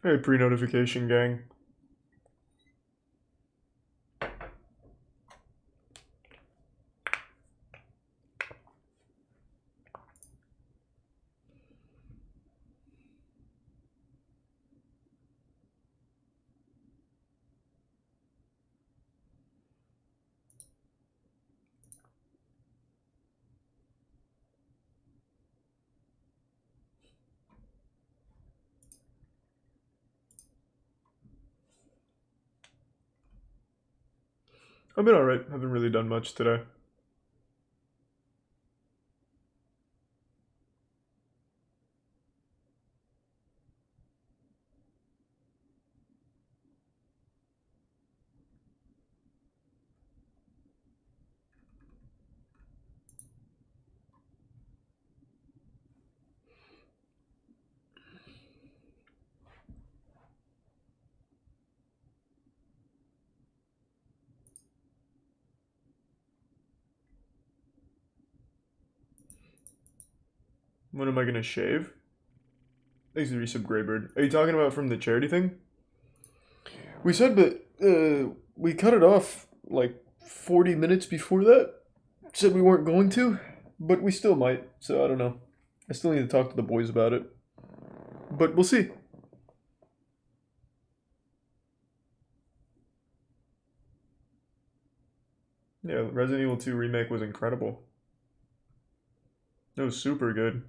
Hey, pre-notification gang. I've been alright. Haven't really done much today. When am I gonna shave? Thanks to Resub Greybird. Are you talking about from the charity thing? We said, but we cut it off like 40 minutes before that. Said we weren't going to, but we still might. So I don't know. I still need to talk to the boys about it. But we'll see. Yeah, Resident Evil 2 Remake was incredible. It was super good.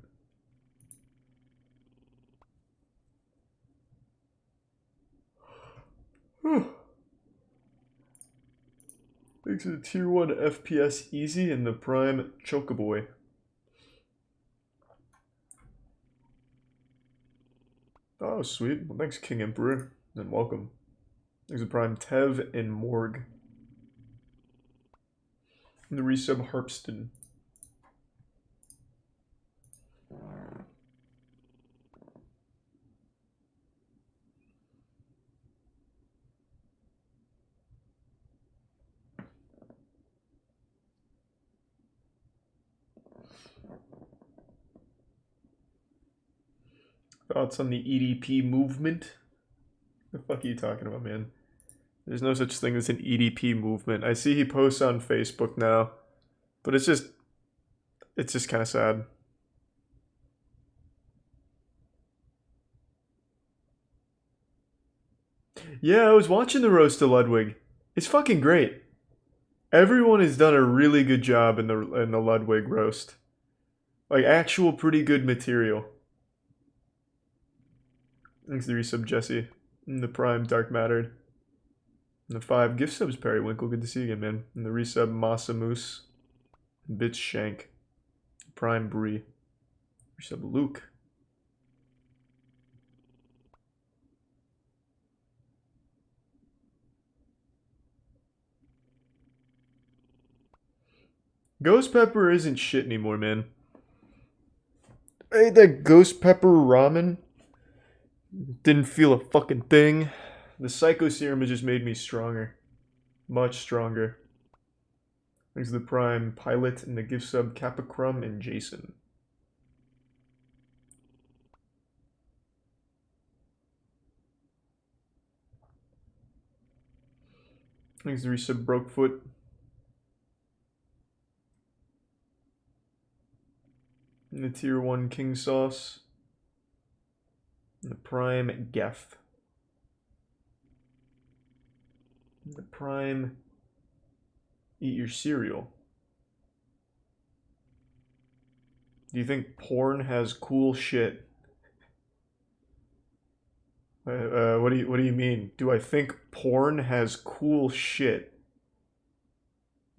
Thanks to the Tier 1 FPS Easy and the Prime Chocoboy. Oh, sweet. Well, thanks, King Emperor, and welcome. Thanks to Prime Tev and Morg. And the resub Harpston. Thoughts on the EDP movement? The fuck are you talking about, man? There's no such thing as an EDP movement. I see he posts on Facebook now, but it's just kind of sad. Yeah, I was watching the roast of Ludwig. It's fucking great. Everyone has done a really good job in the Ludwig roast. Like actual pretty good material. Thanks to the resub Jesse. And the Prime Dark Mattered. And the 5 gift subs Periwinkle. Good to see you again, man. And the resub Masa Moose. Bitch Shank. Prime Bree. Resub Luke. Ghost Pepper isn't shit anymore, man. I ate that Ghost Pepper ramen. Didn't feel a fucking thing. The Psycho Serum has just made me stronger. Much stronger. Thanks to the Prime Pilot and the gift sub Capacrum and Jason. Thanks to the resub Brokefoot. And the Tier 1 King Sauce. And the Prime Geff. And the Prime Eat Your Cereal. Do you think porn has cool shit? What do you mean? Do I think porn has cool shit?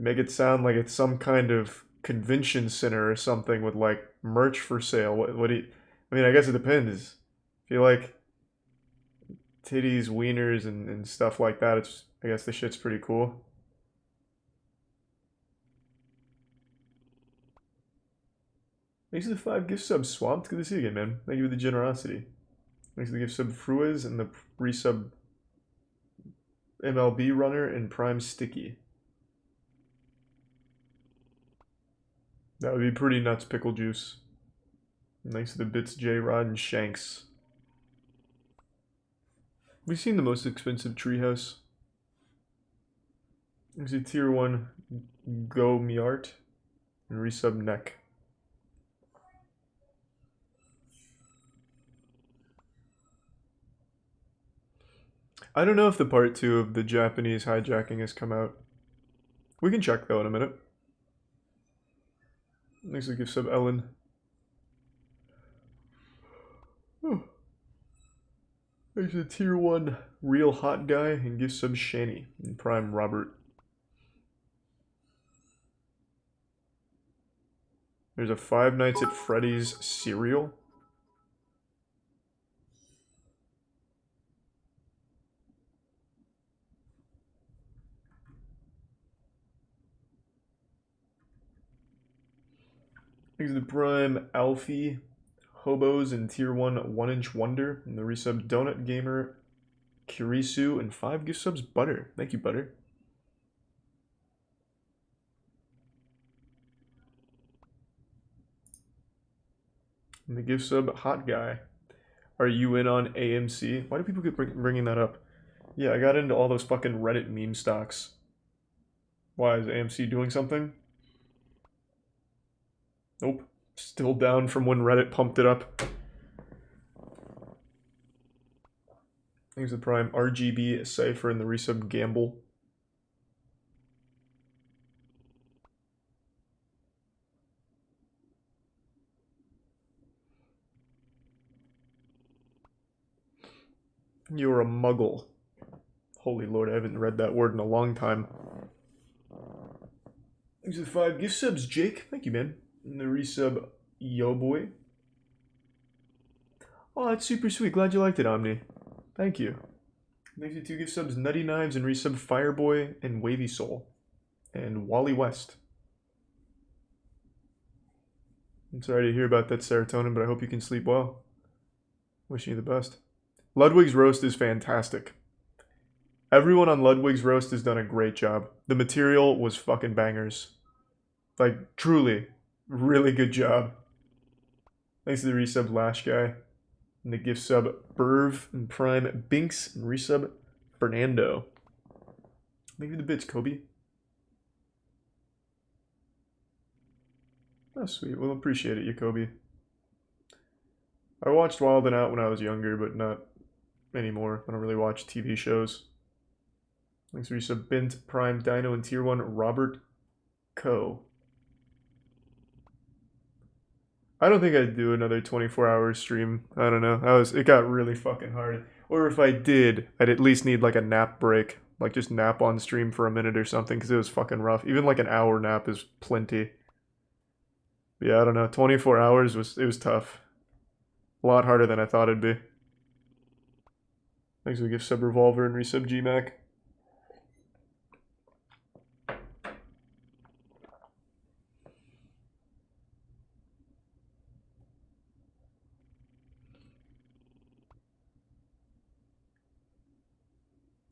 Make it sound like it's some kind of convention center or something with like merch for sale. What do you? I mean, I guess it depends. If you like titties, wieners, and stuff like that, it's I guess the shit's pretty cool. Thanks for the 5 gift subs, Swamped. Good to see you again, man. Thank you for the generosity. Thanks for the gift sub, Fruiz, and the resub MLB Runner and Prime Sticky. That would be pretty nuts, Pickle Juice. And thanks to the bits, J-Rod and Shanks. We've seen the most expensive treehouse. There's a tier 1 Go Miart and resub neck. I don't know if the part 2 of the Japanese hijacking has come out. We can check though in a minute. Thanks for the gift sub, Ellen. Oh. There's a tier 1 real hot guy and gift sub Shani and prime Robert. There's a Five Nights at Freddy's cereal. There's the prime Alfie, Hobos, and tier 1 1-inch Wonder, and the resub Donut Gamer, Kurisu, and 5 gift subs Butter. Thank you, Butter. And the gift sub Hot Guy. Are you in on AMC? Why do people keep bringing that up? Yeah, I got into all those fucking Reddit meme stocks. Why, is AMC doing something? Nope. Still down from when Reddit pumped it up. There's the prime RGB Cypher and the resub Gamble. You're a muggle. Holy Lord, I haven't read that word in a long time. Thanks for the 5 gift subs, Jake. Thank you, man. And the resub Yo Boy. Oh, that's super sweet. Glad you liked it, Omni. Thank you. Thanks for 2 gift subs, Nutty Knives, and resub Fireboy and Wavy Soul. And Wally West. I'm sorry to hear about that serotonin, but I hope you can sleep well. Wishing you the best. Ludwig's roast is fantastic. Everyone on Ludwig's roast has done a great job. The material was fucking bangers. Like, truly, really good job. Thanks to the resub Lash Guy. And the gift sub Burv and Prime Binks and resub Fernando. Thank you for the bits, Kobe. Oh, sweet. Well, appreciate it, Jacoby. I watched Wild 'N Out when I was younger, but not anymore. I don't really watch TV shows. Thanks for resub Bint, Prime, Dino, and tier 1 Robert Co. I don't think I'd do another 24-hour stream. I don't know. It got really fucking hard. Or if I did, I'd at least need like a nap break. Like just nap on stream for a minute or something because it was fucking rough. Even like an hour nap is plenty. Yeah, I don't know. 24 hours was tough. A lot harder than I thought it'd be. Thanks for the gift sub Revolver and resub GMAC.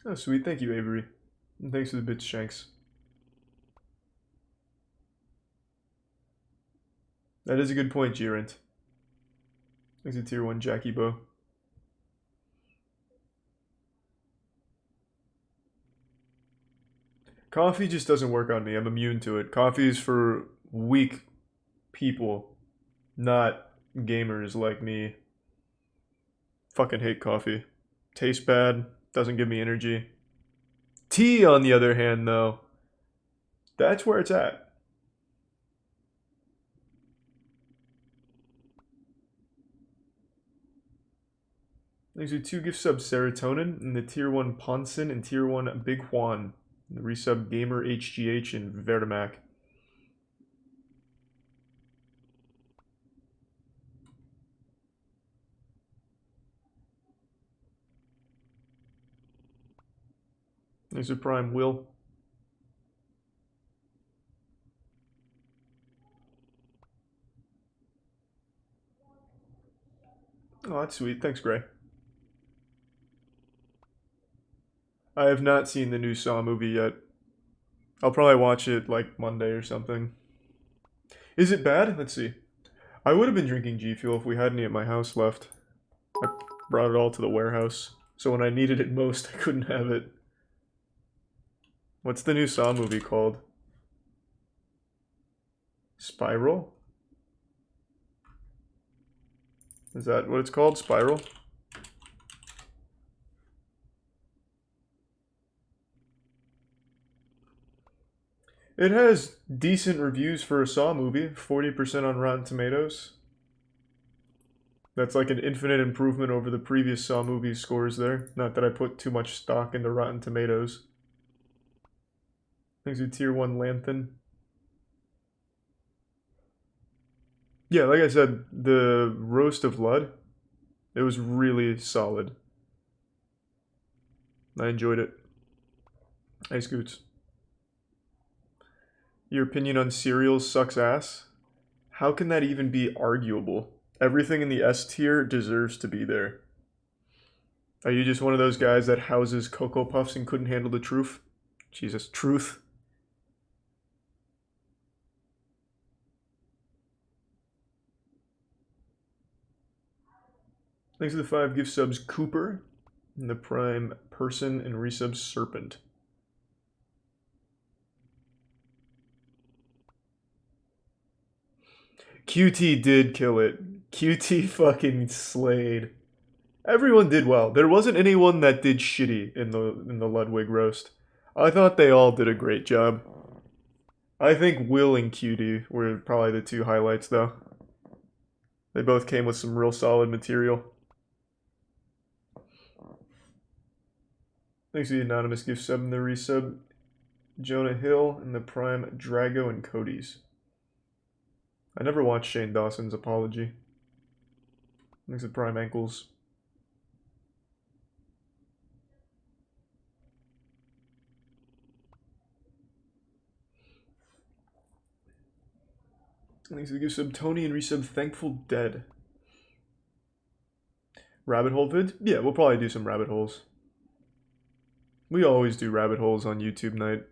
Oh, sweet. Thank you, Avery. And thanks for the bits, Shanks. That is a good point, Girant. Thanks to tier 1 Jackie Bow. Coffee just doesn't work on me. I'm immune to it. Coffee is for weak people, not gamers like me. Fucking hate coffee. Tastes bad. Doesn't give me energy. Tea, on the other hand, though, that's where it's at. These are 2 gift subs, Serotonin, and the tier 1 Ponson and tier 1 Big Juan. The resub Gamer HGH and Vertimac. There's a prime Will. Oh, that's sweet. Thanks, Gray. I have not seen the new Saw movie yet. I'll probably watch it like Monday or something. Is it bad? Let's see. I would have been drinking G Fuel if we had any at my house left. I brought it all to the warehouse. So when I needed it most, I couldn't have it. What's the new Saw movie called? Spiral? Is that what it's called? Spiral? It has decent reviews for a Saw movie. 40% on Rotten Tomatoes. That's like an infinite improvement over the previous Saw movie scores there. Not that I put too much stock into Rotten Tomatoes. Thanks to Tier 1 Lanthan. Yeah, like I said, the Roast of Blood, it was really solid. I enjoyed it. Hey, Scoots. Your opinion on cereals sucks ass? How can that even be arguable? Everything in the S tier deserves to be there. Are you just one of those guys that houses Cocoa Puffs and couldn't handle the truth? Jesus, truth. Thanks to the 5 gift subs, Cooper, and the Prime Person, and resubs Serpent. QT did kill it. QT fucking slayed. Everyone did well. There wasn't anyone that did shitty in the Ludwig roast. I thought they all did a great job. I think Will and QT were probably the 2 highlights, though. They both came with some real solid material. Thanks to the anonymous gift sub and the resub, Jonah Hill and the Prime Drago and Cody's. I never watched Shane Dawson's Apology. Thanks to Prime Ankles. Thanks to the gift sub Tony and resub Thankful Dead. Rabbit hole vid? Yeah, we'll probably do some rabbit holes. We always do rabbit holes on YouTube night.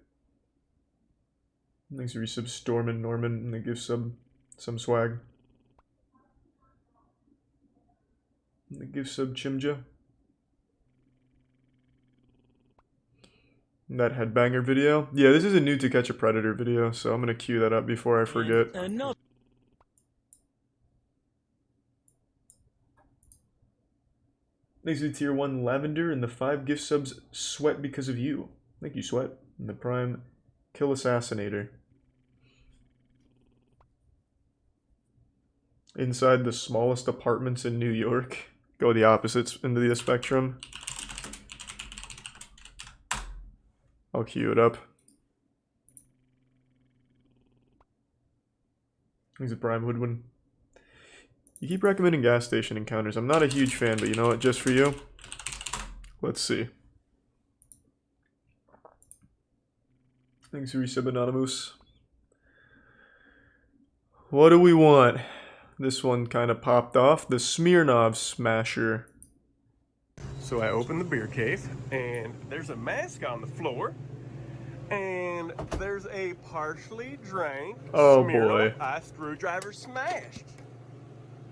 Thanks to resub Storm and Norman and the gift sub some swag. And the gift sub Chimja. And that headbanger video. Yeah, this is a new To Catch a Predator video, so I'm gonna cue that up before I forget. Thanks to Tier 1 Lavender and the 5 gift subs Sweat Because of You. Thank you, Sweat. And the Prime Kill Assassinator. Inside the smallest apartments in New York. Go the opposite end of the spectrum. I'll cue it up. He's a Prime Hoodwin. You keep recommending gas station encounters. I'm not a huge fan, but you know what? Just for you. Let's see. Thanks for resub Anonymous. What do we want? This one kind of popped off. The Smirnoff Smasher. So I opened the beer case, and there's a mask on the floor, and there's a partially drank Smirnoff Ice screwdriver smashed.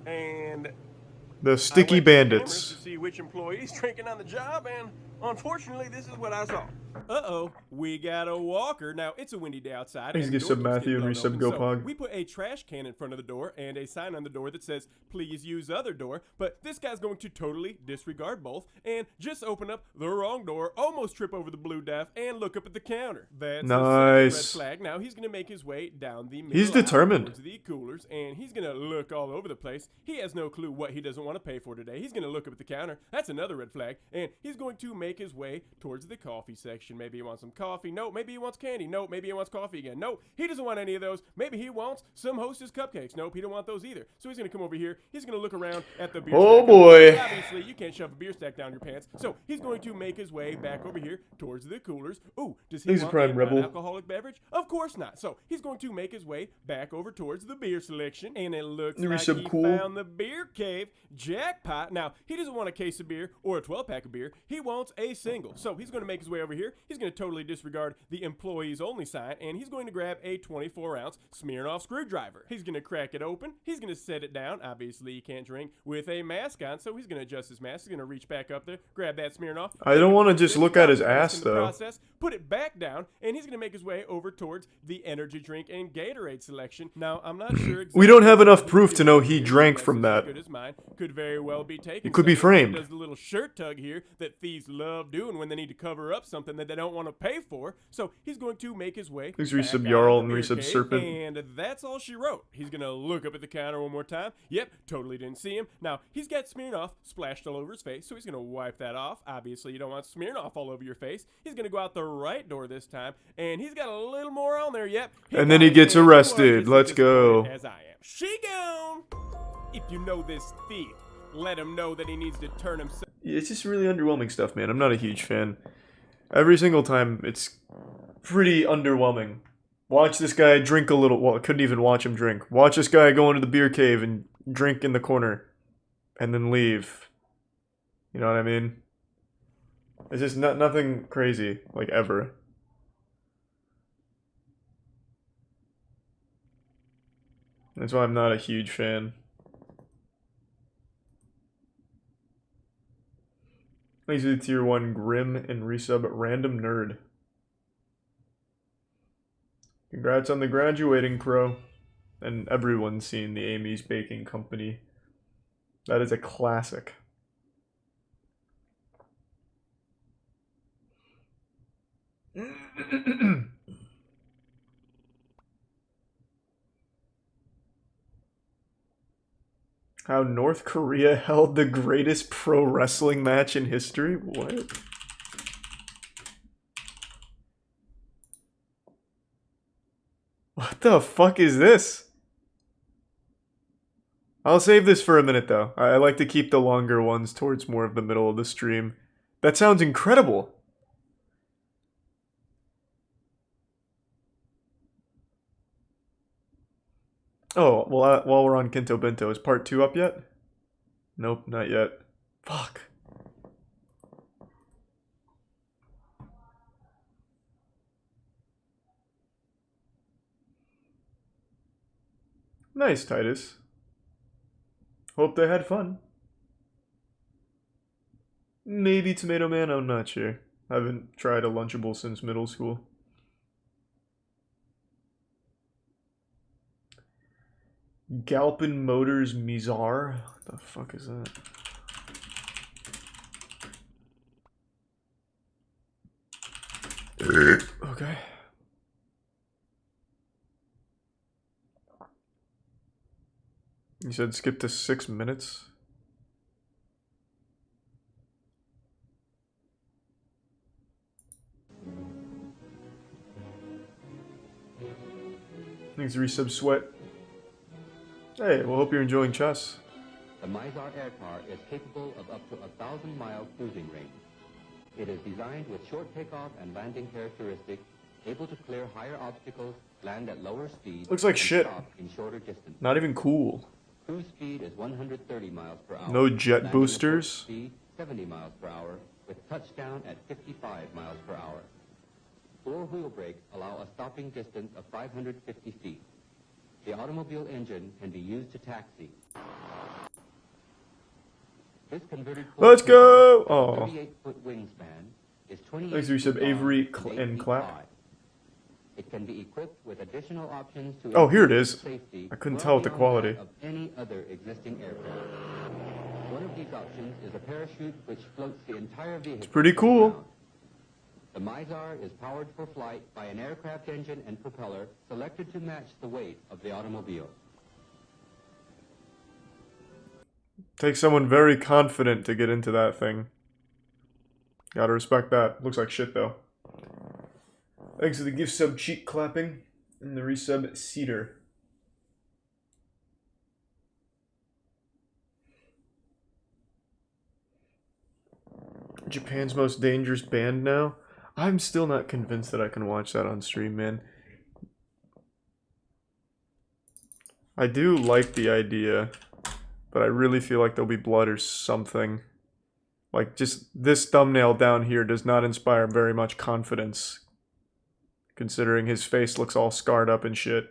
And the Sticky Bandits. To see which employee's drinking on the job, and unfortunately, this is what I saw. Uh-oh, we got a walker. Now, it's a windy day outside. Thanks to sub Matthew and resub GoPog. We put a trash can in front of the door and a sign on the door that says, please use other door. But this guy's going to totally disregard both and just open up the wrong door, almost trip over the blue def, and look up at the counter. That's nice. A red flag. Now, he's going to make his way down the middle. He's determined. Towards the coolers, and he's going to look all over the place. He has no clue what he doesn't want to pay for today. He's going to look up at the counter. That's another red flag. And he's going to make his way towards the coffee section. Maybe he wants some coffee. No, maybe he wants candy. No, maybe he wants coffee again. No, he doesn't want any of those. Maybe he wants some Hostess cupcakes. Nope, he don't want those either. So he's going to come over here. He's going to look around at the beer stack. Oh boy. Obviously, you can't shove a beer stack down your pants. So he's going to make his way back over here towards the coolers. Ooh, does he want Prime Rebel. an alcoholic beverage? Of course not. So he's going to make his way back over towards the beer selection. And it looks like he found the beer cave. Jackpot. Now, he doesn't want a case of beer or a 12-pack of beer. He wants a single. So he's going to make his way over here here, he's going to totally disregard the employees only sign, and he's going to grab a 24-ounce Smirnoff screwdriver. He's going to crack it open. He's going to set it down. Obviously, he can't drink with a mask on, so he's going to adjust his mask. He's going to reach back up there, grab that Smirnoff. I don't want to just look at his ass, though. Process, put it back down, and he's going to make his way over towards the energy drink and Gatorade selection. Now, I'm not sure exactly. We don't have enough proof to know he drank from that. Good as mine. Could very well be taken. It could be framed. Does the little shirt tug here that thieves love doing when they need to cover up something that they don't want to pay for. So he's going to make his way. Thanks, Resub Jarl and Resub Serpent. And that's all she wrote. He's going to look up at the counter one more time. Yep, totally didn't see him. Now, he's got Smirnoff splashed all over his face, so he's going to wipe that off. Obviously, you don't want Smirnoff all over your face. He's going to go out the right door this time, and he's got a little more on there. Yep. And then he gets arrested. Let's go. As I am. She gone. If you know this thief, let him know that he needs to turn himself. It's just really underwhelming stuff, man. I'm not a huge fan. Every single time, it's pretty underwhelming. Watch this guy drink a little. Well, I couldn't even watch him drink. Watch this guy go into the beer cave and drink in the corner. And then leave. You know what I mean? It's just nothing crazy, like, ever. That's why I'm not a huge fan. Thanks to the tier 1 Grim and resub Random Nerd. Congrats on the graduating, Crow. And everyone's seen the Amy's Baking Company. That is a classic. How North Korea held the greatest pro wrestling match in history? What? What the fuck is this? I'll save this for a minute, though. I like to keep the longer ones towards more of the middle of the stream. That sounds incredible! Oh, well, while we're on Kinto Bento, is part 2 up yet? Nope, not yet. Fuck. Nice, Titus. Hope they had fun. Maybe Tomato Man, I'm not sure. I haven't tried a Lunchable since middle school. Galpin Motors Mizar? What the fuck is that? Okay. You said skip to 6 minutes? Thanks, Resub Sweat. Hey, well, hope you're enjoying chess. The Mizar air car is capable of up to 1,000-mile cruising range. It is designed with short takeoff and landing characteristics, able to clear higher obstacles, land at lower speeds, Looks like and shit. stop in shorter distances. Not even cool. Cruise speed is 130 miles per hour. No jet Landing boosters. Speed 70 miles per hour, with touchdown at 55 miles per hour. Four-wheel brakes allow a stopping distance of 550 feet. The automobile engine can be used to taxi. This converted Let's go! Oh. 38-foot wingspan is 28 Thanks, Resub feet Avery long and 8 and feet Clap. high. It can be equipped with additional options to Oh, here it is. safety I couldn't well tell with the beyond quality. that of any other existing aircraft. One of these options is a parachute which floats the entire vehicle. It's pretty to the cool. ground. The Mizar is powered for flight by an aircraft engine and propeller selected to match the weight of the automobile. Takes someone very confident to get into that thing. Gotta respect that. Looks like shit, though. Thanks for the gift sub cheek clapping and the resub Cedar. Japan's most dangerous band now? I'm still not convinced that I can watch that on stream, man. I do like the idea, but I really feel like there'll be blood or something. Like, just this thumbnail down here does not inspire very much confidence, considering his face looks all scarred up and shit.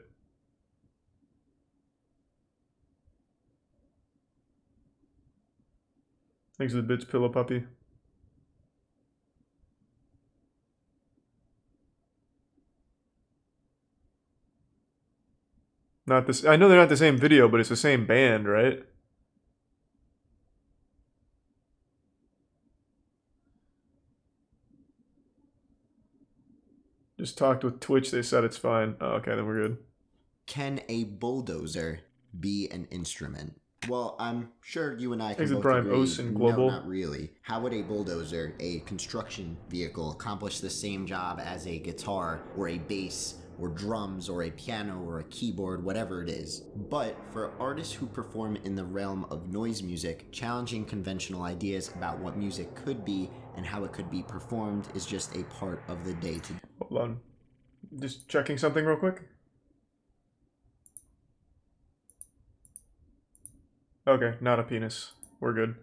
Thanks for the bits, Pillow Puppy. Not this. I know they're not the same video, but it's the same band, right? Just talked with Twitch. They said it's fine. Oh, okay, then we're good. Can a bulldozer be an instrument? Well, I'm sure you and I can Exit both Prime, agree, Ocean Global. no, not really. How would a bulldozer, a construction vehicle, accomplish the same job as a guitar or a bass or drums or a piano or a keyboard, whatever it is? But for artists who perform in the realm of noise music, challenging conventional ideas about what music could be and how it could be performed is just a part of the day-to-day. Hold on. Just checking something real quick. Okay, not a penis. We're good.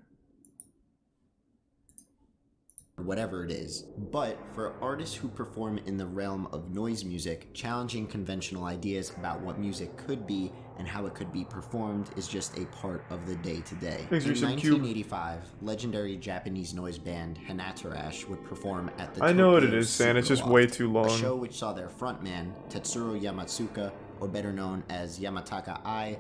Whatever it is. But for artists who perform in the realm of noise music, challenging conventional ideas about what music could be and how it could be performed is just a part of the day-to-day. In 1985, legendary Japanese noise band Hanatarash would perform at the I know what it Tokyo is, San. It's just Superloft, way too long. a show which saw their frontman, Tetsuro Yamatsuka, or better known as Yamataka Ai,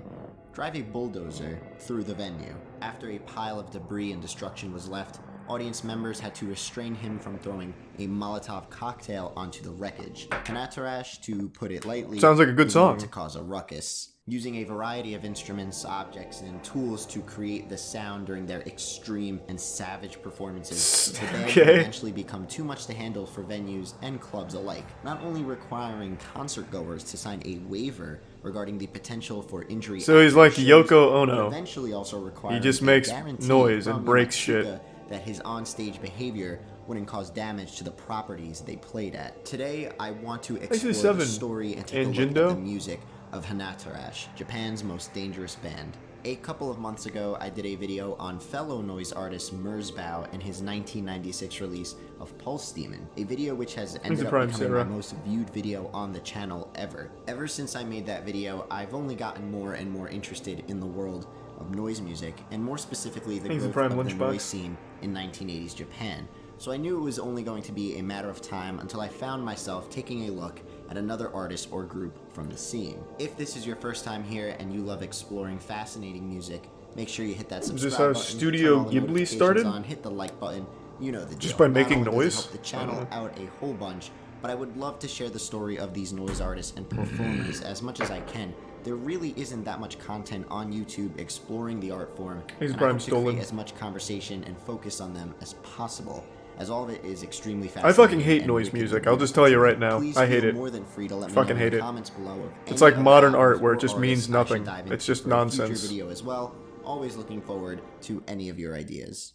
drive a bulldozer through the venue. After a pile of debris and destruction was left, audience members had to restrain him from throwing a Molotov cocktail onto the wreckage. Hanatarash, to put it lightly, sounds like a good was song. known to cause a ruckus, using a variety of instruments, objects, and tools to create the sound during their extreme and savage performances. The band would eventually become too much to handle for venues and clubs alike, not only requiring concert goers to sign a waiver regarding the potential for injury. So he's like shows, Yoko but Ono. eventually also requiring He just a makes guarantee noise and from breaks Yamatsuka shit. that his onstage behavior wouldn't cause damage to the properties they played at. Today, I want to explore the 7. story and take a look at Jindo? the music of Hanatarash, Japan's most dangerous band. A couple of months ago, I did a video on fellow noise artist Merzbow and his 1996 release of Pulse Demon, a video which has ended up Prime, becoming Sarah. my most viewed video on the channel ever. Ever since I made that video, I've only gotten more and more interested in the world of noise music, and more specifically the growth Prime of the Lunchbox. noise scene in 1980s Japan. So I knew it was only going to be a matter of time until I found myself taking a look at another artist or group from the scene. If this is your first time here and you love exploring fascinating music, make sure you hit that subscribe this how button, Studio turn all the Ghibli notifications started? on, hit the like button, you know the deal. Just by Not making only does it noise? help the channel out a whole bunch, but I would love to share the story of these noise artists and performers as much as I can. There really isn't that much content on YouTube exploring the art form, and I Prime hope to stolen. create as much conversation and focus on them as possible, as all of it is extremely I fascinating. fucking hate and noise wicked music. I'll just beautiful tell you to me. right now. Please I hate feel it. more than free to let me Fucking know in hate the it. comments below of It's any like other modern albums art where it or just means artists I should nothing. dive It's into just for a future nonsense. video as well. Always looking forward to any of your ideas.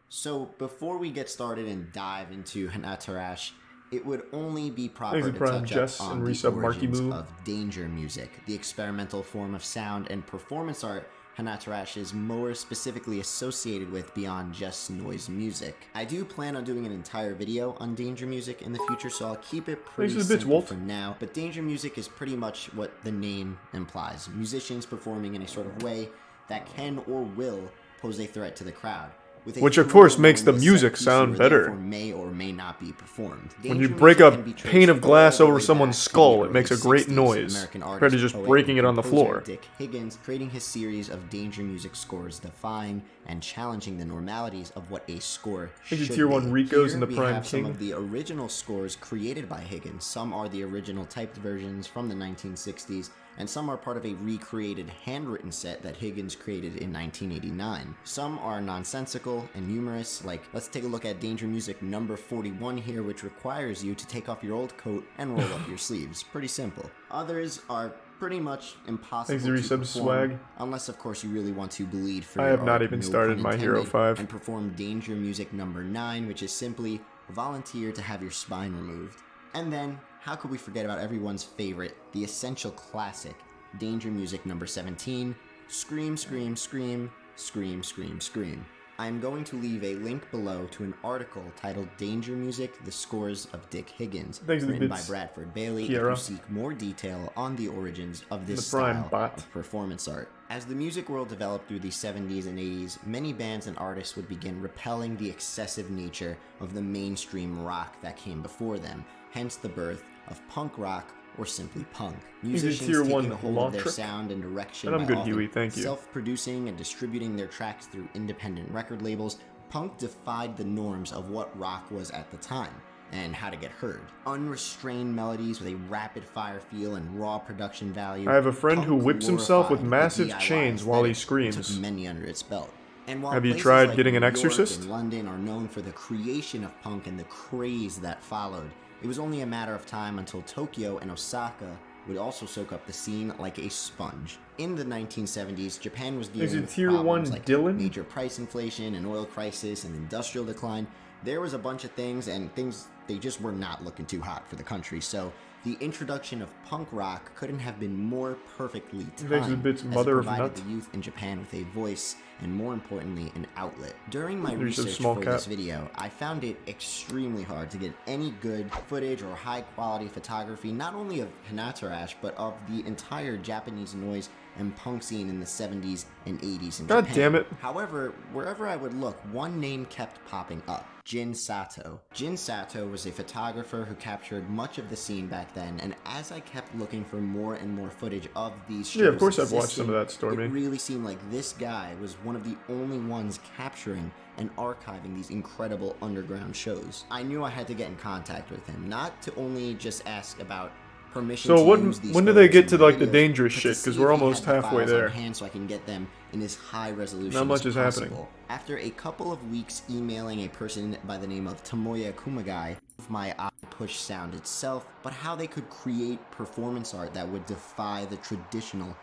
So before we get started and dive into Hanatarash, it would only be proper Thanks, to Prime touch Jess, up and on the resub Marky origins Moo. of danger music, the experimental form of sound and performance art Hanatarash is more specifically associated with beyond just noise music. I do plan on doing an entire video on danger music in the future, so I'll keep it pretty Thanks for the bits, simple Walt. for now, but danger music is pretty much what the name implies. Musicians performing in a sort of way that can or will pose a threat to the crowd. With a Which, of thrill course, makes the knowing set music piece sound or better. therefore may or may not be performed. When you Danger break music a can be traced pane of glass all the over way someone's back to the skull, it makes a early great 60s. noise, American compared artist, to just poet, breaking and it on the composer floor. Dick Higgins creating his series of danger music scores defying and challenging the normalities of what a score Thank you, should Tier be. 1 Ricos Here and the we Prime have some King. of the original scores created by Higgins. Some are the original typed versions from the 1960s, and some are part of a recreated handwritten set that Higgins created in 1989. Some are nonsensical and humorous, like let's take a look at Danger Music number 41 here, which requires you to take off your old coat and roll up your sleeves. Pretty simple. Others are pretty much impossible Thanks, to Resub perform, Swag. unless of course you really want to bleed for I your have not art, even no started pun My Hero intended, 5. and perform Danger Music number 9, which is simply volunteer to have your spine removed. And then, how could we forget about everyone's favorite, the essential classic, Danger Music number 17, Scream, Scream, Scream, Scream, Scream, Scream. I'm going to leave a link below to an article titled Danger Music, The Scores of Dick Higgins, Thanks to the written by bits, Bradford Bailey, Kiera. if you seek more detail on the origins of this The Prime style Bot. of performance art. As the music world developed through the 70s and 80s, many bands and artists would begin repelling the excessive nature of the mainstream rock that came before them, hence the birth of punk rock, or simply punk. Musicians Tier taking 1 a hold of their Lautrec. sound and direction And I'm by good, often Huey, thank you. self-producing and distributing their tracks through independent record labels, punk defied the norms of what rock was at the time and how to get heard. Unrestrained melodies with a rapid-fire feel and raw production value. I have a friend who punk whips himself with glorified the massive DIY chains while he aesthetic and screams. took many under its belt. And while Have you places tried like getting an New York exorcist? and London are known for the creation of punk and the craze that followed, it was only a matter of time until Tokyo and Osaka would also soak up the scene like a sponge. In the 1970s, Japan was dealing with Tier problems 1 like Dylan? major price inflation, an oil crisis, and industrial decline. There was a bunch of things, and things, they just were not looking too hot for the country, so the introduction of punk rock couldn't have been more perfectly Thanks to the timed, bits, as it mother of provided nut. the youth in Japan with a voice, and more importantly, an outlet. During my There's a research small for cap. this video, I found it extremely hard to get any good footage or high-quality photography, not only of Hanatarash, but of the entire Japanese noise and punk scene in the 70s and 80s in God Japan. damn it. However, wherever I would look, one name kept popping up. Jin Sato. Jin Sato was a photographer who captured much of the scene back then, and as I kept looking for more and more footage of these shows Yeah, of course I've watched some of existing, that, Stormy. it really seemed like this guy was one of the only ones capturing and archiving these incredible underground shows. I knew I had to get in contact with him, not to only just ask about permission So to when- use these when do they photos get in to, my like, the videos, dangerous but to shit? 'Cause see we're if he almost had the halfway files on there. hand so I can get them in as high resolution Not much as is happening. possible. After a couple of weeks emailing a person by the name of Tomoya Kumagai, my eye push sound itself, but how they could create performance art that would defy the traditional,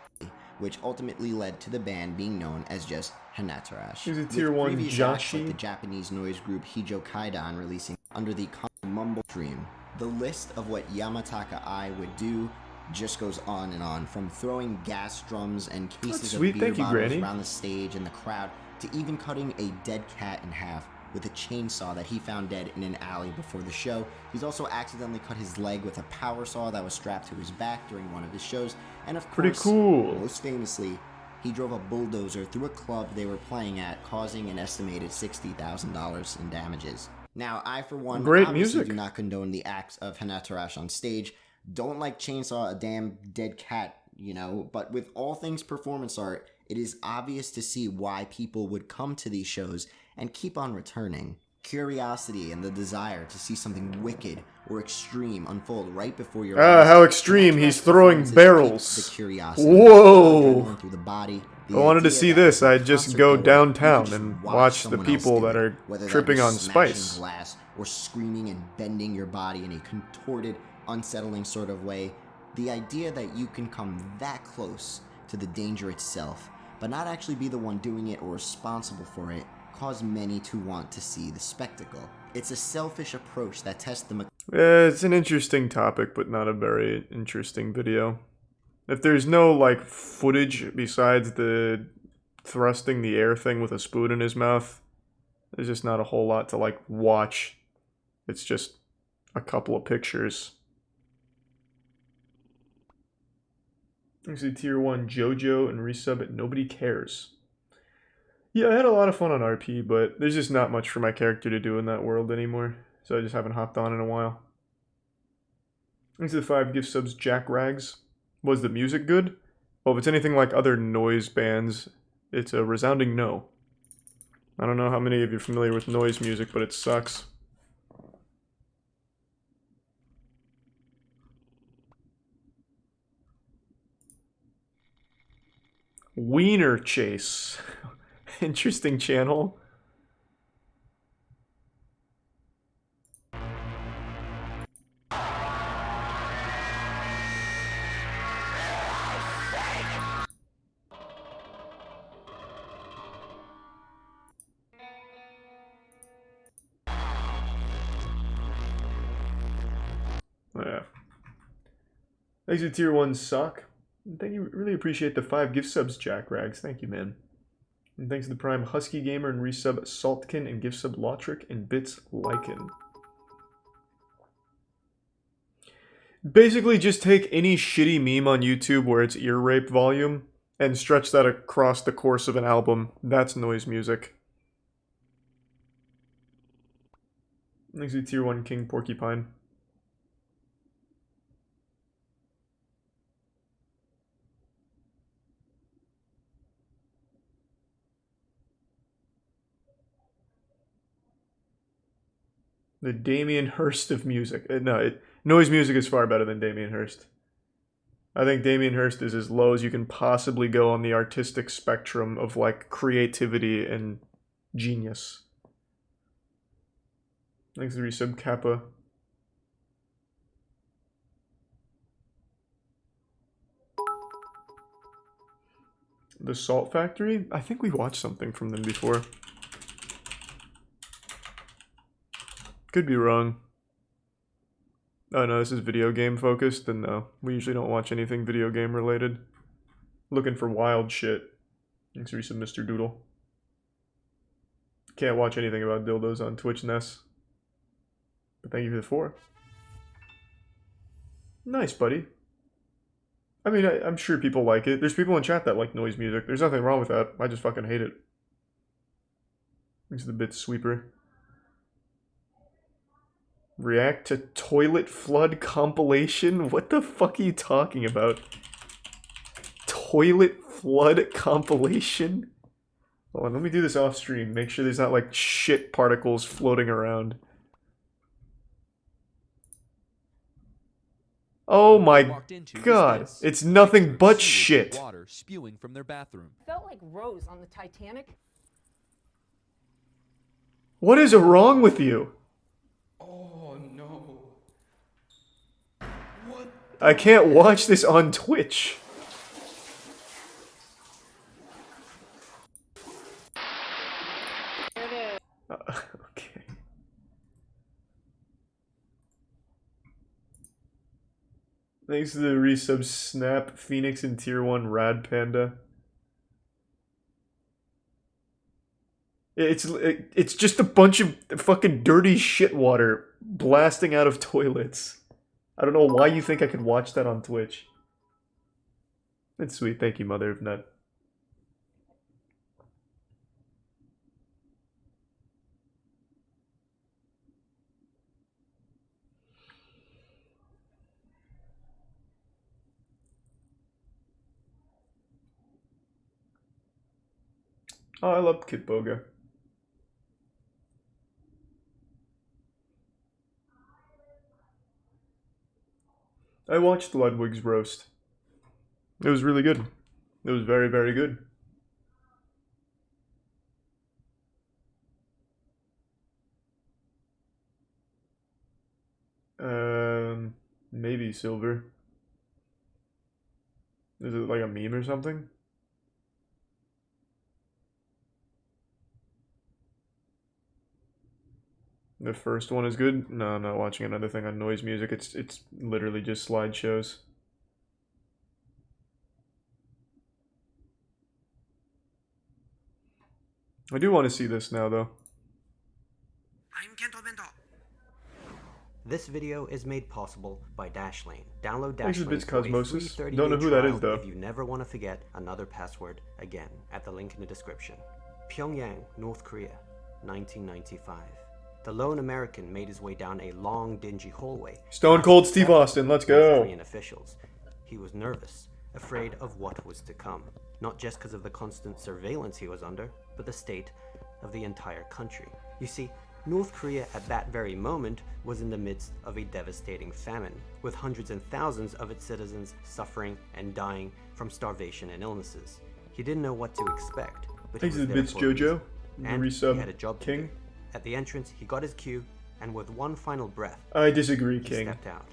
which ultimately led to the band being known as just Hanatarash. Here's a With tier 1 previous acts like Joshi. the Japanese noise group Hijo Kaidan releasing under the Mumble Stream. The list of what Yamataka Eye would do just goes on and on, from throwing gas drums and cases sweet. of beer Thank you, bottles Granny. around the stage and the crowd, to even cutting a dead cat in half with a chainsaw that he found dead in an alley before the show. He's also accidentally cut his leg with a power saw that was strapped to his back during one of his shows, and of Pretty course, cool. most famously, he drove a bulldozer through a club they were playing at, causing an estimated $60,000 in damages. Now, I, for one, Great obviously music. do not condone the acts of Hanatarash on stage. Don't like chainsaw a damn dead cat, you know, but with all things performance art, it is obvious to see why people would come to these shows and keep on returning. Curiosity and the desire to see something wicked or extreme unfold right before your eyes. How extreme, Hanatarash he's throwing performances barrels. pique the curiosity. Whoa. Adrenaline through the body. If I wanted to idea see that this, as a I'd just concert go goer, downtown you could just and watch the someone people else do that it, are whether that tripping be on smashing spice. glass or screaming and bending your body in a contorted, unsettling sort of way. The idea that you can come that close to the danger itself, but not actually be the one doing it or responsible for it, caused many to want to see the spectacle. It's a selfish approach that tests the It's an interesting topic, but not a very interesting video. If there's no, like, footage besides the thrusting the air thing with a spoon in his mouth, there's just not a whole lot to, like, watch. It's just a couple of pictures. Actually, tier 1 JoJo and resub it. Nobody cares. Yeah, I had a lot of fun on RP, but there's just not much for my character to do in that world anymore. So I just haven't hopped on in a while. Thanks to the 5 gift subs, Jack Rags. Was the music good? Well, if it's anything like other noise bands, it's a resounding no. I don't know how many of you are familiar with noise music, but it sucks. Wiener Chase. Interesting channel. Oh, yeah. Thanks to tier 1 suck. Thank you. Really appreciate the 5 gift subs, Jack Rags. Thank you, man. And thanks to the Prime Husky Gamer and resub Saltkin and gift sub Lautric and bits Lycan. Basically, just take any shitty meme on YouTube where it's ear rape volume and stretch that across the course of an album. That's noise music. Thanks to Tier 1 King Porcupine. The Damien Hirst of music. Noise music is far better than Damien Hirst. I think Damien Hirst is as low as you can possibly go on the artistic spectrum of, like, creativity and genius. Thanks to resub Kappa. The Salt Factory? I think we watched something from them before. Could be wrong. Oh no, this is video game focused, and no, we usually don't watch anything video game related. Looking for wild shit. Thanks for resub Mr. Doodle. Can't watch anything about dildos on Twitch Ness. But thank you for the 4. Nice, buddy. I mean, I'm sure people like it. There's people in chat that like noise music. There's nothing wrong with that. I just fucking hate it. Thanks to the bit sweeper. React to toilet flood compilation? What the fuck are you talking about? Toilet flood compilation? Hold on, let me do this off stream. Make sure there's not like shit particles floating around. Oh my god, it's nothing but shit. Water spewing from their bathroom. Felt like Rose on the Titanic. What is wrong with you? Oh no. What? I can't watch this on Twitch. Okay. Thanks to the resub Snap, Phoenix, and Tier 1 Rad Panda. It's just a bunch of fucking dirty shit water blasting out of toilets. I don't know why you think I could watch that on Twitch. That's sweet. Thank you, Mother of Nut. Oh, I love Kit Boga. I watched Ludwig's roast. It was really good. It was very, very good. Maybe silver. Is it like a meme or something? The first one is good? No, I'm not watching another thing on noise music. It's literally just slideshows. I do want to see this now, though. This video is made possible by Dashlane. Download Thanks to Dashlane for a free Cosmosis. 30-day Don't know who that is, trial though. if you never want to forget another password again at the link in the description. Pyongyang, North Korea, 1995. The lone American made his way down a long, dingy hallway. Stone Cold Steve Austin, let's North go. Korean officials. He was nervous, afraid of what was to come. Not just because of the constant surveillance he was under, but the state of the entire country. You see, North Korea at that very moment was in the midst of a devastating famine, with hundreds and thousands of its citizens suffering and dying from starvation and illnesses. He didn't know what to expect, but Thanks he to was the there bits, for a reason. Jojo. And Resub he had a job to King. do. At the entrance, he got his cue, and with one final breath, I disagree, he King. stepped out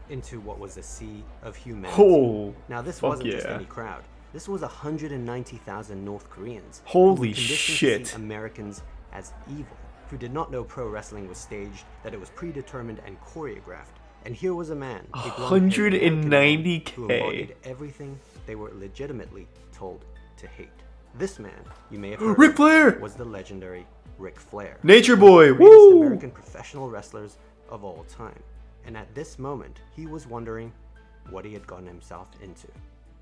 into what was a sea of humanity. Oh, Now this fuck wasn't just yeah. any crowd. This was 190,000 North Koreans. Holy who were conditioned shit. To see Americans as evil, who did not know pro wrestling was staged, that it was predetermined and choreographed. And here was a man, a blonde-haired American man, who 190K. embodied everything they were legitimately told to hate. This man, you may have heard Ric of, Flair! was the legendary Ric Flair. Nature one of Boy! the greatest Woo! American professional wrestlers of all time. And at this moment, he was wondering what he had gotten himself into.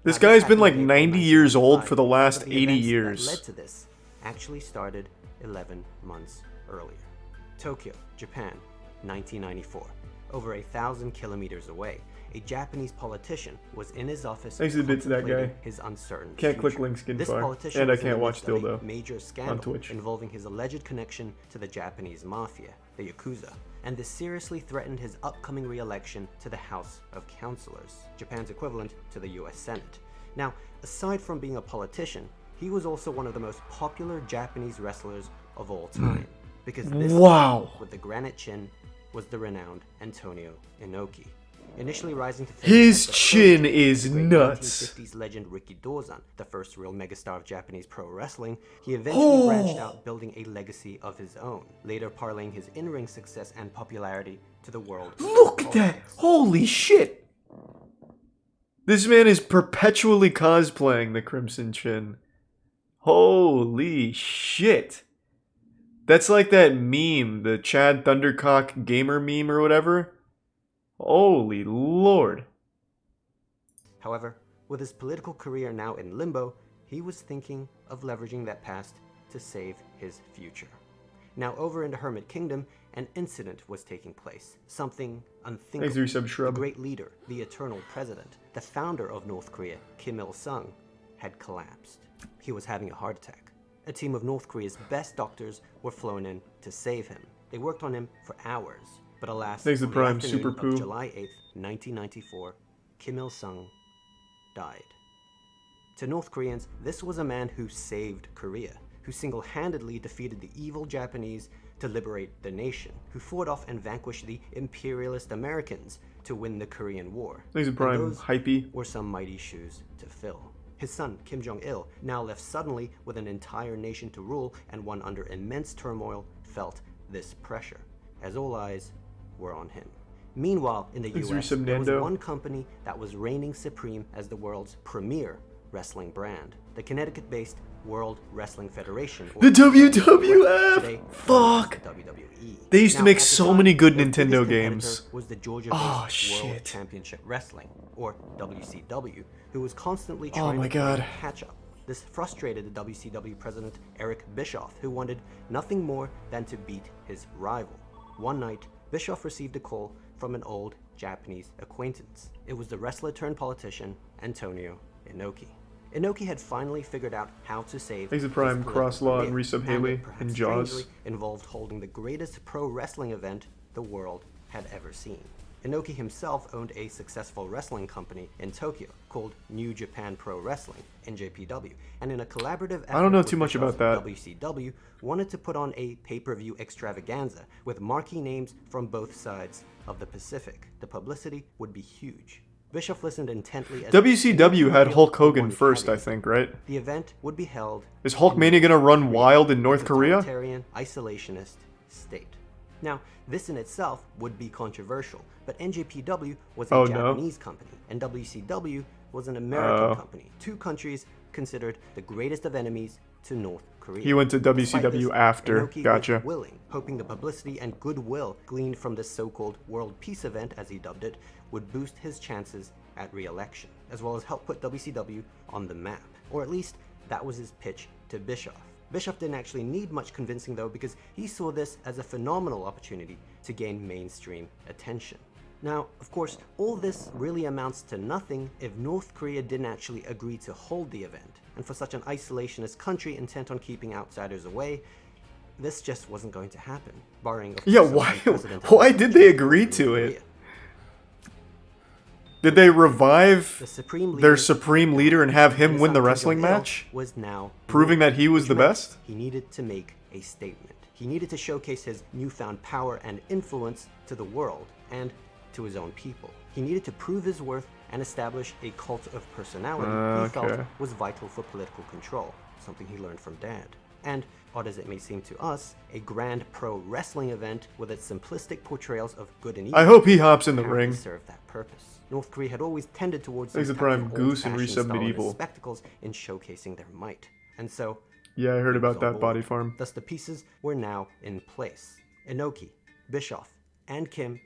This Now, guy's been happened like in April 90 years old 1995, for the last but the 80 events that years. led to this actually started 11 months earlier. Tokyo, Japan, 1994. Over 1,000 kilometers away, a Japanese politician was in his office Thanks a bit to that contemplating guy. his uncertain Can't click future. links, This Skinfire. politician And I was in can't the watch midst of a Dildo major scandal Twitch. involving his alleged connection to the Japanese mafia, the Yakuza, and this seriously threatened his upcoming re-election to the House of Councilors, Japan's equivalent to the US Senate. Now, aside from being a politician, he was also one of the most popular Japanese wrestlers of all time, because this Wow. man with the granite chin was the renowned Antonio Inoki. Initially rising to fame His as the chin coach is of the great nuts. 1950s legend Riki Dozan, the first real megastar of Japanese pro wrestling, he eventually branched out, building a legacy of his own, later parlaying his in-ring success and popularity to the world. Look at that! Holy shit! This man is perpetually cosplaying the Crimson Chin. Holy shit! That's like that meme, the Chad Thundercock gamer meme or whatever. Holy lord. However, with his political career now in limbo, he was thinking of leveraging that past to save his future. Now over in the Hermit Kingdom, an incident was taking place. Something unthinkable. Thanks, Resub The Shrub. great leader, the eternal president, the founder of North Korea, Kim Il-sung, had collapsed. He was having a heart attack. A team of North Korea's best doctors were flown in to save him. They worked on him for hours, but alas, Thanks to on the Prime afternoon Super of Poo. July 8th, 1994, Kim Il-sung died. To North Koreans, this was a man who saved Korea, who single-handedly defeated the evil Japanese to liberate the nation, who fought off and vanquished the imperialist Americans to win the Korean War. Thanks to And Prime those Hypey. were some mighty shoes to fill. His son, Kim Jong-il, now left suddenly with an entire nation to rule and one under immense turmoil, felt this pressure, as all eyes were on him. Meanwhile, in the Thanks, US, Resub there was Nando. one company that was reigning supreme as the world's premier wrestling brand, the Connecticut-based World Wrestling Federation. or The WWF! today Fuck! WWE. They used to Now, make at the so time, many good their biggest Nintendo competitor games. was the Georgia-based Oh, World shit. Championship Wrestling, or WCW, who was constantly Oh trying my to play God. catch up. This frustrated the WCW president Eric Bischoff, who wanted nothing more than to beat his rival. One night, Bischoff received a call from an old Japanese acquaintance. It was the wrestler turned politician Antonio Inoki. Inoki had finally figured out how to save Thanks to his Prime, political Crosslaw, and career, Resub it, Haley, perhaps and Jaws. strangely, involved holding the greatest pro wrestling event the world had ever seen. Inoki himself owned a successful wrestling company in Tokyo called New Japan Pro Wrestling, NJPW, and in a collaborative effort I don't know with too much Bischoff's about that. WCW, wanted to put on a pay-per-view extravaganza with marquee names from both sides of the Pacific. The publicity would be huge. Bischoff listened intently as WCW had Inoki Hulk Hogan revealed first, I caveats. think, right? The event would be held Is Hulkmania gonna run wild in North Korea? totalitarian, isolationist state. Now, this in itself would be controversial, but NJPW was a Oh, no. Japanese company, and WCW was an American Oh. company. Two countries considered the greatest of enemies to North Korea. He went to Despite WCW this, after. Inoki Gotcha. was willing, hoping the publicity and goodwill gleaned from this so-called World Peace event, as he dubbed it, would boost his chances at re-election, as well as help put WCW on the map. Or at least, that was his pitch to Bischoff. Bischoff didn't actually need much convincing though, because he saw this as a phenomenal opportunity to gain mainstream attention. Now, of course, all this really amounts to nothing if North Korea didn't actually agree to hold the event. And for such an isolationist country intent on keeping outsiders away, this just wasn't going to happen, barring of Yeah, course, some why- unprecedented why did they changes agree in to North it? Korea. Did they revive The supreme their leader, supreme leader and have him Kim win the Il-sung wrestling Kim Jong-il, match? was now Proving ruling, that he was which the meant best? He needed to make a statement. He needed to showcase his newfound power and influence to the world and to his own people. He needed to prove his worth and establish a cult of personality he Okay. felt was vital for political control, something he learned from Dad. and, odd as it may seem to us, a grand pro wrestling event with its simplistic portrayals of good and evil. I hope he hops in the apparently ring. served that purpose. North Korea had always tended towards Thanks these to Prime types of Goose and old-fashioned Resub style Medieval. spectacles in showcasing their might. And so, Yeah, I heard he was about on that board. body farm. Thus, the pieces were now in place. INOKI, Bischoff, and Kim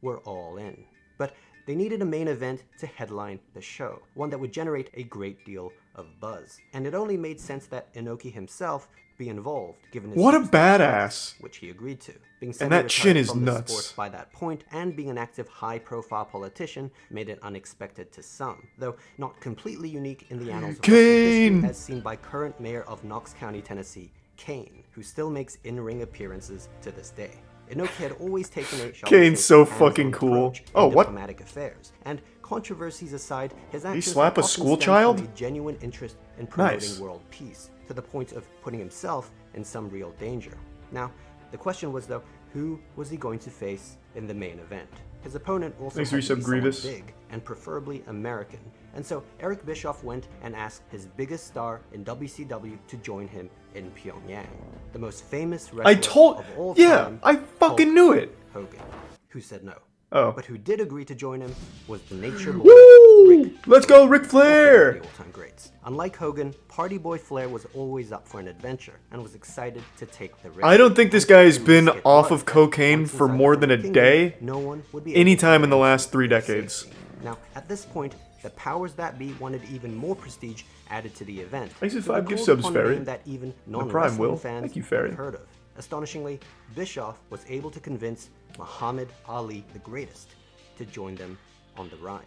were all in. But they needed a main event to headline the show, one that would generate a great deal of buzz. And it only made sense that INOKI himself be involved, given his What a superstar badass. status, which he agreed to. Being And that chin semi-retired is from the nuts. sport by that point, and being an active, high-profile politician, made it unexpected to some, though not completely unique in the annals of wrestling Kane! history, as seen by current mayor of Knox County, Tennessee, Kane, who still makes in-ring appearances to this day. INOKI had always taken a Kane's so hands-on fucking cool. approach Oh, in what? diplomatic affairs, and controversies aside, his actions slap a often school stemmed child? from a genuine interest in promoting Nice. world peace, to the point of putting himself in some real danger. Now, the question was though, who was he going to face in the main event? His opponent also Thanks, had to be Resub someone Grievous. big and preferably American, and so Eric Bischoff went and asked his biggest star in WCW to join him in Pyongyang, the most famous wrestler of all time, I fucking Hulk knew it. Hogan, who said no. Oh. But who did agree to join him was the Nature Boy, Woo! Ric Let's go, Ric also one of Flair! the all-time greats. Unlike Hogan, Party Boy Flair was always up for an adventure and was excited to take the risk. I don't think this guy's And been risk it off was of that cocaine once for inside more the than a Kingdom, day, no one would be any able to time in the prevent last 3 their decades. safety. Now, at this point, the powers that be wanted even more prestige added to the event. Thanks for So 5 they gift called subs, upon a Fairy. name that even Prime non-wrestling will. fans Thank you, Fairy. had heard of. Astonishingly, Bischoff was able to convince Muhammad Ali the Greatest to join them on the ride.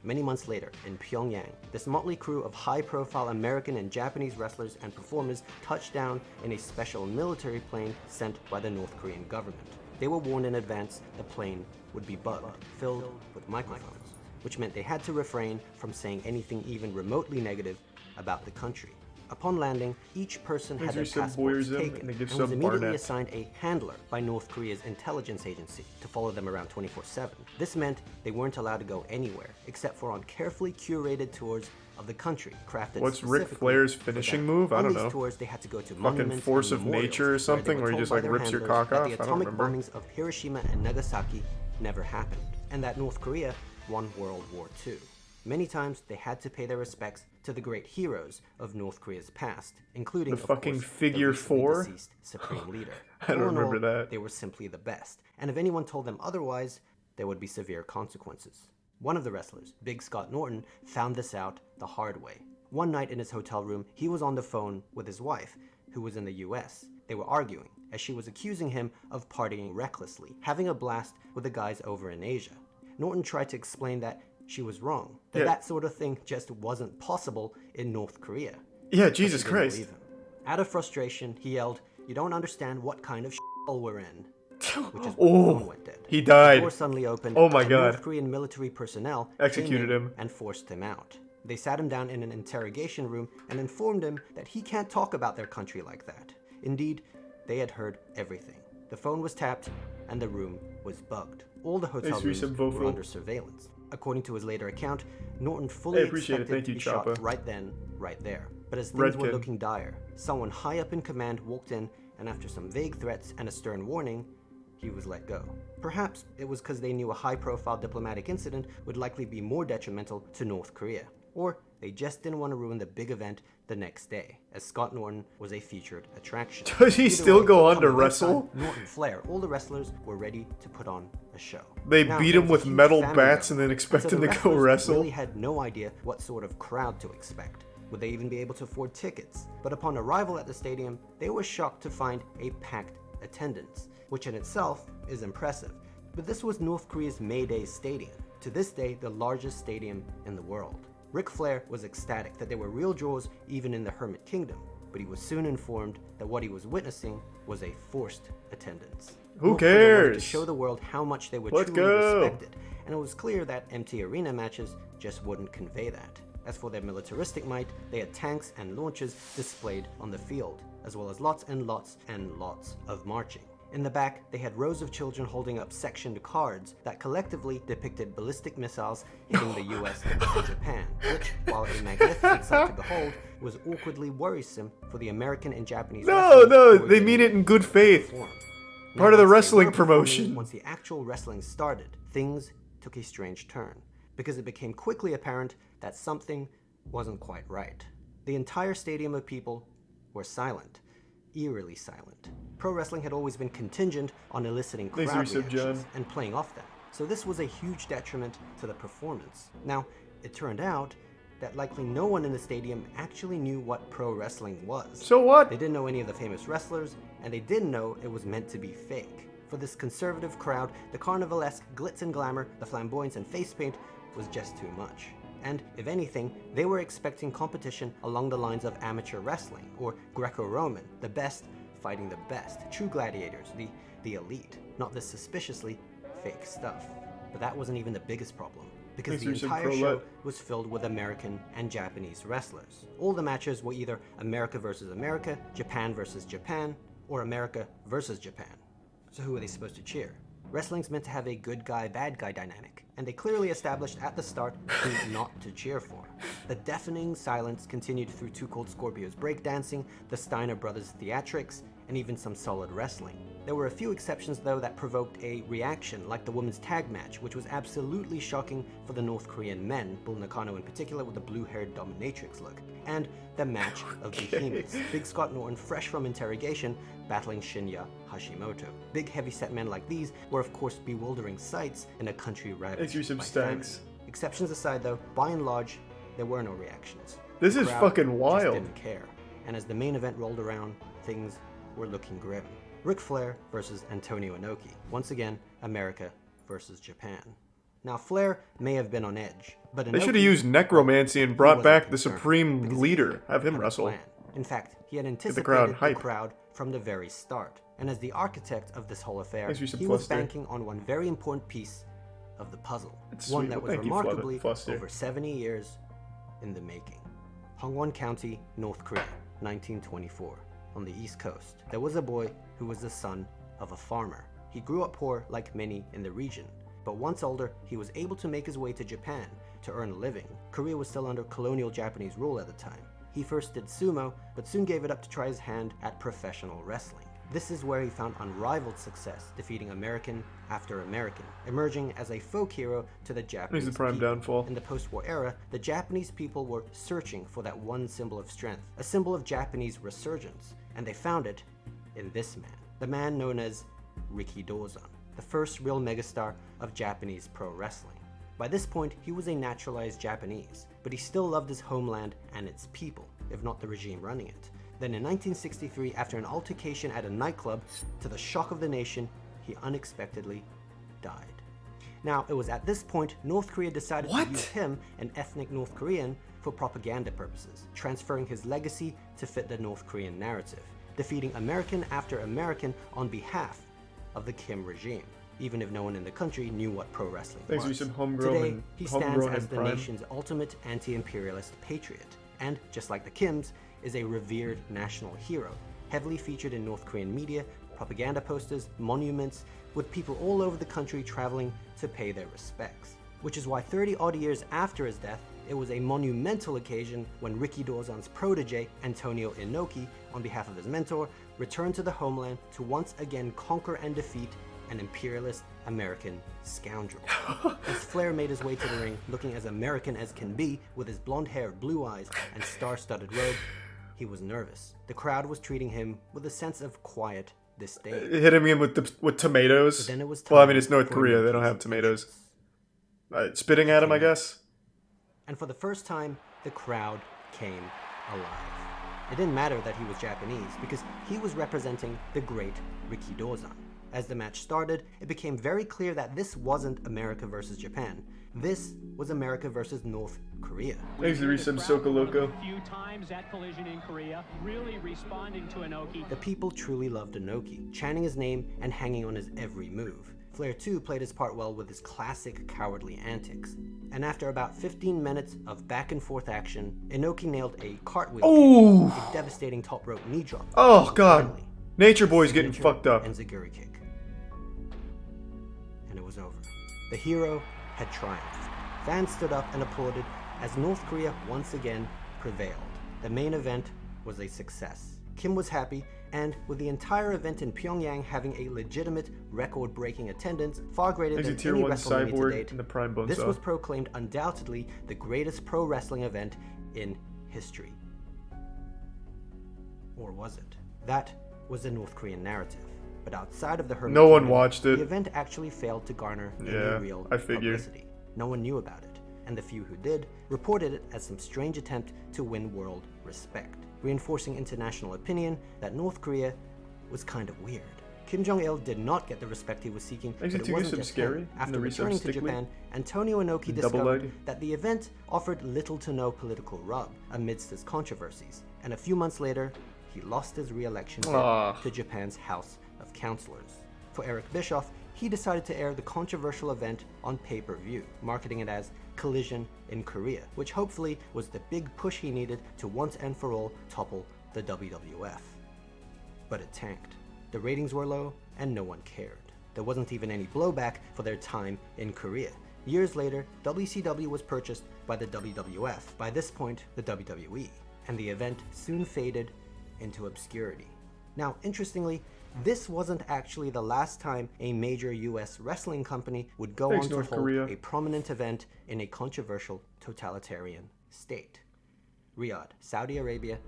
Many months later, in Pyongyang, this motley crew of high-profile American and Japanese wrestlers and performers touched down in a special military plane sent by the North Korean government. They were warned in advance the plane would be bugged, filled with microphones, which meant they had to refrain from saying anything even remotely negative about the country. Upon landing, each person had their Thanks for some passports voyeurism taken and a and gift was sub immediately Barnett. assigned a handler by North Korea's intelligence agency to follow them around 24/7. This meant they weren't allowed to go anywhere except for on carefully curated tours of the country, crafted What's Ric specifically Flair's for finishing them. move? I On don't these know. tours, they had to go to Fucking monuments Force and of memorials Nature or where something, they where he were just, told like, by their rips your handlers cock that off? the I don't atomic remember. bombings of Hiroshima and Nagasaki never happened, and that North Korea won World War II. Many times they had to pay their respects to the great heroes of North Korea's past, including The of fucking course, Figure the recently 4? deceased supreme leader. I don't All in remember all, that. They were simply the best, and if anyone told them otherwise, there would be severe consequences. One of the wrestlers, Big Scott Norton, found this out the hard way. One night in his hotel room, he was on the phone with his wife, who was in the US. They were arguing, as she was accusing him of partying recklessly, having a blast with the guys over in Asia. Norton tried to explain that she was wrong, that Yeah. that sort of thing just wasn't possible in North Korea. Yeah, But Jesus she didn't Christ. believe him. Out of frustration, he yelled, "You don't understand what kind of shithole we're in." Which is when the phone went dead. He died. The door suddenly opened. Oh my and God. North Korean military personnel Executed came in him. and forced him out. They sat him down in an interrogation room and informed him that he can't talk about their country like that. Indeed, they had heard everything. The phone was tapped and the room was bugged. All the hotel Thanks, rooms Resub were Voful. under surveillance. According to his later account, Norton fully Hey, appreciate it. expected Thank to you, be shot Choppa. right then, right there. But as things were Redkin. looking dire, someone high up in command walked in, and after some vague threats and a stern warning, he was let go. Perhaps it was because they knew a high-profile diplomatic incident would likely be more detrimental to North Korea. Or they just didn't want to ruin the big event the next day, as Scott Norton was a featured attraction. Does he Either still way, go on come to ringside, wrestle? Norton, Flair, all the wrestlers were ready to put on a show. They Now, beat there him was a with huge metal famine bats going and then on, expect so him the to go wrestlers wrestle? really had no idea what sort of crowd to expect. Would they even be able to afford tickets? But upon arrival at the stadium, they were shocked to find a packed attendance, which in itself is impressive. But this was North Korea's May Day Stadium, to this day the largest stadium in the world. Ric Flair was ecstatic that there were real draws even in the Hermit Kingdom, but he was soon informed that what he was witnessing was a forced attendance. Who North Korea wanted to cares? show the world how much they were Let's truly go. respected, and it was clear that empty arena matches just wouldn't convey that. As for their militaristic might, they had tanks and launchers displayed on the field, as well as lots and lots and lots of marching. In the back, they had rows of children holding up sectioned cards that collectively depicted ballistic missiles hitting the US and Japan, which, while a magnificent sight to behold, was awkwardly worrisome for the American and Japanese No, wrestlers no, who were they getting mean it in good to faith. perform. Part Now, of the once they wrestling were performing, promotion. Once the actual wrestling started, things took a strange turn, because it became quickly apparent that something wasn't quite right. The entire stadium of people were silent, eerily silent. Pro wrestling had always been contingent on eliciting crowd Thanks, Resub reactions John. and playing off them, so this was a huge detriment to the performance. Now, it turned out that likely no one in the stadium actually knew what pro wrestling was. So what? They didn't know any of the famous wrestlers, and they didn't know it was meant to be fake. For this conservative crowd, the carnivalesque glitz and glamour, the flamboyance and face paint was just too much. And, if anything, they were expecting competition along the lines of amateur wrestling, or Greco-Roman, the best fighting the best, true gladiators, the elite, not this suspiciously fake stuff. But that wasn't even the biggest problem, because the entire show was filled with American and Japanese wrestlers. All the matches were either America versus America, Japan versus Japan, or America versus Japan. So who are they supposed to cheer? Wrestling's meant to have a good guy, bad guy dynamic, and they clearly established at the start who not to cheer for. The deafening silence continued through Too Cold Scorpio's breakdancing, the Steiner brothers' theatrics, and even some solid wrestling. There were a few exceptions though that provoked a reaction, like the women's tag match, which was absolutely shocking for the North Korean men, Bull Nakano in particular with the blue-haired dominatrix look, and the match of behemoths. Big Scott Norton, fresh from interrogation, battling Shinya Hashimoto. Big heavy-set men like these were of course bewildering sights in a country ravaged by famine. Exceptions aside though, by and large, there were no reactions. This The is crowd fucking wild. just didn't care. And as the main event rolled around, things were looking grim. Ric Flair versus Antonio Inoki. Once again, America versus Japan. Now, Flair may have been on edge, but Inoki, They should have used necromancy and brought wasn't back the concerned, supreme because leader. he Have him had a wrestle. plan. In fact, he had anticipated the crowd the hype. crowd from the very start. And as the architect of this whole affair, Thanks, Resub he was Fluster. banking on one very important piece of the puzzle. It's One sweet. that was Thank you, remarkably Fluster. over 70 years in the making. Hongwon County, North Korea, 1924. On the East Coast, there was a boy who was the son of a farmer. He grew up poor like many in the region, but once older, he was able to make his way to Japan to earn a living. Korea was still under colonial Japanese rule at the time. He first did sumo, but soon gave it up to try his hand at professional wrestling. This is where he found unrivaled success, defeating American after American, emerging as a folk hero to the Japanese He's the prime people. downfall. In the post-war era, the Japanese people were searching for that one symbol of strength, a symbol of Japanese resurgence, and they found it in this man, the man known as Rikidozan, the first real megastar of Japanese pro wrestling. By this point, he was a naturalized Japanese, but he still loved his homeland and its people, if not the regime running it. Then in 1963, after an altercation at a nightclub, to the shock of the nation, he unexpectedly died. Now, it was at this point North Korea decided to use him, an ethnic North Korean, for propaganda purposes, transferring his legacy to fit the North Korean narrative, defeating American after American on behalf of the Kim regime, even if no one in the country knew what pro wrestling Thanks was. for some homegrown Today, and he stands homegrown as and the prime. nation's ultimate anti-imperialist patriot, and, just like the Kims, is a revered national hero, heavily featured in North Korean media, propaganda posters, monuments, with people all over the country traveling to pay their respects. Which is why 30-odd years after his death, it was a monumental occasion when Rikidozan's protege, Antonio Inoki, on behalf of his mentor, returned to the homeland to once again conquer and defeat an imperialist American scoundrel. As Flair made his way to the ring, looking as American as can be, with his blonde hair, blue eyes, and star-studded robe, he was nervous. The crowd was treating him with a sense of quiet disdain. Hitting him with tomatoes. But then it was Well, I time mean, it's North for Korea. They don't Inoki's have tomatoes. entrance. Spitting at him, I guess. And for the first time, the crowd came alive. It didn't matter that he was Japanese, because he was representing the great Rikidozan. As the match started, it became very clear that this wasn't America versus Japan. This was America versus North Korea. Thanks to Resub Sokoloco. Few times at Collision in Korea, really responding to Inoki. The people truly loved Inoki, chanting his name and hanging on his every move. Flair too played his part well with his classic cowardly antics. And after about 15 minutes of back and forth action, Inoki nailed a cartwheel, Ooh. a devastating top rope knee drop. Oh, God. Finally, Nature Boy's getting signature fucked up. Enziguri kick. And it was over. The hero had triumphed. Fans stood up and applauded as North Korea once again prevailed. The main event was a success. Kim was happy, and with the entire event in Pyongyang having a legitimate record-breaking attendance far greater than Tier any 1 WrestleMania to Cyborg date, and the Prime Bonesaw. this was proclaimed undoubtedly the greatest pro wrestling event in history. Or was it? That was the North Korean narrative. But outside of the Hermit No one Kingdom, watched it. the event actually failed to garner Yeah, any real I figured. publicity. No one knew about it, and the few who did reported it as some strange attempt to win world respect, reinforcing international opinion that North Korea was kind of weird. Kim Jong-il did not get the respect he was seeking, but it wasn't just scary. him. After returning to Japan, Antonio Inoki Double discovered leg. that the event offered little to no political rub amidst its controversies, and a few months later, he lost his re-election bid to Japan's House of Councillors. For Eric Bischoff, he decided to air the controversial event on pay-per-view, marketing it as Collision in Korea, which hopefully was the big push he needed to once and for all topple the WWF. But it tanked. The ratings were low, and no one cared. There wasn't even any blowback for their time in Korea. Years later, WCW was purchased by the WWF, by this point, the WWE, and the event soon faded into obscurity. Now, interestingly, this wasn't actually the last time a major US wrestling company would go on to North hold Korea. a prominent event in a controversial totalitarian state. Riyadh, Saudi Arabia,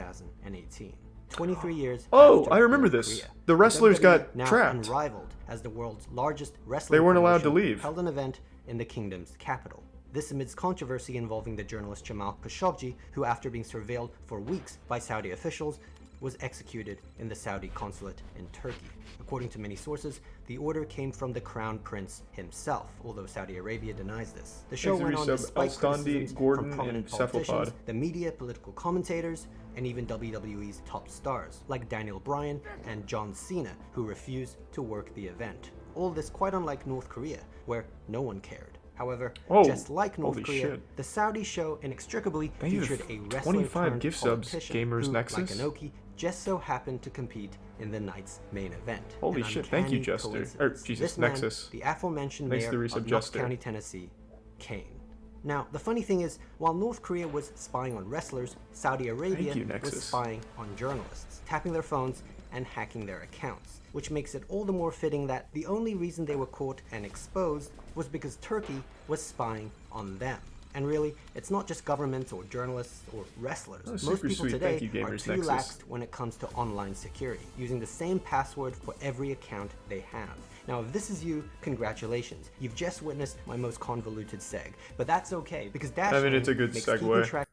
2018. 23 years Oh, after I remember North this. Korea. The wrestlers WWE, got now trapped. unrivaled as the world's largest wrestling They weren't allowed to promotion, leave. held an event in the kingdom's capital. This amidst controversy involving the journalist Jamal Khashoggi, who after being surveilled for weeks by Saudi officials, was executed in the Saudi consulate in Turkey. According to many sources, the order came from the Crown Prince himself, although Saudi Arabia denies this. The show went on despite criticisms Gordon, from prominent and Cephalopod. politicians, the media, political commentators, and even WWE's top stars, like Daniel Bryan and John Cena, who refused to work the event. All this quite unlike North Korea, where no one cared. However, Oh, just like North holy Korea, shit. the Saudi show inextricably Thank you featured for a wrestler 25 turned gift subs, politician Gamers who, Nexus. like Inoki, just so happened to compete in the night's main event. Holy An shit, thank you, uncanny Jester. coincidence. Jesus, This man, Nexus. the aforementioned Thanks to mayor the resub, of Knox Jester. County, Tennessee, Kane. Now, the funny thing is, while North Korea was spying on wrestlers, Saudi Arabia you, was Nexus. spying on journalists, tapping their phones and hacking their accounts, which makes it all the more fitting that the only reason they were caught and exposed was because Turkey was spying on them. And really, it's not just governments or journalists or wrestlers. Oh, Most super people sweet. today Thank you, are Gamers too Nexus. laxed when it comes to online security, using the same password for every account they have. Now, if this is you, congratulations. You've just witnessed my most convoluted seg. But that's okay, because Dash I mean, it's a good makes segue. keeping track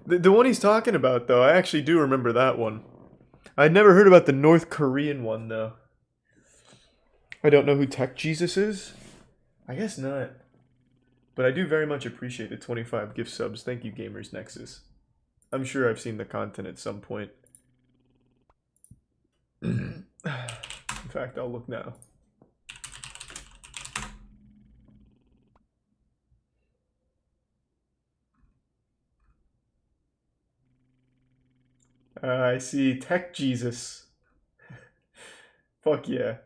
The one he's talking about, though, I actually do remember that one. I'd never heard about the North Korean one, though. I don't know who Tech Jesus is? I guess not. But I do very much appreciate the 25 gift subs. Thank you, Gamers Nexus. I'm sure I've seen the content at some point. In fact, I'll look now. I see Tech Jesus. Fuck yeah.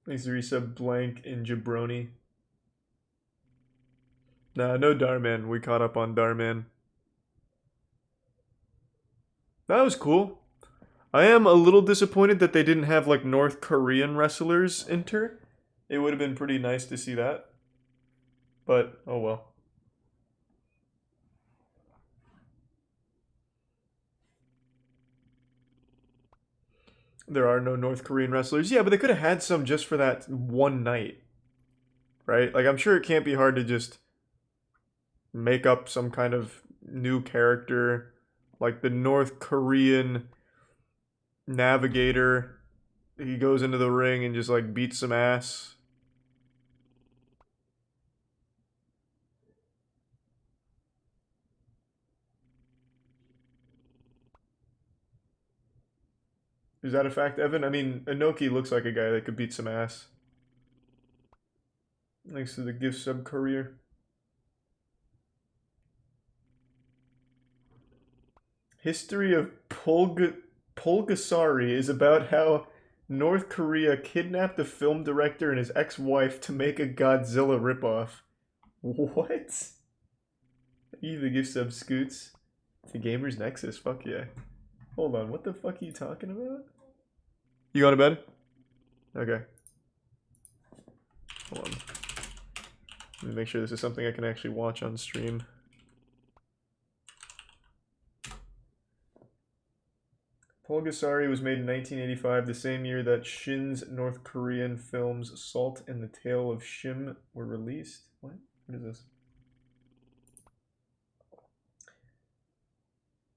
Thanks to resub blank in Jabroni. Nah, no Darman. We caught up on Darman. That was cool. I am a little disappointed that they didn't have like North Korean wrestlers enter. It would have been pretty nice to see that. But, oh well. There are no North Korean wrestlers. Yeah, but they could have had some just for that one night. Right? Like, I'm sure it can't be hard to just make up some kind of new character. Like the North Korean navigator. He goes into the ring and just, like, beats some ass. Is that a fact, Evan? I mean, Inoki looks like a guy that could beat some ass. Thanks to the gift sub career. History of Pulgasari is about how North Korea kidnapped a film director and his ex-wife to make a Godzilla ripoff. What? You the gift sub scoots to Gamers Nexus. Fuck yeah. Hold on, what the fuck are you talking about? You going to bed? Okay. Hold on. Let me make sure this is something I can actually watch on stream. Pulgasari was made in 1985, the same year that Shin's North Korean films Salt and the Tale of Shim were released. What? What is this?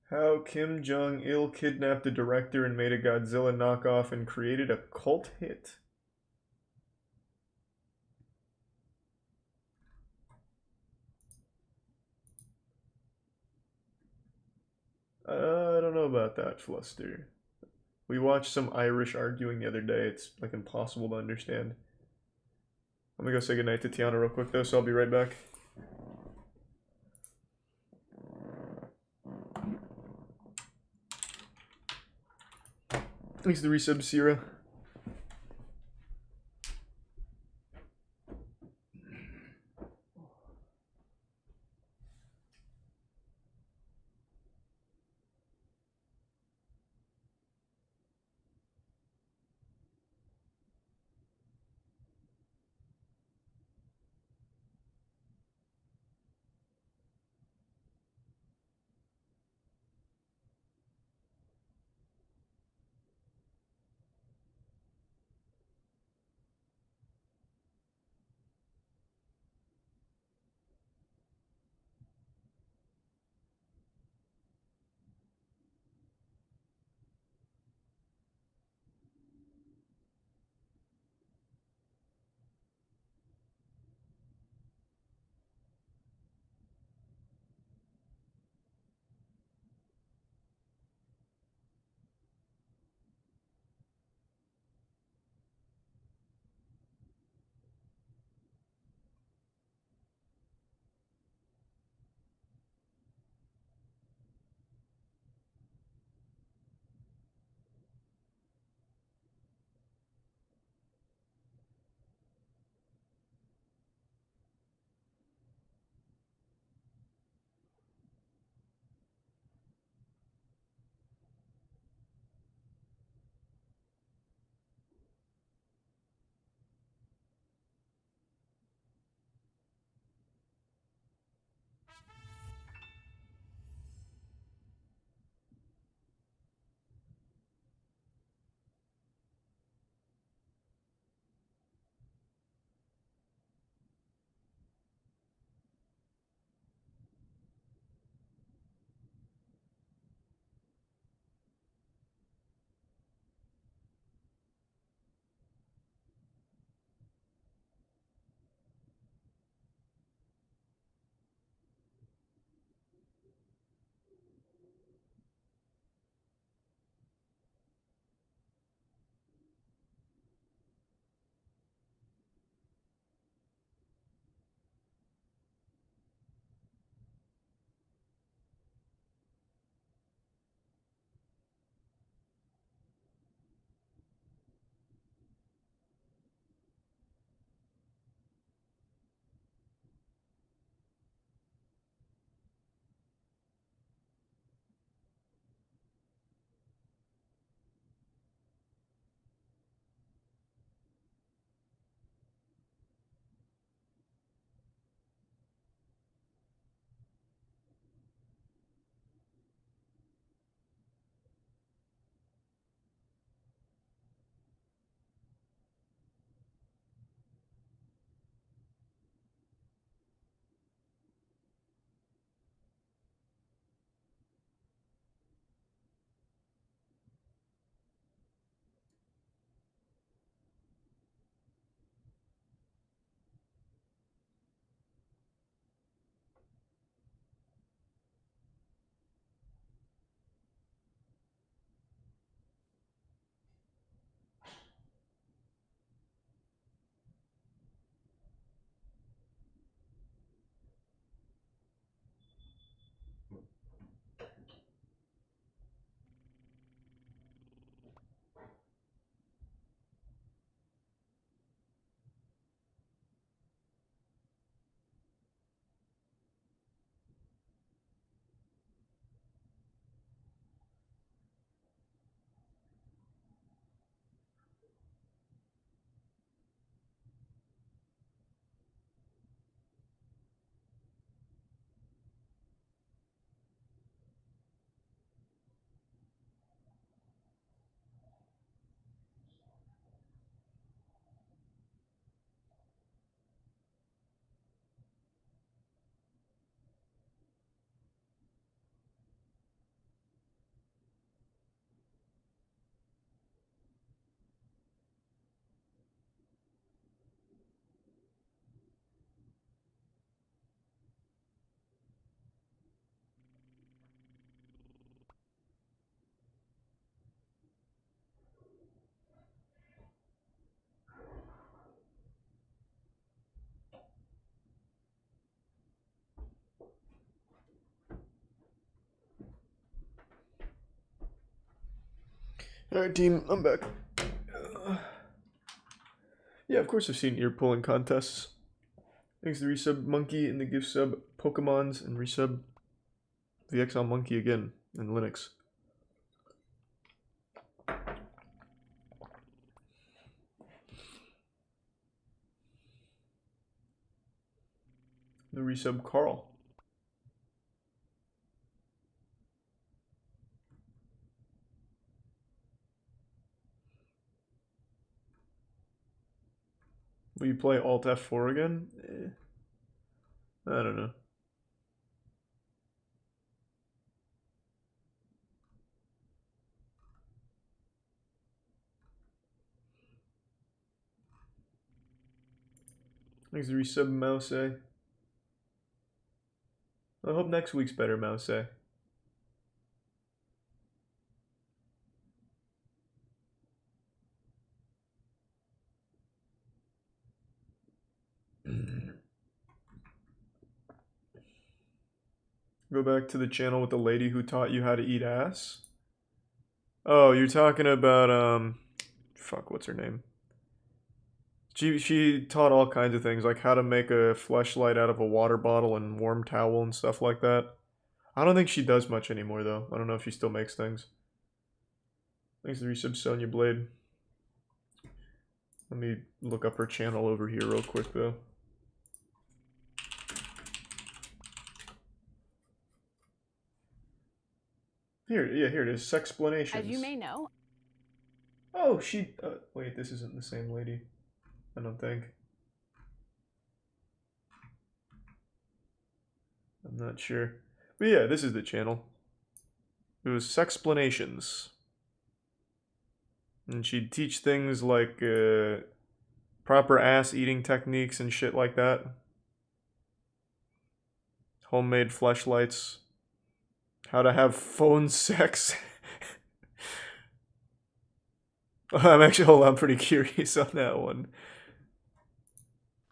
How Kim Jong-il kidnapped a director and made a Godzilla knockoff and created a cult hit. I don't know about that, Fluster. We watched some Irish arguing the other day. It's like impossible to understand. I'm gonna go say goodnight to Tiana real quick though, so I'll be right back. Thanks to the resub, Sierra. Alright, team, I'm back. Yeah, of course I've seen ear pulling contests. Thanks to the resub Monkey and the gift sub Pokemons and resub the Exile Monkey again in Linux. The resub Carl. Will you play Alt F4 again? I don't know. Thanks to resub Mouse. I hope next week's better, Mouse. Go back to the channel with the lady who taught you how to eat ass. Oh, you're talking about fuck, what's her name? She taught all kinds of things, like how to make a fleshlight out of a water bottle and warm towel and stuff like that. I don't think she does much anymore though. I don't know if she still makes things. Thanks to the resub Sonya Blade. Let me look up her channel over here real quick though. Here, yeah, here it is. Sexplanations. As you may know. Oh, she. Wait, this isn't the same lady. I don't think. I'm not sure. But yeah, this is the channel. It was Sexplanations. And she'd teach things like proper ass eating techniques and shit like that. Homemade fleshlights. How to have phone sex. I'm actually, hold on, I'm pretty curious on that one.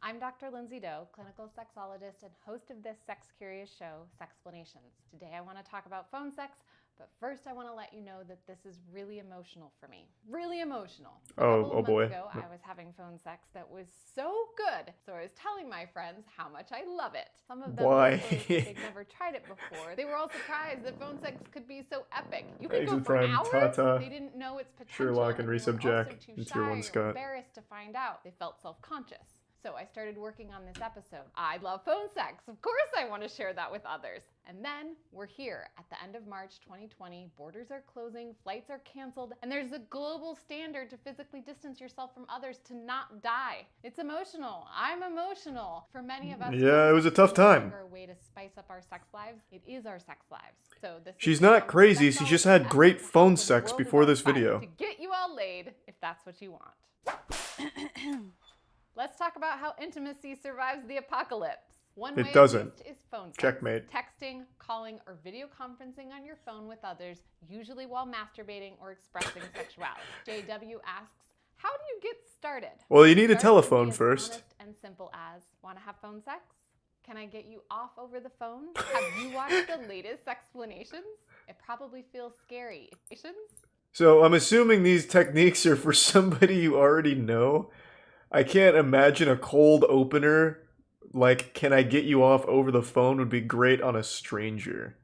I'm Dr. Lindsay Doe, clinical sexologist and host of this sex-curious show, Sexplanations. Today I want to talk about phone sex, but first I want to let you know that this is really emotional for me. Really emotional. A couple of months ago, I was having phone sex that was so good, so I was telling my friends how much I love it. Some of them they'd never tried it before. They were all surprised that phone sex could be so epic. You could go for hours. Tata, they didn't know its potential. Sherlock and resub Jack and Tier 1 Scott. Embarrassed to find out. They felt self-conscious. So I started working on this episode. I love phone sex. Of course I want to share that with others. And then we're here at the end of March 2020. Borders are closing, flights are canceled, and there's a global standard to physically distance yourself from others to not die. It's emotional. I'm emotional. For many of us, yeah, it was a tough time. A way to spice up our sex lives. It is our sex lives. So this She's not crazy. She just had great phone sex before this video. To get you all laid, if that's what you want. Let's talk about how intimacy survives the apocalypse. One way it doesn't. Is phone sex. Checkmate. Texting, calling, or video conferencing on your phone with others, usually while masturbating or expressing sexuality. JW asks, how do you get started? Well, you need a telephone first. Honest and simple as, want to have phone sex? Can I get you off over the phone? Have you watched the latest Sexplanations? It probably feels scary. So I'm assuming these techniques are for somebody you already know. I can't imagine a cold opener, like, can I get you off over the phone would be great on a stranger.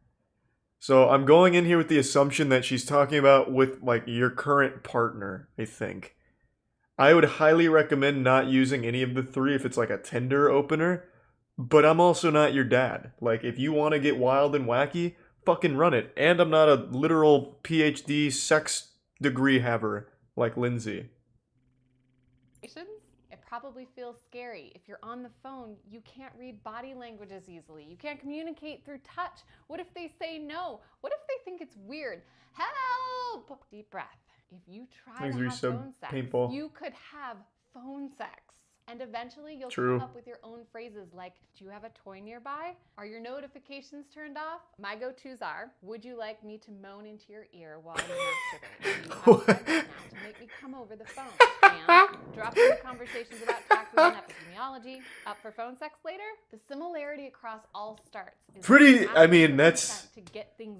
So I'm going in here with the assumption that she's talking about with, like, your current partner, I think. I would highly recommend not using any of the three if it's like a Tinder opener, but I'm also not your dad. Like, if you want to get wild and wacky, fucking run it. And I'm not a literal PhD sex degree haver like Lindsay. It probably feels scary. If you're on the phone, you can't read body language as easily. You can't communicate through touch. What if they say no? What if they think it's weird? Help! Deep breath. If you try to have phone sex, you could have phone sex. And eventually you'll come up with your own phrases like, do you have a toy nearby? Are your notifications turned off? My go-tos are, would you like me to moan into your ear while you masturbate? Do you have time now to make me come over the phone? And drop in the conversations about taxes and epidemiology. Up for phone sex later? The similarity across all starts is I mean, that's...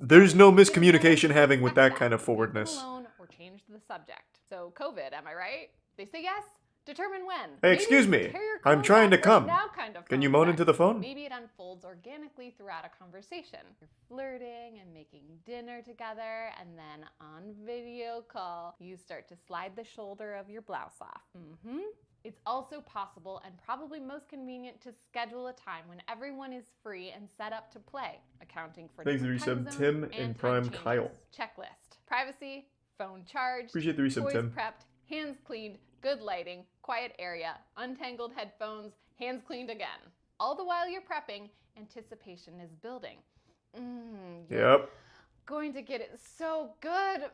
There's no miscommunication having with that kind of forwardness. Or change the subject. So COVID, am I right? They say yes. Determine when. Hey, Maybe excuse it's me. tear your I'm clothes trying to off come. right now kind of Can you phone moan sex. into the phone? Maybe it unfolds organically throughout a conversation. You're flirting and making dinner together, and then on video call, you start to slide the shoulder of your blouse off. It's also possible and probably most convenient to schedule a time when everyone is free and set up to play, accounting for Thanks for the different resub, time Tim zones and time Prime changes. Kyle. Checklist. Privacy, phone charged, Appreciate the resub, toys Tim. prepped, hands cleaned, good lighting, quiet area, untangled headphones, hands cleaned again. All the while you're prepping, anticipation is building. You're going to get it so good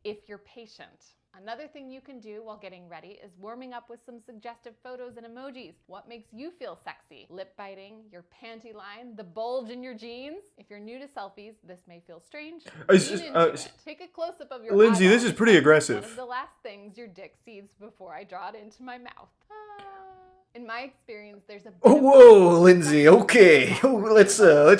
if you're patient. Another thing you can do while getting ready is warming up with some suggestive photos and emojis. What makes you feel sexy? Lip biting, your panty line, the bulge in your jeans? If you're new to selfies, this may feel strange. Lean into it. Take a close-up of your Lindsay, eyeball this is and pretty touch aggressive. One of the last things your dick sees before I draw it into my mouth. In my experience, there's a Oh, whoa, Lindsay. Okay, let's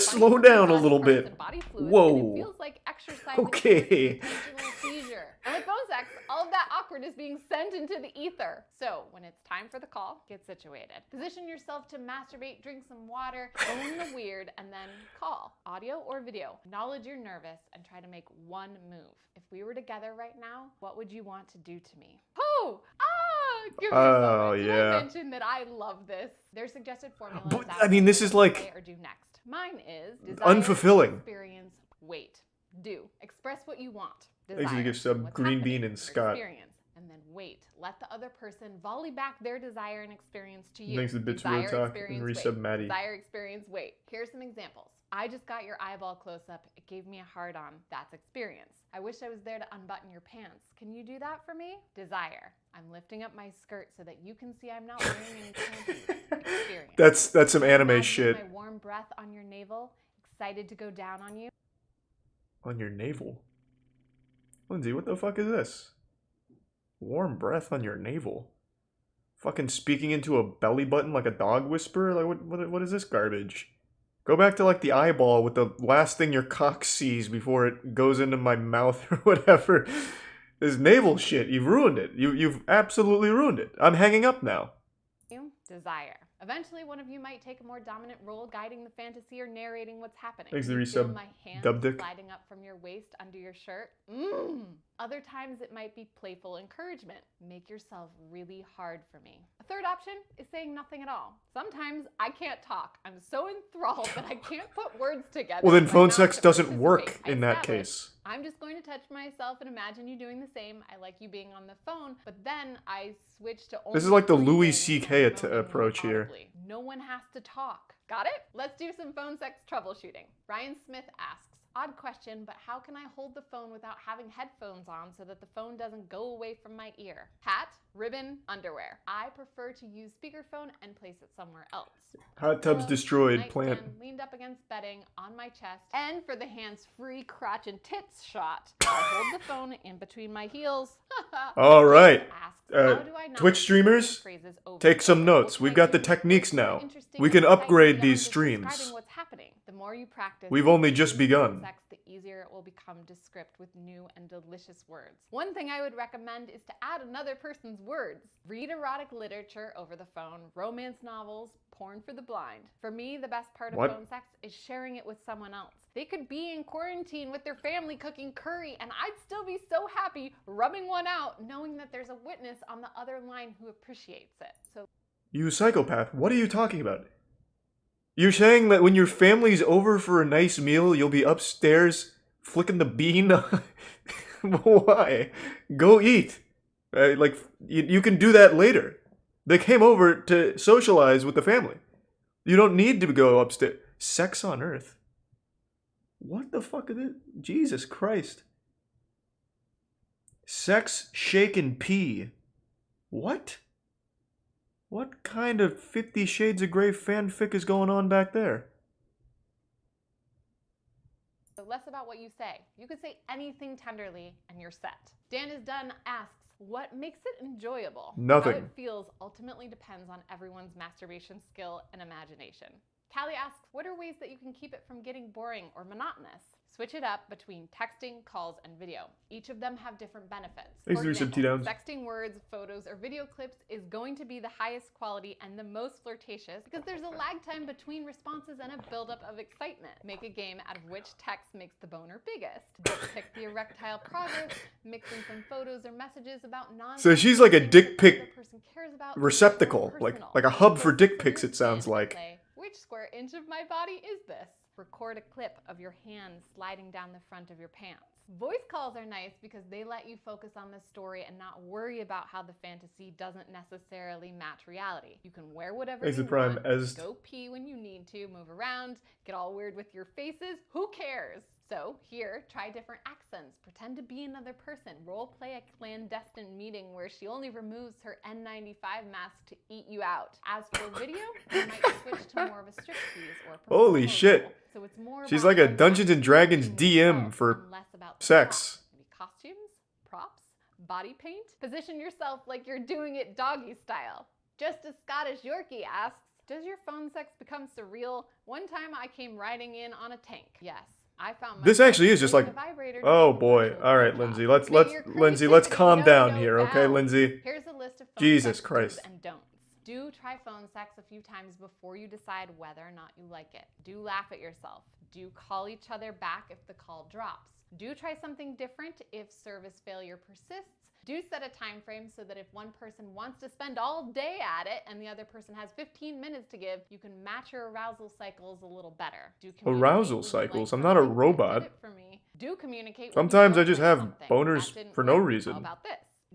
slow down a little bit. Whoa. And it feels like exercising Okay. intentional seizure. And with phone sex, all of that awkward is being sent into the ether. So when it's time for the call, get situated. Position yourself to masturbate, drink some water, own the weird, and then call. Audio or video. Acknowledge you're nervous and try to make one move. If we were together right now, what would you want to do to me? Oh! Give me a moment. Did I mention that I love this? Their suggested formula is I mean, this is like say or do next. Mine is desire, unfulfilling. Experience, wait, do. Express what you want. Thanks for the Desire, gift sub, what's Green happening, Bean and your Scott. Experience, and then wait. Let the other person volley back their desire and experience to you. Thanks to the Bits Desire, Real Talk experience, and wait. resub Maddie. Desire, experience, wait. Here's some examples. I just got your eyeball close up. It gave me a hard on. That's experience. I wish I was there to unbutton your pants. Can you do that for me? Desire. I'm lifting up my skirt so that you can see I'm not wearing any panties. Experience. That's some anime Imagine shit. my warm breath on your navel, excited to go down on you. On your navel? Lindsay, what the fuck is this? Warm breath on your navel? Fucking speaking into a belly button like a dog whisperer? Like, what is this garbage? Go back to, like, the eyeball with the last thing your cock sees before it goes into my mouth or whatever. This navel shit, you've ruined it. You've absolutely ruined it. I'm hanging up now. Desire. Eventually, one of you might take a more dominant role, guiding the fantasy or narrating what's happening. Thanks for the You feel resub, my hand Dubdick. sliding up from your waist under your shirt. Other times, it might be playful encouragement. Make yourself really hard for me. A third option is saying nothing at all. Sometimes I can't talk. I'm so enthralled that I can't put words together. Well, then so I phone not sex to doesn't work participate. in that Established, case. I'm just going to touch myself and imagine you doing the same. I like you being on the phone, but then I switch to only This is like the breathing Louis and C.K. moaning approach here. audibly. No one has to talk. Got it? Let's do some phone sex troubleshooting. Ryan Smith asks, odd question, but how can I hold the phone without having headphones on so that the phone doesn't go away from my ear? Hat, ribbon, underwear. I prefer to use speakerphone and place it somewhere else. Hot tubs Pillow, destroyed, nightstand, plant. leaned up against bedding, on my chest. And for the hands-free crotch and tits shot, I hold the phone in between my heels. All right. Asks, how do I not Twitch streamers, phrases over take some and over? notes. What We've can I got the do? techniques It's really now. interesting We and can exciting upgrade beyond these just streams. describing what's happening. The more you practice, We've the only easier just it begun. sex, the easier it will become to script with new and delicious words. One thing I would recommend is to add another person's words. Read erotic literature over the phone, romance novels, porn for the blind. For me, the best part of What? phone sex is sharing it with someone else. They could be in quarantine with their family cooking curry, and I'd still be so happy rubbing one out, knowing that there's a witness on the other line who appreciates it. So You psychopath, what are you talking about? You're saying that when your family's over for a nice meal, you'll be upstairs flicking the bean? Why? Go eat. Like, you can do that later. They came over to socialize with the family. You don't need to go upstairs. Sex on Earth. What the fuck is it? Jesus Christ. Sex, shake, and pee. What? What kind of 50 Shades of Grey fanfic is going on back there? less about what you say. You could say anything tenderly and you're set. Dan is done asks, what makes it enjoyable? Nothing. How it feels ultimately depends on everyone's masturbation skill and imagination. Callie asks, what are ways that you can keep it from getting boring or monotonous? Switch it up between texting, calls, and video. Each of them have different benefits. Thanks For for some example, T-downs. texting words, photos, or video clips is going to be the highest quality and the most flirtatious because there's a lag time between responses and a buildup of excitement. Make a game out of which text makes the boner biggest. Pick the erectile progress, mix in some photos or messages about non. So she's like a dick pic the person cares about receptacle, like a hub for dick pics, it sounds like. Say, which square inch of my body is this? Record a clip of your hand sliding down the front of your pants. Voice calls are nice because they let you focus on the story and not worry about how the fantasy doesn't necessarily match reality. You can wear whatever you want, go pee when you need to, move around, get all weird with your faces, who cares? So here, try different accents, pretend to be another person, role play a clandestine meeting where she only removes her N95 mask to eat you out. As for video, you might switch to more of a striptease or holy shit. So it's more She's about like a Dungeons and Dragons DM for sex. Maybe costumes, props, body paint. Position yourself like you're doing it doggy style. Just a Scottish Yorkie asks, does your phone sex become surreal? One time I came riding in on a tank. Yes. I found this actually is just like, oh boy. All right, Lindsay, let's calm down here, okay, Lindsay? Here's a list of phone Jesus sex Christ. do's and don'ts. Do try phone sex a few times before you decide whether or not you like it. Do laugh at yourself. Do call each other back if the call drops. Do try something different if service failure persists. Do set a time frame so that if one person wants to spend all day at it and the other person has 15 minutes to give, you can match your arousal cycles a little better. Do Arousal cycles? I'm not a robot. for me. Do communicate. Sometimes I just have boners for no reason. How about this?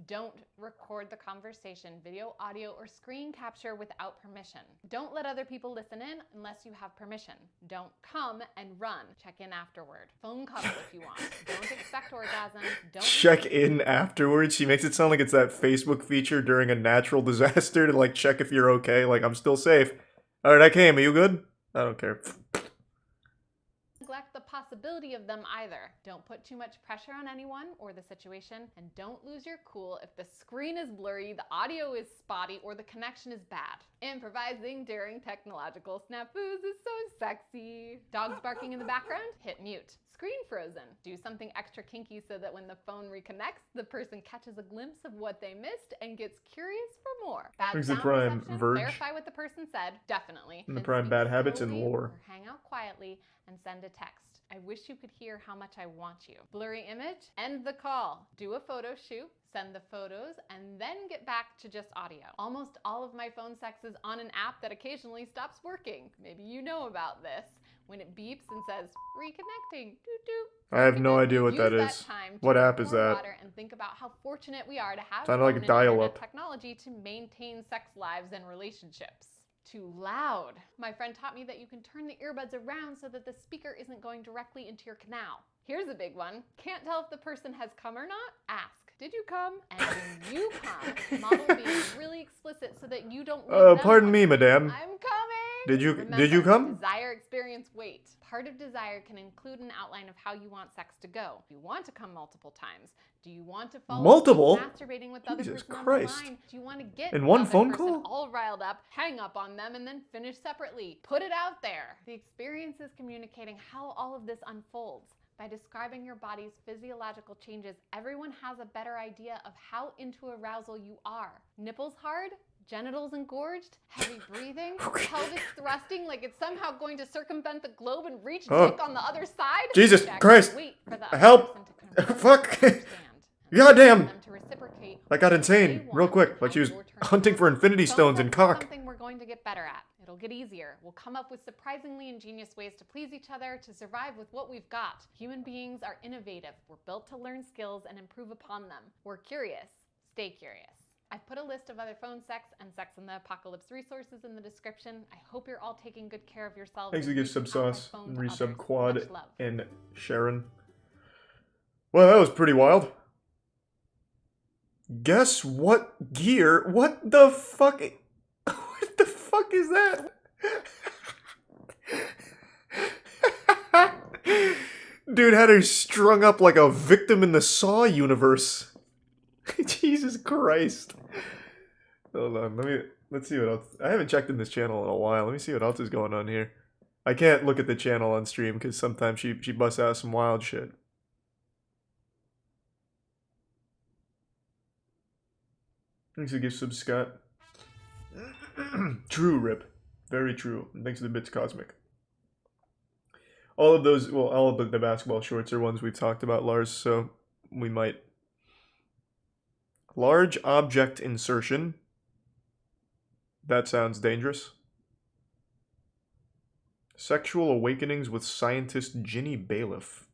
Don't record the conversation, video, audio, or screen capture without permission. Don't let other people listen in unless you have permission. Don't come and run. Check in afterward. Phone cuddle if you want. Don't expect orgasms. Don't check in afterwards. She makes it sound like it's that Facebook feature during a natural disaster to like check if you're okay. Like, I'm still safe. All right, I came. Are you good? I don't care. Neglect the possibility of them either. Don't put too much pressure on anyone or the situation, and don't lose your cool if the screen is blurry, the audio is spotty, or the connection is bad. Improvising during technological snafus is so sexy. Dogs barking in the background? Hit mute. Screen frozen. Do something extra kinky so that when the phone reconnects, the person catches a glimpse of what they missed and gets curious for more. Bad sound Prime reception? Verge. Clarify what the person said. Definitely. And the Then Prime speak bad habits and slowly lore. or hang out quietly and send a text. I wish you could hear how much I want you. Blurry image? End the call. Do a photo shoot, send the photos, and then get back to just audio. Almost all of my phone sex is on an app that occasionally stops working. Maybe you know about this. When it beeps and says, reconnecting, doot-doot. I have no idea what Use that is. time to What app drink is more that? water and think about how fortunate we are to have Sounded like phone a and dial-up. internet technology to maintain sex lives and relationships. Too loud. My friend taught me that you can turn the earbuds around so that the speaker isn't going directly into your canal. Here's a big one. Can't tell if the person has come or not? Ask, did you come? And when you come, model being really explicit so that you don't leave them pardon me, on, madame. I'm coming. Did you Remember, come? Desire, experience, wait. Part of desire can include an outline of how you want sex to go. Do you want to come multiple times? Do you want to follow Multiple? masturbating with the other Jesus person Christ. on the line? Do you want to get In the one other phone person call? all riled up, hang up on them, and then finish separately? Put it out there. The experience is communicating how all of this unfolds. By describing your body's physiological changes, everyone has a better idea of how into arousal you are. Nipples hard? Genitals engorged? Heavy breathing? Pelvis thrusting like it's somehow going to circumvent the globe and reach dick on the other side? Jesus Jack, Christ. wait for the other Help. person to confirm Fuck. and understand. Goddamn. Them to reciprocate That got what insane they real want quick. and Like how she was you're turned hunting on. for infinity Phone stones sex in is cock. something we're going to get better at. It'll get easier. We'll come up with surprisingly ingenious ways to please each other, to survive with what we've got. Human beings are innovative. We're built to learn skills and improve upon them. We're curious. Stay curious. I've put a list of other phone sex and sex in the apocalypse resources in the description. I hope you're all taking good care of yourselves. Thanks to and give reaching sub out by sauce phone and to resub others. quad Much love. and Sharon. Well, that was pretty wild. Guess what gear? What the fuck? What the fuck is that? Dude had her strung up like a victim in the Saw universe. Jesus Christ. Hold on, let's see what else. I haven't checked in this channel in a while. Let me see what else is going on here. I can't look at the channel on stream because sometimes she busts out some wild shit. Thanks for the gift sub, Scott. True, Rip. Very true. And thanks to the Bits Cosmic. All of those, well, all of the basketball shorts are ones we've talked about, Lars, so we might. Large object insertion. That sounds dangerous. Sexual awakenings with scientist Ginny Bailiff.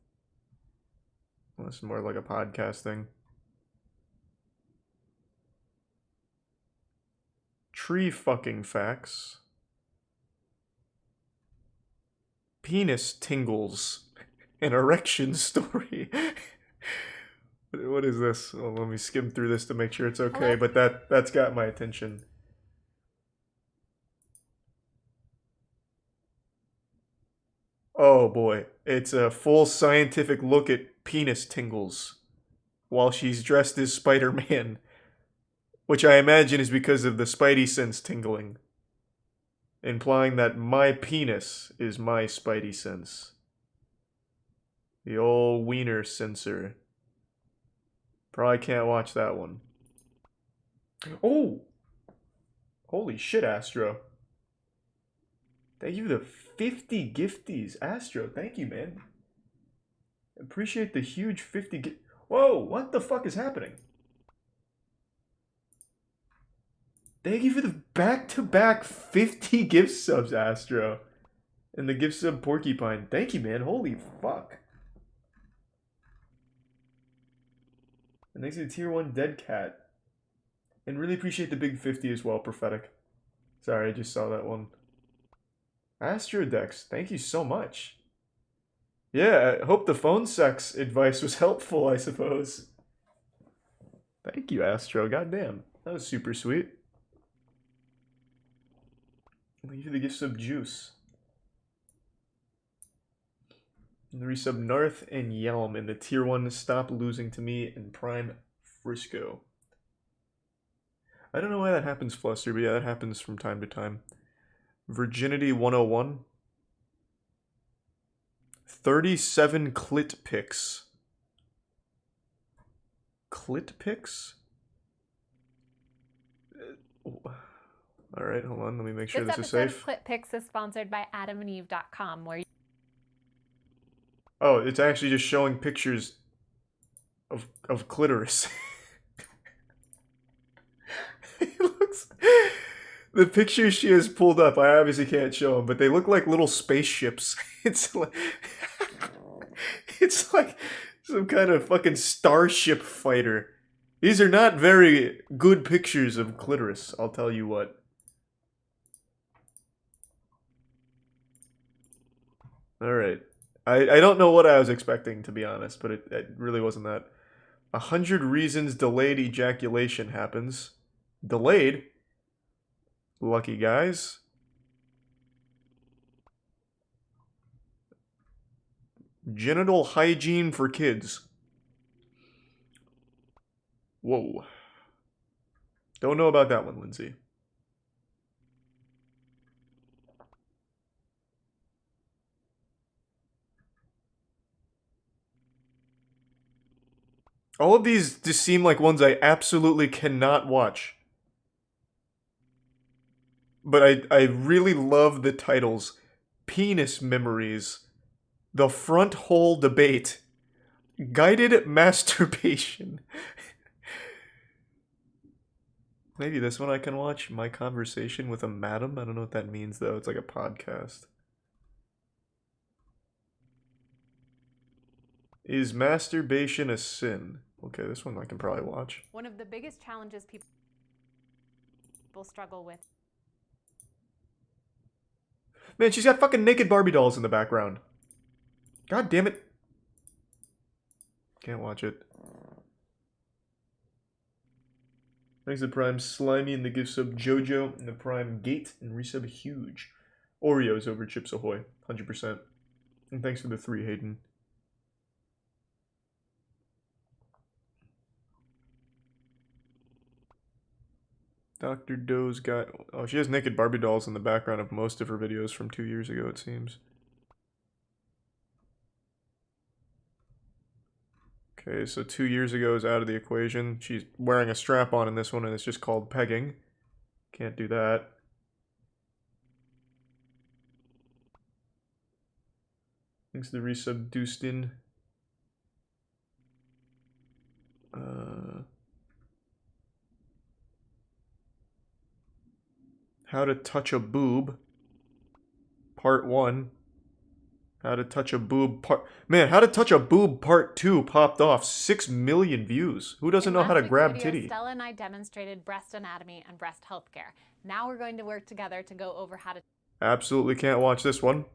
Well, this is more like a podcast thing. Tree fucking facts. Penis tingles. An erection story. What is this? Well, let me skim through this to make sure it's okay, but that's got my attention. Oh boy, it's a full scientific look at penis tingles while she's dressed as Spider-Man, which I imagine is because of the Spidey sense tingling, implying that my penis is my Spidey sense. The old wiener sensor. Probably can't watch that one. Oh! Holy shit, Astro. Thank you for the 50 gifties. Astro, thank you, man. Appreciate the huge 50 gift. Whoa, what the fuck is happening? Thank you for the back-to-back 50 gift subs, Astro. And the gift sub Porcupine. Thank you, man. Holy fuck. And thanks to the tier 1 Dead Cat. And really appreciate the big 50 as well, Prophetic. Sorry, I just saw that one. Astrodex, thank you so much. Yeah, I hope the phone sex advice was helpful, I suppose. Thank you, Astro. Goddamn. That was super sweet. Thank you for the gift sub Juice. And the resub Narth and Yelm in the tier 1 Stop Losing to Me and Prime Frisco. I don't know why that happens, Fluster, but yeah, that happens from time to time. Virginity 101. 37 clit pics. Clit pics? Alright, hold on, let me make sure this is safe. This episode of Clit Pics is sponsored by AdamandEve.com, where you... Oh, it's actually just showing pictures of clitoris. It looks... The pictures she has pulled up, I obviously can't show them, but they look like little spaceships. It's like... It's like some kind of fucking starship fighter. These are not very good pictures of clitoris, I'll tell you what. Alright. I don't know what I was expecting, to be honest, but it really wasn't that. 100 reasons delayed ejaculation happens. Delayed? Lucky guys. Genital hygiene for kids. Whoa. Don't know about that one, Lindsay. All of these just seem like ones I absolutely cannot watch. But I really love the titles. Penis Memories. The Front Hole Debate. Guided Masturbation. Maybe this one I can watch. My Conversation with a Madam. I don't know what that means, though. It's like a podcast. Is masturbation a sin? Okay, this one I can probably watch. One of the biggest challenges people struggle with. Man, she's got fucking naked Barbie dolls in the background. God damn it. Can't watch it. Thanks to Prime Slimy and the gift sub Jojo and the Prime Gate and resub Huge. Oreos over Chips Ahoy. 100%. And thanks for the 3, Hayden. Dr. Doe's got... Oh, she has naked Barbie dolls in the background of most of her videos from 2 years ago, it seems. Okay, so 2 years ago is out of the equation. She's wearing a strap-on in this one, and it's just called pegging. Can't do that. Thanks to the resub Dustin. How to touch a boob. Part 1. How to touch a boob part... Man, how to touch a boob part 2 popped off. 6 million views. Who doesn't know how to grab video, titty? Stella and I demonstrated breast anatomy and breast healthcare. Now we're going to work together to go over how to... Absolutely can't watch this one.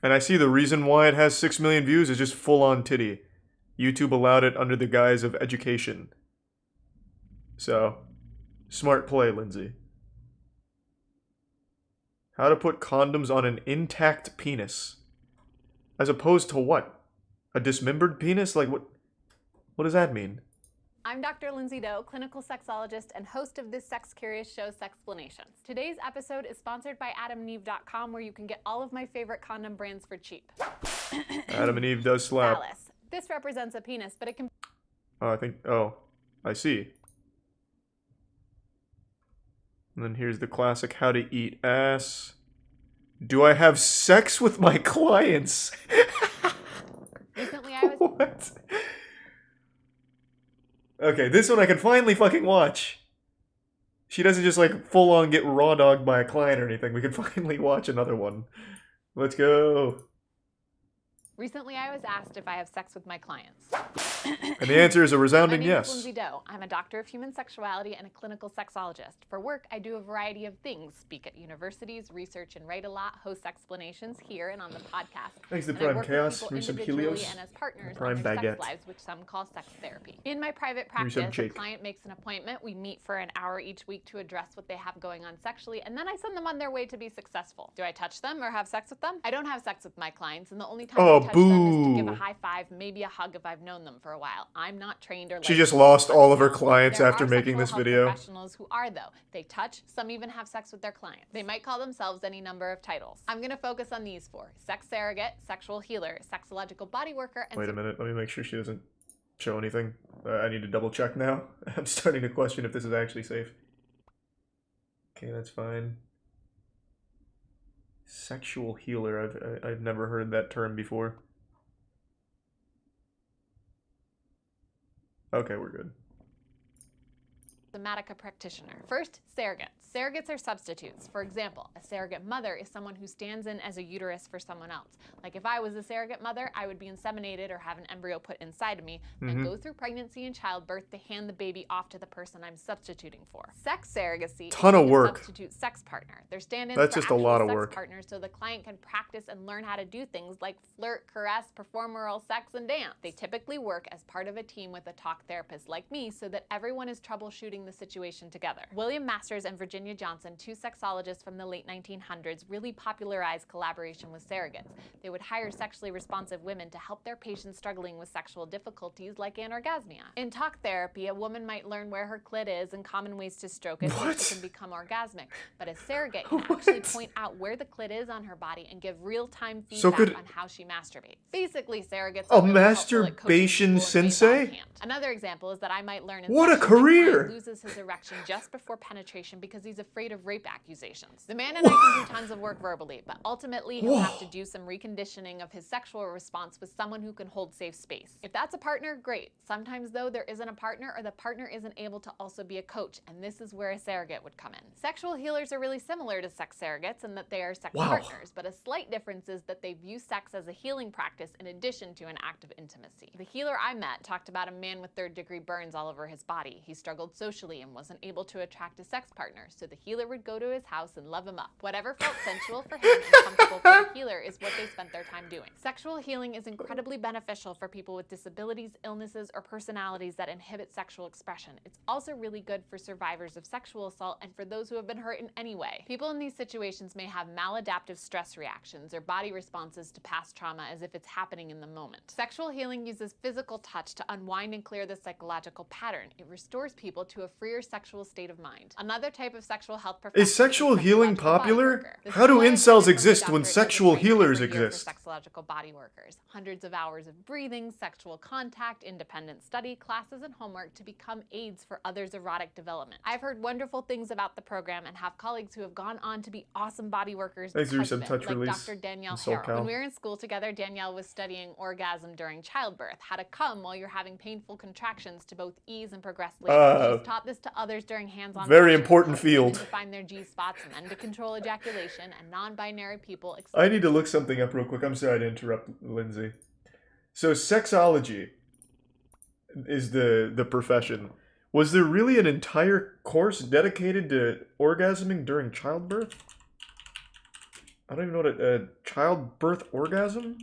And I see the reason why it has 6 million views is just full-on titty. YouTube allowed it under the guise of education. So, smart play, Lindsay. How to put condoms on an intact penis. As opposed to what? A dismembered penis? Like, what does that mean? I'm Dr. Lindsay Doe, clinical sexologist and host of this sex-curious show, Sexplanations. Today's episode is sponsored by AdamandEve.com, where you can get all of my favorite condom brands for cheap. Adam and Eve does slap. Phallus. This represents a penis, but it can... Oh, I see. And then here's the classic how to eat ass. Do I have sex with my clients? Recently I was... What? Okay, this one I can finally fucking watch. She doesn't just like full on get raw dogged by a client or anything. We can finally watch another one. Let's go. Recently, I was asked if I have sex with my clients. And the answer is a resounding My name yes. is Lindsay Doe. I'm a doctor of human sexuality and a clinical sexologist. For work, I do a variety of things. Speak at universities, research and write a lot, host explanations here and on the podcast. Thanks to And I Prime work Chaos, with people Resub individually Helios, and as partners Prime on their Baguette. sex lives, which some call sex therapy. In my private practice, Jake. a client makes an appointment. We meet for an hour each week to address what they have going on sexually, and then I send them on their way to be successful. Do I touch them or have sex with them? I don't have sex with my clients, and the only time I touch them is to give a high five, maybe a hug if I've known them for a while. I'm not trained or She just lost all of her clients there after are making sexual this health video. Professionals who are though. They touch, some even have sex with their clients. They might call themselves any number of titles. I'm gonna focus on these four: sex surrogate, sexual healer, sexological body worker, and Wait a minute, let me make sure she doesn't show anything. I need to double check now. I'm starting to question if this is actually safe. Okay, that's fine. Sexual healer, I've never heard that term before. Okay, we're good. somatica practitioner. First, surrogates. Surrogates are substitutes. For example, a surrogate mother is someone who stands in as a uterus for someone else. Like if I was a surrogate mother, I would be inseminated or have an embryo put inside of me, and go through pregnancy and childbirth to hand the baby off to the person I'm substituting for. Sex surrogacy Ton is of a work. substitute sex partner. They're stand-ins That's for just a actual lot of sex work. partners so the client can practice and learn how to do things like flirt, caress, perform oral sex, and dance. They typically work as part of a team with a talk therapist like me so that everyone is troubleshooting the situation together. William Masters and Virginia Johnson, two sexologists from the late 1900s, really popularized collaboration with surrogates. They would hire sexually responsive women to help their patients struggling with sexual difficulties like anorgasmia. In talk therapy, a woman might learn where her clit is and common ways to stroke it so she can become orgasmic. But a surrogate can actually point out where the clit is on her body and give real-time feedback on how she masturbates. Basically, surrogates are really helpful at coaching masturbation people sensei? on hand. Another example is that I might learn in What a session my client career! loses his erection just before penetration because he's afraid of rape accusations. The man and I can do tons of work verbally, but ultimately he'll have to do some reconditioning of his sexual response with someone who can hold safe space. If that's a partner, great. Sometimes though, there isn't a partner or the partner isn't able to also be a coach, and this is where a surrogate would come in. Sexual healers are really similar to sex surrogates in that they are sex partners, but a slight difference is that they view sex as a healing practice in addition to an act of intimacy. The healer I met talked about a man with third-degree burns all over his body. He struggled socially socially and wasn't able to attract a sex partner, so the healer would go to his house and love him up. Whatever felt sensual for him and comfortable for the healer is what they spent their time doing. Sexual healing is incredibly beneficial for people with disabilities, illnesses, or personalities that inhibit sexual expression. It's also really good for survivors of sexual assault and for those who have been hurt in any way. People in these situations may have maladaptive stress reactions or body responses to past trauma as if it's happening in the moment. Sexual healing uses physical touch to unwind and clear the psychological pattern. It restores people to a freer sexual state of mind. Another type of sexual health professional Is sexual healing popular? This How do is why incels every exist when doctor does a sexual training healers every year exist? For sexological body workers. Hundreds of hours of breathing, sexual contact, independent study, classes, and homework to become aids for others' erotic development. I've heard wonderful things about the program and have colleagues who have gone on to be awesome body workers Thanks for because some of it, touch like release Dr. Danielle in SoCal. Harrell. When we were in school together, Danielle was studying orgasm during childbirth, how to come while you're having painful contractions to both ease and progress labor. She's taught this to others during hands-on very sessions, important helping women field. to find their G-spots and then to control ejaculation, and non-binary people I need to look something up real quick. I'm sorry to interrupt, Lindsay. So sexology is the profession. Was there really an entire course dedicated to orgasming during childbirth? I don't even know what a childbirth orgasm?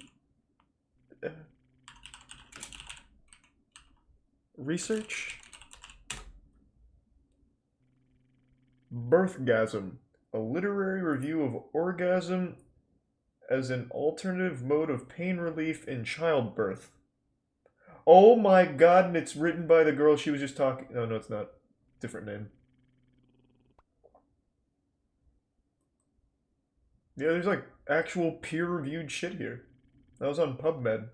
Research? Birthgasm. A literary review of orgasm as an alternative mode of pain relief in childbirth. Oh my god, and it's written by the girl she was just talking... Oh, no, it's not. Different name. Yeah, there's like actual peer-reviewed shit here. That was on PubMed.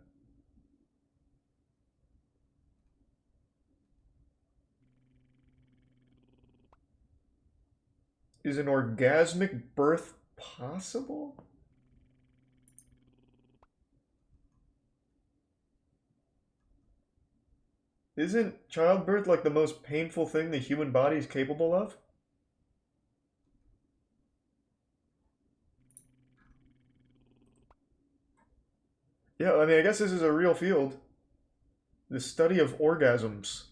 Is an orgasmic birth possible? Isn't childbirth like the most painful thing the human body is capable of? Yeah, I mean, I guess this is a real field. The study of orgasms.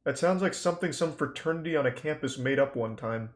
That sounds like something some fraternity on a campus made up one time.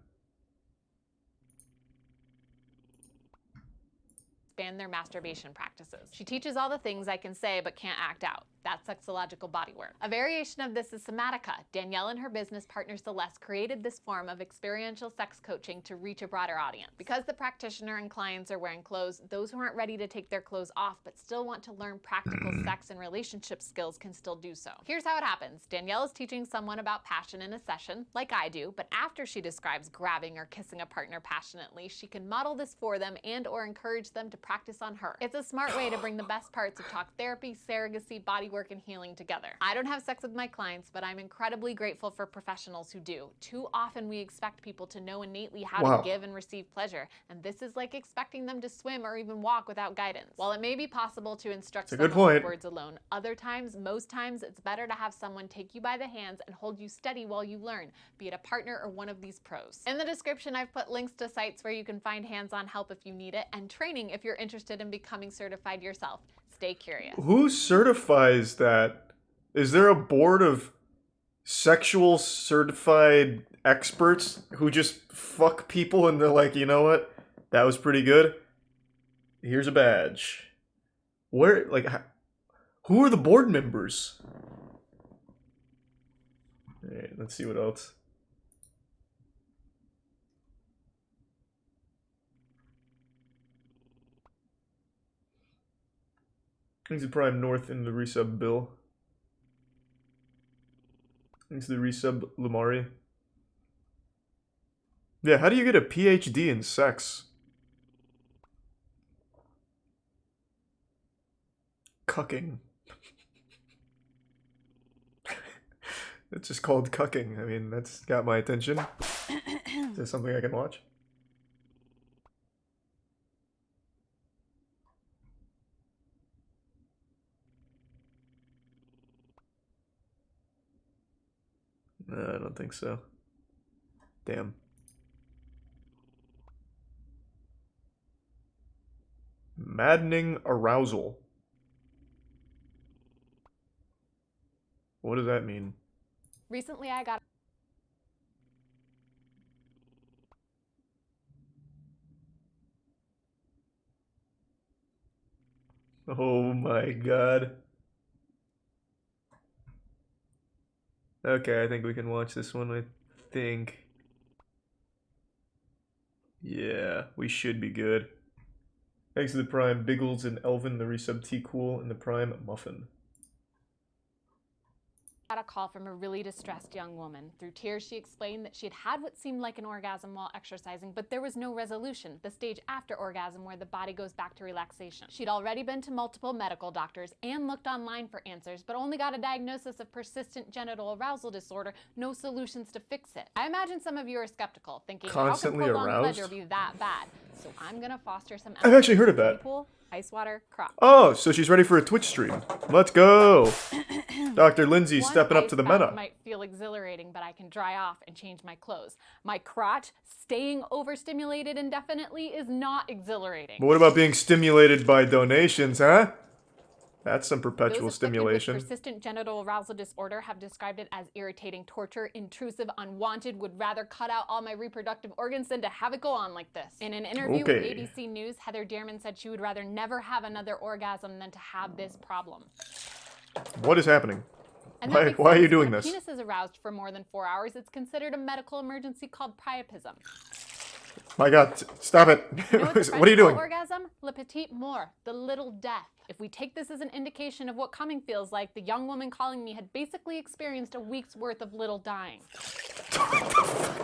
Expand their masturbation practices. She teaches all the things I can say but can't act out. That's sexological bodywork. A variation of this is somatica. Danielle and her business partner Celeste created this form of experiential sex coaching to reach a broader audience. Because the practitioner and clients are wearing clothes, those who aren't ready to take their clothes off but still want to learn practical sex and relationship skills can still do so. Here's how it happens. Danielle is teaching someone about passion in a session, like I do, but after she describes grabbing or kissing a partner passionately, she can model this for them and or encourage them to practice on her. It's a smart way to bring the best parts of talk therapy, surrogacy, bodywork, and healing together. I don't have sex with my clients, but I'm incredibly grateful for professionals who do. Too often we expect people to know innately how to give and receive pleasure, and this is like expecting them to swim or even walk without guidance. While it may be possible to instruct someone with words alone, other times, most times, it's better to have someone take you by the hands and hold you steady while you learn, be it a partner or one of these pros. In the description, I've put links to sites where you can find hands-on help if you need it, and training if you're interested in becoming certified yourself. Stay curious. Who certifies that? Is there a board of sexual certified experts who just fuck people and they're like, you know what? That was pretty good. Here's a badge. Where, like, who are the board members? Alright, let's see what else. Thanks to Prime North in the resub bill. Thanks to the resub Lumari. Yeah, how do you get a PhD in sex? Cucking. It's just called cucking. I mean, that's got my attention. Is that something I can watch? I don't think so. Damn. Maddening arousal. What does that mean? Recently, I got Oh my god. Okay, I think we can watch this one, I think. Yeah, we should be good. Thanks to the Prime, Biggles and Elvin, the resub T Cool, and the Prime Muffin. Got a call from a really distressed young woman. Through tears, she explained that she had had what seemed like an orgasm while exercising, but there was no resolution, the stage after orgasm where the body goes back to relaxation. She'd already been to multiple medical doctors and looked online for answers, but only got a diagnosis of persistent genital arousal disorder, no solutions to fix it. I imagine some of you are skeptical, thinking, Constantly how can prolonged aroused? pleasure be that bad? So I'm gonna foster some I've actually heard of that. pool, ice water, crop. Oh, so she's ready for a Twitch stream. Let's go! Dr. Lindsay stepping up to the meta. Might feel exhilarating, but I can dry off and change my clothes. My crotch staying overstimulated indefinitely is not exhilarating. But what about being stimulated by donations, huh? That's some perpetual Those afflicted stimulation. with persistent genital arousal disorder have described it as irritating, torture, intrusive, unwanted, would rather cut out all my reproductive organs than to have it go on like this. In an interview with ABC News, Heather Dearman said she would rather never have another orgasm than to have this problem. What is happening? And that makes Why are you sense. doing When this? a penis is aroused for more than 4 hours, it's considered a medical emergency called priapism. My god, stop it. You know what the What are you French call doing? orgasm? Le petit mort, the little death. If we take this as an indication of what coming feels like, the young woman calling me had basically experienced a week's worth of little dying.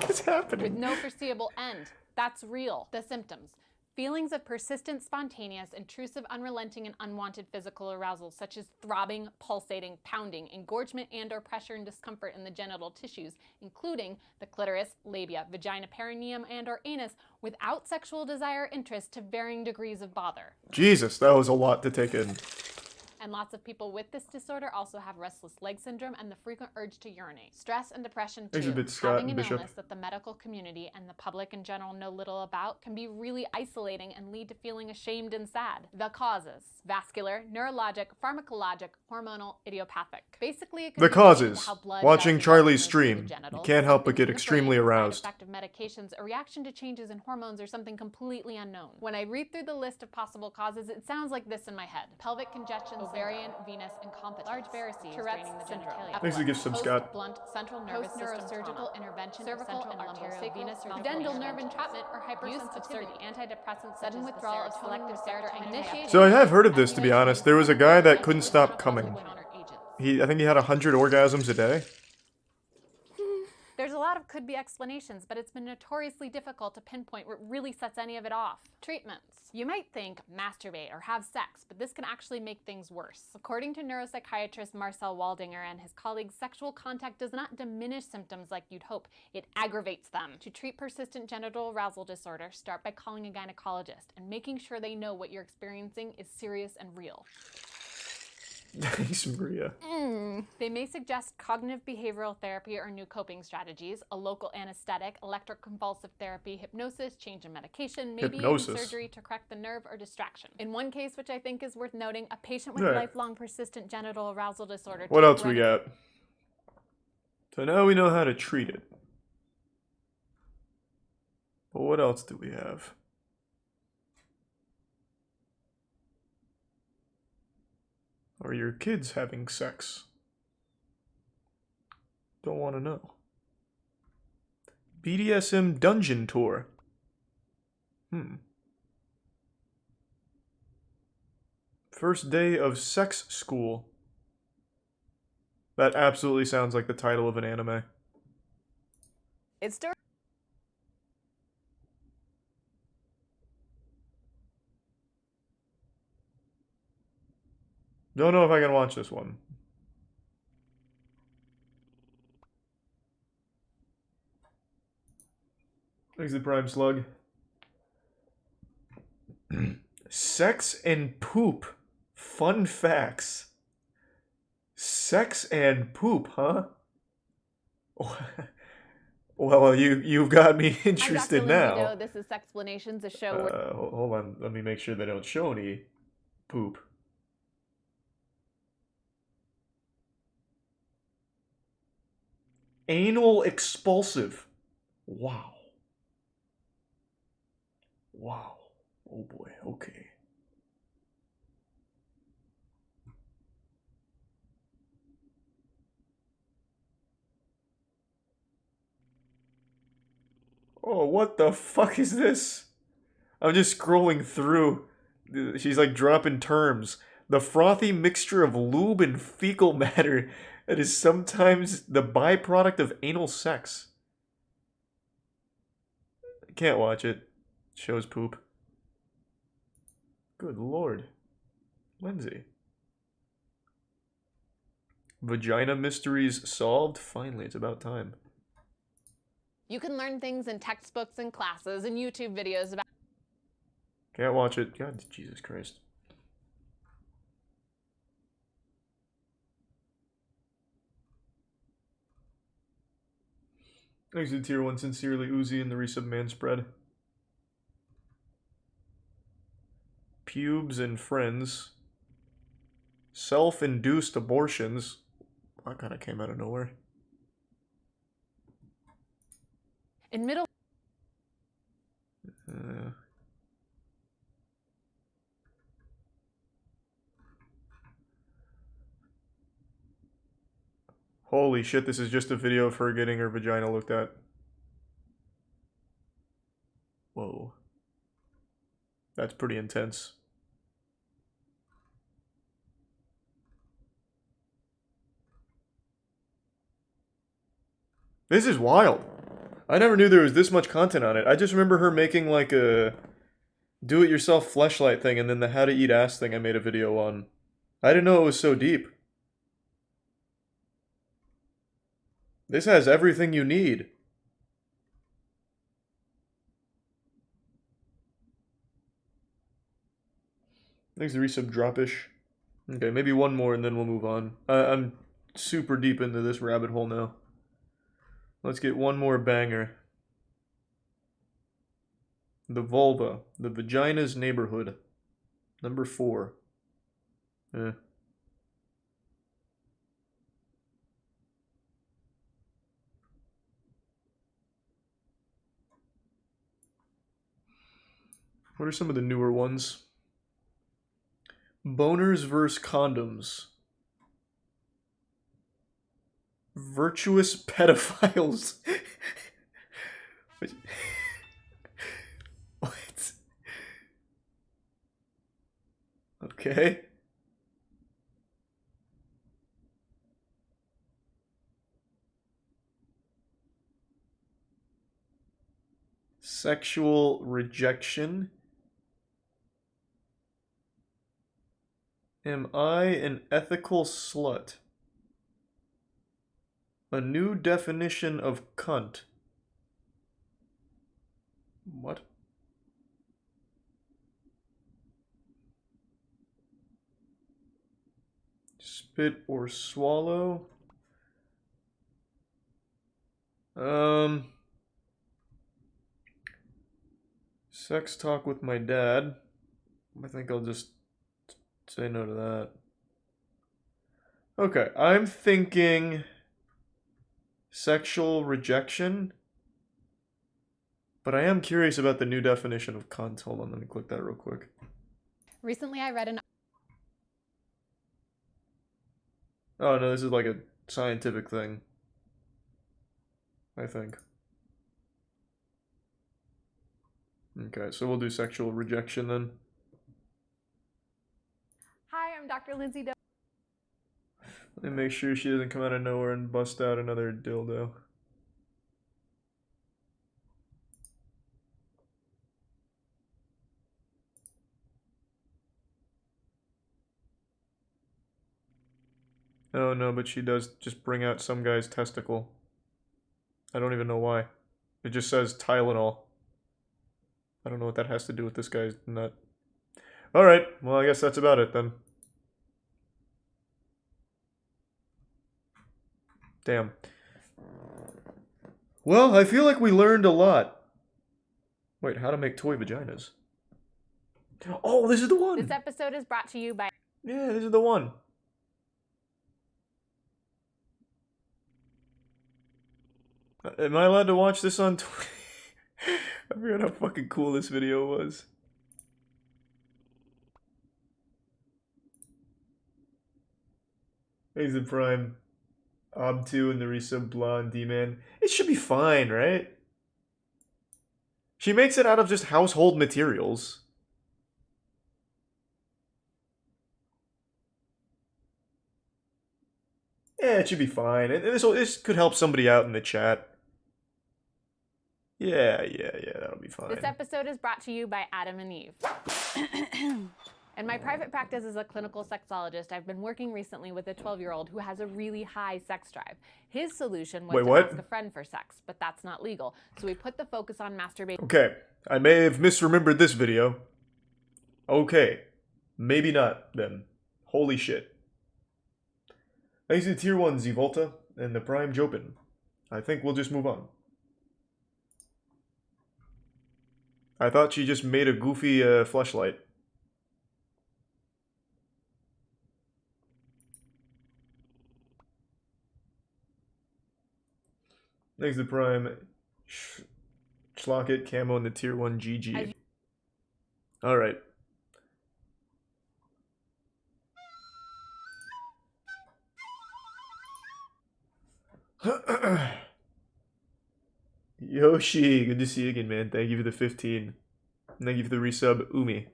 What's happening? With no foreseeable end. That's real. The symptoms. Feelings of persistent, spontaneous, intrusive, unrelenting, and unwanted physical arousal, such as throbbing, pulsating, pounding, engorgement and/or pressure and discomfort in the genital tissues, including the clitoris, labia, vagina, perineum, and/or anus, without sexual desire or interest to varying degrees of bother. Jesus, that was a lot to take in. And lots of people with this disorder also have restless leg syndrome and the frequent urge to urinate. Stress and depression too. Exhibit Scott Having and an Bishop. illness that the medical community and the public in general know little about can be really isolating and lead to feeling ashamed and sad. The causes: vascular, neurologic, pharmacologic, hormonal, idiopathic. Basically, it can The be related to causes. how blood Watching gushes Charlie's up through the stream. You genitals, can't help but something get in the extremely brain, a side aroused. effect of medications, a reaction to changes in hormones, or something completely unknown. When I read through the list of possible causes, it sounds like this in my head: pelvic congestion, ovarian, venous incompetence, large varices, Tourette's syndrome, Thanks for the gift, Scott. blunt central nervous system neurosurgical intervention, cervical and arterial venous dental nerve entrapment, or hypersensitivity, antidepressants, sudden withdrawal of selective serotonin, initiation. So I have heard of this, to be honest. There was a guy that couldn't stop coming. I think he had 100 orgasms a day. There's a lot of could-be explanations, but it's been notoriously difficult to pinpoint what really sets any of it off. Treatments. You might think masturbate or have sex, but this can actually make things worse. According to neuropsychiatrist Marcel Waldinger and his colleagues, sexual contact does not diminish symptoms like you'd hope. It aggravates them. To treat persistent genital arousal disorder, start by calling a gynecologist and making sure they know what you're experiencing is serious and real. Thanks, Maria. They may suggest cognitive behavioral therapy or new coping strategies, a local anesthetic, electroconvulsive therapy, hypnosis, change in medication, maybe even surgery to correct the nerve or distraction. In one case, which I think is worth noting, a patient with lifelong persistent genital arousal disorder. What else we got? So now we know how to treat it. But what else do we have? Are your kids having sex? Don't want to know. BDSM dungeon tour. First day of sex school. That absolutely sounds like the title of an anime. It's Don't know if I can watch this one. Thanks the Prime Slug. Sex and poop. Fun facts. Sex and poop, huh? Well, you've got me interested now. This is Sexplanations, a show where... Hold on, let me make sure they don't show any poop. Anal expulsive. Wow. Wow. Oh boy, okay. Oh, what the fuck is this? I'm just scrolling through. She's like dropping terms. The frothy mixture of lube and fecal matter that is sometimes the byproduct of anal sex. I can't watch it. Shows poop. Good lord. Lindsay. Vagina mysteries solved? Finally, it's about time. You can learn things in textbooks and classes and YouTube videos about. Can't watch it. God, Jesus Christ. Thanks to Tier 1 Sincerely Uzi and the resub man spread. Pubes and friends. Self-induced abortions. That kind of came out of nowhere. In middle. Holy shit, this is just a video of her getting her vagina looked at. Whoa. That's pretty intense. This is wild. I never knew there was this much content on it. I just remember her making like a do-it-yourself fleshlight thing and then the how to eat ass thing I made a video on. I didn't know it was so deep. This has everything you need. Thanks to resub dropish. Okay, maybe one more and then we'll move on. I'm super deep into this rabbit hole now. Let's get one more banger. The vulva, the vagina's neighborhood. Number 4. What are some of the newer ones? Boners vs. condoms. Virtuous pedophiles. What? Okay. Sexual rejection. Am I an ethical slut? A new definition of cunt. What? Spit or swallow? Sex talk with my dad. I think I'll just say no to that. Okay, I'm thinking sexual rejection. But I am curious about the new definition of cunt. Hold on, let me click that real quick. Recently, I read an. Oh no, this is like a scientific thing. I think. Okay, so we'll do sexual rejection then. Hi, I'm Dr. Lindsay. Let me make sure she doesn't come out of nowhere and bust out another dildo. Oh no, but she does just bring out some guy's testicle. I don't even know why. It just says Tylenol. I don't know what that has to do with this guy's nut. Alright, well I guess that's about it then. Damn. Well, I feel like we learned a lot. Wait, how to make toy vaginas. Oh, this is the one! This episode is brought to you by. Yeah, this is the one. Am I allowed to watch this on Twitter? I forgot how fucking cool this video was. Thanks to Prime. Ob2 and the resub blah and D-Man. It should be fine, right? She makes it out of just household materials. Yeah, it should be fine. And this could help somebody out in the chat. Yeah, that'll be fine. This episode is brought to you by Adam and Eve. In my private practice as a clinical sexologist, I've been working recently with a 12-year-old who has a really high sex drive. His solution was to ask a friend for sex, but that's not legal. So we put the focus on masturbation. Okay, I may have misremembered this video. Okay, maybe not then. Holy shit. Thanks to Tier 1 Zvolta and the Prime Jopin. I think we'll just move on. I thought she just made a goofy fleshlight. Thanks to Prime. Schlocket, Camo, and the Tier 1 GG. Alright. Yoshi, good to see you again, man. Thank you for the 15. Thank you for the resub, Umi.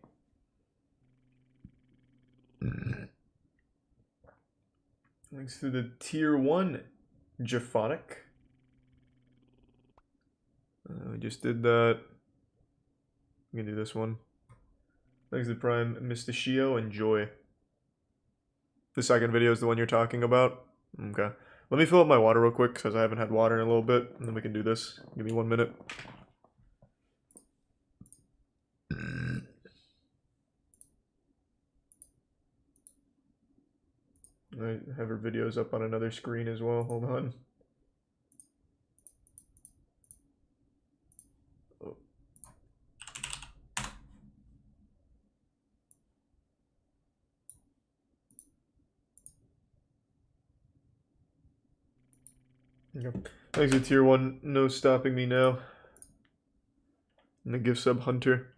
Thanks to the Tier 1 Japhonic. We just did that. We can do this one. Thanks to Prime, Mistachio, and Joy. The second video is the one you're talking about? Okay. Let me fill up my water real quick, because I haven't had water in a little bit, and then we can do this. Give me 1 minute. I have her videos up on another screen as well. Hold on. Oh. Okay. Thanks to Tier 1. No stopping me now. And the gift sub Hunter.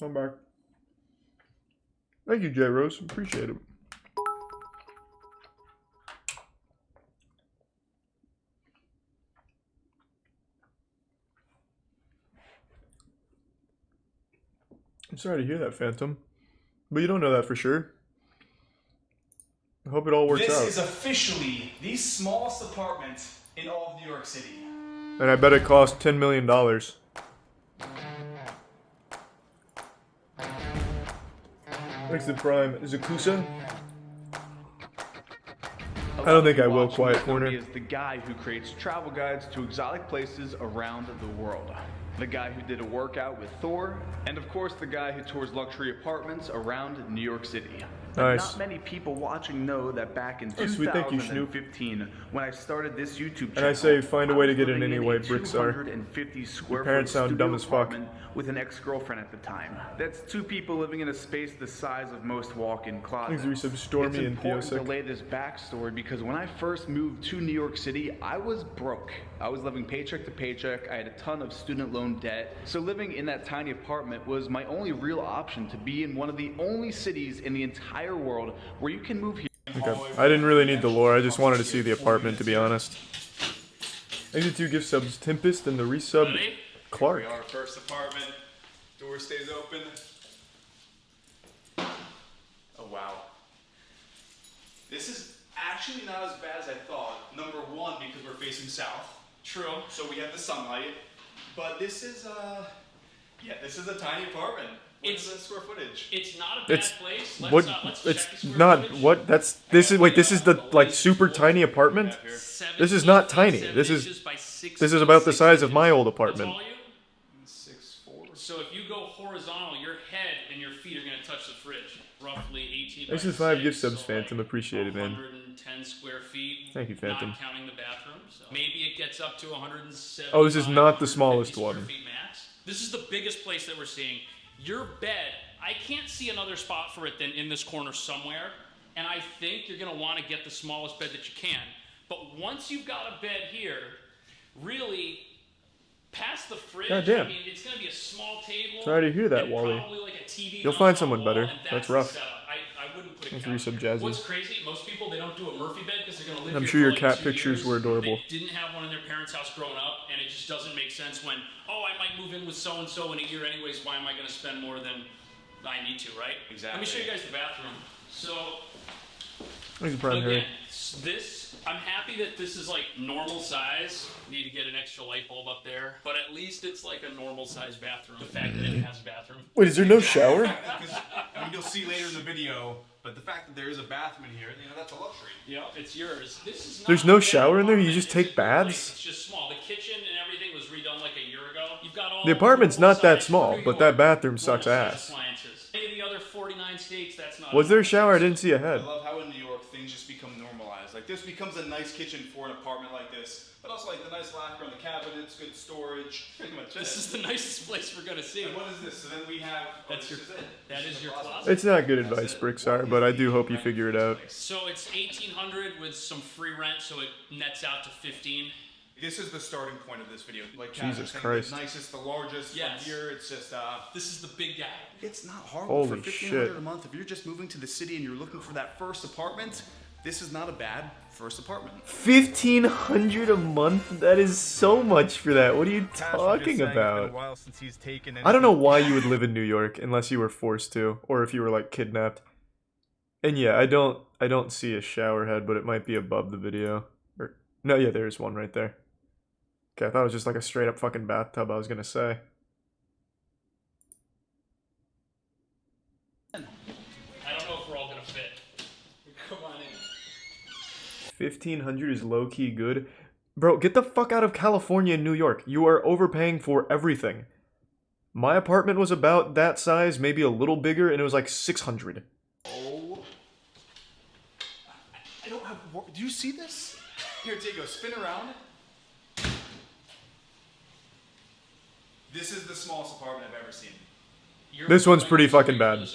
I'm back. Thank you, J Rose. Appreciate it. I'm sorry to hear that, Phantom. But you don't know that for sure. I hope it all works out. This is officially the smallest apartment in all of New York City. And I bet it cost $10 million. Thanks to Prime. Zakusa? I don't think I will, Quiet Corner. He is the guy who creates travel guides to exotic places around the world. The guy who did a workout with Thor, and of course the guy who tours luxury apartments around New York City. Nice. Not many people watching know that back in sweet. Thank you, Snoop. 2015, when I started this YouTube channel, And I say find a way to get in living anyway, a Bricksar. 250 square Your parents foot sound dumb as fuck. apartment with an ex-girlfriend at the time. That's two people living in a space the size of most walk-in closets. Thanks, Resub Stormy It's and important to Theosic. lay this backstory because when I first moved to New York City, I was broke. I was living paycheck to paycheck. I had a ton of student loan debt. So living in that tiny apartment was my only real option to be in one of the only cities in the entire world where you can move here. Okay. I didn't really need the lore, I just wanted to see the apartment, to be honest. Thank you, 2 gift subs, Tempest and the resub Clark. Here we are, first apartment. Door stays open. Oh wow. This is actually not as bad as I thought. Number one, because we're facing south. True. So we have the sunlight. But this is yeah, this is a tiny apartment. What's the square footage? It's not a bad It's place. what? Let's It's check the square not footage. what? That's this is wait. This is the like super tiny apartment. This is not tiny. This is about the size of my old apartment. 6'4". So if you go horizontal, your head and your feet are going to touch the fridge. Roughly 18 by This is 5 6, gift subs, so Phantom. like Appreciate it, man. 110 square feet. Thank you, Phantom. Not counting the bathroom. So maybe it gets up to 170. Oh, this is not the smallest one. Max. This is the biggest place that we're seeing. Your bed, I can't see another spot for it than in this corner somewhere. And I think you're going to want to get the smallest bed that you can. But once you've got a bed here, really, past the fridge, Goddamn. I mean, it's going to be a small table. Sorry to hear that, and Wally. probably like a TV You'll mounted find on someone the wall, better. and That's the rough. setup. I wouldn't put a Thanks, couch. Resub Jazzy. What's crazy, most people, they don't do a Murphy bed because they're going to live I'm here sure for your like cat 2 pictures years. were adorable. They didn't have one in their parents' house growing up, and it just doesn't make sense when, oh, I might move in with so-and-so in a year anyways, why am I going to spend more than I need to, right? Exactly. Let me show you guys the bathroom. So, Thanks, Prime Harry. again, this, I'm happy that this is like normal size. Need to get an extra light bulb up there, but at least it's like a normal size bathroom. The fact that it has a bathroom. Wait, is there no shower? I mean, you'll see later in the video, but the fact that there is a bathroom in here, that's a luxury. Yeah, it's yours. This is not There's no a bad shower in there? You apartment. just It's take a good place. baths? It's just small. The kitchen and everything was redone like a year ago. You've got all The apartment's normal not that size small, New but York, that bathroom sucks normal size ass. appliances. Any of the other 49 states, that's not. Was there a shower? I didn't see a I head. love how in New York things just become normalized. Like this becomes a nice kitchen for an apartment like this, but also like the nice lacquer on the cabinets, good storage. Pretty much This is the nicest place we're gonna see. And what is this? So then we have. That's this your. is it. That This is your the closet. It's not good advice, Bricksar, but I do hope you figure it out. So it's 1,800 with some free rent, so it nets out to 15. This is the starting point of this video. Like Jesus Kat was saying, Christ. The nicest, the largest. Yes. From here, it's just. This is the big guy. It's not horrible Holy for $1,500 shit. a month. If you're just moving to the city and you're looking for that first apartment, this is not a bad first apartment. $1,500 a month? That is so much for that. What are you talking about? I don't know why you would live in New York unless you were forced to, or if you were like kidnapped. And yeah, I don't see a shower head, but it might be above the video. Or no, yeah, there's one right there. Okay, I thought it was just like a straight up fucking bathtub. I was gonna say. I don't know if we're all gonna fit. Come on in. 1,500 is low key good, bro. Get the fuck out of California and New York. You are overpaying for everything. My apartment was about that size, maybe a little bigger, and it was like 600. Oh. I don't have. Do you see this? Here, Diego, spin around. This is the smallest apartment I've ever seen. This one's pretty fucking bad.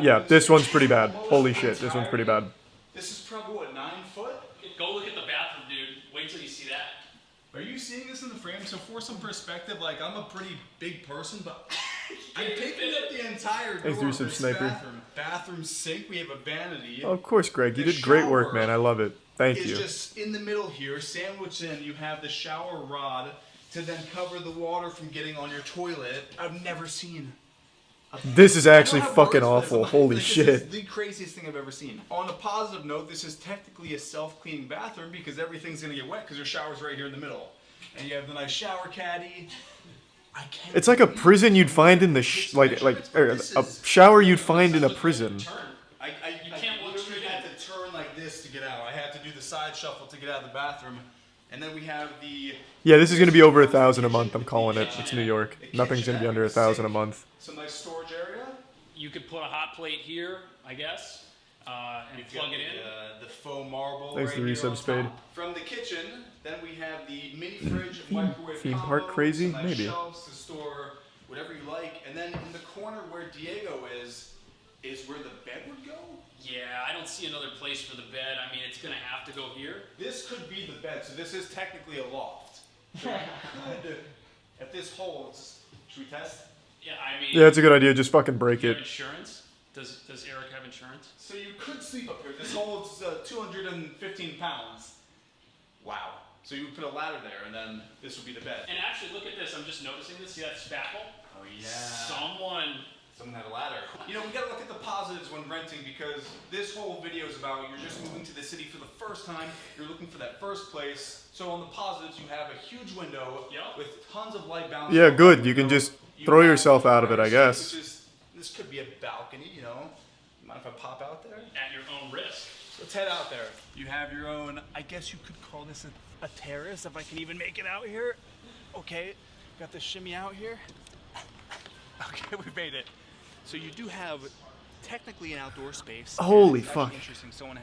Yeah, this one's pretty bad. Holy shit, this one's pretty bad. This is probably what, 9 foot? Go look at the bathroom, dude. Wait till you see that. Are you seeing this in the frame? So for some perspective, like I'm a pretty big person, but I'm picking up the entire Thanks, door of Yusuf this Sniper. bathroom sink. We have a vanity. Oh, of course, Greg. You The did great work, shower man. I love it. Thank is you. just in the middle here, sandwiched in. You have the shower rod to then cover the water from getting on your toilet. I've never seen. This is actually I don't have fucking words for awful. this. Holy This shit. is the craziest thing I've ever seen. On a positive note, this is technically a self-cleaning bathroom because everything's gonna get wet because your shower's right here in the middle, and you have the nice shower caddy. It's like a prison you'd find in the a shower you'd find in a prison. I literally had to turn like this to get out. I had to do the side shuffle to get out of the bathroom, and then we have the. Yeah, this is gonna be over 1,000 a month. I'm calling it. It's New York. Nothing's gonna be under 1,000 a month. Some nice storage area. You could put a hot plate here, I guess, and plug it in. The faux marble. Thanks right to the here resub on spade. top. From the kitchen, then we have the mini fridge, microwave Theme combo, park crazy? some nice Maybe. shelves to store whatever you like, and then in the corner where Diego is where the bed would go. Yeah, I don't see another place for the bed. I mean, it's gonna have to go here. This could be the bed, so this is technically a loft. So you could, if this holds, should we test? Yeah, I mean. Yeah, it's a good idea. Just fucking break do you it. have insurance? Does Eric have insurance? So you could sleep up here. This holds 215 pounds. Wow. So you would put a ladder there, and then this would be the bed. And actually, look at this. I'm just noticing this. See that spackle? Oh yeah. Someone had a ladder. You know, we gotta look at the positives when renting because this whole video is about you're just moving to the city for the first time. You're looking for that first place. So on the positives, you have a huge window with tons of light bouncing. Yeah, good. You can just throw yourself out of it, I guess. This could be a balcony, you know. Mind if I pop out there? At your own risk. Let's head out there. You have your own, I guess you could call this a terrace if I can even make it out here. Okay, got the shimmy out here. Okay, we made it. So you do have technically an outdoor space. Holy fuck.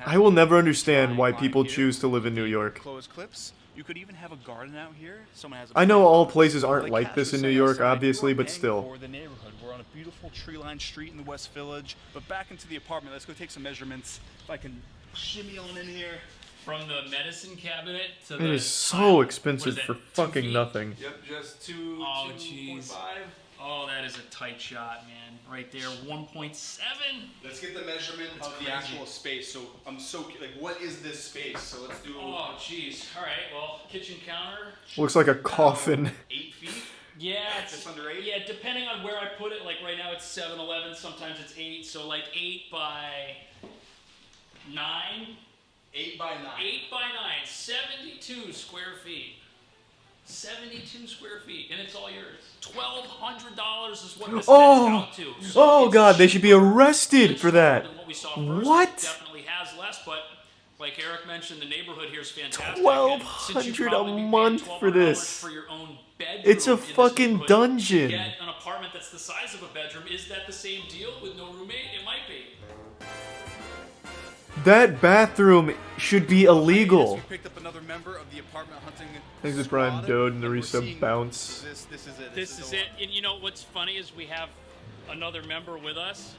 I will never understand why people choose to live in New York. Closed clips. You could even have a garden out here. Someone has a I know all places aren't like this in New York, obviously, but still. For the neighborhood. We're on a beautiful tree-lined street in the West Village. But back into the apartment. Let's go take some measurements. If I can shimmy on in here. From the medicine cabinet to It the. is so expensive for 2 fucking feet? nothing. Yep, just 2.5. Oh, jeez. Oh, that is a tight shot, man. Right there, 1.7. Let's get the measurement of the actual space. So I'm so like, what is this space? So let's do. Oh, jeez. All right. Well, kitchen counter. Looks like a coffin. 8 feet. Yeah, it's just under 8. Yeah, depending on where I put it. Like right now, it's 7-11. Sometimes it's 8. So like 8 by 9. 8 by 9. 8 by 9. 72 square feet. 72 square feet, and it's all yours. $1,200 is what this out to. So Oh it's god, they should be cheaper arrested for that. than what we saw first. What? It definitely has less, but like Eric mentioned, the neighborhood here is fantastic. $1,200 a month for this. For your own bedroom It's a in this fucking neighborhood, dungeon. to get an apartment that's the size of a bedroom. Is that the same deal with no roommate? It might be. That bathroom should be illegal. We picked up another member of the apartment hunting. Thanks to Brian Dode and the resub bounce. This is it. This is it. And you know what's funny is we have another member with us.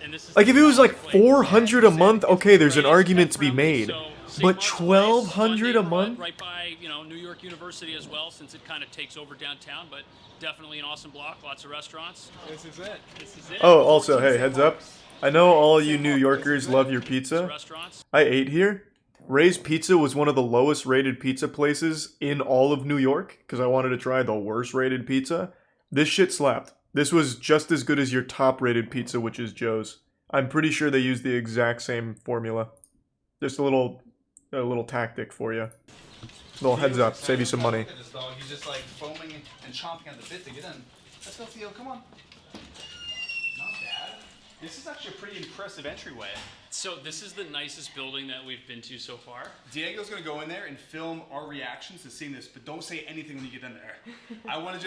And this is Like if it was like 400 a month, okay, there's an argument to be made. But 1,200 a month? Right by, you know, New York University as well, since it kind of takes over downtown, but definitely an awesome block, lots of restaurants. This is it. This is it. Oh, also, hey, heads up. I know all you New Yorkers love your pizza. I ate here. Ray's Pizza was one of the lowest rated pizza places in all of New York because I wanted to try the worst rated pizza. This shit slapped. This was just as good as your top rated pizza, which is Joe's. I'm pretty sure they use the exact same formula. Just a little tactic for you. Little heads up, save you some money. He's just like foaming and chomping at the bit to get in. Let's go, Theo. Come on. Not bad. This is actually a pretty impressive entryway. So this is the nicest building that we've been to so far. Diego's gonna go in there and film our reactions to seeing this, but don't say anything when you get in there. I wanna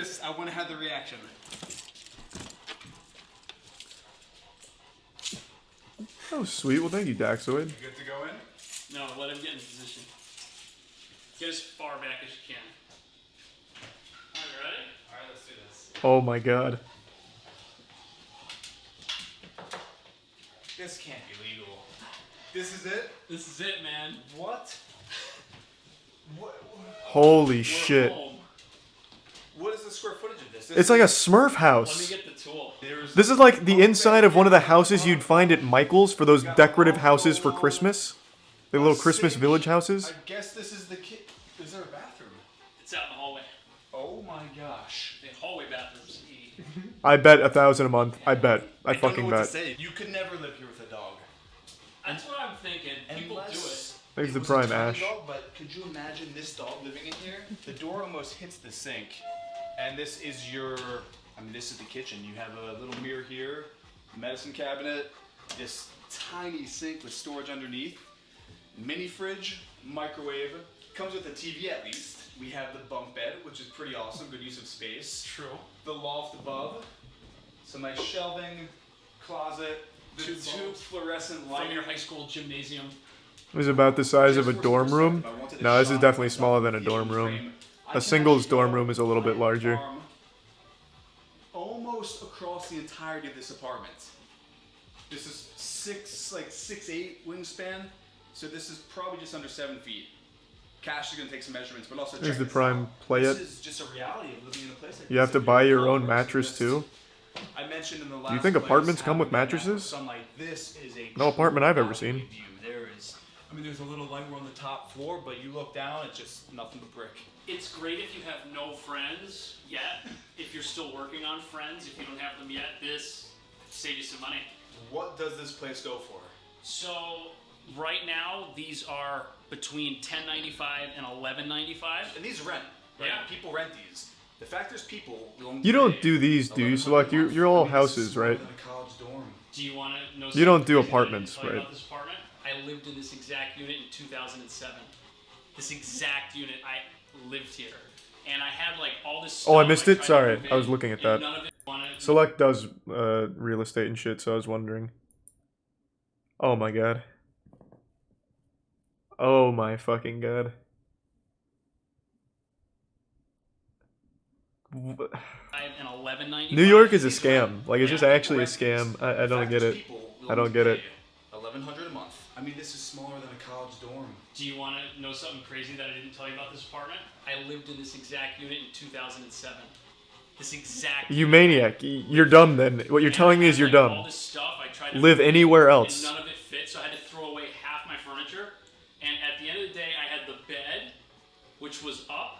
have the reaction. Oh, sweet. Well, thank you, Daxoid. You good to go in? No, let him get in position. Get as far back as you can. Alright, you ready? Alright, let's do this. Oh my god. This can't be legal. This is it? This is it, man. What? Holy shit. Home. What is the square footage of this? It's like a Smurf house. Let me get the tool. This is like the inside of one of the houses you'd find at Michael's for those decorative houses for Christmas. The little Christmas village houses. I guess this is the kit. Is there a bathroom? It's out in the hallway. Oh my gosh. The hallway bathrooms. I bet 1,000 a month. I bet. I don't fucking know what bet. to say. You could never live here with a dog. That's what I'm thinking. People do it. There's the was a prime tiny Ash. Dog, but could you imagine this dog living in here? The door almost hits the sink, and this is your. I mean, this is the kitchen. You have a little mirror here, medicine cabinet, this tiny sink with storage underneath, mini fridge, microwave. Comes with a TV at least. We have the bunk bed, which is pretty awesome. Good use of space. True. The loft above, some nice shelving, closet, the two fluorescent lights From your high school gymnasium. It was about the size of a dorm room. No, this is definitely smaller than a dorm room. A singles dorm room is a little bit larger. Almost across the entirety of this apartment. This is 6'8" wingspan, so this is probably just under 7 feet. Cash is gonna take some measurements, but also There's check the this prime out. play This it. is just a reality of living in a place like You have this. to If buy you're your own a mattress too. I mentioned in the Do last you think place apartments come with how mattresses? sunlight. This is a No apartment I've ever true seen. view. There is, I mean, there's a little light on the top floor, but you look down, it's just nothing but brick. It's great if you have no friends yet. If you're still working on friends, if you don't have them yet, this saves you some money. What does this place go for? So right now, these are between $10.95 and $11.95. And these rent, right? Yeah. People rent these. The fact there's people willing You to don't pay do these, do you? So like you're all houses, right? in a college dorm. Do you want to know? You don't something do crazy that I didn't apartments, tell you right? About this apartment, I lived in this exact unit in 2007. This exact unit, I lived here, and I had like all this stuff. Oh, I missed it? tried to Sorry, move I was in, looking at and that. none of it wanted- Select does real estate and shit, so I was wondering. Oh my god. Oh my fucking god. And $11.95. New York is a scam. Like, it's just actually a scam. I don't get it. I don't get it. $1,100 a month. I mean, this is smaller than a college dorm. Do you want to know something crazy that I didn't tell you about this apartment? I lived in this exact unit in 2007. This exact. You maniac. You're dumb then. What you're telling me is you're All dumb. this stuff I tried to Live move in, anywhere else. And none of it fit, so I had to throw away half my furniture. And at the end of the day, I had the bed, which was up,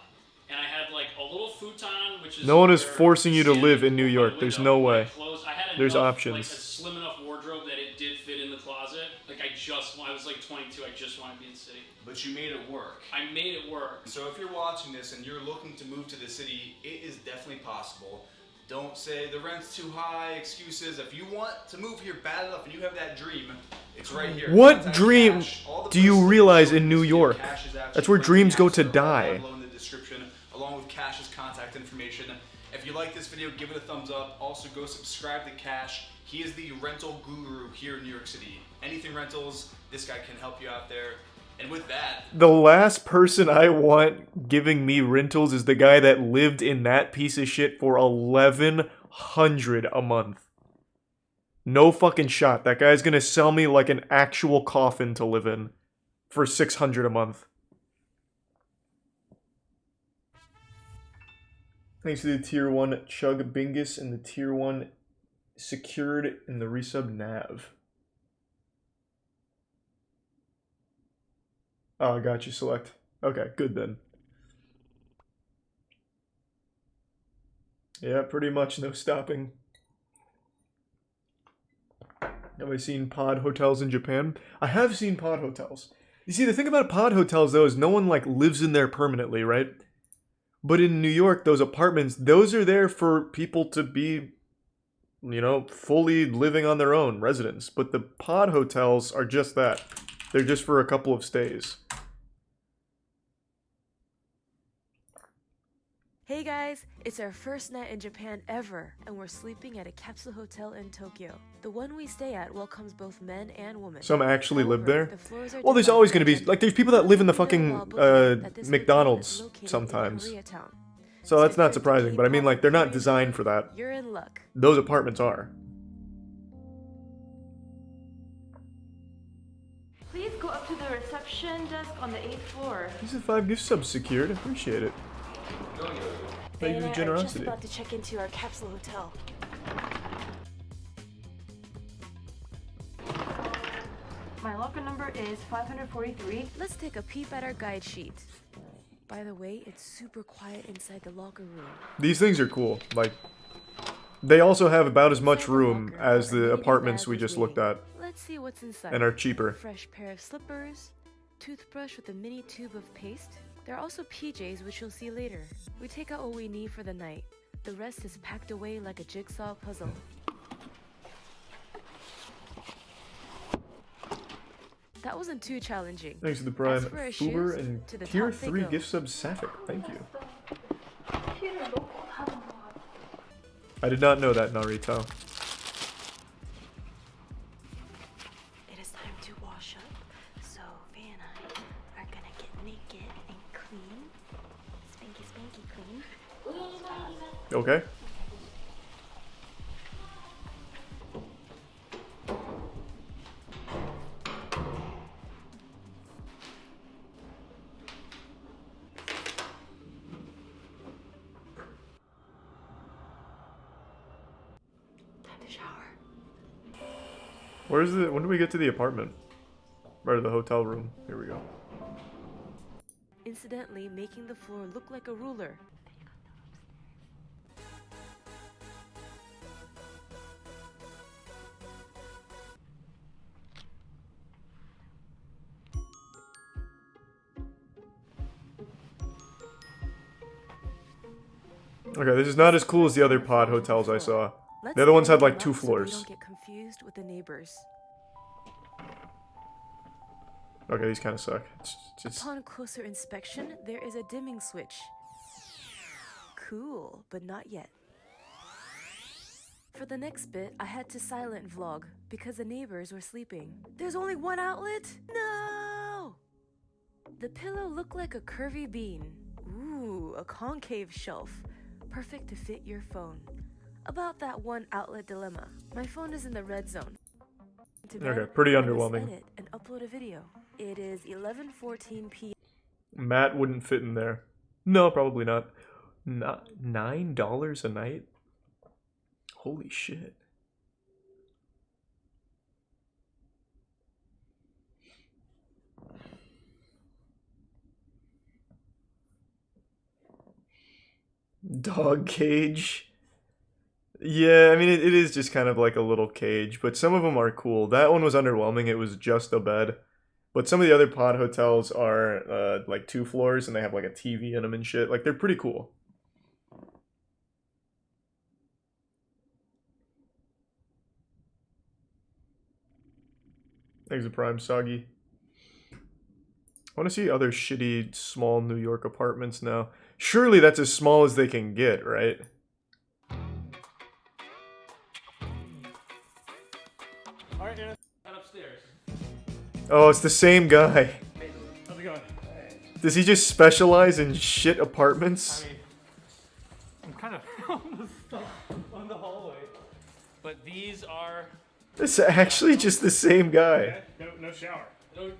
and I had like a little futon, which is. No one is where forcing you to standing live in New by the York. There's window, no my way. clothes- I had There's enough, options. Like a slim enough wardrobe that it did fit in the closet. Like I was like 22. I just wanted to be in the city. But you made it work. I made it work. So if you're watching this and you're looking to move to the city, it is definitely possible. Don't say the rent's too high, excuses. If you want to move here bad enough and you have that dream, it's right here. What Contact dream Cash. All the do you places realize that in New this York? Cash is actually That's where renting dreams go out, to so all die. down below in the description, along with Cash's contact information. If you like this video, give it a thumbs up. Also, go subscribe to Cash. He is the rental guru here in New York City. Anything rentals, this guy can help you out there. And with that, The last person I want giving me rentals is the guy that lived in that piece of shit for $1,100 a month. No fucking shot. That guy's gonna sell me like an actual coffin to live in for $600 a month. Thanks to the tier 1 Chug Bingus and the tier 1 Secured in the resub Nav. Oh, I got you, Select. Okay, good then. Yeah, pretty much no stopping. Have I seen pod hotels in Japan? I have seen pod hotels. You see, the thing about pod hotels, though, is no one, like, lives in there permanently, right? But in New York, those apartments, those are there for people to be, you know, fully living on their own, residents. But the pod hotels are just that. They're just for a couple of stays. Hey guys, it's our first night in Japan ever, and we're sleeping at a capsule hotel in Tokyo. The one we stay at welcomes both men and women. Some actually live there? the floors are Well, there's divided always going to by be, like, there's people that live in the fucking that this hotel McDonald's is located in sometimes. Koreatown. So that's not surprising, but I mean, like, they're not designed for that. You're in luck. Those apartments are. Please go up to the reception desk on the 8th floor. These are 5 gift subs secured. Appreciate it. Thank you for They the are just generosity. about to check into our capsule hotel. My locker number is 543. Let's take a peep at our guide sheet. By the way, it's super quiet inside the locker room. These things are cool. Like, they also have about as much room as the apartments we just looked at, Let's see what's inside. and are cheaper. Fresh pair of slippers, toothbrush with a mini tube of paste. There are also PJs, which you'll see later. We take out what we need for the night. The rest is packed away like a jigsaw puzzle. That wasn't too challenging. Thanks to the Prime, As for our Fuber shoes, and to the Tier top they 3 go. gift sub Sapphic. Thank you. I did not know that, Narito. It is time to wash up. So Faye and I are gonna get naked and clean. Spanky clean. Okay. Time to shower. Where's the? When do we get to the apartment? Or the hotel room? Here we go. Incidentally, making the floor look like a ruler. Okay, this is not as cool as the other pod hotels I saw. The other ones had like 2 So we floors. don't get confused with the neighbors. Okay, these kind of suck. It's Upon closer inspection, there is a dimming switch. Cool, but not yet. For the next bit, I had to silent vlog because the neighbors were sleeping. There's only one outlet? No! The pillow looked like a curvy bean. Ooh, a concave shelf. Perfect to fit your phone. About that one outlet dilemma. My phone is in the red zone. To bed, Okay, pretty I must underwhelming. edit and upload a video. It is 11:14 p.m. Matt wouldn't fit in there. No, probably not. Not $9 a night? Holy shit. Dog cage. Yeah, I mean, it is just kind of like a little cage, but some of them are cool. That one was underwhelming. It was just a bed. But some of the other pod hotels are like 2 floors, and they have like a TV in them and shit. Like, they're pretty cool. Thanks to Prime Soggy. I want to see other shitty small New York apartments now. Surely that's as small as they can get, right? Alright, Dennis. Head upstairs. Oh, it's the same guy. How's it going? Does he just specialize in shit apartments? I mean, I'm kind of almost stuck on the hallway. But these are... It's actually just the same guy. No shower. No,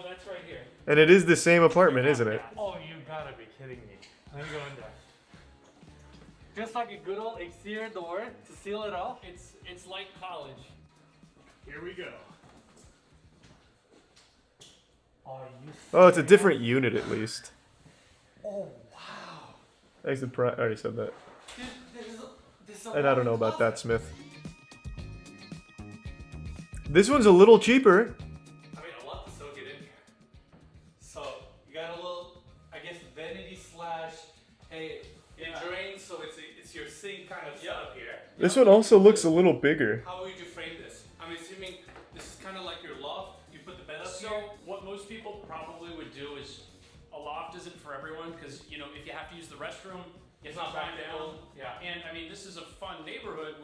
that's right here. And it is the same apartment, isn't it? Oh, you gotta be kidding me. Let me go in there. Just like a good old exterior door to seal it off. It's like college. Here we go. Are you Oh, it's a different unit at least. Oh, wow. Thanks to Prime. I already said that. Dude, there's a And I don't know about that, Smith. This one's a little cheaper. I mean, a lot to soak it in here. So, you got a little, I guess, vanity slash, hey, it drains, so it's your sink kind of setup here. This one also looks a little bigger. How would you frame this? I'm assuming this is kind of like your loft. You put the bed up So here. what most people probably would do is a loft isn't for everyone because if you have to use the restroom, It's you not climb practical. down. Yeah. And I mean, this is a fun neighborhood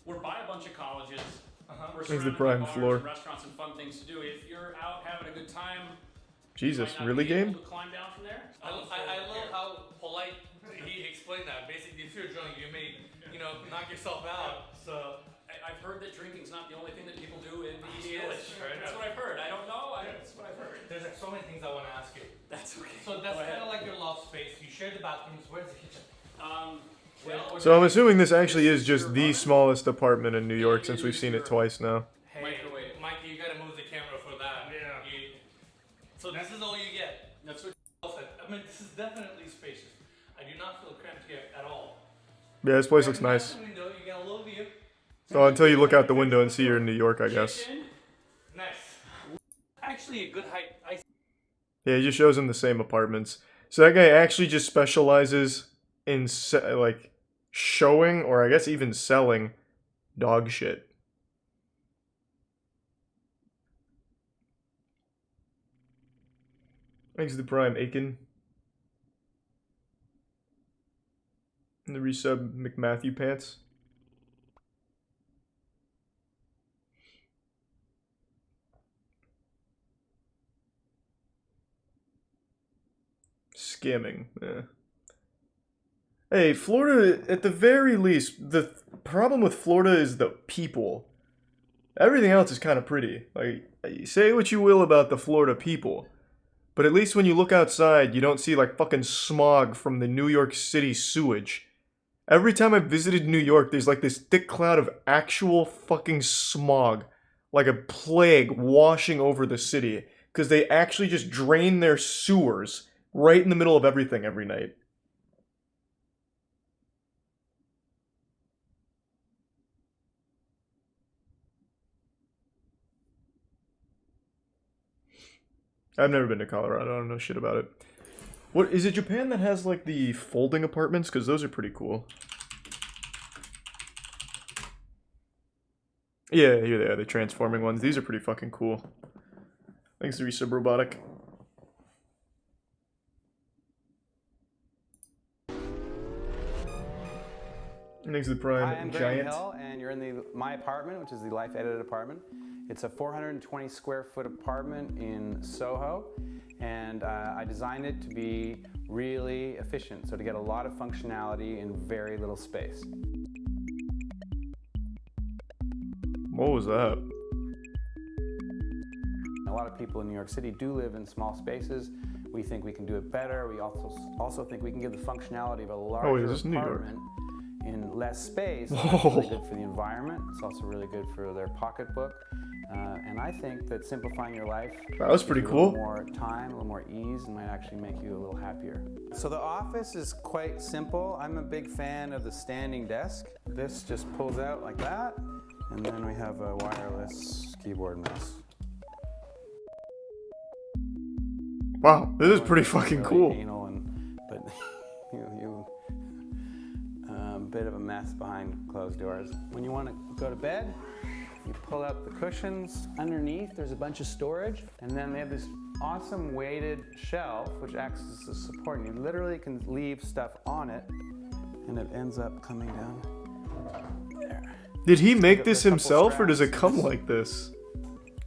we're by a bunch of colleges. We're There's the surrounded by prime bars floor. and restaurants and fun things to do. If you're out having a good time, Jesus, you might not really, be able game? to climb down from there. I love how polite he explained that. Basically, if you're drunk, you may, knock yourself out. So I've heard that drinking's not the only thing that people do in the East Yes, Village. right. That's what I've heard. I don't know. That's what I've heard. There's like so many things I want to ask you. That's okay. So that's Go ahead. kind of like your loft space. You share the bathrooms. Where's the kitchen? So I'm assuming this actually is just the smallest apartment in New York since we've seen it twice now. Hey, Microwave. Mikey, you gotta move the camera for that. Yeah. So this is all you get. That's what said. I mean, this is definitely spacious. I do not feel cramped here at all. Yeah, this place looks nice. Window, you get a low view. So until you look out the window and see you're in New York, I guess. Nice. Actually, a good height. Yeah, he just shows him the same apartments. So that guy actually just specializes in like showing, or I guess even selling, dog shit. Thanks to the Prime, Aiken. And the resub McMatthew Pants. Scamming. Yeah. Hey, Florida, at the very least, the problem with Florida is the people. Everything else is kind of pretty. Like, say what you will about the Florida people, but at least when you look outside, you don't see like fucking smog from the New York City sewage. Every time I visited New York, there's like this thick cloud of actual fucking smog, like a plague washing over the city, because they actually just drain their sewers right in the middle of everything every night. I've never been to Colorado. I don't know shit about it. What is it? Japan that has like the folding apartments? Because those are pretty cool. Yeah, here they are. The transforming ones. These are pretty fucking cool. Thanks to Resub Robotic. Thanks to the Prime. Hi, I'm Graham Giant. Hill, and you're in my apartment, which is the Life Edited apartment. It's a 420 square foot apartment in Soho, and I designed it to be really efficient, so to get a lot of functionality in very little space. What was that? A lot of people in New York City do live in small spaces. We think we can do it better. We also think we can give the functionality of a larger apartment in less space. It's really good for the environment. It's also really good for their pocketbook. And I think that simplifying your life that was pretty cool. A little more time, a little more ease, and might actually make you a little happier. So the office is quite simple. I'm a big fan of the standing desk. This just pulls out like that, and then we have a wireless keyboard mouse. Wow, this is pretty fucking really cool. Anal but bit of a mess behind closed doors. When you want to go to bed, you pull out the cushions. Underneath, there's a bunch of storage, and then they have this awesome weighted shelf, which acts as a support. And you literally can leave stuff on it, and it ends up coming down there. Did he make this himself, or does it come like this?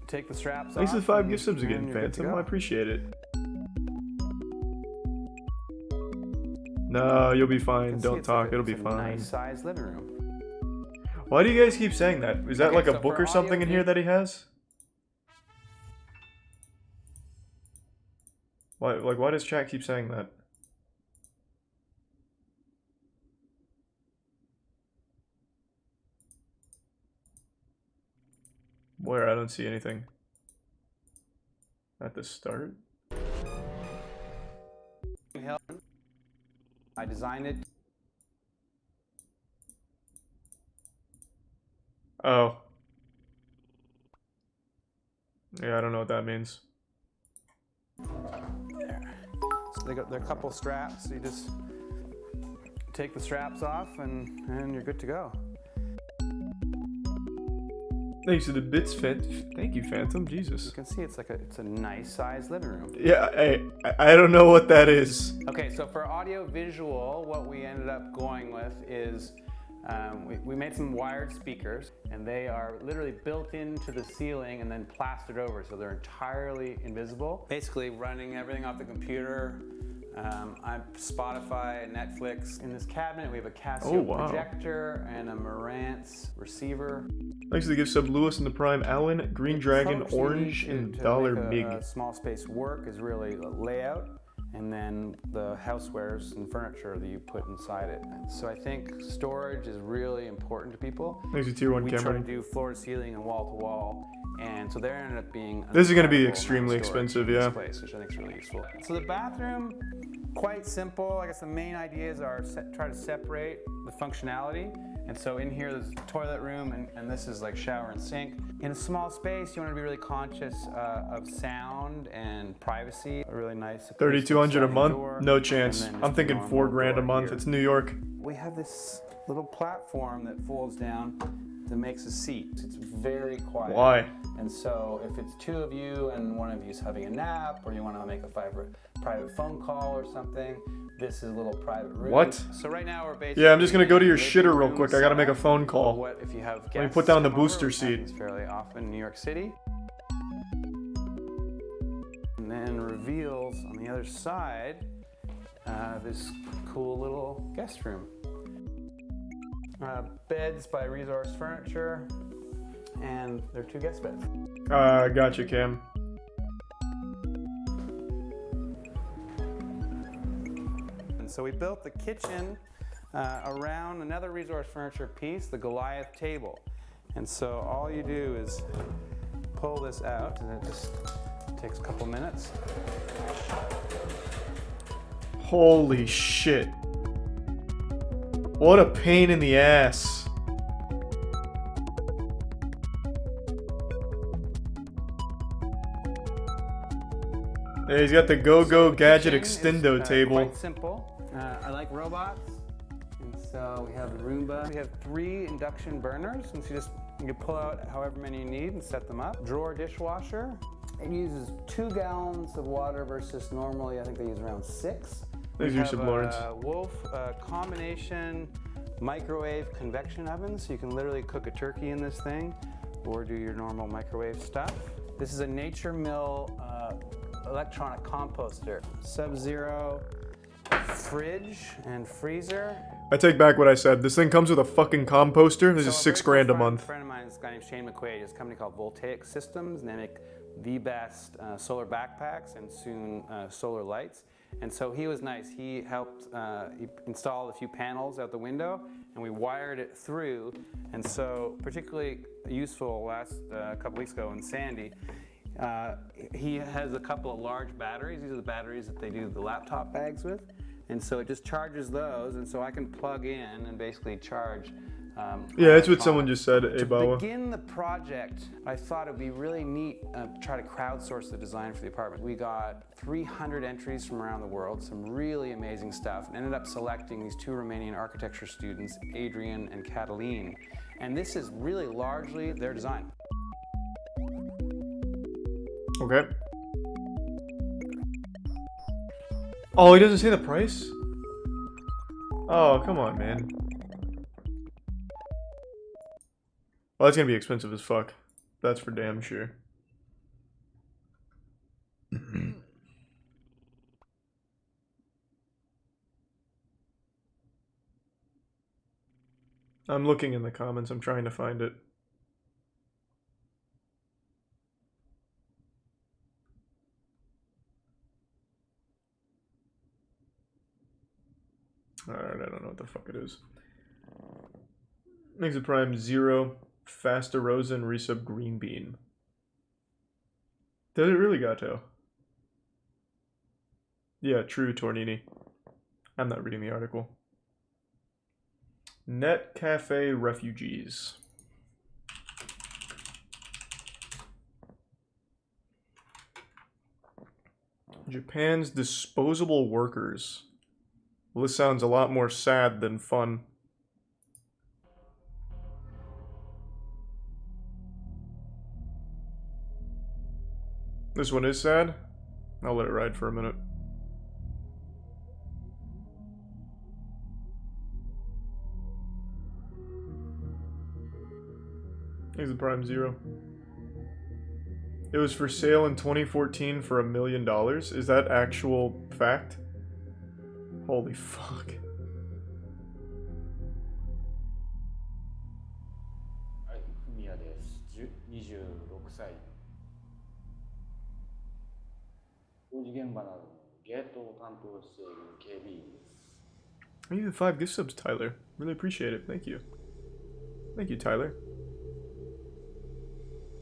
Take the straps off. Thanks for the 5 gift subs and again, you're good to Phantom. go. I appreciate it. No, you'll be fine. Don't talk. It'll be fine. Nice size living room. Why do you guys keep saying that? Is that Okay, like a so book for or something audio in here that he has? Why does chat keep saying that? Where? I don't see anything. At the start? I designed it. Oh. Yeah, I don't know what that means. There. So there are a couple straps. So you just take the straps off, and you're good to go. Thanks to the bits, thank you, Phantom. Jesus. You can see it's a nice size living room. Yeah, I don't know what that is. Okay, so for audio visual, what we ended up going with is we made some wired speakers, and they are literally built into the ceiling and then plastered over, so they're entirely invisible. Basically running everything off the computer, I'm Spotify, Netflix. In this cabinet, we have a Casio projector and a Marantz receiver. Thanks to the gift sub Lewis and the Prime, Alan, Green Dragon, Orange, and Dollar Mig. A small space work is really the layout, and then the housewares and furniture that you put inside it. And so I think storage is really important to people. Thanks to Tier 1 We camera. try to do floor to ceiling and wall to wall, and so there ended up being this is going to be extremely expensive, yeah. Place, which I think is really useful. So the bathroom, quite simple. I guess the main ideas are try to separate the functionality. And so in here, there's a toilet room, and this is like shower and sink. In a small space, you want to be really conscious of sound and privacy. A really nice. $3,200 a month? No chance. I'm thinking $4 grand a month. It's New York. We have this little platform that folds down that makes a seat. It's very quiet. Why? And so if it's two of you and one of you's having a nap, or you want to make a private phone call or something, this is a little private room. What? So right now we're basically... Yeah, I'm just going to go to your shitter real quick. I got to make a phone call. What if you have guests? Let me put down the booster seat. It's fairly often in New York City. And then reveals on the other side this cool little guest room. Beds by Resource Furniture, and they're 2 guest beds. Gotcha, Cam. And so we built the kitchen around another Resource Furniture piece, the Goliath table. And so all you do is pull this out, and it just takes a couple minutes. Holy shit. What a pain in the ass. Yeah, he's got the Go-Go Gadget Extendo table. Quite simple. I like robots, and so we have the Roomba. We have 3 induction burners, and so you pull out however many you need and set them up. Drawer dishwasher. It uses 2 gallons of water versus normally I think they use around 6. Thanks, Yusuf Lawrence. Wolf combination microwave convection oven, so you can literally cook a turkey in this thing, or do your normal microwave stuff. This is a Nature Mill electronic composter. Sub-Zero fridge and freezer. I take back what I said. This thing comes with a fucking composter. This is $6 grand a month. A friend of mine, this guy named Shane McQuaid, has a company called Voltaic Systems, and they make the best solar backpacks and soon solar lights. And so he was nice. He helped install a few panels out the window, and we wired it through. And so particularly useful last couple weeks ago in Sandy, he has a couple of large batteries. These are the batteries that they do the laptop bags with. And so it just charges those, and so I can plug in and basically charge. Yeah, that's what someone just said, To Abawa. begin the project, I thought it would be really neat to try to crowdsource the design for the apartment. We got 300 entries from around the world, some really amazing stuff, and ended up selecting these 2 Romanian architecture students, Adrian and Catalin. And this is really largely their design. Okay. Oh, he doesn't say the price? Oh, come on, man. Well, that's gonna be expensive as fuck. That's for damn sure. I'm looking in the comments. I'm trying to find it. Alright, I don't know what the fuck it is. Makes it Prime 0. Fasta Rosa and resub Green Bean. Does it really, Gato? Yeah, true, Tornini. I'm not reading the article. Net Cafe Refugees. Japan's disposable workers. Well, this sounds a lot more sad than fun. This one is sad. I'll let it ride for a minute. Here's the Prime 0. It was for sale in 2014 for $1 million. Is that actual fact? Holy fuck. Thank you for the 5 gift subs, Tyler. Really appreciate it. Thank you. Thank you, Tyler.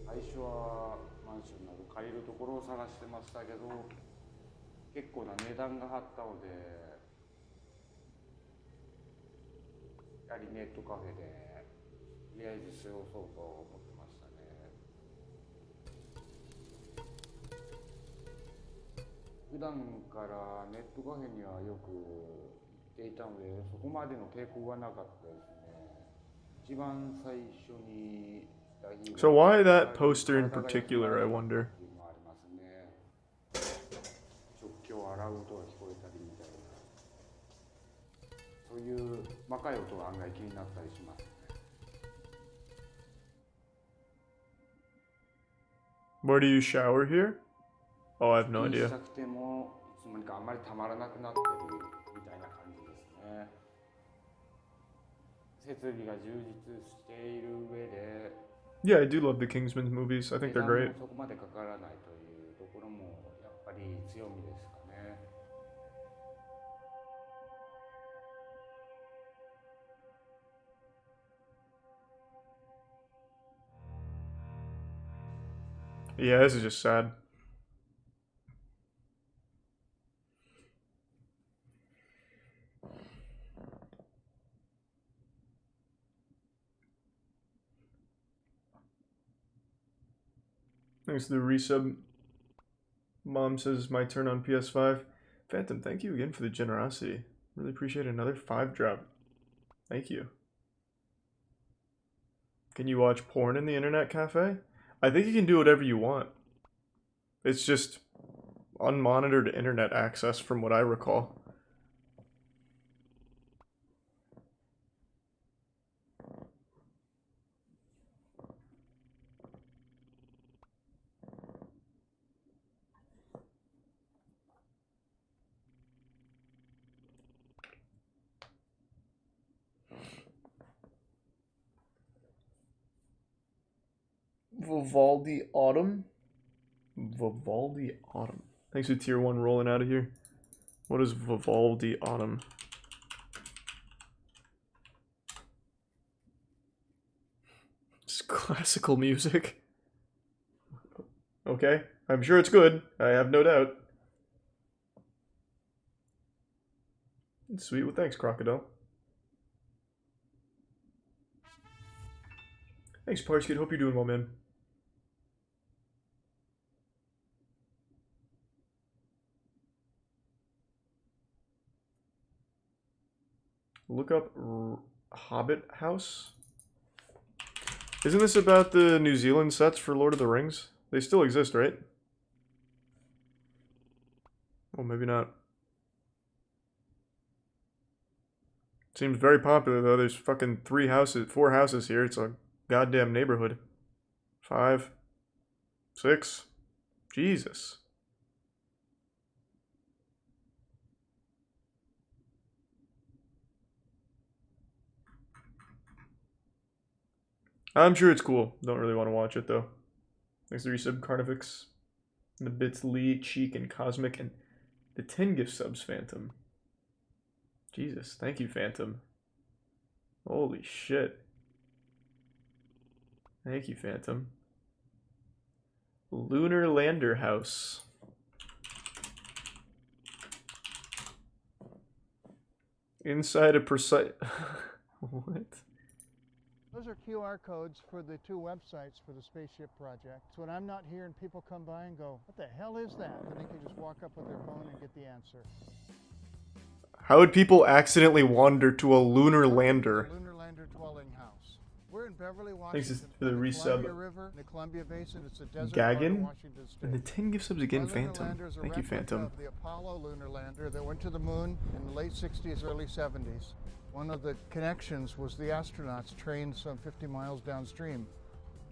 最初はマンションなど借りるところを探してましたけど、結構な値段が張ったので、やはりネットカフェでとりあえず過ごそうと思ってましたね。普段からネットカフェにはよく行っていたので、そこまでの抵抗はなかったですね。一番最初に So why that poster in particular, I wonder? 食器を洗う音が聞こえたりみたいな、そういう細かい音が案外気になったりしますね。 Where do you shower here? Oh, I have no 気に idea. したくてもいつの間にかあんまりたまらなくなってるみたいな感じですね。設備が充実している上で Yeah, I do love the Kingsman movies. I think they're great. そこまでかからないというところもやっぱり強みですかね。 Yeah, this is just sad. Thanks to the resub. Mom says my turn on PS5. Phantom, thank you again for the generosity. Really appreciate another 5 drop. Thank you. Can you watch porn in the internet cafe? I think you can do whatever you want. It's just unmonitored internet access from what I recall. Vivaldi Autumn? Vivaldi Autumn. Thanks for tier 1 rolling out of here. What is Vivaldi Autumn? It's classical music. Okay, I'm sure it's good. I have no doubt. Sweet. Well, thanks, Crocodile. Thanks, Parskid. Hope you're doing well, man. Look up Hobbit House. Isn't this about the New Zealand sets for Lord of the Rings? They still exist, right? Well, maybe not. Seems very popular, though. There's fucking 4 houses here. It's a goddamn neighborhood. 5, 6. Jesus. I'm sure it's cool. Don't really want to watch it, though. Thanks to resub Carnivix. And the bits Lee, Cheek, and Cosmic, and the 10 gift subs, Phantom. Jesus, thank you, Phantom. Holy shit. Thank you, Phantom. Lunar Lander House. Inside a precise... What? Those are QR codes for the 2 websites for the spaceship project. So when I'm not here and people come by and go, what the hell is that? And they can just walk up with their phone and get the answer. How would people accidentally wander to a lunar lander? Lunar lander dwelling house. We're in Beverly, Thanks Washington. for the resub. Columbia River, the Columbia Basin. It's a desert part of Gaggin? Washington State. And the 10 gift subs again, My lunar Phantom. lander is a Thank you, replica Phantom. of the Apollo lunar lander that went to the moon in the late 60s, early 70s. One of the connections was the astronauts trained some 50 miles downstream.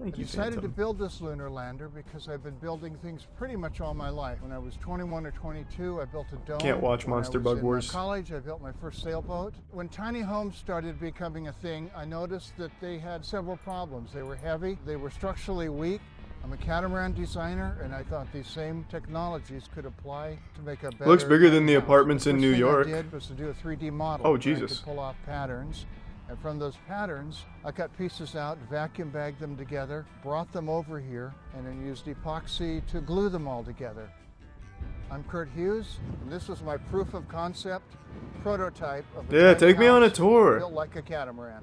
I decided to build this lunar lander because I've been building things pretty much all my life. When I was 21 or 22, I built a dome. Can't watch Monster Bug Wars. In college, I built my first sailboat. When tiny homes started becoming a thing, I noticed that they had several problems. They were heavy, they were structurally weak. I'm a catamaran designer, and I thought these same technologies could apply to make a better... Looks bigger than the house. apartments in New York. The first thing I did was to do a 3D model. Oh, where Jesus. I could pull off patterns. And from those patterns, I cut pieces out, vacuum bagged them together, brought them over here, and then used epoxy to glue them all together. I'm Kurt Hughes, and this was my proof of concept prototype of a Yeah, tiny take me on a house tour. built like a catamaran.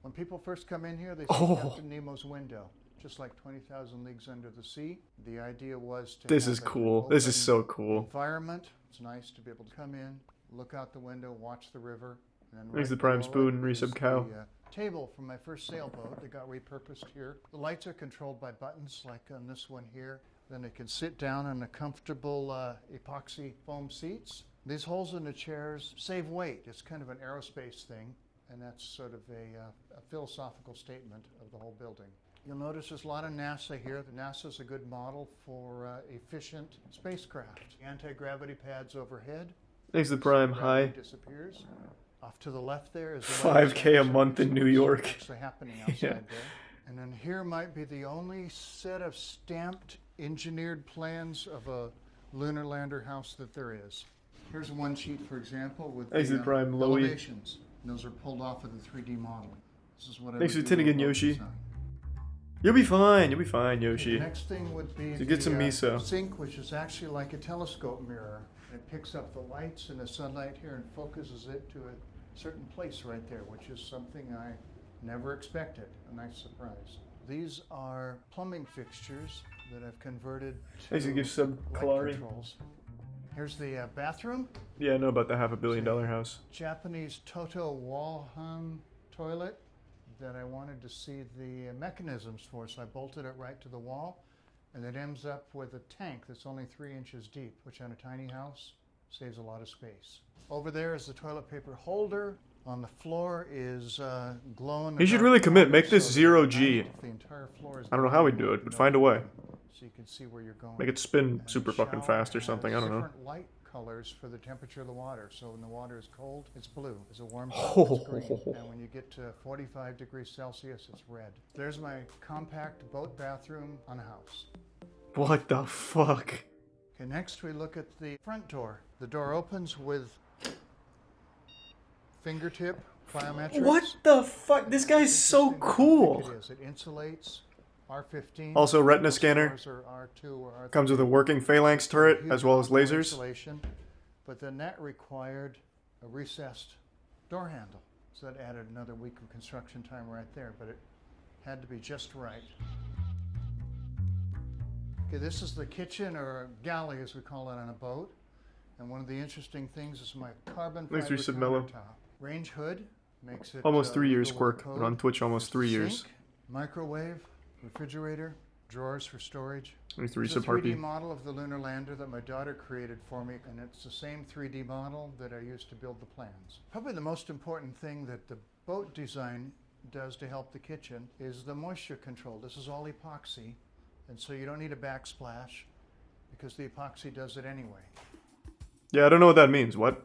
When people first come in here, they see Captain Nemo's window, just like 20,000 Leagues Under the Sea. The idea was to This have is an cool. This is open so cool. environment. It's nice to be able to come in, look out the window, watch the river. And There's the right prime below spoon, it is resub cow. the table from my first sailboat that got repurposed here. The lights are controlled by buttons like on this one here. Then I can sit down in a comfortable epoxy foam seats. These holes in the chairs save weight. It's kind of an aerospace thing, and that's sort of a philosophical statement of the whole building. You'll notice there's a lot of NASA here. The NASA's a good model for efficient spacecraft. Anti-gravity pads overhead. Thanks to Prime. Hi. Disappears. Off to the left there is the 5K a month in New York. actually happening outside there. And then here might be the only set of stamped, engineered plans of a lunar lander house that there is. Here's one sheet, for example, with the Prime, Loey. elevations. And those are pulled off of the 3D model. This is what I Thanks for would do tinning with in, boat Yoshi. design. You'll be fine. You'll be fine, Yoshi. The next thing would be So get some miso. sink, which is actually like a telescope mirror. It picks up the lights and the sunlight here and focuses it to a certain place right there, which is something I never expected. A nice surprise. These are plumbing fixtures that I've converted to Thanks to give sub light Kalari. controls. Here's the bathroom. Yeah, I know about the $500 million house. Japanese Toto wall hung toilet that I wanted to see the mechanisms for, so I bolted it right to the wall, and it ends up with a tank that's only 3 inches deep, which on a tiny house saves a lot of space. Over there is the toilet paper holder. On the floor is glow-in-the-dark. You should really commit. Make this so zero that G. if the entire floor is I don't know how we do it, but find a way. so you can see where you're going. Make it spin And super the fucking shower fast or something. I has don't know. different light colors for the temperature of the water. So when the water is cold, it's blue. As a warm Oh. tub, it's green. And when you get to 45 degrees Celsius, it's red. There's my compact boat bathroom on a house. What the fuck? Okay, next we look at the front door. The door opens with fingertip biometrics. What the fuck? This guy's so cool. It is. It insulates. R15. Also, retina scanner. Stars are R2 or R3. Comes with a working phalanx turret Huge as well as outdoor lasers. Insulation, but then that required a recessed door handle. So that added another week of construction time right there, but it had to be just right. Okay, this is the kitchen, or galley as we call it on a boat. And one of the interesting things is my carbon Thanks, fiber Reset Mellow. countertop. Range hood makes it Almost 3 years, legal with Quirk. the Been code. on Twitch almost 3 years. Sink, microwave, refrigerator, drawers for storage. Thanks to It's a Resub 3D Harpy. model of the lunar lander that my daughter created for me, and it's the same 3D model that I used to build the plans. Probably the most important thing that the boat design does to help the kitchen is the moisture control. This is all epoxy, and so you don't need a backsplash because the epoxy does it anyway. Yeah, I don't know what that means. What?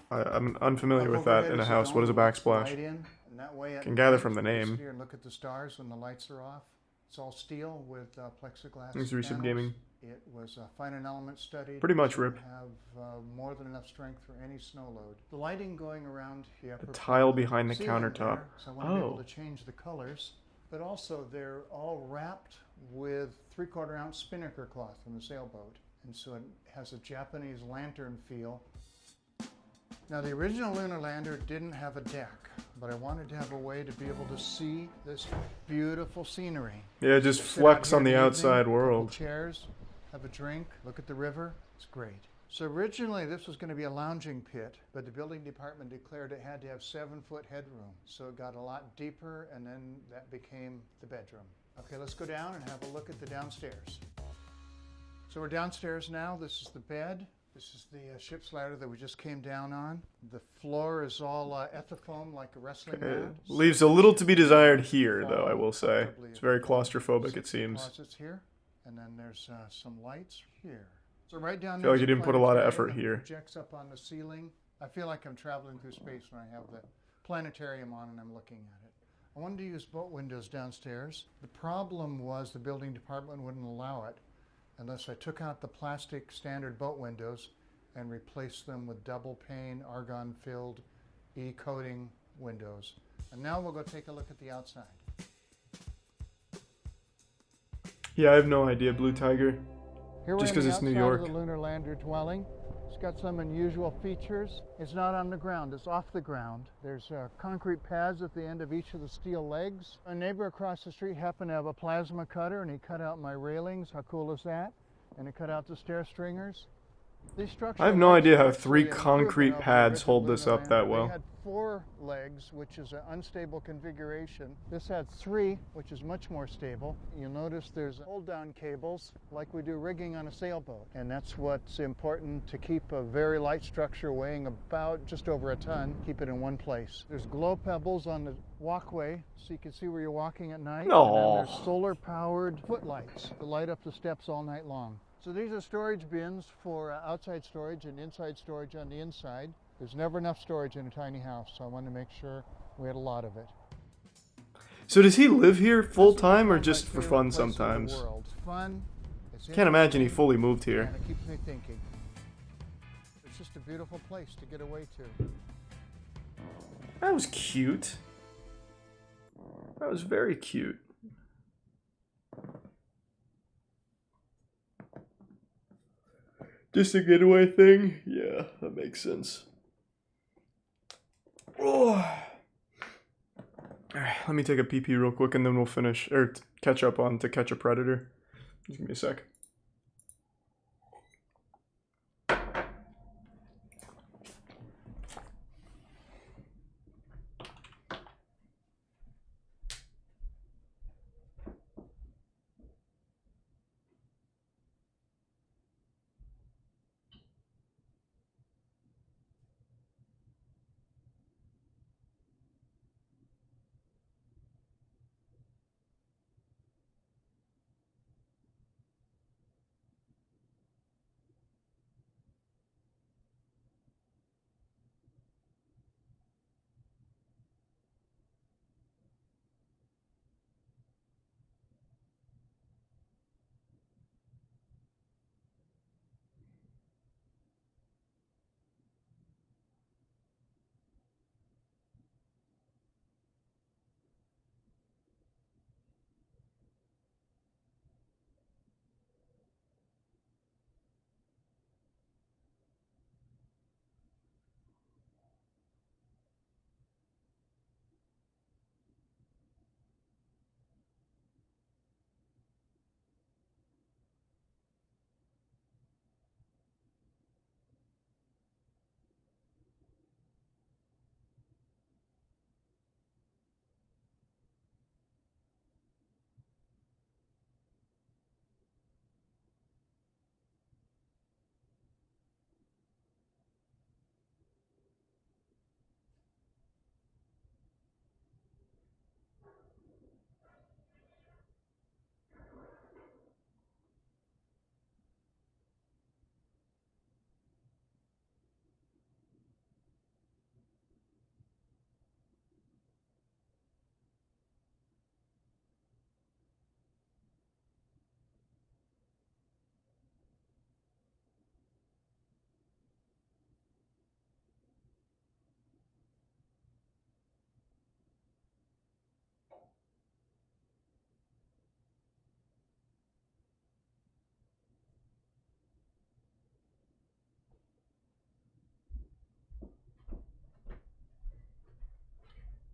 I'm unfamiliar with that Overhead in a is house. What is a dome with backsplash? light in, and that way at Can gather night from the you can name. sit here and look at the stars when the lights are off. It's all steel with plexiglass Thanks to Resub panels. Gaming. It was a finite element study. Pretty much, Doesn't Rip. Have more than enough strength for any snow load. The lighting going around the upper tile behind the ceiling countertop. there, so I want to be able Oh. to change the colors. But also they're all wrapped with 3/4 ounce spinnaker cloth from the sailboat. And so it has a Japanese lantern feel. Now the original lunar lander didn't have a deck, but I wanted to have a way to be able to see this beautiful scenery. Yeah, just Sit flex out on here the in outside evening, world. couple chairs, have a drink, look at the river. It's great. So originally this was going to be a lounging pit, but the building department declared it had to have 7-foot headroom. So it got a lot deeper, and then that became the bedroom. Okay, let's go down and have a look at the downstairs. So we're downstairs now. This is the bed. This is the ship's ladder that we just came down on. The floor is all ethafoam like a wrestling mat. Leaves a little to be desired here, though, I will say. It's very claustrophobic, it seems. Closets here, and then there's some lights here. So right down I feel like you there's a didn't put a lot of planetarium effort that here. Projects up on the ceiling. I feel like I'm traveling through space when I have the planetarium on and I'm looking at it. I wanted to use boat windows downstairs. The problem was the building department wouldn't allow it unless I took out the plastic standard boat windows and replaced them with double pane, argon-filled, E-coating windows. And now we'll go take a look at the outside. Yeah, I have no idea, Blue Tiger. Here Just we're because on it's the New outside York. of the lunar lander dwelling. It's got some unusual features. It's not on the ground, it's off the ground. There's concrete pads at the end of each of the steel legs. A neighbor across the street happened to have a plasma cutter and he cut out my railings. How cool is that? And he cut out the stair stringers. These I have no idea how 3 concrete pads hold this up that They well. had 4 legs, which is an unstable configuration. This had 3, which is much more stable. You'll notice there's hold-down cables, like we do rigging on a sailboat. And that's what's important to keep a very light structure weighing about just over a ton, keep it in one place. There's glow pebbles on the walkway, so you can see where you're walking at night. Aw. And then there's solar-powered footlights to light up the steps all night long. So these are storage bins for outside storage and inside storage on the inside. There's never enough storage in a tiny house, so I wanted to make sure we had a lot of it. So does he live here full time or just for fun sometimes? It's fun. It's Can't imagine he interesting, fully moved here. and it keeps me thinking. It's just a beautiful place to get away to. That was cute. That was very cute. Just a getaway thing? Yeah, that makes sense. Oh. Alright, let me take a pee-pee real quick and then we'll finish, or catch up on To Catch a Predator. Just give me a sec.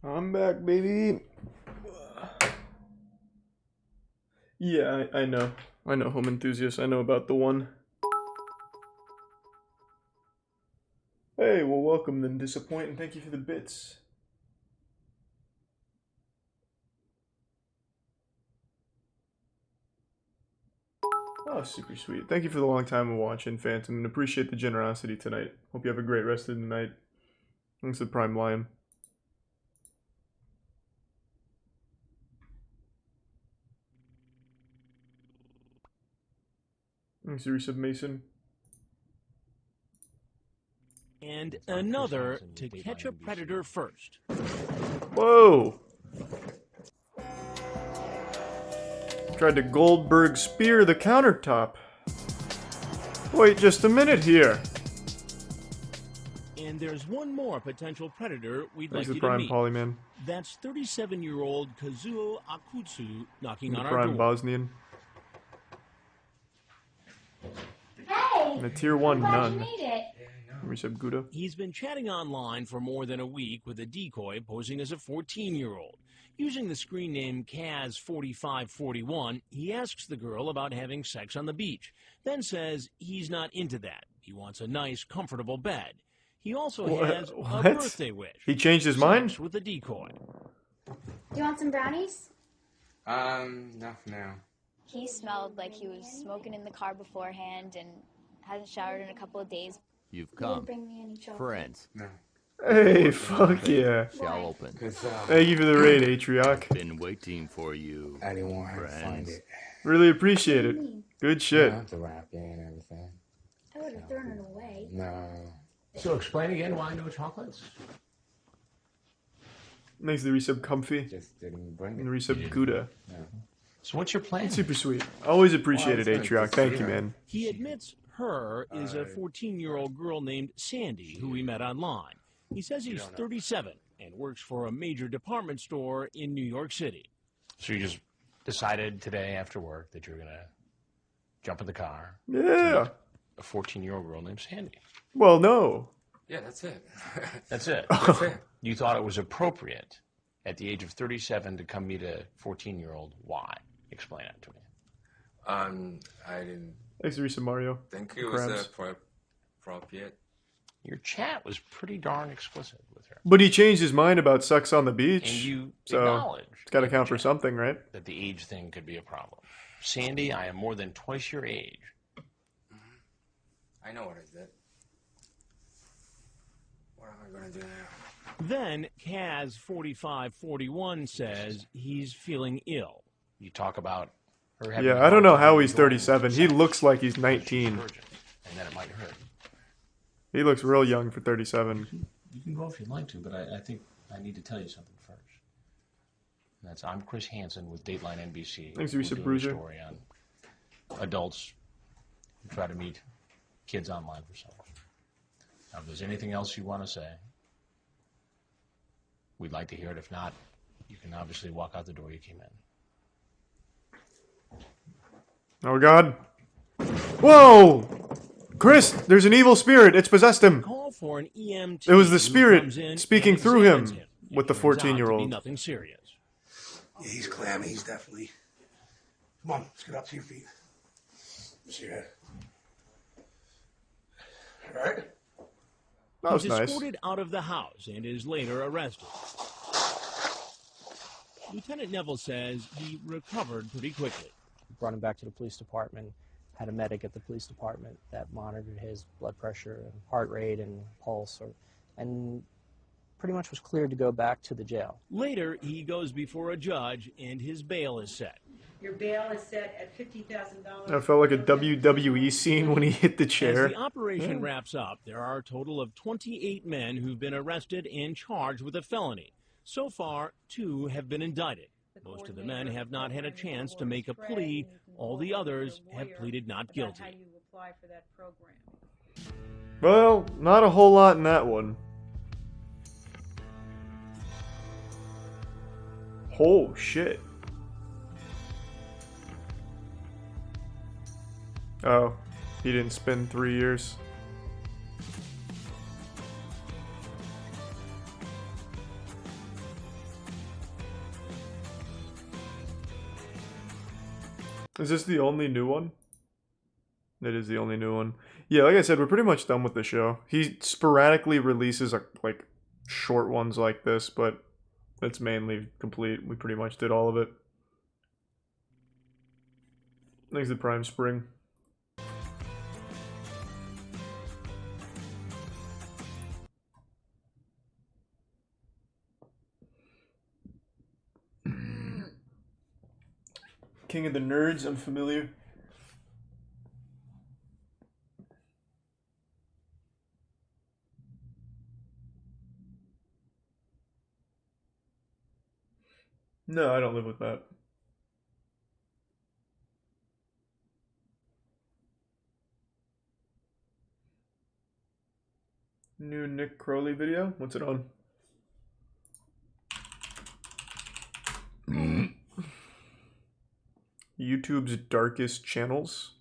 I'm back, baby. Yeah, I know. I know, Home Enthusiast. I know about the one. Hey, well, welcome then, Disappoint, and thank you for the bits. Oh, Oh, super sweet. Thank you for the long time of watching, Phantom, and appreciate the generosity tonight. Hope you have a great rest of the night. Thanks to Prime Lion. Thanks to Resub Mason. And another to catch a predator first. Whoa! Tried to Goldberg spear the countertop. Wait just a minute here. And there's one more potential predator we'd Thanks like to you Prime to meet. Polyman. That's 37-year-old Kazuo Akutsu knocking on our Prime door. Bosnian. Hey! And a tier 1 I'm glad you nun. made it. Resub Gouda. He's been chatting online for more than a week with a decoy posing as a 14-year-old. Using the screen name Kaz4541, he asks the girl about having sex on the beach, then says he's not into that. He wants a nice, comfortable bed. He also has a What? birthday wish. He changed his mind? Sex with the decoy. Do you want some brownies? Not for now. He smelled like he was smoking in the car beforehand and hasn't showered in a couple of days. You've He didn't come. bring me any chocolate. Friends. No. Hey, fuck yeah. Shall open. Thank you for the raid, Atrioc. Been waiting for you. I didn't want her to find friends. it. Really appreciate it. Good shit. I have to wrap it and everything. I would have thrown it away. No. So explain again why no chocolates? Thanks to the Resub Comfy. Just didn't bring it. And the Resub Gouda. No. So what's your plan? Super sweet. Always appreciate it, Well, I was gonna Atrioc. Thank you, man. He admits her is a 14-year-old girl named Sandy who he met online. He says he's 37 and works for a major department store in New York City. So you just decided today after work that you're going to jump in the car. Yeah. A 14-year-old girl named Sandy. Well, no. Yeah, that's it. That's it. That's it. You thought it was appropriate at the age of 37 to come meet a 14-year-old. Why? Explain that to me. I didn't Thanks to Resub Mario. think it was Crabs. appropriate. Your chat was pretty darn explicit with her. But he changed his mind about sex on the beach. And you so acknowledged it's got to count for something, right? that the age thing could be a problem. Sandy, I am more than twice your age. I know what I did. What am I going to do now? Then Kaz4541 says he's feeling ill. You talk about her having Yeah, I don't know how he's 37. He looks like he's 19. and then it might hurt. He looks real young for 37. You can go if you'd like to, but I think I need to tell you something first. And that's I'm Chris Hansen with Dateline NBC. Thanks, We're Resub doing a Bruiser. story on adults who try to meet kids online for sex. Now, if there's anything else you want to say, we'd like to hear it. If not, you can obviously walk out the door you came in. Oh, God. Whoa! Chris, there's an evil spirit. It's possessed him. Call for an EMT. It was the who spirit comes in speaking and through examines him with the Turns out to be 14-year-old. Nothing serious. Yeah, he's clammy. He's definitely. Come on, let's get up to your feet. See your head. All right. That was He's nice. escorted out of the house and is later arrested. Lieutenant Neville says he recovered pretty quickly. Brought him back to the police department, had a medic at the police department that monitored his blood pressure and heart rate and pulse, and pretty much was cleared to go back to the jail. Later, he goes before a judge and his bail is set. Your bail is set at $50,000. I felt like a WWE scene when he hit the As chair. the operation wraps up, there are a total of 28 men who've been arrested and charged with a felony. So far, 2 have been indicted. Most of the men have not had a chance to make a plea. All the others have pleaded not guilty. How you apply for that program. Well, not a whole lot in that one. Oh, shit. Oh, he didn't spend 3 years. Is this the only new one? It is the only new one. Yeah, like I said, we're pretty much done with the show. He sporadically releases like short ones like this, but it's mainly complete. We pretty much did all of it. Thanks to Prime Spring. King of the Nerds, I'm familiar. No, I don't live with Matt. New Nick Crowley video? What's it on? YouTube's darkest channels?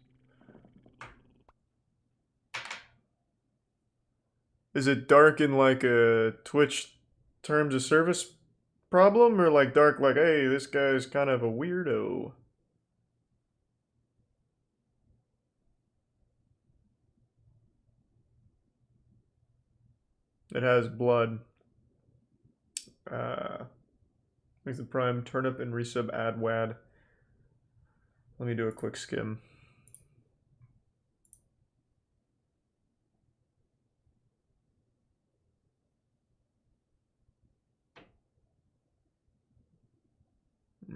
Is it dark in like a Twitch terms of service problem, or like dark like, hey, this guy's kind of a weirdo? It has blood. Makes the prime turnip and resub ad wad. Let me do a quick skim.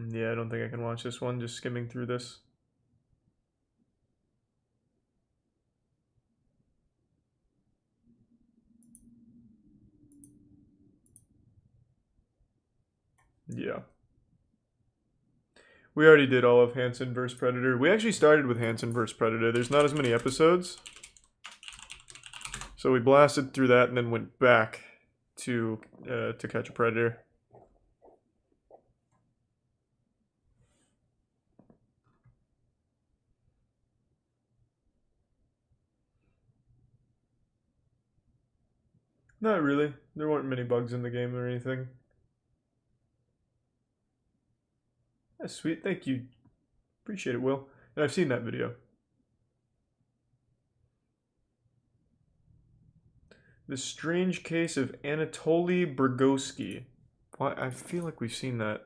Yeah, I don't think I can watch this one, just skimming through this. Yeah. We already did all of Hansen vs. Predator. We actually started with Hansen vs. Predator. There's not as many episodes. So we blasted through that and then went back to Catch a Predator. Not really. There weren't many bugs in the game or anything. That's sweet. Thank you. Appreciate it, Will. And I've seen that video. The Strange Case of Anatoly Brgoski. Why? I feel like we've seen that.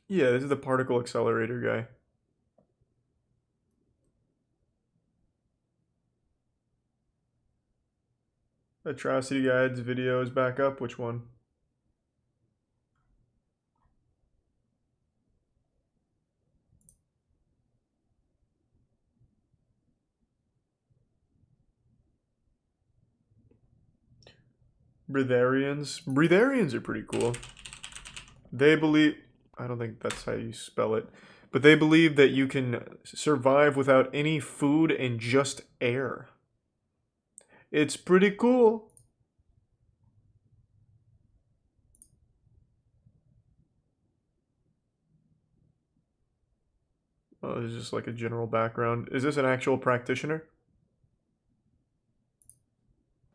Yeah, this is the particle accelerator guy. Atrocity Guides video is back up. Which one? Breatharians. Breatharians are pretty cool. They believe... I don't think that's how you spell it. But they believe that you can survive without any food and just air. It's pretty cool. Oh, this is just like a general background. Is this an actual practitioner?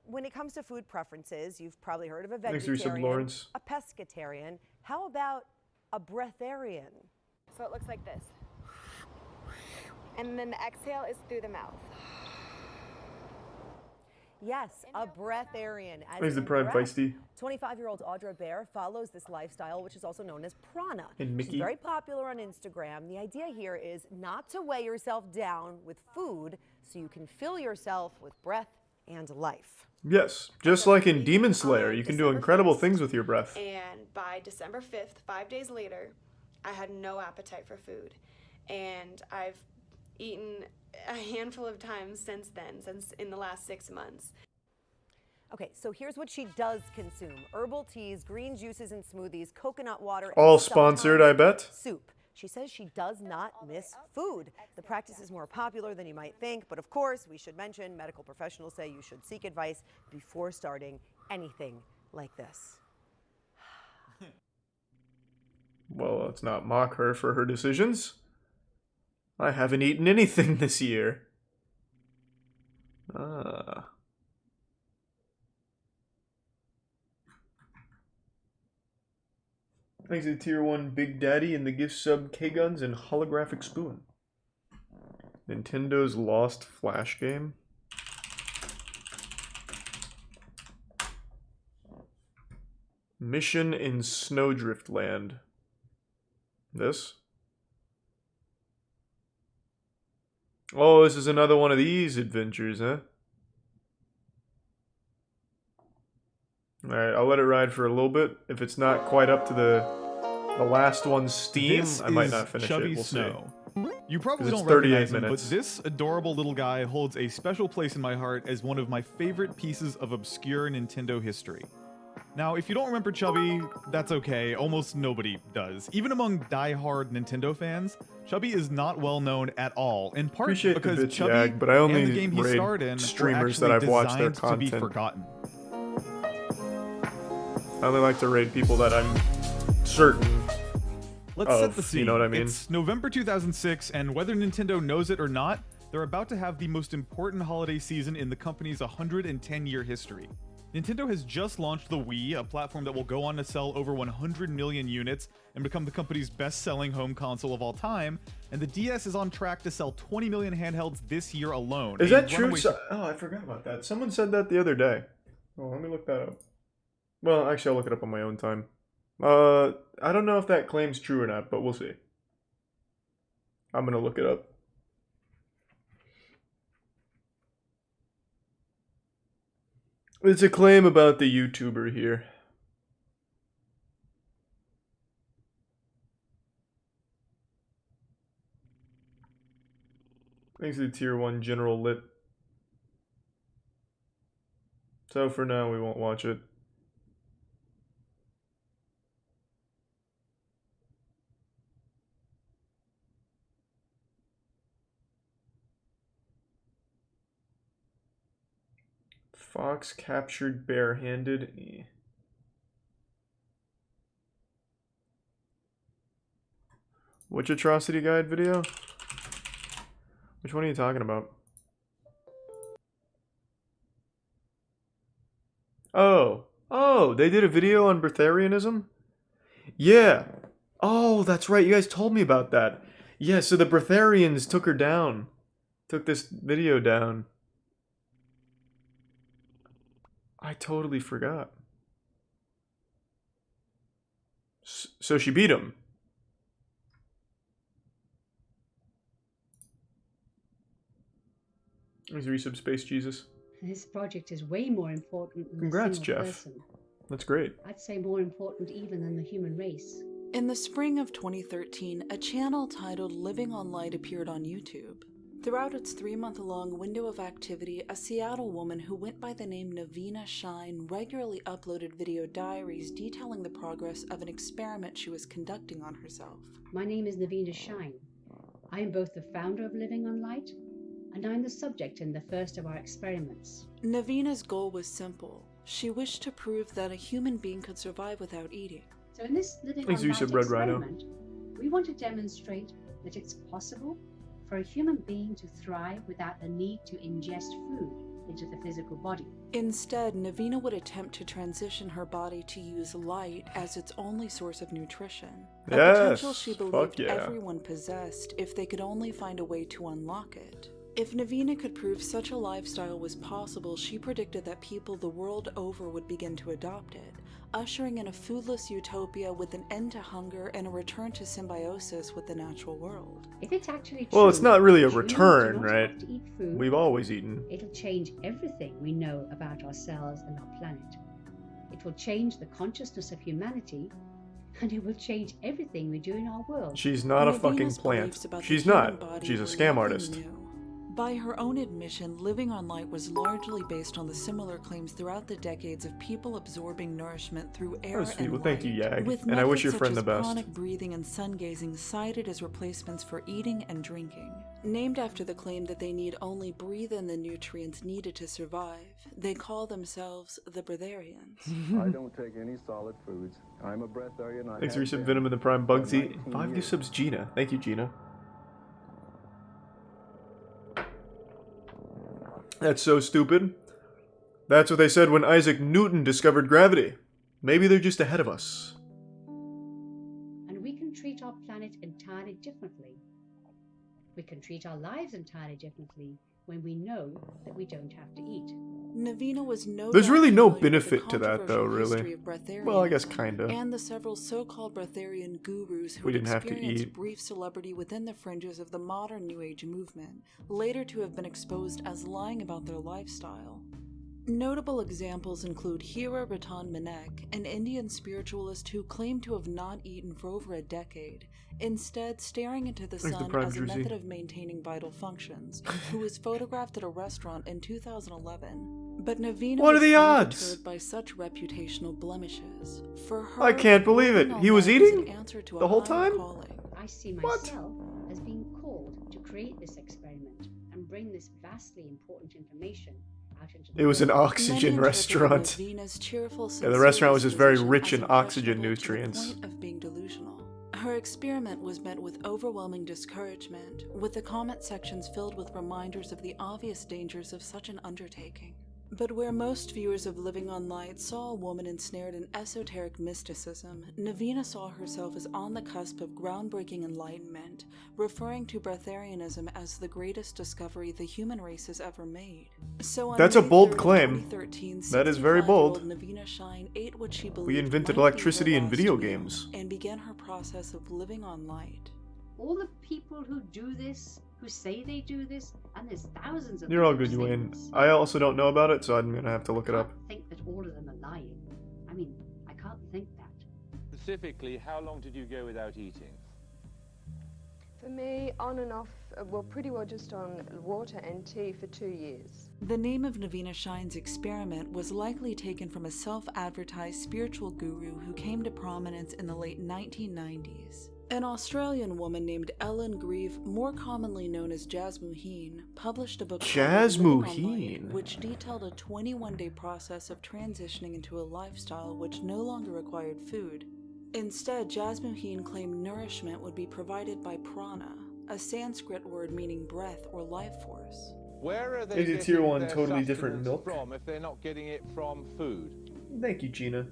When it comes to food preferences, you've probably heard of a Thanks for your sub, vegetarian, Lawrence. a pescatarian. How about a breatharian? So it looks like this. And then the exhale is through the mouth. Yes, a breatharian. Thanks to Prime Feisty. 25-year-old Audra Bear follows this lifestyle, which is also known as prana. And Mickey. She's very popular on Instagram. The idea here is not to weigh yourself down with food so you can fill yourself with breath and life. Yes, just like in Demon Slayer, you can do incredible things with your breath. And by December 5th, 5 days later, I had no appetite for food. And I've eaten a handful of times since then, since in the last 6 months. Okay, so here's what she does consume. Herbal teas, green juices and smoothies, coconut water. All and sponsored, sometimes I bet. Soup. She says she does not miss food. The practice is more popular than you might think, but of course, we should mention medical professionals say you should seek advice before starting anything like this. Well, let's not mock her for her decisions. I haven't eaten anything this year. Ah. Thanks to Tier 1 Big Daddy and the gift sub K-Guns and Holographic Spoon. Nintendo's Lost Flash game. Mission in Snowdrift Land. This? Oh, this is another one of these adventures, huh? Alright, I'll let it ride for a little bit. If it's not quite up to the last one's Steam, This I might is not finish Chubby it. We'll Snow. see. You probably 'Cause don't it's 38 recognize him, but minutes. this adorable little guy holds a special place in my heart as one of my favorite pieces of obscure Nintendo history. Now, if you don't remember Chubby, that's okay. Almost nobody does. Even among die-hard Nintendo fans, Chubby is not well known at all. In part Appreciate the because bitch Chubby jag, but I only and the game he raid starred in streamers were that actually I've watched their designed to be content. forgotten. I only like to raid people that I'm certain Let's of, set the scene. you know what I mean? It's November 2006, and whether Nintendo knows it or not, they're about to have the most important holiday season in the company's 110-year history. Nintendo has just launched the Wii, a platform that will go on to sell over 100 million units and become the company's best-selling home console of all time, and the DS is on track to sell 20 million handhelds this year alone. Is A that true? runaway Oh, I forgot about that. Someone said that the other day. Oh, let me look that up. Well, actually, I'll look it up on my own time. I don't know if that claim's true or not, but we'll see. I'm gonna look it up. It's a claim about the YouTuber here. Thanks to the tier 1 general lit. So for now, we won't watch it. Fox captured barehanded. Which atrocity guide video? Which one are you talking about? Oh, they did a video on breatharianism? Yeah. Oh, that's right. You guys told me about that. Yeah, so the breatharians took her down. Took this video down. I totally forgot. So she beat him. Thanks, resub Space Jesus. This project is way more important than Congrats, a single Jeff. person. That's great. I'd say more important even than the human race. In the spring of 2013, a channel titled Living on Light appeared on YouTube. Throughout its 3-month-long window of activity, a Seattle woman who went by the name Navina Shine regularly uploaded video diaries detailing the progress of an experiment she was conducting on herself. My name is Navina Shine. I am both the founder of Living on Light, and I'm the subject in the first of our experiments. Navina's goal was simple. She wished to prove that a human being could survive without eating. So in this Living Thanks, on Light Red Rhino. experiment, we want to demonstrate that it's possible for a human being to thrive without the need to ingest food into the physical body. Instead, Navina would attempt to transition her body to use light as its only source of nutrition. A potential she believed everyone possessed if they could only find a way to unlock it. If Navina could prove such a lifestyle was possible, she predicted that people the world over would begin to adopt it, ushering in a foodless utopia with an end to hunger and a return to symbiosis with the natural world. If it's actually Well, true, it's not really a humans do return, not right? have to eat food, We've always eaten. it'll change everything we know about ourselves and our planet. It will change the consciousness of humanity, and it will change everything we do in our world. She's not a Navina's fucking plant. beliefs about the She's human not. body She's a were scam nothing artist. new. By her own admission, Living on Light was largely based on the similar claims throughout the decades of people absorbing nourishment through air sweet. and Well, thank you, light, Yag. with And I wish your methods friend such the as best. pranic breathing and sun gazing cited as replacements for eating and drinking. Named after the claim that they need only breathe in the nutrients needed to survive, they call themselves the breatharians. I don't take any solid foods. I'm a breatharian. Thanks for resub Venom in the Prime Bugsy. 5 new subs, Gina. Thank you, Gina. That's so stupid. That's what they said when Isaac Newton discovered gravity. Maybe they're just ahead of us. And we can treat our planet entirely differently. We can treat our lives entirely differently when we know that we don't have to eat. Navina was no There's doubt really no familiar with the benefit to that, though, controversial really. history of breatharianism Well, I guess kinda. And the several so-called breatharian gurus who We had didn't have to experienced eat. brief celebrity within the fringes of the modern New Age movement, later to have been exposed as lying about their lifestyle. Notable examples include Hira Ratan Manek, an Indian spiritualist who claimed to have not eaten for over a decade, instead staring into the sun as a method of maintaining vital functions, who was photographed at a restaurant in 2011. But Navina was undeterred by such reputational blemishes. For her, I can't believe it. He was eating the whole time? I see myself as being called to create this experiment and bring this vastly important information out into the It was an oxygen restaurant. Yeah, the restaurant was just very rich in oxygen nutrients. Of being delusional. Her experiment was met with overwhelming discouragement, with the comment sections filled with reminders of the obvious dangers of such an undertaking. But where most viewers of Living on Light saw a woman ensnared in esoteric mysticism, Navina saw herself as on the cusp of groundbreaking enlightenment, referring to breatharianism as the greatest discovery the human race has ever made. So that's a bold claim. 2013, that is very bold. Navina Shine ate what she believed we invented electricity in video games. And began her process of living on light. All the people who do this, who say they do this, and there's thousands of You're all good, Yuan. I also don't know about it, so I'm gonna have to look it up. I think that all of them are lying. I mean, I can't think that. Specifically, how long did you go without eating? For me, on and off, well, pretty well just on water and tea for 2 years. The name of Navina Shine's experiment was likely taken from a self-advertised spiritual guru who came to prominence in the late 1990s. An Australian woman named Ellen Grieve, more commonly known as Jasmuheen, published a book called which detailed a 21-day process of transitioning into a lifestyle which no longer required food. Instead, Jasmuheen claimed nourishment would be provided by prana, a Sanskrit word meaning breath or life force. Where are they getting tier 1 totally different milk from if they're not getting it from food? Thank you, Gina.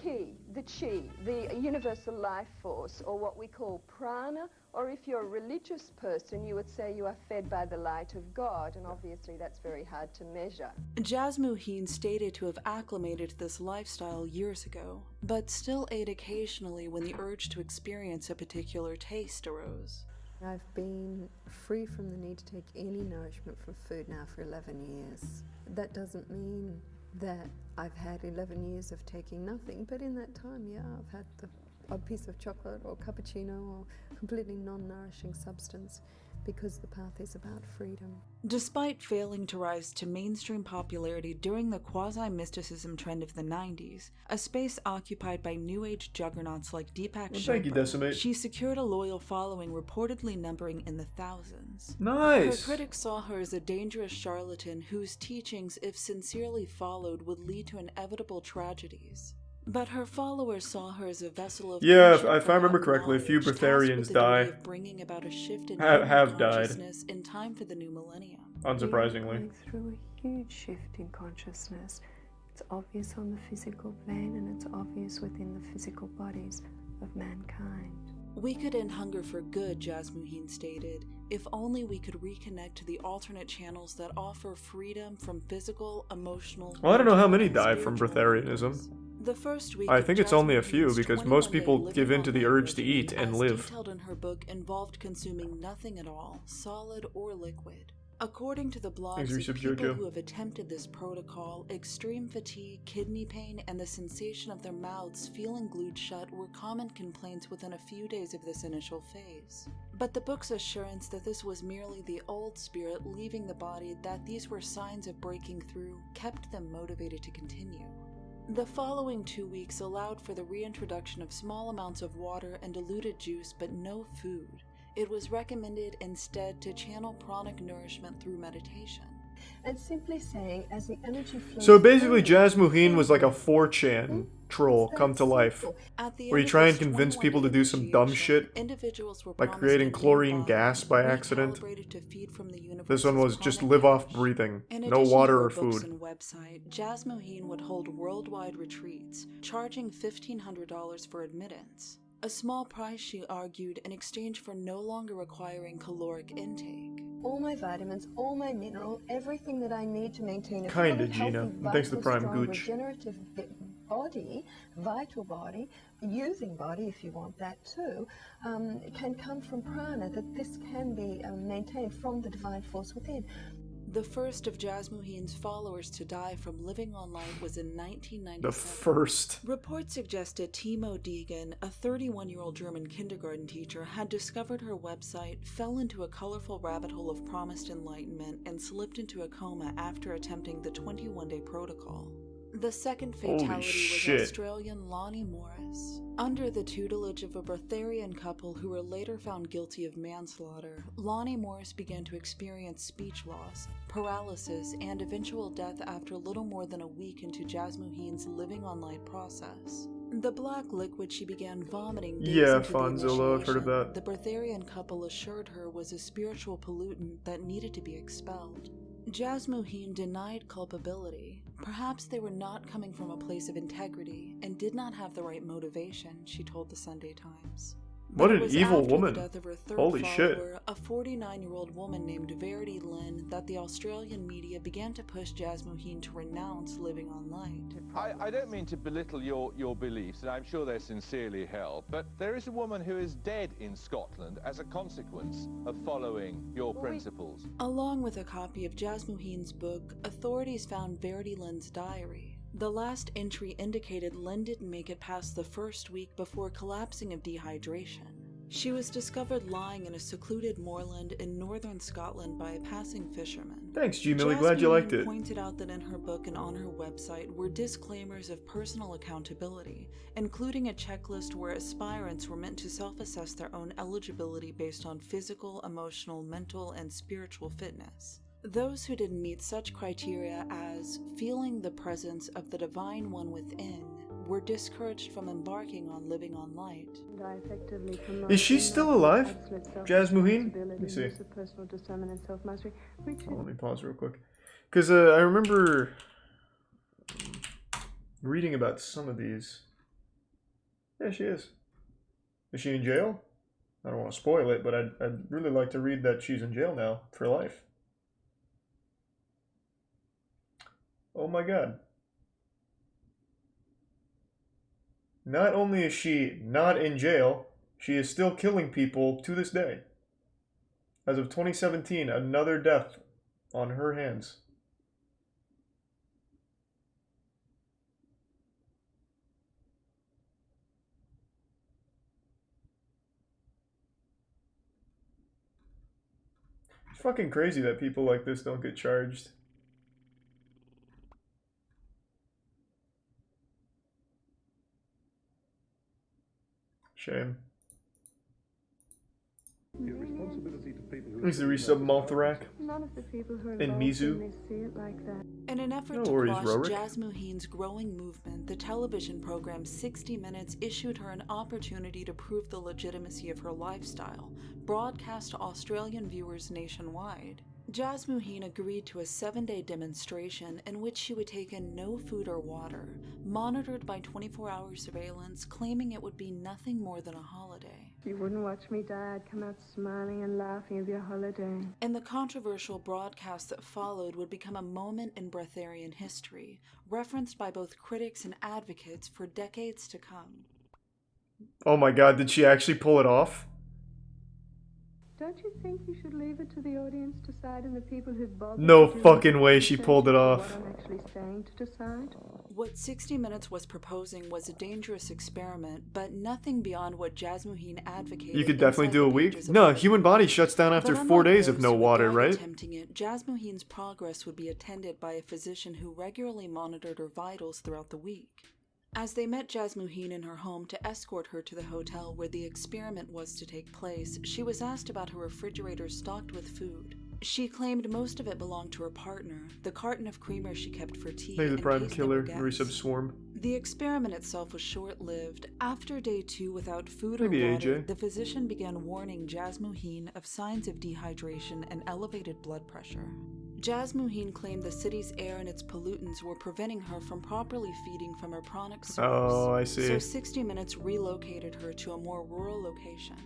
Ki, the chi, the universal life force, or what we call prana, or if you're a religious person, you would say you are fed by the light of God, and obviously that's very hard to measure. Jasmuheen stated to have acclimated to this lifestyle years ago, but still ate occasionally when the urge to experience a particular taste arose. I've been free from the need to take any nourishment from food now for 11 years. That doesn't mean that I've had 11 years of taking nothing, but in that time, yeah, I've had the odd piece of chocolate or cappuccino or completely non-nourishing substance, because the path is about freedom. Despite failing to rise to mainstream popularity during the quasi-mysticism trend of the 90s, a space occupied by New Age juggernauts like Deepak Chopra, she secured a loyal following reportedly numbering in the thousands. Nice! Her critics saw her as a dangerous charlatan whose teachings, if sincerely followed, would lead to inevitable tragedies. But her followers saw her as a vessel of if I remember correctly, a few breatharians bringing about a shift in have died consciousness in time for the new millennium. Unsurprisingly. We're going through a huge shift in consciousness. It's obvious on the physical plane, and it's obvious within the physical bodies of mankind. We could end hunger for good, Jasmuheen stated, if only we could reconnect to the alternate channels that offer freedom from physical, emotional... Well, I don't know how many die from breatharianism. The first week I think it's only a few, because most people give in to the urge to eat and live. Detailed in her book involved consuming nothing at all, solid or liquid. According to the blogs of people who have attempted this protocol, extreme fatigue, kidney pain, and the sensation of their mouths feeling glued shut were common complaints within a few days of this initial phase. But the book's assurance that this was merely the old spirit leaving the body, that these were signs of breaking through, kept them motivated to continue. The following 2 weeks allowed for the reintroduction of small amounts of water and diluted juice, but no food. It was recommended instead to channel pranic nourishment through meditation. And simply saying, as the energy flows... So basically, Jasmuheen was like a 4chan troll come to life, where you try and convince people to do some dumb shit, like creating chlorine gas by accident. This one was just live off breathing, no water or food. Website, Jasmuheen would hold worldwide retreats, charging $1,500 for admittance. A small price, she argued, in exchange for no longer requiring caloric intake. All my vitamins, all my minerals, everything that I need to maintain a Kinda, fully Gina. healthy, And thanks to vital, Prime strong, Gooch. regenerative body, vital body, using body if you want that too, can come from prana, that this can be maintained from the divine force within. The first of Jasmuheen's followers to die from living on light was in 1997. The first. Reports suggested Timo Degen, a 31-year-old German kindergarten teacher, had discovered her website, fell into a colorful rabbit hole of promised enlightenment, and slipped into a coma after attempting the 21-day protocol. The second fatality was Australian Lonnie Morris. Under the tutelage of a breatharian couple who were later found guilty of manslaughter, Lonnie Morris began to experience speech loss, paralysis, and eventual death after little more than a week into Jasmuheen's living on light process. The black liquid she began vomiting days into Fonzolo, I've heard of that. the breatharian couple assured her was a spiritual pollutant that needed to be expelled. Jasmuheen denied culpability. Perhaps they were not coming from a place of integrity and did not have the right motivation, she told the Sunday Times. What an evil after woman. The death of her third Holy follower, shit. a 49-year-old woman named Verity Lynn, that the Australian media began to push Jasmuheen to renounce living on light. I don't mean to belittle your beliefs, and I'm sure they're sincerely held, but there is a woman who is dead in Scotland as a consequence of following your principles. Along with a copy of Jasmuheen's book, authorities found Verity Lynn's diary. The last entry indicated Lynn didn't make it past the first week before collapsing of dehydration. She was discovered lying in a secluded moorland in northern Scotland by a passing fisherman. Thanks, G. Millie. Glad you liked it. Pointed out that in her book and on her website were disclaimers of personal accountability, including a checklist where aspirants were meant to self-assess their own eligibility based on physical, emotional, mental, and spiritual fitness. Those who didn't meet such criteria as feeling the presence of the Divine One within were discouraged from embarking on living on light. Is she still alive? Jasmuheen? Let me see. Let me pause real quick. Because I remember reading about some of these. Yeah, she is. Is she in jail? I don't want to spoil it, but I'd really like to read that she's in jail now for life. Oh my god. Not only is she not in jail, she is still killing people to this day. As of 2017, another death on her hands. It's fucking crazy that people like this don't get charged. Shame. He's the resub Maltharak and Mizu. In an effort to quash Jasmuheen's growing movement, the television program 60 Minutes issued her an opportunity to prove the legitimacy of her lifestyle, broadcast to Australian viewers nationwide. Jasmuheen agreed to a 7-day demonstration in which she would take in no food or water, monitored by 24-hour surveillance, claiming it would be nothing more than a holiday. You wouldn't watch me die, I'd come out smiling and laughing of your holiday. And the controversial broadcast that followed would become a moment in breatharian history, referenced by both critics and advocates for decades to come. Oh my god, did she actually pull it off? Don't you think you should leave it to the audience to decide and the people who've bothered No fucking way she pulled it off. What I'm actually saying to decide? What 60 Minutes was proposing was a dangerous experiment, but nothing beyond what Jasmuheen advocated. You could definitely do a week. No, human body shuts down after 4 days of no water, right? Attempting it, Jasmuheen's progress would be attended by a physician who regularly monitored her vitals throughout the week. As they met Jasmuheen in her home to escort her to the hotel where the experiment was to take place, she was asked about her refrigerator stocked with food. She claimed most of it belonged to her partner, the carton of creamer she kept for tea. Maybe the private killer, resub Swarm. The experiment itself was short-lived. After day 2 without food or Maybe water, AJ. the physician began warning Jasmuheen of signs of dehydration and elevated blood pressure. Jasmuheen claimed the city's air and its pollutants were preventing her from properly feeding from her pranic source. Oh, I see. So 60 Minutes relocated her to a more rural location.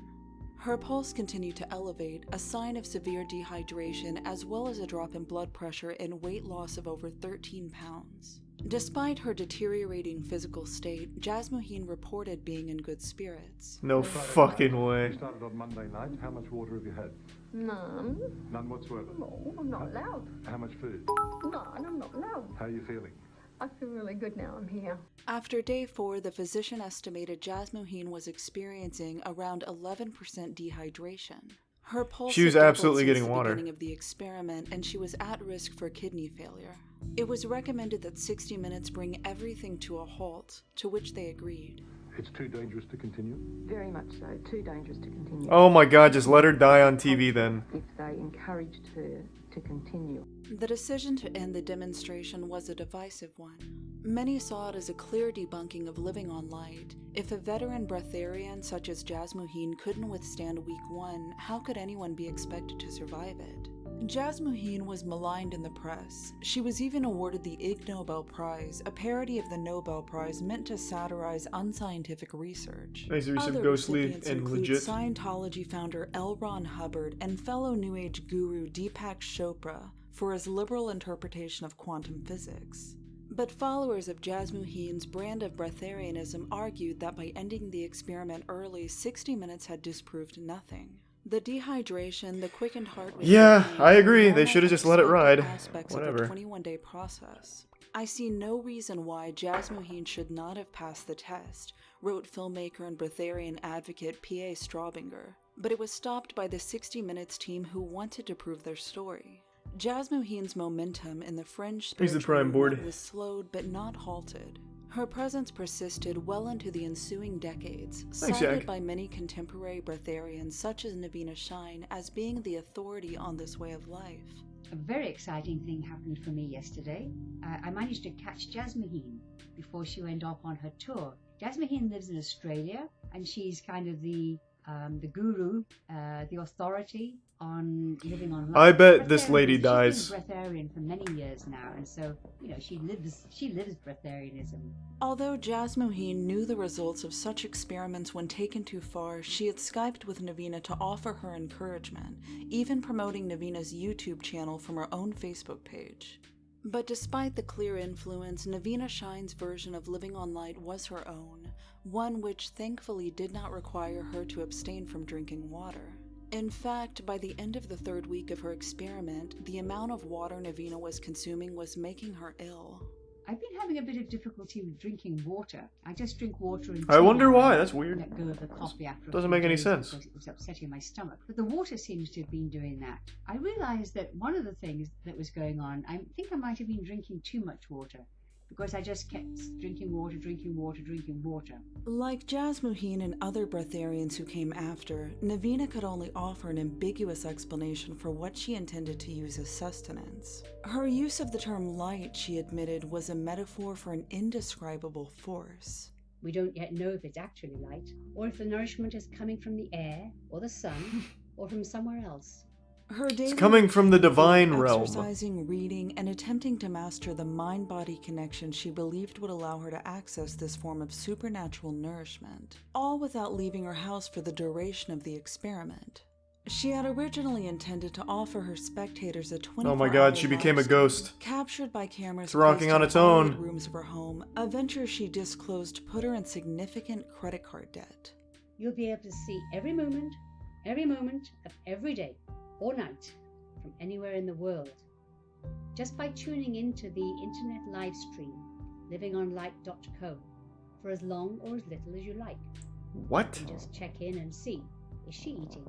Her pulse continued to elevate, a sign of severe dehydration, as well as a drop in blood pressure and weight loss of over 13 pounds. Despite her deteriorating physical state, Jasmuheen reported being in good spirits. No fucking way. You started on Monday night. How much water have you had? None. None whatsoever? No, I'm not allowed. How much food? None, I'm not allowed. How are you feeling? I feel really good now I'm here. After day 4, the physician estimated Jasmuheen was experiencing around 11% dehydration. Her pulse She was had doubled absolutely since getting the water. beginning of the experiment, and she was at risk for kidney failure. It was recommended that 60 minutes bring everything to a halt, to which they agreed. It's too dangerous to continue? Very much so. Too dangerous to continue. Oh my god, just let her die on TV then. If they encouraged her to continue. The decision to end the demonstration was a divisive one. Many saw it as a clear debunking of living on light. If a veteran breatharian such as Jasmuheen couldn't withstand week 1, how could anyone be expected to survive it? Jasmuheen was maligned in the press. She was even awarded the Ig Nobel Prize, a parody of the Nobel Prize meant to satirize unscientific research. Nice to Other ghostly recipients and include legit. Scientology founder L. Ron Hubbard and fellow New Age guru Deepak Chopra for his liberal interpretation of quantum physics. But followers of Jasmuheen's brand of breatharianism argued that by ending the experiment early, 60 minutes had disproved nothing. The dehydration, the quickened heart rate... Yeah, I agree. They should have just let it ride. Aspects Whatever. of a 21-day process. I see no reason why Jasmuheen should not have passed the test, wrote filmmaker and breatharian advocate P.A. Straubinger. But it was stopped by the 60 Minutes team who wanted to prove their story. Jasmuheen's momentum in the fringe He's the prime board. was slowed but not halted. Her presence persisted well into the ensuing decades, Thanks, cited Jack. by many contemporary breatharians such as Navina Shine as being the authority on this way of life. A very exciting thing happened for me yesterday. I managed to catch Jasmuheen before she went off on her tour. Jasmuheen lives in Australia, and she's kind of the guru, the authority on living on life. I bet this lady dies. She's been a breatharian for many years now, and so, you know, she lives breatharianism. Although Jasmuheen knew the results of such experiments when taken too far, she had Skyped with Navina to offer her encouragement, even promoting Navina's YouTube channel from her own Facebook page. But despite the clear influence, Navina Shine's version of living on light was her own, one which thankfully did not require her to abstain from drinking water. In fact, by the end of the 3rd week of her experiment, the amount of water Navina was consuming was making her ill. I've been having a bit of difficulty with drinking water. I just drink water and I wonder tea. why. That's weird. Let go of the coffee after Doesn't a few make any days sense. because it was upsetting my stomach. But the water seems to have been doing that. I realized that one of the things that was going on, I think I might have been drinking too much water, because I just kept drinking water. Like Jasmuheen and other breatharians who came after, Navina could only offer an ambiguous explanation for what she intended to use as sustenance. Her use of the term light, she admitted, was a metaphor for an indescribable force. We don't yet know if it's actually light, or if the nourishment is coming from the air, or the sun, or from somewhere else. Her daily It's coming from the divine realm. Exercising, reading, and attempting to master the mind-body connection she believed would allow her to access this form of supernatural nourishment, all without leaving her house for the duration of the experiment. She had originally intended to offer her spectators a 24-hour Oh my god, she became a live stream, ghost. captured by cameras It's rocking placed on in its all own. 8 rooms of her home, a venture she disclosed put her in significant credit card debt. You'll be able to see every moment of every day or night from anywhere in the world, just by tuning into the internet live stream, livingonlight.co, for as long or as little as you like. What? You just check in and see, is she eating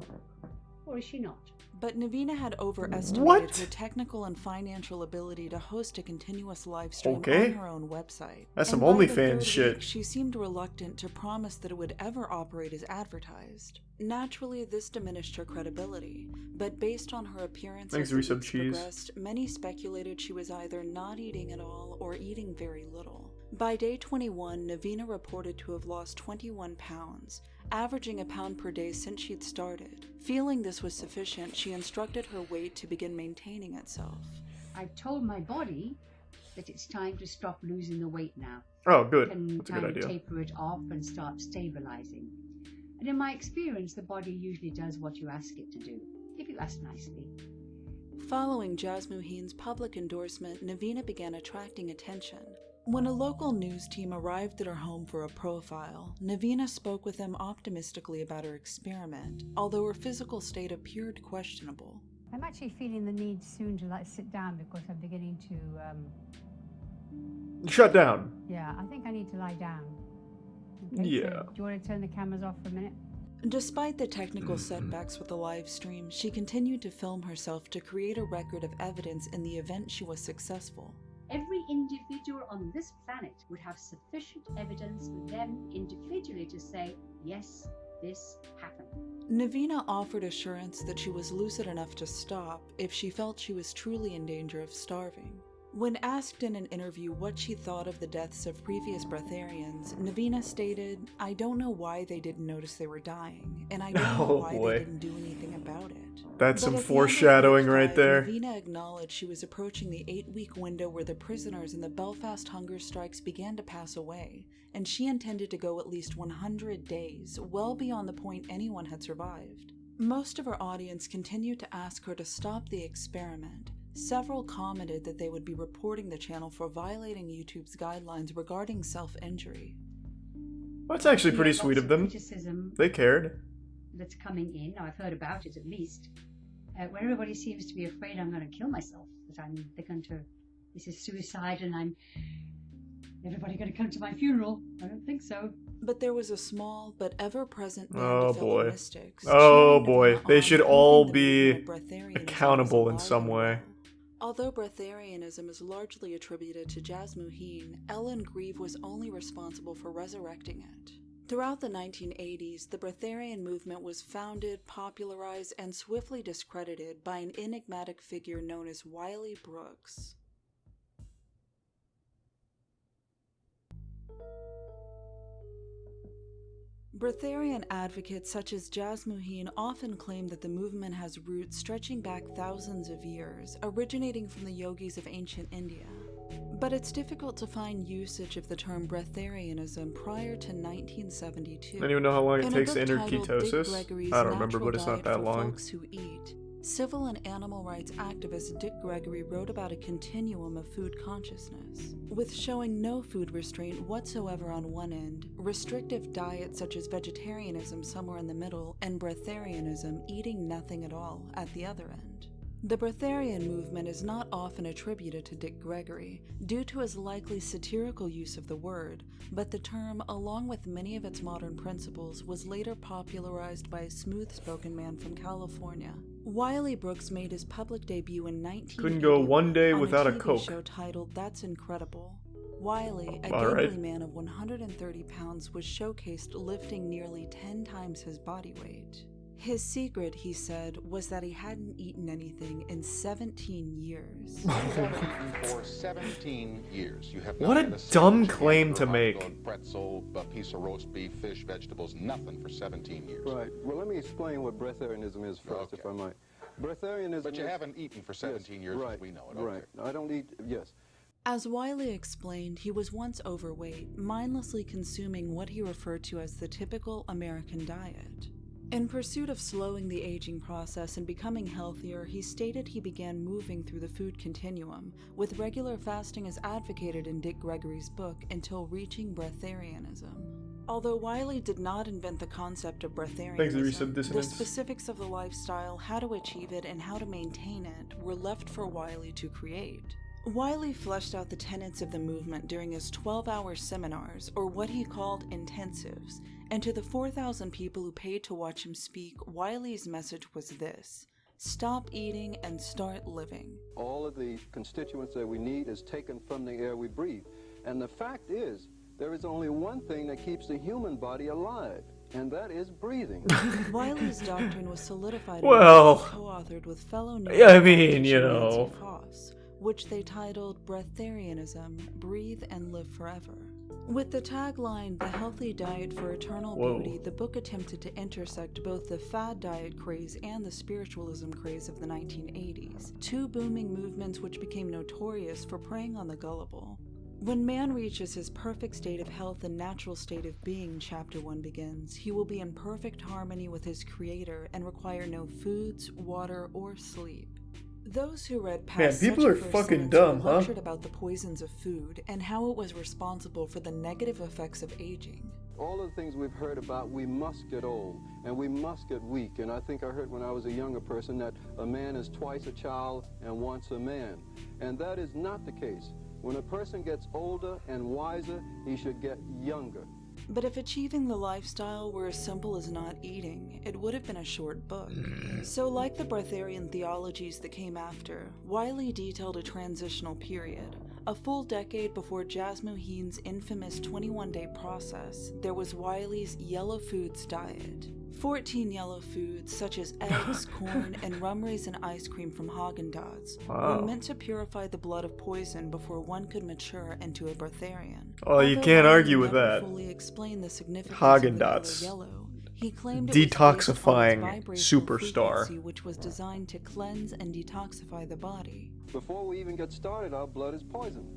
or is she not? But Navina had overestimated her technical and financial ability to host a continuous live stream Okay. on her own website. That's some And by the OnlyFans 3rd shit. week, she seemed reluctant to promise that it would ever operate as advertised. Naturally, this diminished her credibility, but based on her appearance Thanks, as the resub weeks cheese. progressed, many speculated she was either not eating at all or eating very little. By day 21, Navina reported to have lost 21 pounds, averaging a pound per day since she'd started. Feeling this was sufficient, she instructed her weight to begin maintaining itself. I've told my body that it's time to stop losing the weight now. Oh, good. And That's a good kind of idea. taper it off and start stabilizing. And in my experience, the body usually does what you ask it to do, if you ask nicely. Following Jasmuheen's public endorsement, Navina began attracting attention. When a local news team arrived at her home for a profile, Navina spoke with them optimistically about her experiment, although her physical state appeared questionable. I'm actually feeling the need soon to sit down because I'm beginning to shut down. Yeah, I think I need to lie down. Okay, yeah. So, do you want to turn the cameras off for a minute? Despite the technical setbacks with the live stream, she continued to film herself to create a record of evidence in the event she was successful. Every individual on this planet would have sufficient evidence for them individually to say, yes, this happened. Navina offered assurance that she was lucid enough to stop if she felt she was truly in danger of starving. When asked in an interview what she thought of the deaths of previous breatharians, Navina stated, "I don't know why they didn't notice they were dying, and I don't know why they didn't do anything about it." That's some foreshadowing right there. Navina acknowledged she was approaching the 8-week window where the prisoners in the Belfast hunger strikes began to pass away, and she intended to go at least 100 days, well beyond the point anyone had survived. Most of her audience continued to ask her to stop the experiment. Several commented that they would be reporting the channel for violating YouTube's guidelines regarding self-injury. That's actually pretty sweet of them. They cared. That's coming in. Now, I've heard about it at least. Where everybody seems to be afraid I'm going to kill myself. This is suicide and everybody going to come to my funeral. I don't think so. But there was a small but ever-present band of fellow mystics. Oh boy. They should all be accountable in some way. Although breatharianism is largely attributed to Jasmuheen, Ellen Grieve was only responsible for resurrecting it. Throughout the 1980s, the breatharian movement was founded, popularized, and swiftly discredited by an enigmatic figure known as Wiley Brooks. Breatharian advocates such as Jasmuheen often claim that the movement has roots stretching back thousands of years, originating from the yogis of ancient India. But it's difficult to find usage of the term breatharianism prior to 1972. Anyone know how long it takes to enter ketosis? I don't remember, but it's not that long. Folks who eat, civil and animal rights activist Dick Gregory wrote about a continuum of food consciousness, with showing no food restraint whatsoever on one end, restrictive diets such as vegetarianism somewhere in the middle, and breatharianism, eating nothing at all, at the other end. The breatharian movement is not often attributed to Dick Gregory, due to his likely satirical use of the word, but the term, along with many of its modern principles, was later popularized by a smooth-spoken man from California. Wiley Brooks made his public debut in 1980 couldn't go one day without a TV Coke. Show titled That's Incredible. Wiley, a gangly man of 130 pounds, was showcased lifting nearly 10 times his body weight. His secret, he said, was that he hadn't eaten anything in 17 years. For 17 years, you have what a dumb claim to make. Pretzel, a piece of roast beef, fish, vegetables, nothing for 17 years. Right. Well, let me explain what breatharianism is first, if I might. Breatharianism. But you haven't eaten for 17 years, as we know it. Okay. Right. I don't eat. Yes. As Wiley explained, he was once overweight, mindlessly consuming what he referred to as the typical American diet. In pursuit of slowing the aging process and becoming healthier, he stated he began moving through the food continuum, with regular fasting as advocated in Dick Gregory's book, until reaching breatharianism. Although Wiley did not invent the concept of breatharianism, the specifics of the lifestyle, how to achieve it, and how to maintain it were left for Wiley to create. Wiley fleshed out the tenets of the movement during his 12-hour seminars, or what he called intensives, and to the 4,000 people who paid to watch him speak, Wiley's message was this: stop eating and start living. All of the constituents that we need is taken from the air we breathe. And the fact is, there is only one thing that keeps the human body alive, and that is breathing. Wiley's doctrine was solidified well, co-authored with fellow I mean, you know, which they titled Breatharianism, Breathe and Live Forever. With the tagline, The Healthy Diet for Eternal Beauty, the book attempted to intersect both the fad diet craze and the spiritualism craze of the 1980s, two booming movements which became notorious for preying on the gullible. When man reaches his perfect state of health and natural state of being, Chapter 1 begins, he will be in perfect harmony with his Creator and require no foods, water, or sleep. Those who read past Man, people such a are first fucking sentence dumb, were huh? lectured about the poisons of food and how it was responsible for the negative effects of aging. All of the things we've heard about, we must get old and we must get weak. And I think I heard when I was a younger person that a man is twice a child and once a man. And that is not the case. When a person gets older and wiser, he should get younger. But if achieving the lifestyle were as simple as not eating, it would have been a short book. So like the breatharian theologies that came after, Wiley detailed a transitional period. A full decade before Jasmuheen's infamous 21-day process, there was Wiley's yellow foods diet. 14 yellow foods, such as eggs, corn, and rum raisin ice cream from Haagen-Dazs, were meant to purify the blood of poison before one could mature into a breatharian. Oh, you can't argue with that. Fully explained the significance Haagen-Dazs. of the color yellow. He claimed it was Detoxifying based on its vibrational superstar. frequency, which was designed to cleanse and detoxify the body. Before we even get started, our blood is poisoned.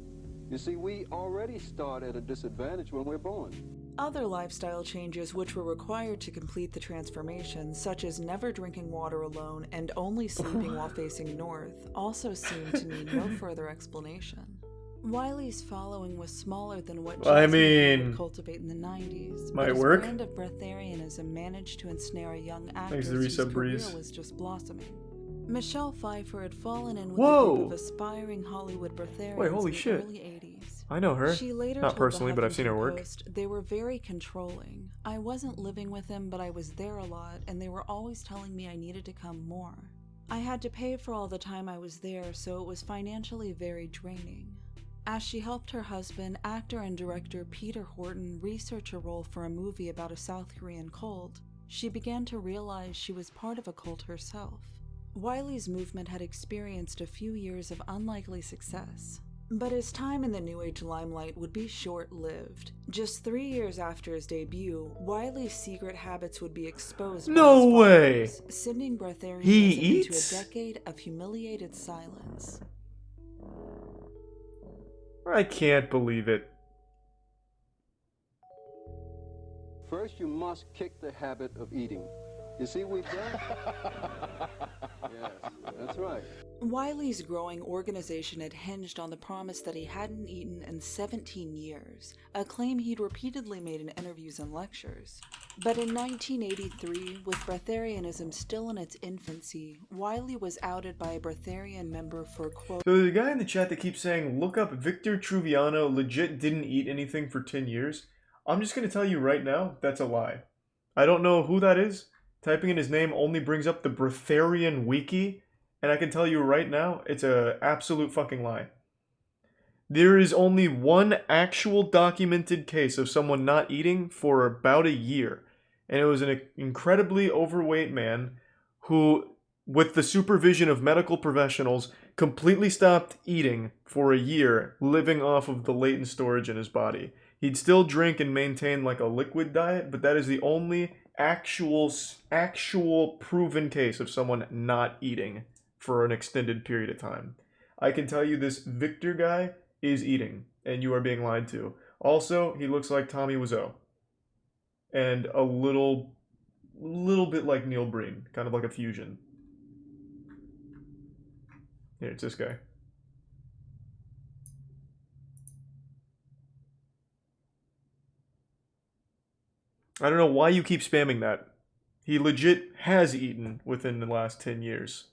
You see, we already start at a disadvantage when we're born. Other lifestyle changes which were required to complete the transformation, such as never drinking water alone and only sleeping while facing north, also seemed to need no further explanation. Wiley's following was smaller than what Jasmine would cultivate in the 90s, but his brand of breatharianism managed to ensnare a young actress whose career was just blossoming. Michelle Pfeiffer had fallen in with a group of aspiring Hollywood breatharians in the early 80s. I know her. She later Not told personally, the but I've seen her Huffington work. Post, they were very controlling. I wasn't living with them, but I was there a lot, and they were always telling me I needed to come more. I had to pay for all the time I was there, so it was financially very draining. As she helped her husband, actor and director Peter Horton, research a role for a movie about a South Korean cult, she began to realize she was part of a cult herself. Wiley's movement had experienced a few years of unlikely success, but his time in the New Age limelight would be short-lived. Just 3 years after his debut, Wiley's secret habits would be exposed by his followers, sending breatharianism into a decade of humiliated silence. I can't believe it. First, you must kick the habit of eating. You see, we've done. Yes, that's right. Wiley's growing organization had hinged on the promise that he hadn't eaten in 17 years, a claim he'd repeatedly made in interviews and lectures. But in 1983, with breatharianism still in its infancy, Wiley was outed by a breatharian member for, quote... So there's a guy in the chat that keeps saying, look up Victor Truviano legit didn't eat anything for 10 years. I'm just going to tell you right now, that's a lie. I don't know who that is. Typing in his name only brings up the Breatharian Wiki, and I can tell you right now, it's an absolute fucking lie. There is only one actual documented case of someone not eating for about a year, and it was an incredibly overweight man who, with the supervision of medical professionals, completely stopped eating for a year, living off of the latent storage in his body. He'd still drink and maintain like a liquid diet, but that is the only actual proven case of someone not eating for an extended period of time. I can tell you this Victor guy is eating, and you are being lied to. Also, he looks like Tommy Wiseau. And a little bit like Neil Breen, kind of like a fusion. Here, it's this guy. I don't know why you keep spamming that. He legit has eaten within the last 10 years.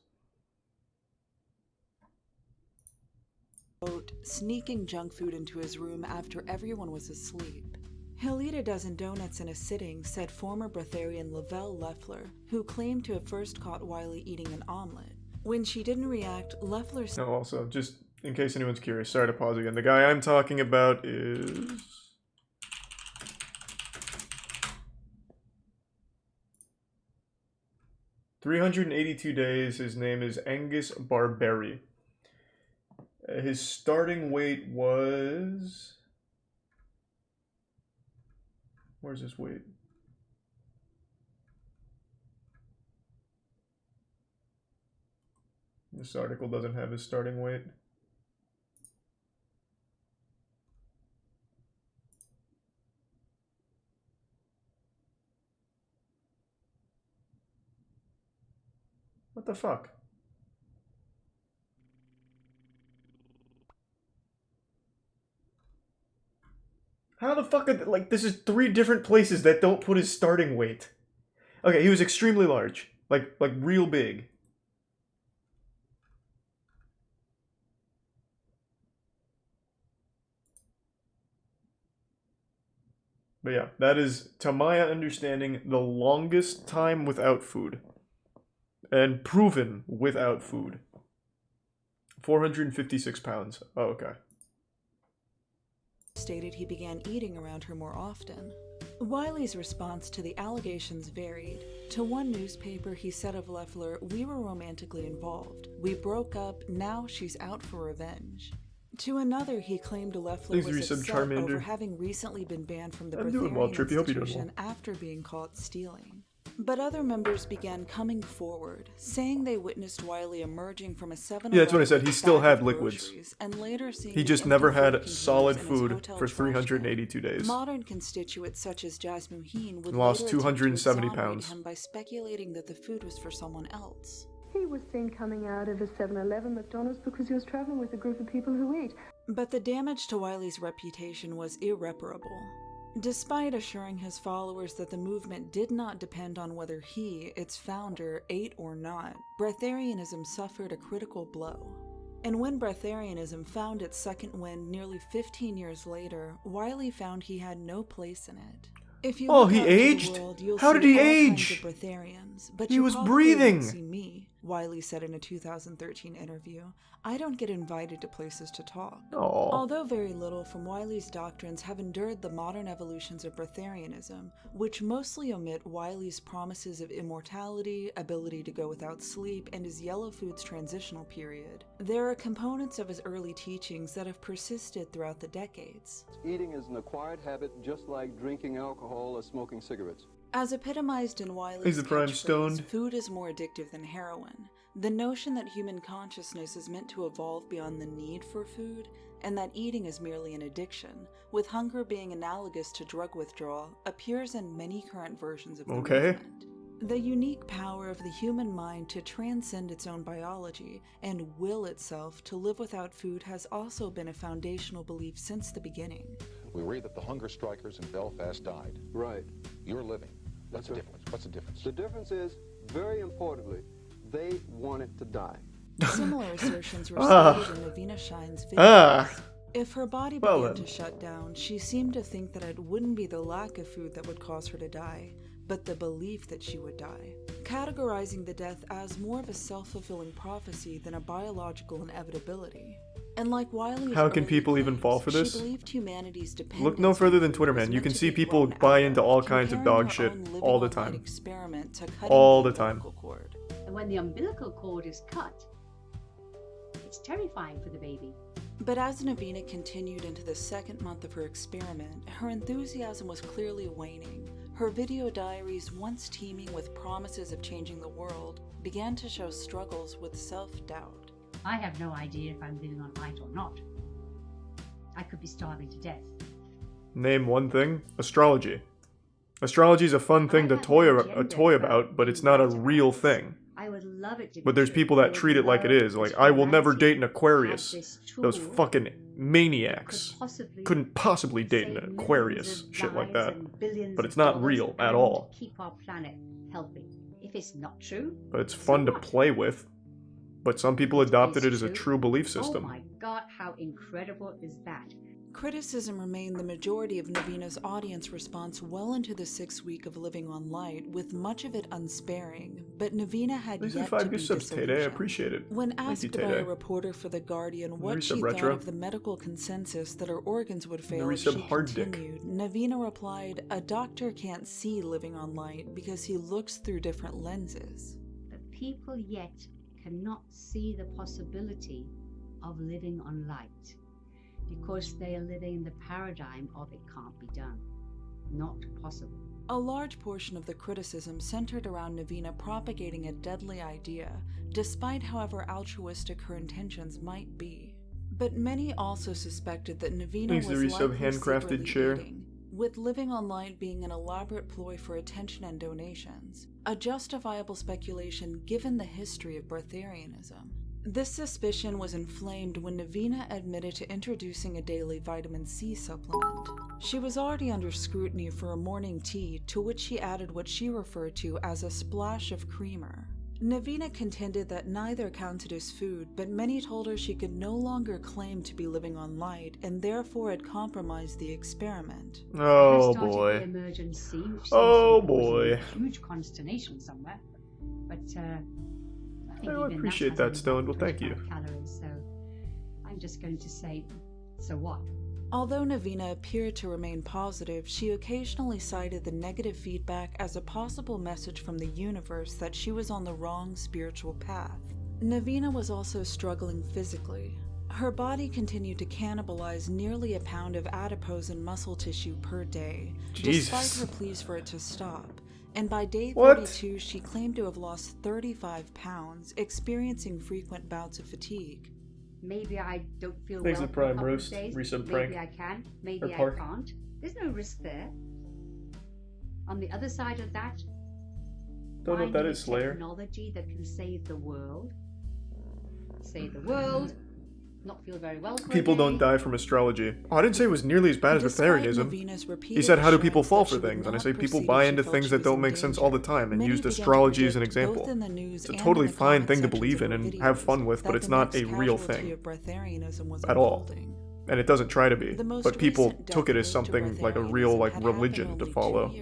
Quote, sneaking junk food into his room after everyone was asleep. He'll eat a dozen donuts in a sitting, said former breatharian Lavelle Leffler, who claimed to have first caught Wiley eating an omelet. When she didn't react, Leffler... Oh, also, just in case anyone's curious, sorry to pause again. The guy I'm talking about is... 382 days. His name is Angus Barberi. His starting weight was... Where's his weight? This article doesn't have his starting weight. What the fuck? How the fuck are, like, this is 3 different places that don't put his starting weight. Okay, he was extremely large. Like real big. But yeah, that is, to my understanding, the longest time without food. And proven without food. 456 pounds. Oh, okay. Stated he began eating around her more often. Wiley's response to the allegations varied. To one newspaper, he said of Loeffler, "We were romantically involved. We broke up, now she's out for revenge." To another, he claimed Loeffler was upset over having recently been banned from the Breatharian institution after being caught stealing. But other members began coming forward, saying they witnessed Wiley emerging from a 7-Eleven. Yeah, that's what I said. He still had liquids. And later seeing he just never had solid food for 382 days. Modern constituents such as Jasmuheen would lost 270 pounds him by speculating that the food was for someone else. He was seen coming out of a 7-Eleven McDonald's because he was traveling with a group of people who eat. But the damage to Wiley's reputation was irreparable. Despite assuring his followers that the movement did not depend on whether he, its founder, ate or not, breatharianism suffered a critical blow. And when breatharianism found its second wind nearly 15 years later, Wiley found he had no place in it. If you he aged? How did he age? But he was breathing. See me, Wiley said in a 2013 interview. I don't get invited to places to talk. Aww. Although very little from Wiley's doctrines have endured the modern evolutions of breatharianism, which mostly omit Wiley's promises of immortality, ability to go without sleep, and his yellow foods transitional period, there are components of his early teachings that have persisted throughout the decades. Eating is an acquired habit just like drinking alcohol or smoking cigarettes. As epitomized in Wiley's catchphrase, food is more addictive than heroin. The notion that human consciousness is meant to evolve beyond the need for food, and that eating is merely an addiction, with hunger being analogous to drug withdrawal, appears in many current versions of the movement. The unique power of the human mind to transcend its own biology and will itself to live without food has also been a foundational belief since the beginning. We read that the hunger strikers in Belfast died. Right. You're living. What's the difference? What's the difference? The difference is, very importantly, they wanted to die. Similar assertions were stated in Navina Shine's video. If her body began to shut down, she seemed to think that it wouldn't be the lack of food that would cause her to die, but the belief that she would die, categorizing the death as more of a self-fulfilling prophecy than a biological inevitability. And like Wiley's how can people even fall for this? Look no further than Twitter, man. You can see people buy into all kinds of dog shit all the time. All the time. And when the umbilical cord is cut, it's terrifying for the baby. But as Navina continued into the second month of her experiment, her enthusiasm was clearly waning. Her video diaries, once teeming with promises of changing the world, began to show struggles with self-doubt. I have no idea if I'm living on light or not. I could be starving to death. Name one thing. Astrology. Astrology is a fun thing to toy about, but it's not a real thing. I would love it to be. But there's people that treat it like it is. Like, I will never date an Aquarius. Those fucking maniacs couldn't possibly date an Aquarius. Shit like that. But it's not real at all. Keep our planet healthy. If it's not true. But it's fun to play with. But some people adopted it as a true belief system. Oh my god, how incredible is that? Criticism remained the majority of Navina's audience response well into the 6th week of living on light, with much of it unsparing, but Navina had yet to be disillusioned. I appreciate it. When asked by a reporter for The Guardian what she thought of the medical consensus that her organs would fail if she continued, Navina replied, "A doctor can't see living on light because he looks through different lenses." But people yet cannot see the possibility of living on light because they are living in the paradigm of it can't be done, not possible. A large portion of the criticism centered around Navina propagating a deadly idea, despite however altruistic her intentions might be. But many also suspected that Navina was likely handcrafted chair. Eating, with living on light being an elaborate ploy for attention and donations, a justifiable speculation given the history of breatharianism. This suspicion was inflamed when Navina admitted to introducing a daily vitamin C supplement. She was already under scrutiny for a morning tea, to which she added what she referred to as a splash of creamer. Navina contended that neither counted as food, but many told her she could no longer claim to be living on light and therefore had compromised the experiment. Oh boy. Oh boy. Huge consternation somewhere, but I appreciate that, Stone. Well, thank you. Calories, so I'm just going to say, so what? Although Navina appeared to remain positive, she occasionally cited the negative feedback as a possible message from the universe that she was on the wrong spiritual path. Navina was also struggling physically. Her body continued to cannibalize nearly a pound of adipose and muscle tissue per day, despite her pleas for it to stop. And by day 32, she claimed to have lost 35 pounds, experiencing frequent bouts of fatigue. Maybe I don't feel Thanks well for for a Prime couple Roast, of days. recent Maybe prank. I can, maybe I Park. can't. There's no risk there. On the other side of that, Don't know if that is Slayer. Technology that can save the world. Save the world. Not feel very well for People don't die from astrology. Oh, I didn't say it was nearly as bad as Breatharianism. He said, how do people fall for things? And I say people buy into things that don't make sense all the time and used astrology as an example. It's a totally fine thing to believe in and have fun with, but it's not a real thing. At all. And it doesn't try to be. But people took it as something like a real, religion to follow.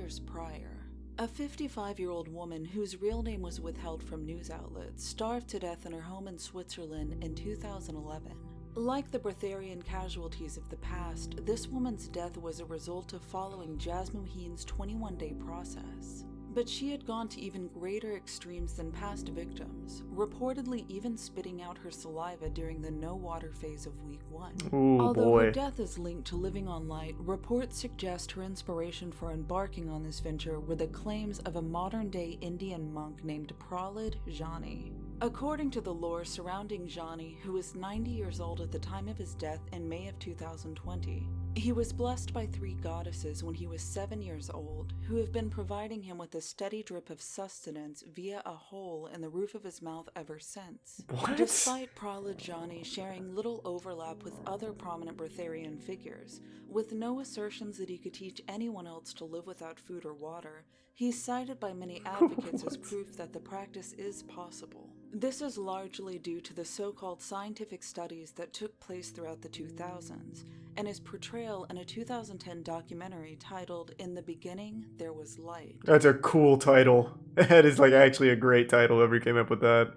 A 55-year-old woman whose real name was withheld from news outlets starved to death in her home in Switzerland in 2011. Like the breatharian casualties of the past, this woman's death was a result of following Jasmuheen's 21-day process. But she had gone to even greater extremes than past victims, reportedly even spitting out her saliva during the no-water phase of week 1. Ooh, Although her death is linked to living on light, reports suggest her inspiration for embarking on this venture were the claims of a modern-day Indian monk named Prahlad Jani. According to the lore surrounding Jani, who was 90 years old at the time of his death in May of 2020, he was blessed by 3 goddesses when he was 7 years old, who have been providing him with a steady drip of sustenance via a hole in the roof of his mouth ever since. What? Despite Prahlad Jani sharing little overlap with other prominent breatharian figures, with no assertions that he could teach anyone else to live without food or water, he's cited by many advocates as proof that the practice is possible. This is largely due to the so-called scientific studies that took place throughout the 2000s, and his portrayal in a 2010 documentary titled In the Beginning, There Was Light. That's a cool title. That is actually a great title, whoever came up with that.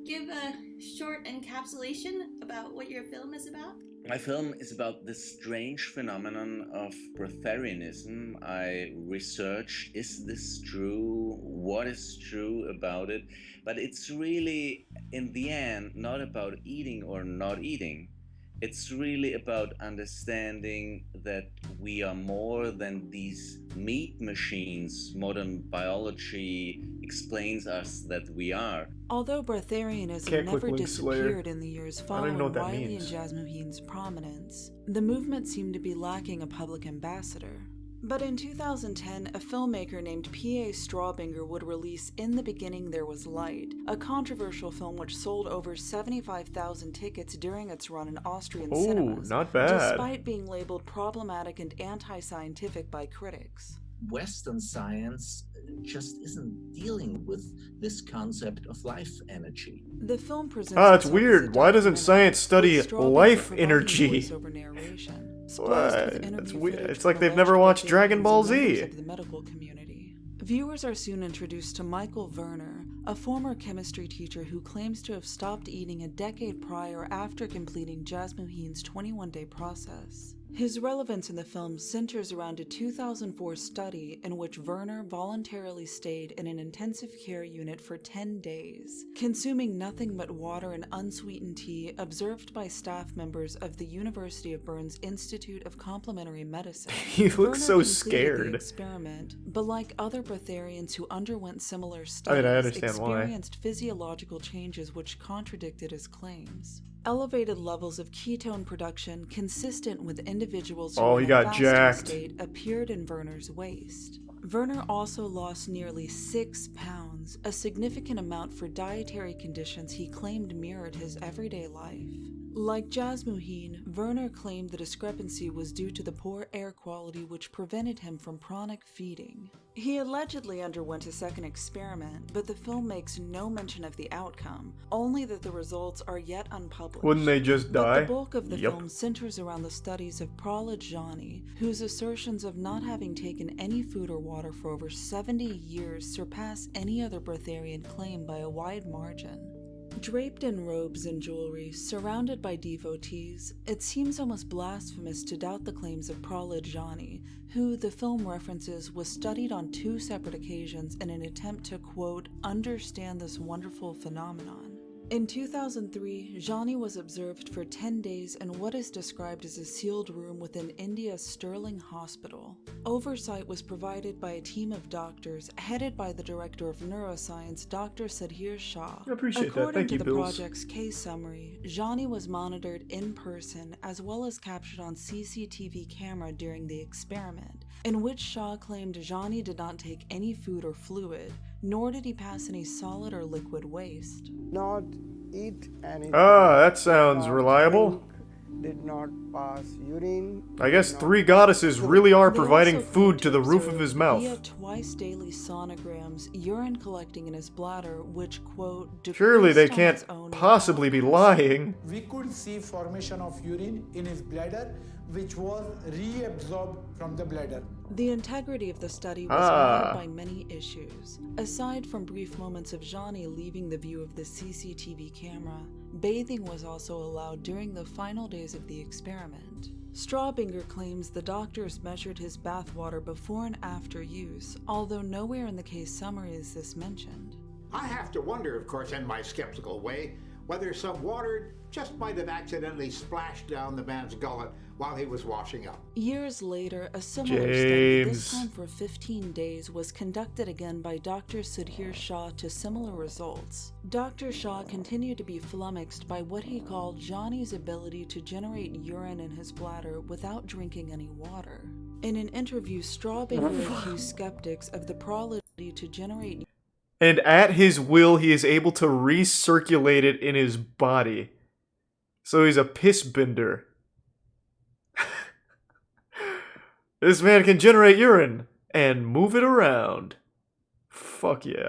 Give a short encapsulation about what your film is about. My film is about this strange phenomenon of breatharianism. I research, is this true? What is true about it? But it's really, in the end, not about eating or not eating. It's really about understanding that we are more than these meat machines modern biology explains us that we are. Although breatharianism never disappeared in the years following Wiley and Jasmuheen's prominence, the movement seemed to be lacking a public ambassador. But in 2010, a filmmaker named P.A. Strawbinger would release In the Beginning There Was Light, a controversial film which sold over 75,000 tickets during its run in Austrian cinemas, not bad. Despite being labeled problematic and anti-scientific by critics. Western science just isn't dealing with this concept of life energy. The film presents it's weird. Why doesn't science study life energy? What? It's weird. It's like they've never watched Dragon Ball Z. Of the medical community. Viewers are soon introduced to Michael Werner, a former chemistry teacher who claims to have stopped eating a decade prior after completing Jasmuheen's 21-day process. His relevance in the film centers around a 2004 study in which Werner voluntarily stayed in an intensive care unit for 10 days, consuming nothing but water and unsweetened tea observed by staff members of the University of Bern's Institute of Complementary Medicine. He looks so scared. The experiment, but like other breatharians who underwent similar studies, I understand experienced physiological changes which contradicted his claims. Elevated levels of ketone production consistent with individuals who he got jacked. state appeared in Werner's waste. Werner also lost nearly 6 pounds, a significant amount for dietary conditions he claimed mirrored his everyday life. Like Jasmuheen, Werner claimed the discrepancy was due to the poor air quality which prevented him from chronic feeding. He allegedly underwent a second experiment, but the film makes no mention of the outcome, only that the results are yet unpublished. Wouldn't they just die? But the bulk of the film centers around the studies of Prahlad Jani, whose assertions of not having taken any food or water for over 70 years surpass any other breatharian claim by a wide margin. Draped in robes and jewelry, surrounded by devotees, it seems almost blasphemous to doubt the claims of Prahlad Jani, who, the film references, was studied on 2 separate occasions in an attempt to, quote, understand this wonderful phenomenon. In 2003, Jani was observed for 10 days in what is described as a sealed room within India's Sterling Hospital. Oversight was provided by a team of doctors headed by the director of neuroscience, Dr. Sudhir Shah. I appreciate that. According Thank to you, the Bills. project's case summary, Jani was monitored in person as well as captured on CCTV camera during the experiment, in which Shah claimed Jani did not take any food or fluid, nor did he pass any solid or liquid waste. Not eat anything. Ah, that sounds reliable. Did not pass urine. I guess 3 goddesses really are They providing also food to the roof of observed his mouth. Via twice daily sonograms, urine collecting in his bladder, which, quote, Surely they decreased on its can't own possibly be lying. We could see formation of urine in his bladder, which was reabsorbed from the bladder. The integrity of the study was marred by many issues. Aside from brief moments of Jani leaving the view of the CCTV camera, bathing was also allowed during the final days of the experiment. Straubinger claims the doctors measured his bathwater before and after use, although nowhere in the case summary is this mentioned. I have to wonder, of course, in my skeptical way, whether some water just might have accidentally splashed down the man's gullet while he was washing up. Years later, a similar study, this time for 15 days, was conducted again by Dr. Sudhir Shah to similar results. Dr. Shah continued to be flummoxed by what he called Jani's ability to generate urine in his bladder without drinking any water. In an interview, Straubinger accused skeptics of the probability to generate. And at his will, he is able to recirculate it in his body. So he's a piss bender. This man can generate urine and move it around. Fuck yeah.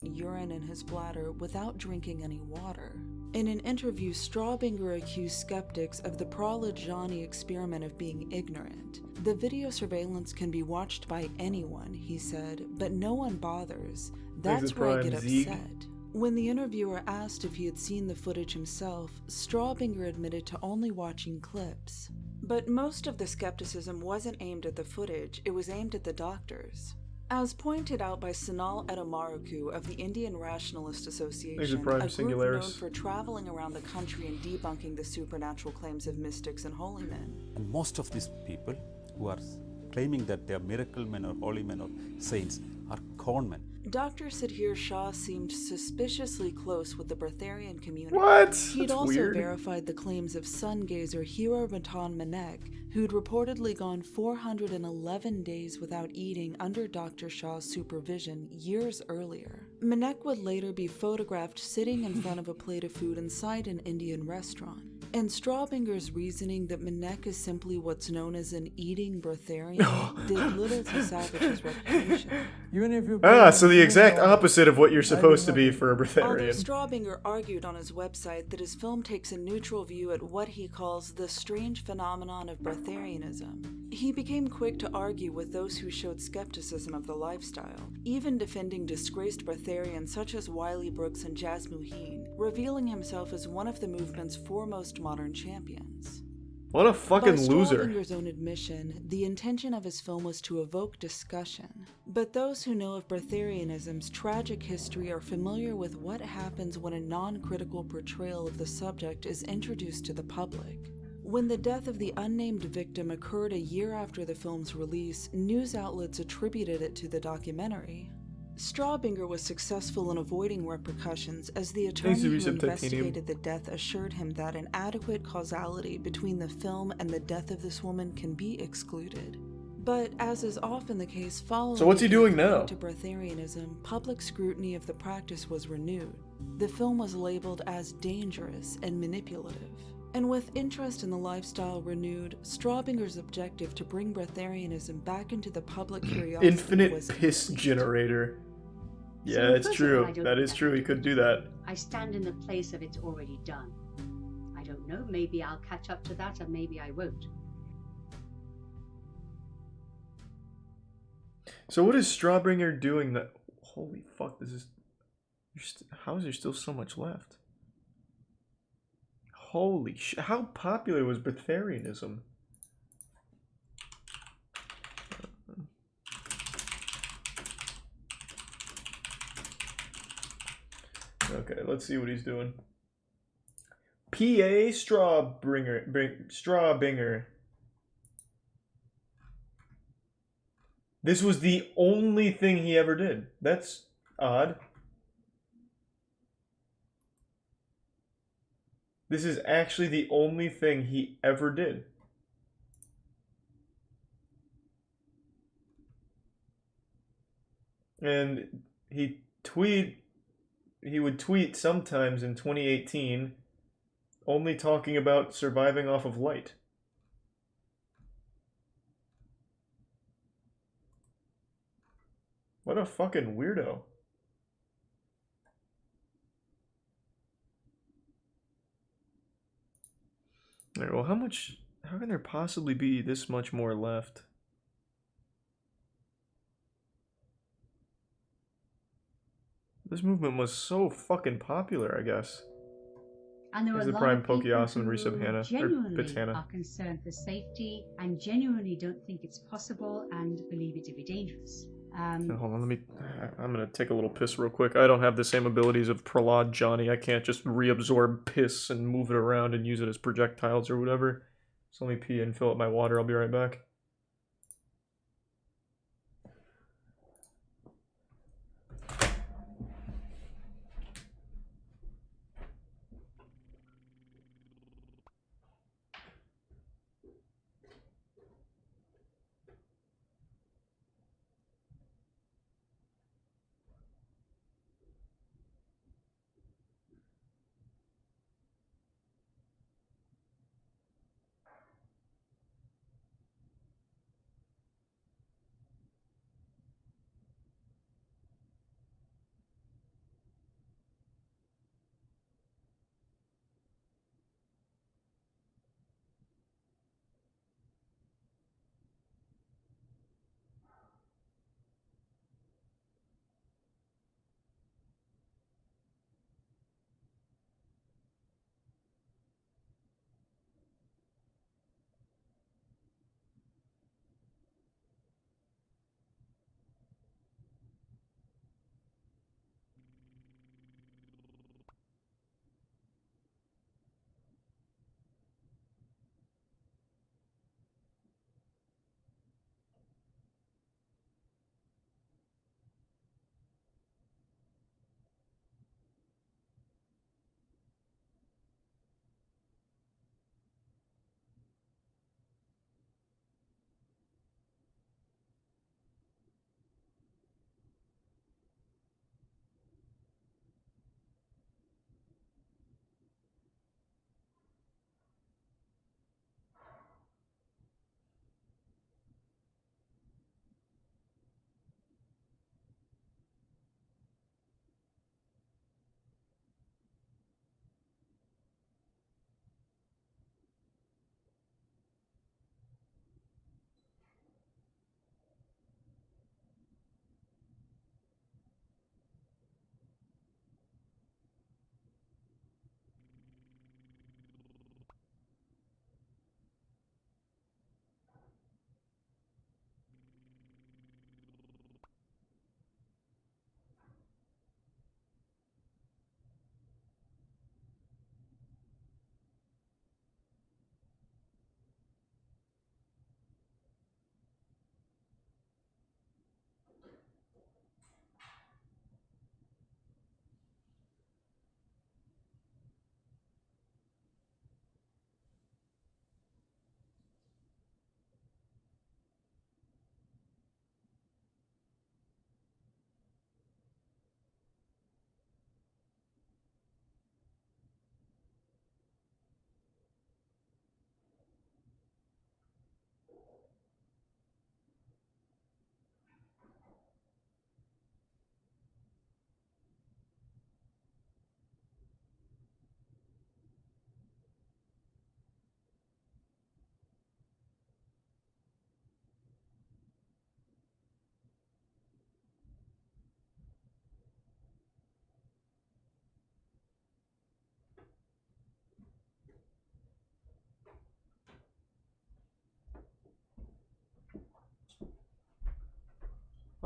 Urine in his bladder without drinking any water. In an interview, Straubinger accused skeptics of the Prahlad Jani experiment of being ignorant. The video surveillance can be watched by anyone, he said, but no one bothers. That's where I get upset. When the interviewer asked if he had seen the footage himself, Straubinger admitted to only watching clips. But most of the skepticism wasn't aimed at the footage, it was aimed at the doctors. As pointed out by Sanal Edamaruku of the Indian Rationalist Association, a group known for traveling around the country and debunking the supernatural claims of mystics and holy men. And most of these people who are claiming that they are miracle men or holy men or saints are con men. Dr. Sudhir Shah seemed suspiciously close with the breatharian community. What? He'd That's also weird. verified the claims of sun gazer Hero Matan Manek, who'd reportedly gone 411 days without eating under Dr. Shah's supervision years earlier. Manek would later be photographed sitting in front of a plate of food inside an Indian restaurant. And Straubinger's reasoning that Manek is simply what's known as an eating breatharian did little to salvage his reputation. So the exact opposite of what you're supposed to be for a Although breatharian. Straubinger argued on his website that his film takes a neutral view at what he calls the strange phenomenon of breatharianism, he became quick to argue with those who showed skepticism of the lifestyle, even defending disgraced breatharians such as Wiley Brooks and Jasmuheen, revealing himself as one of the movement's foremost modern champions. What a fucking By loser. Straubinger's own admission, the intention of his film was to evoke discussion. But those who know of breatharianism's tragic history are familiar with what happens when a non-critical portrayal of the subject is introduced to the public. When the death of the unnamed victim occurred a year after the film's release, news outlets attributed it to the documentary. Straubinger was successful in avoiding repercussions as the attorney who investigated the death assured him that an adequate causality between the film and the death of this woman can be excluded. But as is often the case following So what's he doing now? to breatharianism, public scrutiny of the practice was renewed. The film was labeled as dangerous and manipulative. And with interest in the lifestyle renewed, Straubinger's objective to bring breatharianism back into the public curiosity Infinite was piss complete. generator. Yeah, So it's first of all, true. I don't That think is I true. can He do could it. do that. I stand in the place of it's already done. I don't know, maybe I'll catch up to that and maybe I won't. So what is Straubinger doing that... Holy fuck, this is... How is there still so much left? Holy shit. How popular was breatharianism? Okay, let's see what he's doing. P.A. Straubinger. This was the only thing he ever did. That's odd. This is actually the only thing he ever did. And he would tweet sometimes in 2018 only talking about surviving off of light. What a fucking weirdo. Alright, well, how can there possibly be this much more left? This movement was so fucking popular, I guess. And there are a the lot prime of people Pokeawesome who Resub Hannah, or genuinely Bitshanna. are concerned for safety and genuinely don't think it's possible and believe it to be dangerous. Hold on, I'm gonna take a little piss real quick. I don't have the same abilities of Prahlad Johnny. I can't just reabsorb piss and move it around and use it as projectiles or whatever. So let me pee and fill up my water. I'll be right back.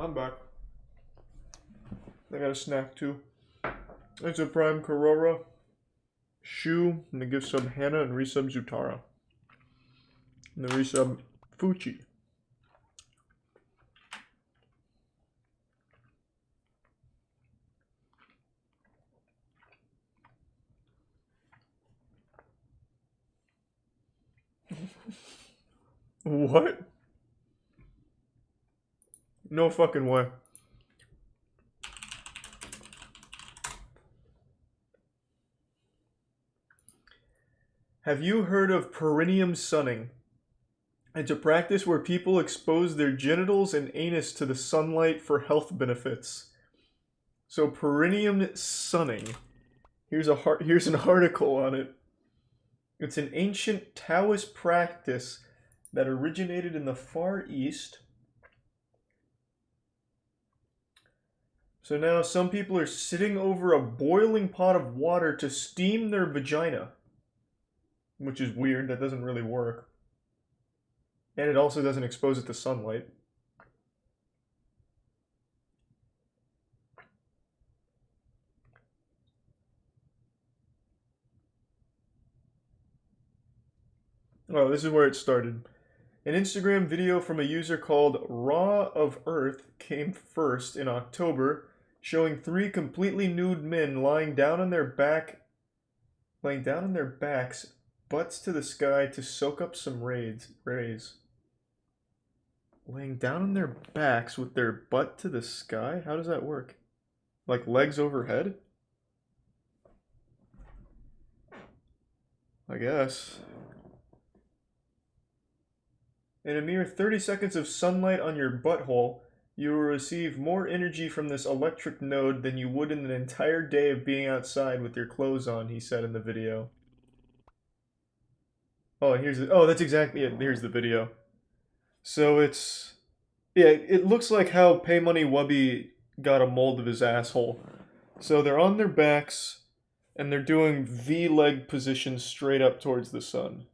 I'm back. I got a snack too. It's a Prime Corora, Shu, and the gift sub Hannah, and resub Zutara. And the resub Fuchi. What? No fucking way. Have you heard of perineum sunning? It's a practice where people expose their genitals and anus to the sunlight for health benefits. So perineum sunning. Here's an article on it. It's an ancient Taoist practice that originated in the Far East. So now some people are sitting over a boiling pot of water to steam their vagina. Which is weird, that doesn't really work. And it also doesn't expose it to sunlight. Oh, this is where it started. An Instagram video from a user called Raw of Earth came first in October, showing 3 completely nude men lying down on their backs, butts to the sky to soak up some rays. Laying down on their backs with their butt to the sky? How does that work? Like legs overhead? I guess. In a mere 30 seconds of sunlight on your butthole, you will receive more energy from this electric node than you would in an entire day of being outside with your clothes on, he said in the video. Oh, that's exactly it. Here's the video. So it's, yeah, it looks like how Pay Money Wubby got a mold of his asshole. So they're on their backs, and they're doing V-leg positions straight up towards the sun.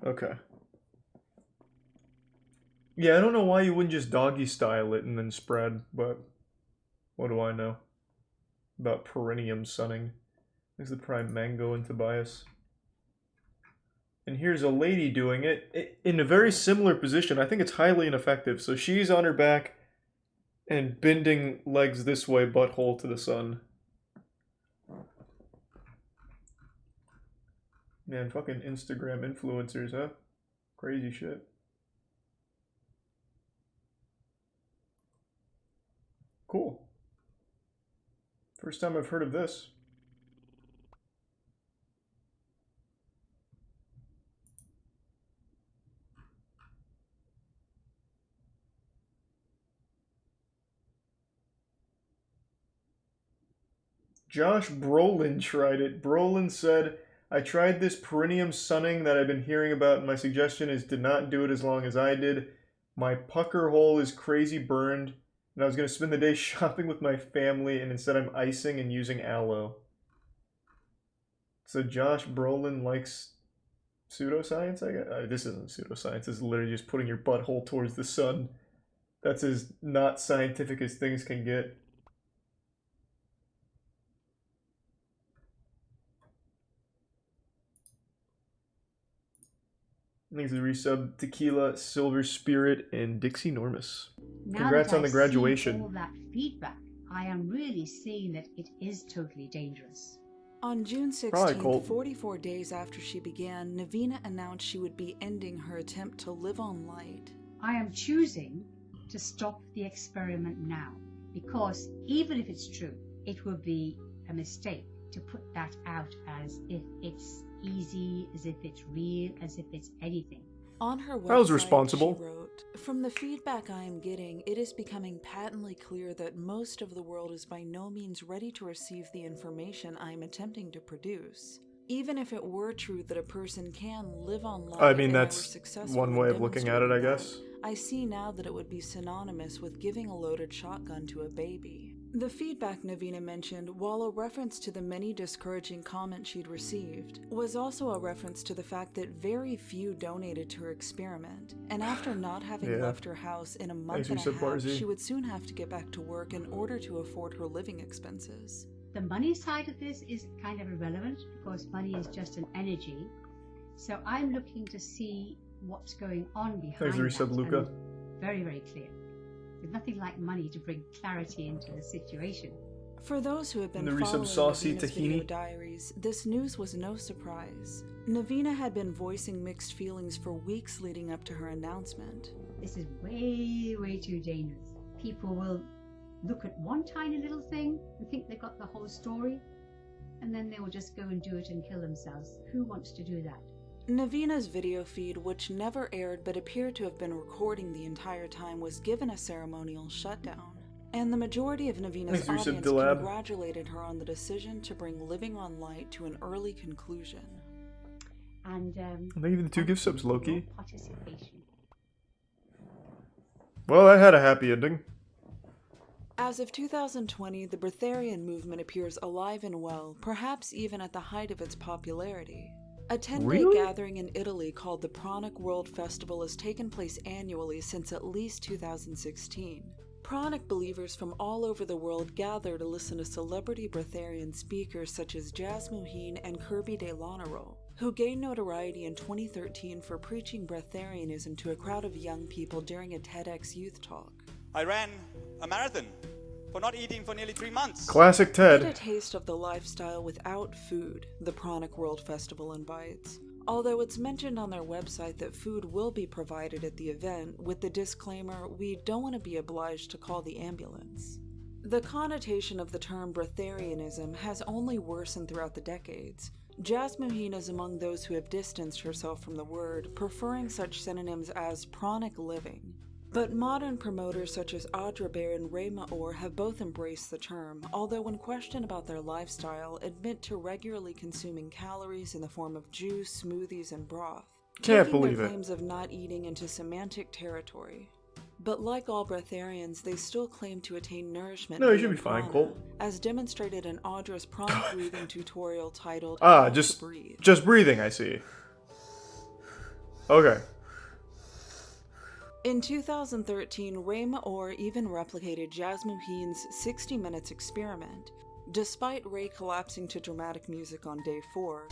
Okay. Yeah, I don't know why you wouldn't just doggy style it and then spread, but what do I know about perineum sunning? There's the Prime Mango and Tobias. And here's a lady doing it in a very similar position. I think it's highly ineffective. So she's on her back and bending legs this way, butthole to the sun. Man, fucking Instagram influencers, huh? Crazy shit. Cool. First time I've heard of this. Josh Brolin tried it. Brolin said, I tried this perineum sunning that I've been hearing about, and my suggestion is to not do it as long as I did. My pucker hole is crazy burned, and I was going to spend the day shopping with my family, and instead I'm icing and using aloe. So Josh Brolin likes pseudoscience, I guess? This isn't pseudoscience. This is literally just putting your butthole towards the sun. That's as not scientific as things can get. Thanks to resub Tequila, Silver Spirit, and Dixie Normus. Congrats on the graduation. All that feedback, I am really seeing that it is totally dangerous. On June 16th, 44 days after she began, Navina announced she would be ending her attempt to live on light. I am choosing to stop the experiment now, because even if it's true, it would be a mistake to put that out as if it's easy, as if it's real, as if it's anything. On her website, that was responsible. She wrote, from the feedback I am getting, it is becoming patently clear that most of the world is by no means ready to receive the information I am attempting to produce. Even if it were true that a person can live on light, I mean, that's one way of looking at it, I guess. I see now that it would be synonymous with giving a loaded shotgun to a baby. The feedback Navina mentioned, while a reference to the many discouraging comments she'd received, was also a reference to the fact that very few donated to her experiment, and after not having left her house in a month and a half, she would soon have to get back to work in order to afford her living expenses. The money side of this is kind of irrelevant because money is just an energy. So I'm looking to see what's going on behind that. Luca. Very, very clear. There's nothing like money to bring clarity into the situation. For those who have been following Navina's video diaries, this news was no surprise. Navina had been voicing mixed feelings for weeks leading up to her announcement. This is way, way too dangerous. People will look at one tiny little thing and think they've got the whole story, and then they will just go and do it and kill themselves. Who wants to do that? Navina's video feed, which never aired but appeared to have been recording the entire time, was given a ceremonial shutdown. And the majority of Navina's audience congratulated her on the decision to bring Living on Light to an early conclusion. And thank you for the 2 gift subs, Loki. Participation. Well, that had a happy ending. As of 2020, the breatharian movement appears alive and well, perhaps even at the height of its popularity. A 10-day gathering in Italy called the Pranic World Festival has taken place annually since at least 2016. Pranic believers from all over the world gather to listen to celebrity breatharian speakers such as Jazz Muheen and Kirby De Lonero, who gained notoriety in 2013 for preaching breatharianism to a crowd of young people during a TEDx youth talk. I ran a marathon for not eating for nearly 3 months. Classic Ted. Get a taste of the lifestyle without food, the Pranic World Festival invites. Although it's mentioned on their website that food will be provided at the event, with the disclaimer, we don't want to be obliged to call the ambulance. The connotation of the term breatharianism has only worsened throughout the decades. Jazz Muheen is among those who have distanced herself from the word, preferring such synonyms as pranic living. But modern promoters such as Audra Bear and Ray Maor have both embraced the term, although when questioned about their lifestyle, admit to regularly consuming calories in the form of juice, smoothies, and broth. Can't believe their it. Claims of not eating into semantic territory. But like all breatharians, they still claim to attain nourishment. No, you should be fine, Colt. As demonstrated in Audra's pranic breathing tutorial titled just breathing, I see. Okay. In 2013, Ray Maor even replicated Jazz Muheen's 60 Minutes experiment. Despite Ray collapsing to dramatic music on day 4,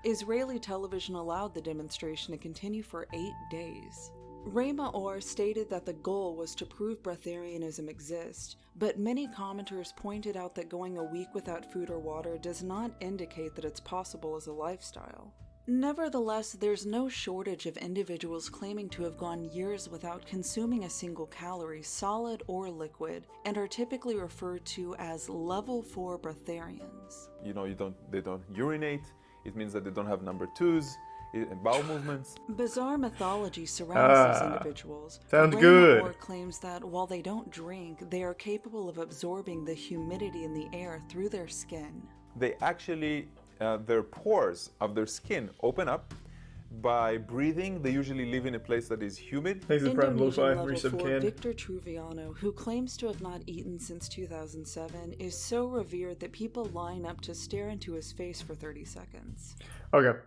Israeli television allowed the demonstration to continue for 8 days. Ray Maor stated that the goal was to prove breatharianism exists, but many commenters pointed out that going a week without food or water does not indicate that it's possible as a lifestyle. Nevertheless, there's no shortage of individuals claiming to have gone years without consuming a single calorie, solid or liquid, and are typically referred to as level 4 breatharians. You know, they don't urinate. It means that they don't have number 2s and bowel movements. Bizarre mythology surrounds these individuals. Sounds good. Ray claims that while they don't drink, they are capable of absorbing the humidity in the air through their skin. They actually their pores of their skin open up by breathing. They usually live in a place that is humid. Indonesian level 4 Victor Truviano, who claims to have not eaten since 2007, is so revered that people line up to stare into his face for 30 seconds. Okay.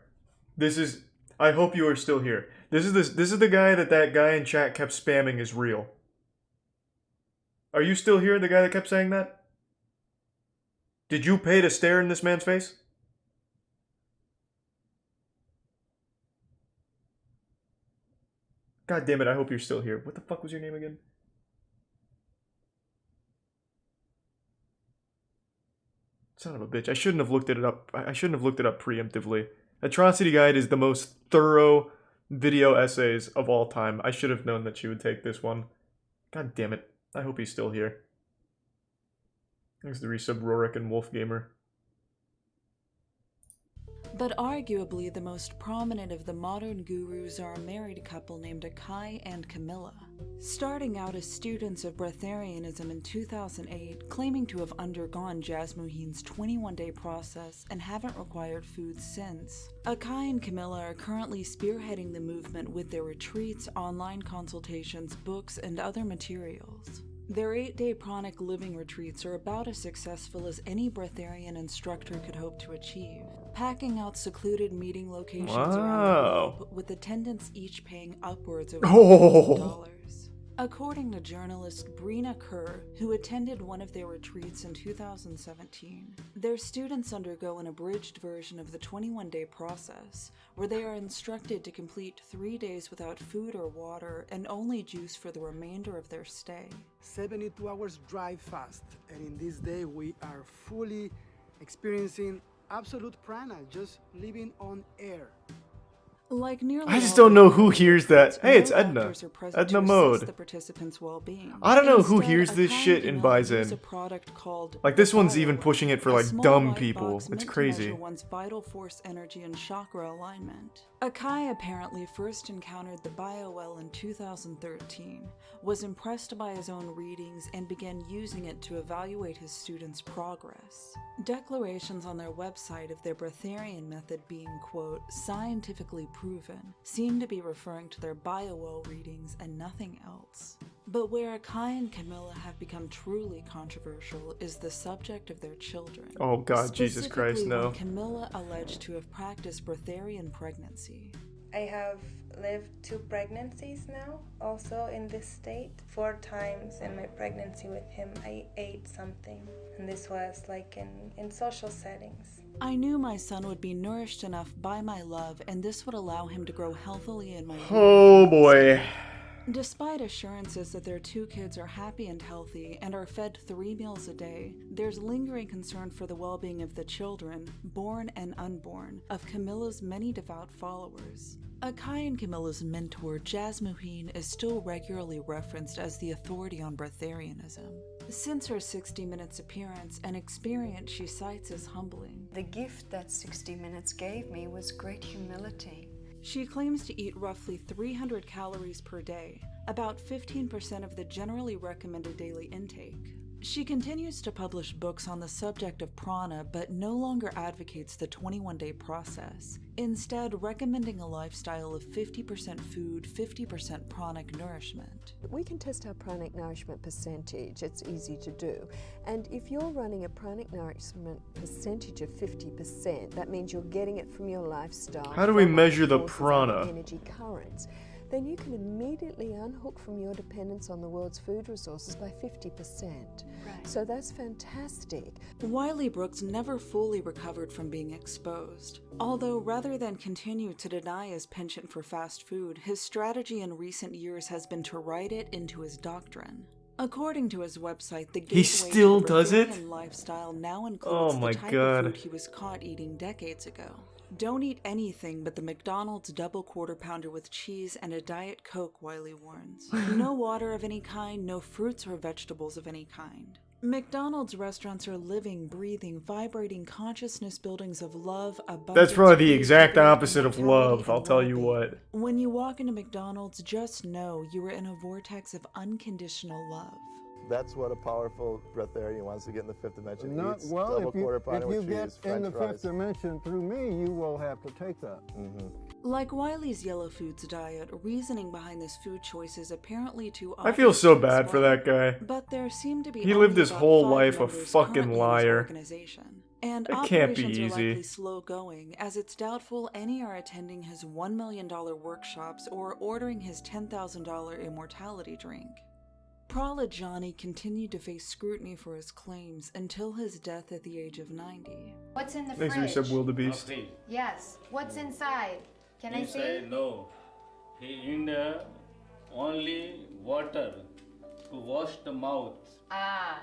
I hope you are still here. This is the guy that guy in chat kept spamming is real. Are you still here, the guy that kept saying that? Did you pay to stare in this man's face? God damn it, I hope you're still here. What the fuck was your name again? Son of a bitch. I shouldn't have looked it up. I shouldn't have looked it up preemptively. Atrocity Guide is the most thorough video essays of all time. I should have known that she would take this one. God damn it. I hope he's still here. Thanks to the resub Rorik and Wolf Gamer. But arguably the most prominent of the modern gurus are a married couple named Akai and Camilla. Starting out as students of breatharianism in 2008, claiming to have undergone Jasmuheen's 21-day process and haven't required food since, Akai and Camilla are currently spearheading the movement with their retreats, online consultations, books, and other materials. Their 8-day pranic living retreats are about as successful as any breatharian instructor could hope to achieve, packing out secluded meeting locations around the globe, with attendants each paying upwards of $1,000. According to journalist Brina Kerr, who attended one of their retreats in 2017, their students undergo an abridged version of the 21-day process, where they are instructed to complete 3 days without food or water and only juice for the remainder of their stay. 72 hours drive fast, and in this day we are fully experiencing absolute prana, just living on air. Like nearly I just don't know who hears that. Hey, it's Edna. Edna Mode. The participants' well-being. I don't know who hears this shit and buys in. Like, this one's even pushing it for, like, dumb people. It's crazy. One's vital force, energy, and chakra alignment. Akai apparently first encountered the BioWell in 2013, was impressed by his own readings, and began using it to evaluate his students' progress. Declarations on their website of their breatharian method being, quote, scientifically proven, seem to be referring to their BioWell readings and nothing else. But where Akai and Camilla have become truly controversial is the subject of their children. Oh God, Jesus Christ, no. When Camilla alleged to have practiced breatharian pregnancy. I have lived 2 pregnancies now, also in this state. 4 times in my pregnancy with him, I ate something, and this was like in social settings. I knew my son would be nourished enough by my love, and this would allow him to grow healthily in my womb. Oh boy. Despite assurances that their 2 kids are happy and healthy and are fed 3 meals a day, there's lingering concern for the well-being of the children, born and unborn, of Camilla's many devout followers. Akai and Camilla's mentor, Jasmuheen, is still regularly referenced as the authority on breatharianism. Since her 60 Minutes appearance, an experience she cites as humbling. The gift that 60 Minutes gave me was great humility. She claims to eat roughly 300 calories per day, about 15% of the generally recommended daily intake. She continues to publish books on the subject of prana, but no longer advocates the 21-day process, instead recommending a lifestyle of 50% food, 50% pranic nourishment. We can test our pranic nourishment percentage. It's easy to do. And if you're running a pranic nourishment percentage of 50%, that means you're getting it from your lifestyle. How do we measure the prana? Energy currents. Then you can immediately unhook from your dependence on the world's food resources by 50%. Right. So that's fantastic. Wiley Brooks never fully recovered from being exposed. Although rather than continue to deny his penchant for fast food, his strategy in recent years has been to write it into his doctrine. According to his website, the gateway he still to does it? Lifestyle now includes the type of food he was caught eating decades ago. Don't eat anything but the McDonald's double quarter pounder with cheese and a Diet Coke, Wiley warns. No water of any kind, no fruits or vegetables of any kind. McDonald's restaurants are living, breathing, vibrating consciousness buildings of love, abundance. That's probably the exact opposite of love, I'll tell you what. When you walk into McDonald's, just know you are in a vortex of unconditional love. That's what a powerful breatharian wants to get in the 5th dimension. Not, Eats well, double if you, quarter pounder with if you cheese, get in the French 5th dimension through me, you will have to take that. Like Wiley's Yellow Foods diet, reasoning behind this food choice is apparently too I feel so bad for that guy. But there seem to be he lived his about whole 5 life a members fucking currently in his liar. organization. And It can't be operations are easy. likely slow going, as it's doubtful any are attending his $1 million workshops or ordering his $10,000 immortality drink. Pralad Johnny continued to face scrutiny for his claims until his death at the age of 90. What's in the Thanks fridge? for your sub, wildebeest. Yes. What's inside? Can I see? Inside, no. He in only water to wash the mouth. Ah.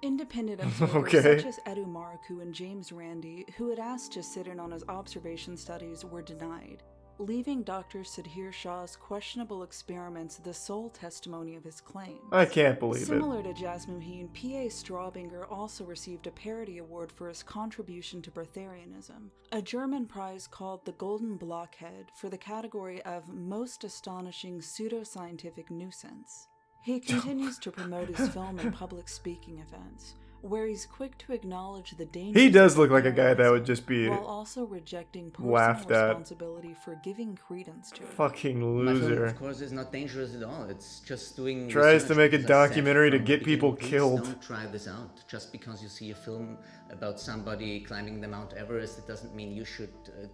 Independent observers such as Edu Maraku and James Randi, who had asked to sit in on his observation studies, were denied. leaving Dr. Sudhir Shah's questionable experiments the sole testimony of his claims. I can't believe Similar to Jasmuheen, P.A. Straubinger also received a parody award for his contribution to Breatharianism, a German prize called the Golden Blockhead for the category of Most Astonishing Pseudoscientific Nuisance. He continues to promote his film and public speaking events, where he's quick to acknowledge the dangers. He does look like a guy that would just be while also rejecting personal laughed at. responsibility for giving credence to it. Fucking My loser. film, of course, is not dangerous at all. It's just doing Tries to research make a because I said documentary to from get the people beginning, killed. Please don't try this out. Just because you see a film about somebody climbing the Mount Everest, it doesn't mean you should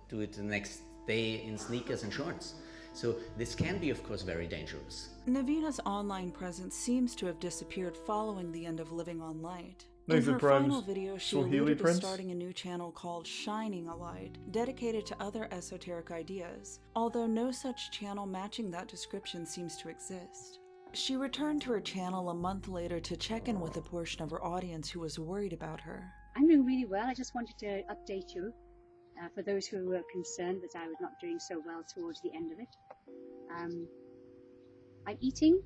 do it the next day in sneakers and shorts. So this can be, of course, very dangerous. Naveena's online presence seems to have disappeared following the end of Living on Light. Thanks In for her Prime's final video, she Swahili alluded to Prince. starting a new channel called Shining a Light, dedicated to other esoteric ideas, although no such channel matching that description seems to exist. She returned to her channel a month later to check in with a portion of her audience who was worried about her. I'm doing really well. I just wanted to update you for those who were concerned that I was not doing so well towards the end of it. I'm eating.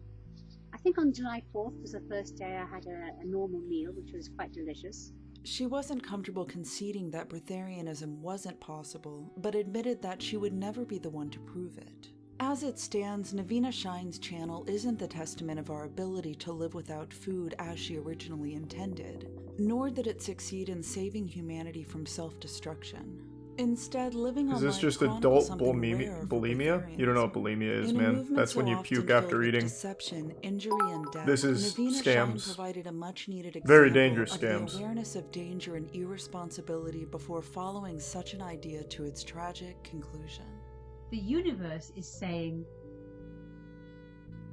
I think on July 4th was the first day I had a normal meal, which was quite delicious. She wasn't comfortable conceding that Breatharianism wasn't possible, but admitted that she would never be the one to prove it. As it stands, Naveena Shine's channel isn't the testament of our ability to live without food as she originally intended, nor did it succeed in saving humanity from self-destruction. Instead, Living Is on this Light just chronicles adult something rare for bulimia? You don't know what bulimia is, in a man. movement That's so when you often puke filled after with eating. Deception, injury, and death. This is Naveena Shine scams. provided a much-needed example Very dangerous of scams. the awareness of danger and irresponsibility before following such an idea to its tragic conclusion. The universe is saying,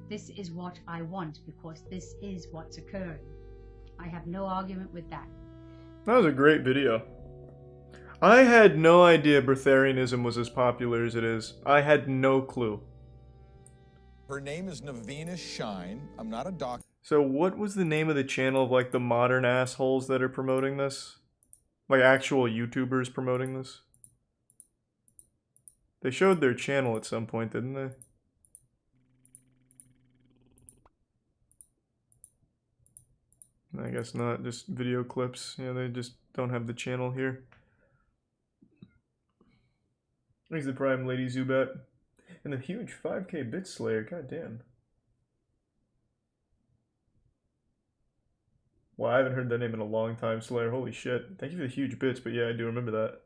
this is what I want because this is what's occurring. I have no argument with that. That was a great video. I had no idea Breatharianism was as popular as it is. I had no clue. Her name is Naveena Shine. I'm not a doctor. So what was the name of the channel of like the modern assholes that are promoting this? Like actual YouTubers promoting this? They showed their channel at some point, didn't they? I guess not, just video clips. Yeah, they just don't have the channel here. Thanks to Prime Lady Zubat. And the huge 5K bit slayer, goddamn. Well, I haven't heard that name in a long time, Slayer. Holy shit. Thank you for the huge bits, but yeah, I do remember that.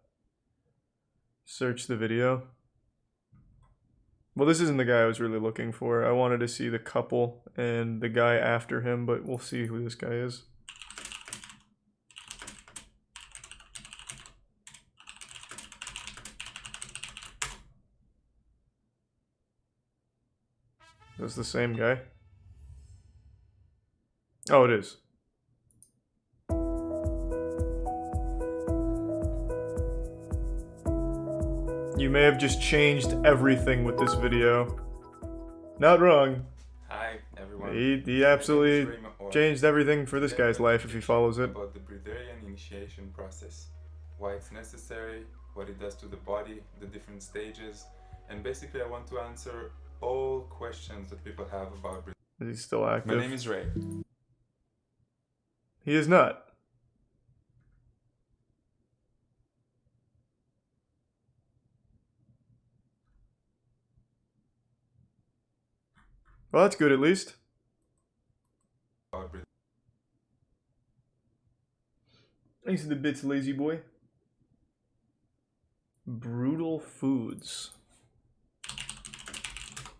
Search the video. Well, this isn't the guy I was really looking for. I wanted to see the couple and the guy after him, but we'll see who this guy is. That's the same guy? Oh, it is. You may have just changed everything with this video. Not wrong. Hi, everyone. He absolutely changed everything for this guy's life if he follows it. About the Breatharian initiation process, why it's necessary, what it does to the body, the different stages, and basically I want to answer all questions that people have about Breatharian. Is he still active? My name is Ray. He is not. Well, that's good at least. Thanks to the bits, lazy boy. Brutal foods.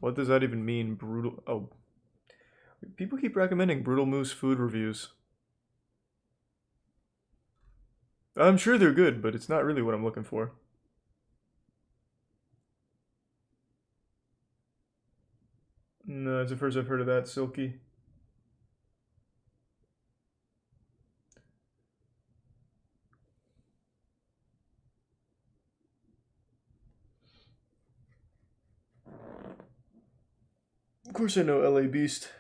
What does that even mean? Brutal. Oh. People keep recommending Brutal Moose food reviews. I'm sure they're good, but it's not really what I'm looking for. No, it's the first I've heard of that, Silky. Of course I know LA Beast.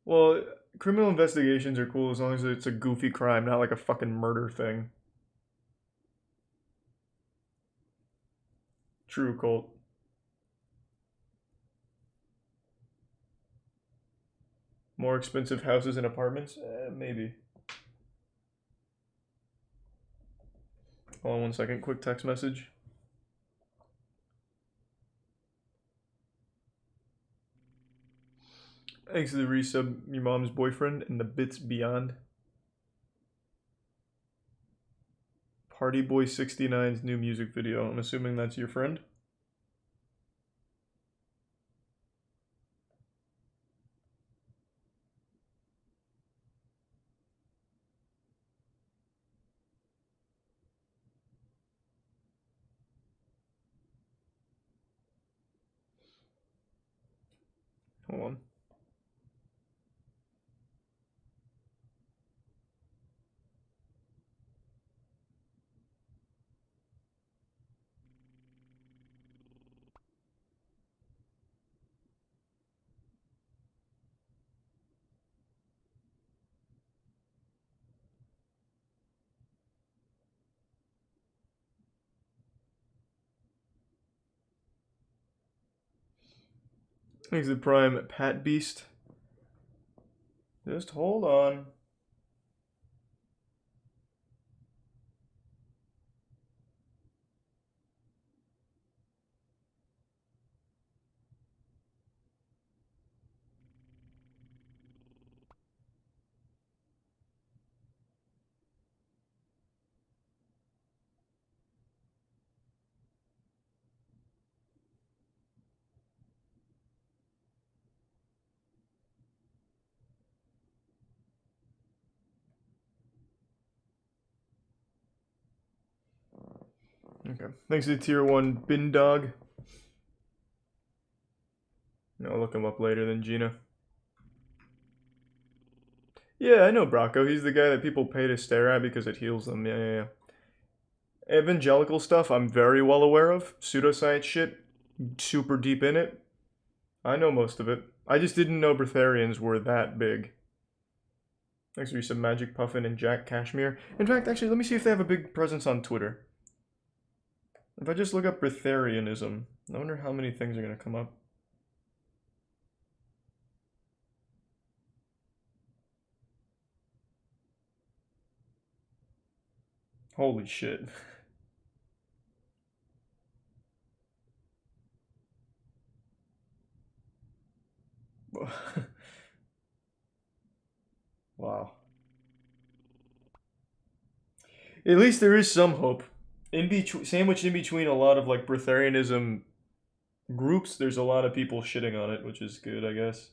Well, criminal investigations are cool as long as it's a goofy crime, not like a fucking murder thing. True, Colt. More expensive houses and apartments? Maybe. Hold on 1 second, quick text message. Thanks to the resub, your mom's boyfriend and the bits beyond. Party Boy 69's new music video. I'm assuming that's your friend. Hold on. Thanks to the Prime Pat Beast. Just hold on. Okay. Thanks to the Tier 1 Bin Dog. I'll look him up later then, Gina. Yeah, I know Bracco. He's the guy that people pay to stare at because it heals them. Yeah. Evangelical stuff I'm very well aware of. Pseudoscience shit, super deep in it. I know most of it. I just didn't know breatharians were that big. Thanks for some Magic Puffin and Jack Cashmere. In fact, actually, let me see if they have a big presence on Twitter. If I just look up breatharianism, I wonder how many things are going to come up. Holy shit. Wow. At least there is some hope. Sandwiched in between a lot of like breatharianism groups, there's a lot of people shitting on it, which is good, I guess.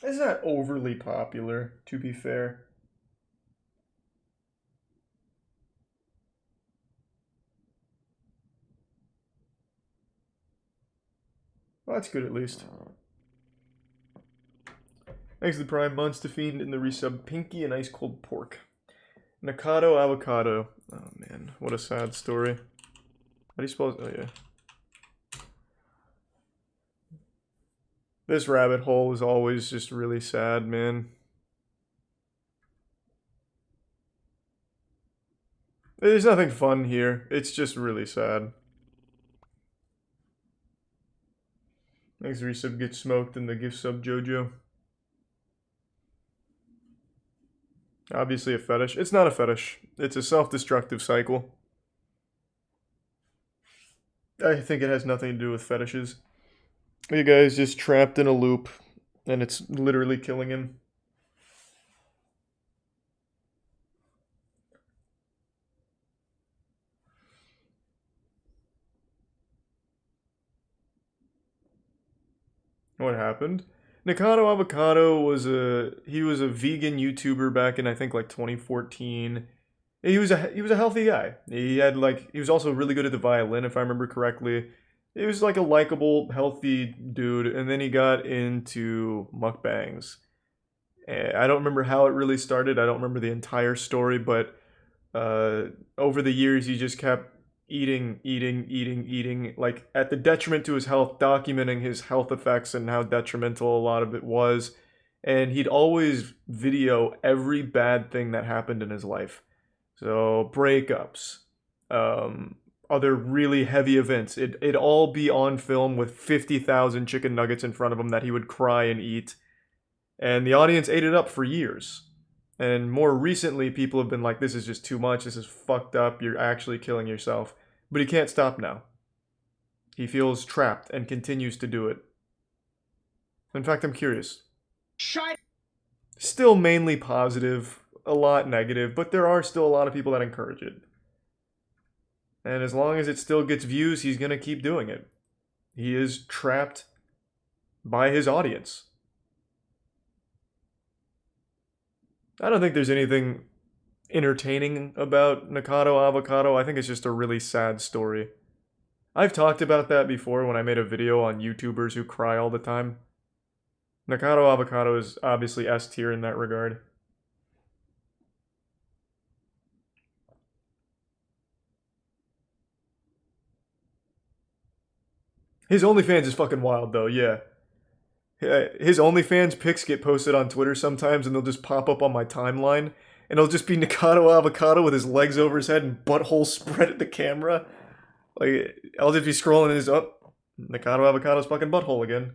It's not overly popular, to be fair. Well, that's good at least. Thanks to the Prime Monster Fiend and the resub Pinky and Ice Cold Pork. Nakado Avocado. Oh man, what a sad story. How do you spell it? Oh yeah. This rabbit hole is always just really sad, man. There's nothing fun here. It's just really sad. Thanks to resub Get Smoked and the gift sub Jojo. Obviously a fetish. It's not a fetish. It's a self-destructive cycle. I think it has nothing to do with fetishes. The guy's just trapped in a loop, and it's literally killing him. What happened? Nakado Avocado was a vegan YouTuber back in I think like 2014. He was a healthy guy. He was also really good at the violin if I remember correctly. He was like a likable, healthy dude, and then he got into mukbangs. I don't remember how it really started. I don't remember the entire story, but Over the years, he just kept eating, like at the detriment to his health, documenting his health effects and how detrimental a lot of it was. And he'd always video every bad thing that happened in his life. So breakups, other really heavy events. It'd all be on film with 50,000 chicken nuggets in front of him that he would cry and eat. And the audience ate it up for years. And more recently, people have been like, this is just too much. This is fucked up. You're actually killing yourself. But he can't stop now. He feels trapped and continues to do it. In fact, I'm curious. Shut. Still mainly positive, a lot negative, but there are still a lot of people that encourage it. And as long as it still gets views, he's going to keep doing it. He is trapped by his audience. I don't think there's anything entertaining about Nikado Avocado. I think it's just a really sad story. I've talked about that before when I made a video on YouTubers who cry all the time. Nikado Avocado is obviously S tier in that regard. His OnlyFans is fucking wild though, yeah. His OnlyFans pics get posted on Twitter sometimes and they'll just pop up on my timeline. And it'll just be Nikado Avocado with his legs over his head and butthole spread at the camera. Like, I'll just be scrolling and it's up. Nikado Avocado's fucking butthole again.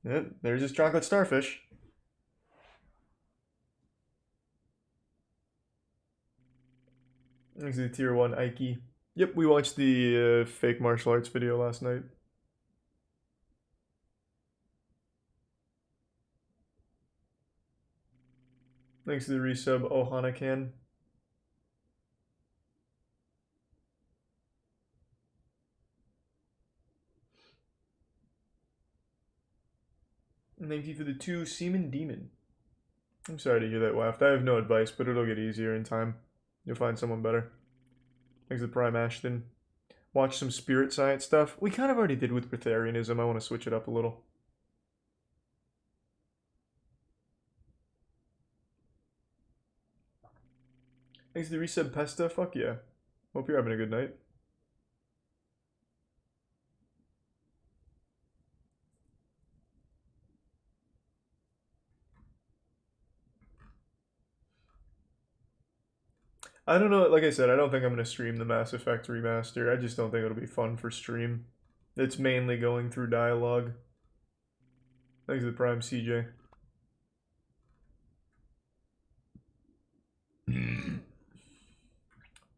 Yeah, there's his chocolate starfish. This is the tier 1 Ike. Yep, we watched the fake martial arts video last night. Thanks to the resub, Ohana-kan. And thank you for the 2 Seaman Demon. I'm sorry to hear that waft. I have no advice, but it'll get easier in time. You'll find someone better. Thanks to the Prime Ashton. Watch some spirit science stuff. We kind of already did with Breatharianism. I want to switch it up a little. Thanks to the resub Pesta. Fuck yeah. Hope you're having a good night. I don't know, like I said, I don't think I'm going to stream the Mass Effect remaster. I just don't think it'll be fun for stream. It's mainly going through dialogue. Thanks to the Prime CJ.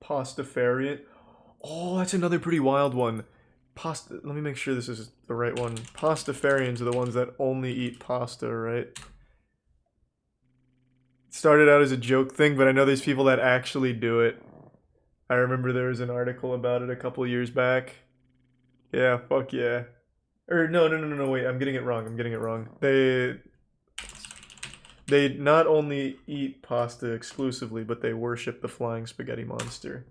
Pastafarian. Oh, that's another pretty wild one. Let me make sure this is the right one. Pastafarians are the ones that only eat pasta, right? It started out as a joke thing, but I know there's people that actually do it. I remember there was an article about it a couple years back. Yeah, fuck yeah. Or no, wait, I'm getting it wrong. They not only eat pasta exclusively, but they worship the flying spaghetti monster.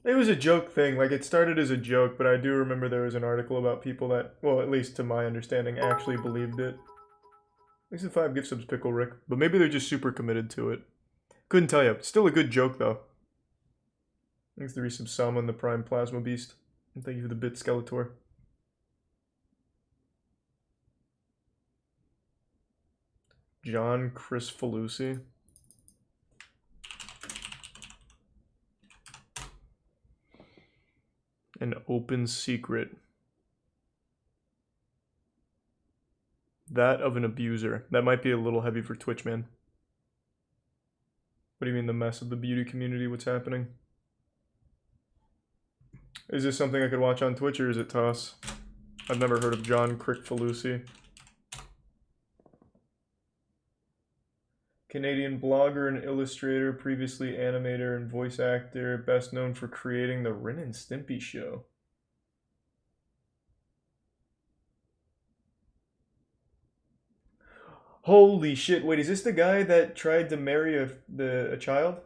It was a joke thing, like it started as a joke, but I do remember there was an article about people that, well, at least to my understanding, actually believed it. Thanks to 5 gift subs, Pickle Rick. But maybe they're just super committed to it. Couldn't tell you. Still a good joke, though. Thanks to the resub Sama and the Prime Plasma Beast. And thank you for the bit, Skeletor. John Chris Falusi. An open secret. That of an abuser. That might be a little heavy for Twitch, man. What do you mean the mess of the beauty community? What's happening? Is this something I could watch on Twitch or is it toss? I've never heard of John Crick Falusi. Canadian blogger and illustrator, previously animator and voice actor, best known for creating the Ren and Stimpy show. Holy shit, wait, is this the guy that tried to marry a child?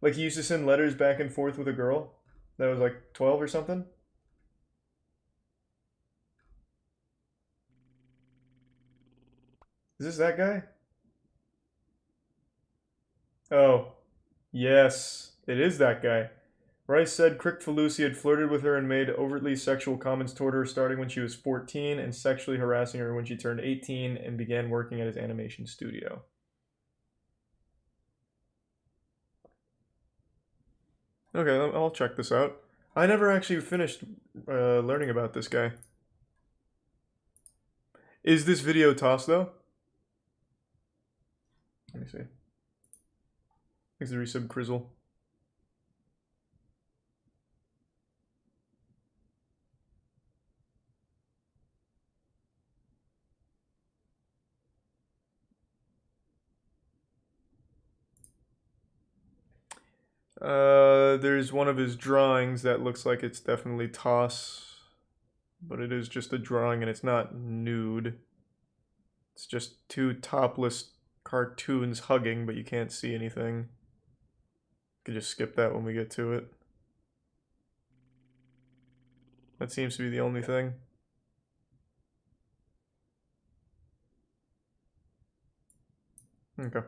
Like he used to send letters back and forth with a girl that was like 12 or something? Is this that guy? Oh, yes, it is that guy. Rice said Crick-Falusi had flirted with her and made overtly sexual comments toward her starting when she was 14 and sexually harassing her when she turned 18 and began working at his animation studio. Okay, I'll check this out. I never actually finished learning about this guy. Is this video tossed though? Let me see. Thanks to resub Crizzle. There's one of his drawings that looks like it's definitely toss, but it is just a drawing and it's not nude. It's just two topless cartoons hugging, but you can't see anything. You can just skip that when we get to it. That seems to be the only thing. Okay.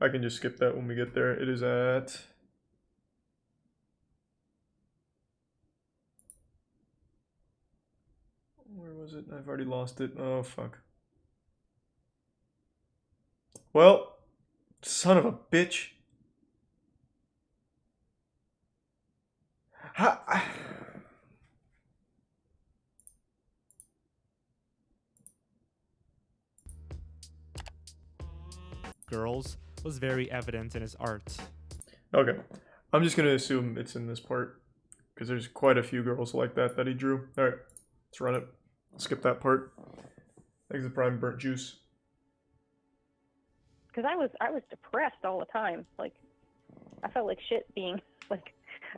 I can just skip that when we get there. It is at... Where was it? I've already lost it. Oh, fuck. Well, son of a bitch. Girls was very evident in his art. Okay. I'm just going to assume it's in this part, because there's quite a few girls like that he drew. Alright, let's run it. Skip that part. Exit Prime burnt juice. Because I was depressed all the time. Like, I felt like shit being like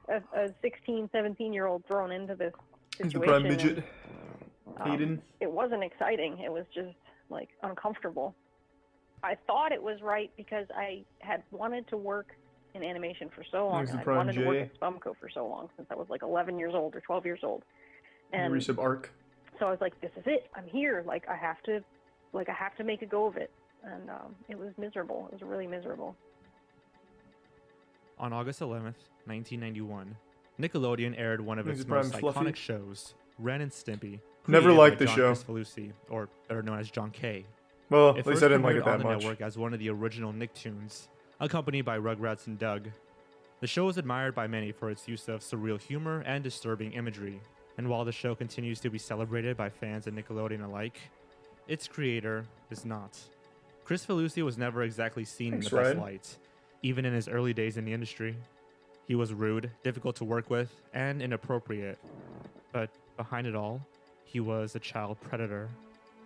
a 16, 17-year-old thrown into this situation. The Prime midget. Hayden. It wasn't exciting. It was just like uncomfortable. I thought it was right because I had wanted to work in animation for so long. I wanted to work at Spumco for so long, since I was like 11 years old or 12 years old. And Resub Arc. so I was like, this is it. I'm here. Like, I have to make a go of it. And it was miserable. It was really miserable. On August 11th, 1991, Nickelodeon aired one of its most iconic shows, Ren and Stimpy. Never liked the John show. Crispolucci, or better known as John K. Well, it at first least I didn't like it premiered that on the much. network as one of the original Nicktoons, accompanied by Rugrats and Doug. The show was admired by many for its use of surreal humor and disturbing imagery, and while the show continues to be celebrated by fans and Nickelodeon alike, its creator is not. Crispolucci was never exactly seen in the best light, even in his early days in the industry. He was rude, difficult to work with, and inappropriate. But behind it all, he was a child predator.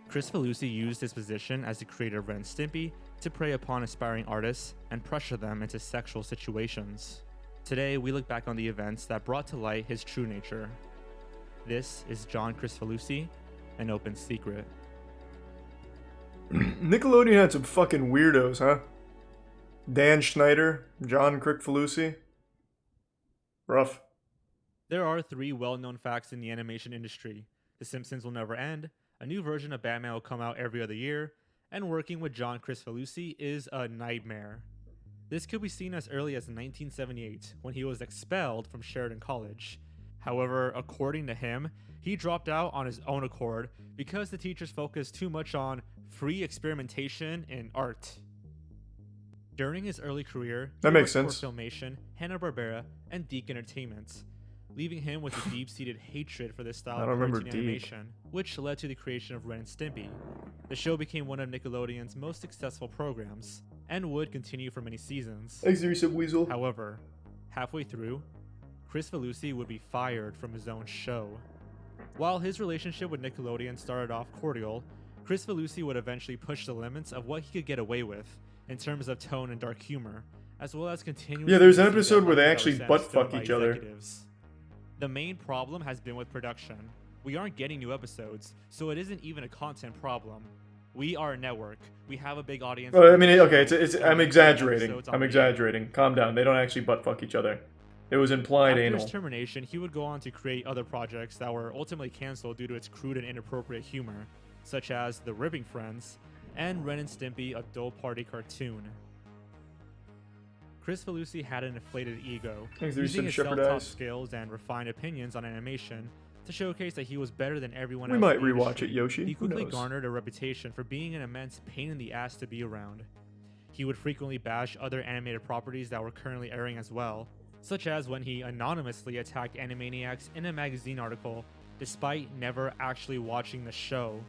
Crispolucci used his position as the creator of Ren and Stimpy to prey upon aspiring artists and pressure them into sexual situations. Today, we look back on the events that brought to light his true nature. This is John Crispolucci, an open secret. Nickelodeon had some fucking weirdos, huh? Dan Schneider, John Crick-Falusi. Rough. There are 3 well-known facts in the animation industry. The Simpsons will never end, a new version of Batman will come out every other year, and working with John Crispolucci is a nightmare. This could be seen as early as 1978, when he was expelled from Sheridan College. However, according to him, he dropped out on his own accord because the teachers focused too much on free experimentation in art. During his early career, he that makes worked sense. for Filmation, Hanna-Barbera, and Deke Entertainment, leaving him with a deep-seated hatred for this style of cartoon animation, which led to the creation of Ren and Stimpy. The show became one of Nickelodeon's most successful programs, and would continue for many seasons. Weasel. However, halfway through, Crispolucci would be fired from his own show. While his relationship with Nickelodeon started off cordial, Crispolucci would eventually push the limits of what he could get away with in terms of tone and dark humor, as well as continuing. Yeah, there's an episode where they actually butt-fuck each other. The main problem has been with production. We aren't getting new episodes, so it isn't even a content problem. We are a network. We have a big audience. Well, I mean, okay, I'm exaggerating. I'm exaggerating. Calm down. They don't actually butt fuck each other. It was implied anal. After his termination, he would go on to create other projects that were ultimately canceled due to its crude and inappropriate humor, such as The Ribbing Friends and Ren and Stimpy Adult Party Cartoon. Chris Felucci had an inflated ego, using his self-taught skills and refined opinions on animation to showcase that he was better than everyone else. We might rewatch it, Yoshi. He quickly garnered a reputation for being an immense pain in the ass to be around. He would frequently bash other animated properties that were currently airing as well, such as when he anonymously attacked Animaniacs in a magazine article despite never actually watching the show,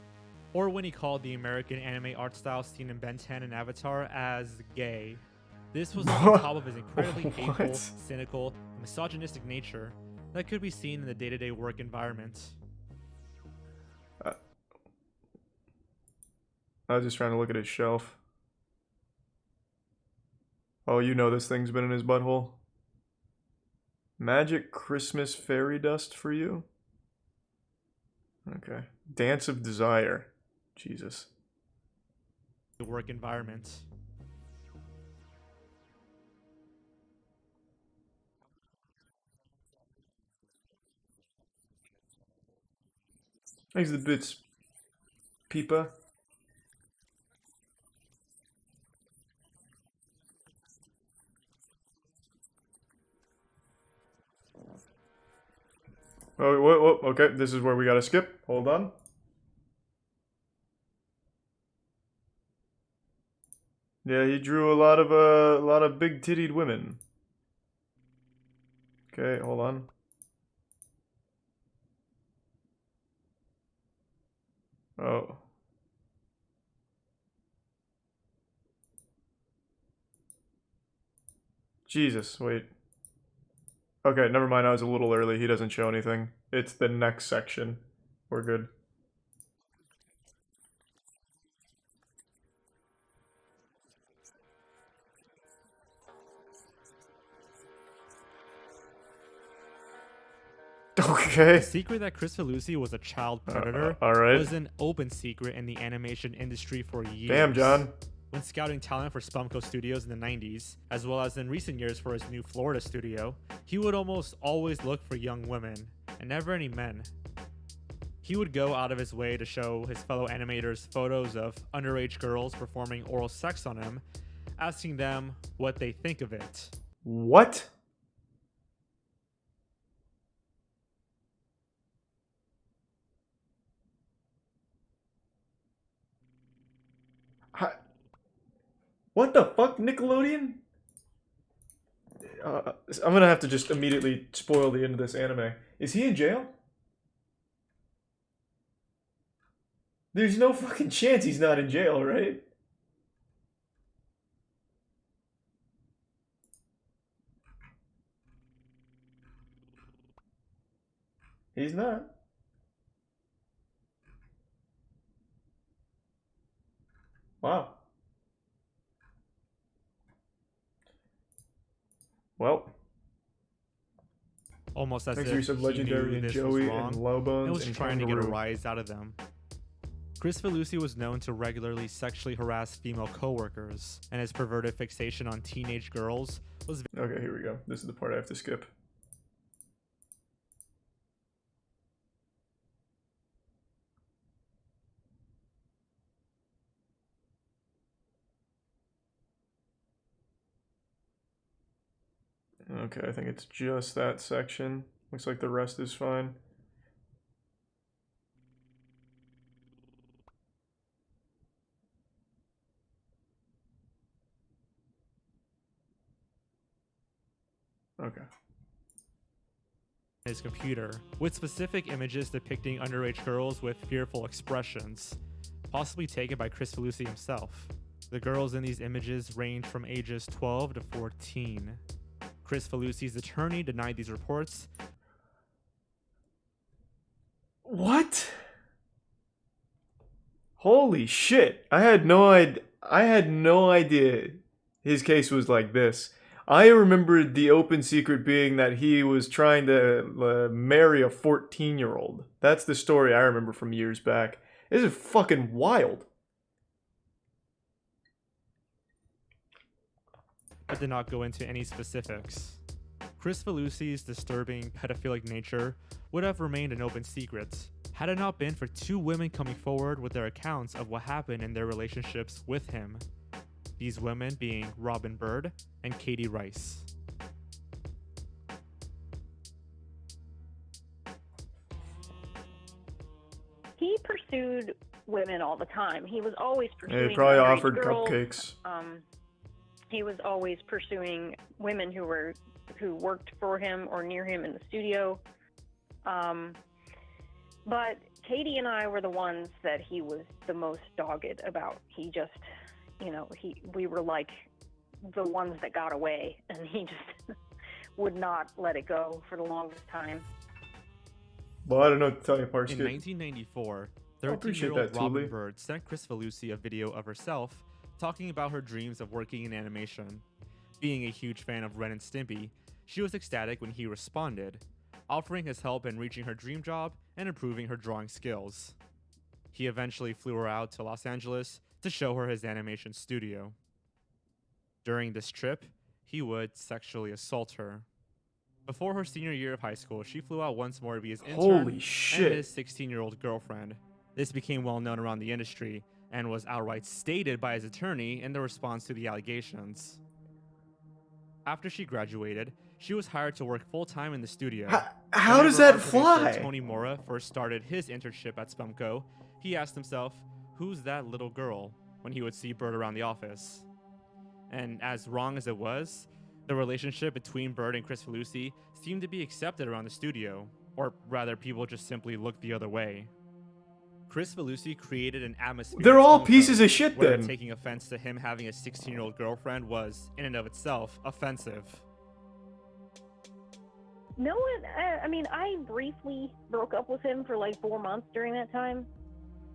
or when he called the American anime art style seen in Ben 10 and Avatar as gay. This was on top of his incredibly hateful, cynical, and misogynistic nature that could be seen in the day-to-day work environment. I was just trying to look at his shelf. Oh, you know this thing's been in his butthole. Magic Christmas fairy dust for you? Okay. Dance of Desire. Jesus. The work environment. Thanks the bits, Peepa. Oh, whoa, okay, this is where we gotta skip. Hold on. Yeah, he drew a lot of big-tittied women. Okay, hold on. Oh. Jesus, wait. Okay, never mind, I was a little early. He doesn't show anything. It's the next section. We're good. Okay. The secret that Chris Felucci was a child predator was an open secret in the animation industry for years. Damn, John. When scouting talent for Spumco Studios in the 90s, as well as in recent years for his new Florida studio, he would almost always look for young women, and never any men. He would go out of his way to show his fellow animators photos of underage girls performing oral sex on him, asking them what they think of it. What? What the fuck, Nickelodeon? I'm gonna have to just immediately spoil the end of this anime. Is he in jail? There's no fucking chance he's not in jail, right? He's not. Wow. Well, almost as if he Legendary knew this Joey was wrong, and Lowbones and was and trying to get a Kangaroo. rise out of them. Chris Felucci was known to regularly sexually harass female coworkers, and his perverted fixation on teenage girls was... Okay, here we go. This is the part I have to skip. Okay, I think it's just that section. Looks like the rest is fine. Okay. His computer, with specific images depicting underage girls with fearful expressions, possibly taken by Chris Felucci himself. The girls in these images range from ages 12 to 14. Chris Felucci's attorney denied these reports. What? Holy shit. I had no idea his case was like this. I remembered the open secret being that he was trying to marry a 14-year-old. That's the story I remember from years back. This is fucking wild. but did not go into any specifics. Chris Felucci's disturbing pedophilic nature would have remained an open secret had it not been for two women coming forward with their accounts of what happened in their relationships with him. These women being Robin Bird and Katie Rice. He pursued women all the time. He was always pursuing. He probably underage offered girls. cupcakes. He was always pursuing women who worked for him or near him in the studio. But Katie and I were the ones that he was the most dogged about. He just, we were like the ones that got away, and he just would not let it go for the longest time. Well, I don't know what to tell you, Parks. In 1994, appreciate 13-year-old that, Robin Tuli. Bird sent Chris Felucci a video of herself talking about her dreams of working in animation. Being a huge fan of Ren and Stimpy, she was ecstatic when he responded, offering his help in reaching her dream job and improving her drawing skills. He eventually flew her out to Los Angeles to show her his animation studio. During this trip, he would sexually assault her. Before her senior year of high school, she flew out once more to be his intern Holy shit. and his 16-year-old girlfriend. This became well known around the industry and was outright stated by his attorney in the response to the allegations. After she graduated, she was hired to work full-time in the studio. How does Whenever that our producer, fly? Tony Mora first started his internship at Spumco, he asked himself, "Who's that little girl?" when he would see Bird around the office. And as wrong as it was, the relationship between Bird and Chris Felucci seemed to be accepted around the studio, or rather, people just simply looked the other way. Chris Felucci created an atmosphere. They're at all Spumco to shit where then. taking offense to him having a 16-year-old girlfriend was, in and of itself, offensive. No one, I briefly broke up with him for like 4 months during that time.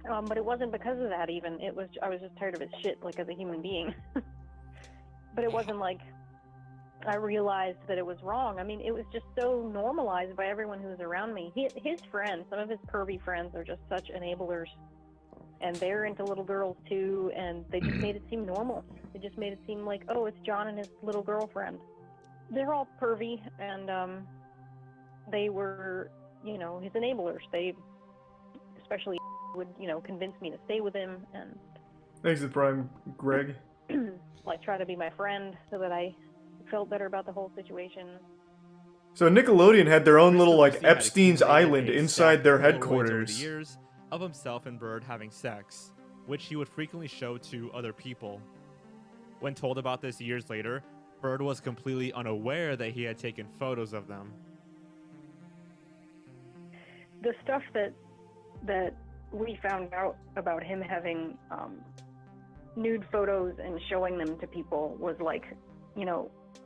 But it wasn't because of that even. I was just tired of his shit, like, as a human being. But it wasn't like I realized that it was wrong. I mean, it was just so normalized by everyone who was around me. His friends, some of his pervy friends, are just such enablers. And they're into little girls too, and they just made it seem normal. They just made it seem like, oh, it's John and his little girlfriend. They're all pervy, and they were, his enablers. They especially would, convince me to stay with him and Thanks to Prime, Greg. like try to be my friend so that I felt better about the whole situation. So Nickelodeon had their own little, like, Felucci had Epstein's accumulated Island a inside stack their of Polaroids headquarters. over the years of himself and Bird having sex, which he would frequently show to other people. When told about this years later, Bird was completely unaware that he had taken photos of them. The stuff that we found out about him having nude photos and showing them to people was like,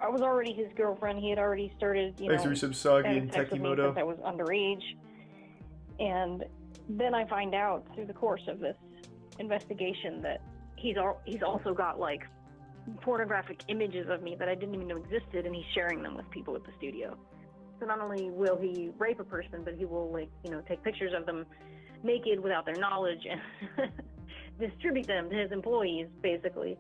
I was already his girlfriend. He had already started, Thanks for Subsagi having and sex with me Tekimoto. since I was underage. And then I find out through the course of this investigation that he's also got like pornographic images of me that I didn't even know existed, and he's sharing them with people at the studio. So not only will he rape a person, but he will take pictures of them naked without their knowledge and distribute them to his employees, basically.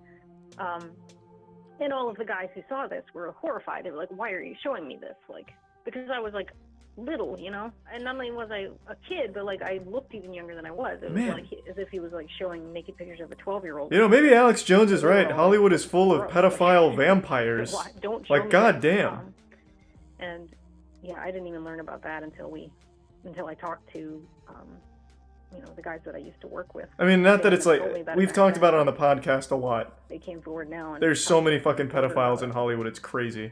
And all of the guys who saw this were horrified. They were like, "Why are you showing me this?" Like, because I was like little, and not only was I a kid, but like I looked even younger than I was. It was like as if he was like showing naked pictures of a 12-year-old. Maybe Alex Jones is right. Hollywood is full of pedophile vampires. Don't show Like, me goddamn. And yeah, I didn't even learn about that until I talked to the guys that I used to work with. I mean, not They that it's told like, me about we've back talked then. about it on the podcast a lot. They came forward now. And There's so many fucking pedophiles in Hollywood, it's crazy.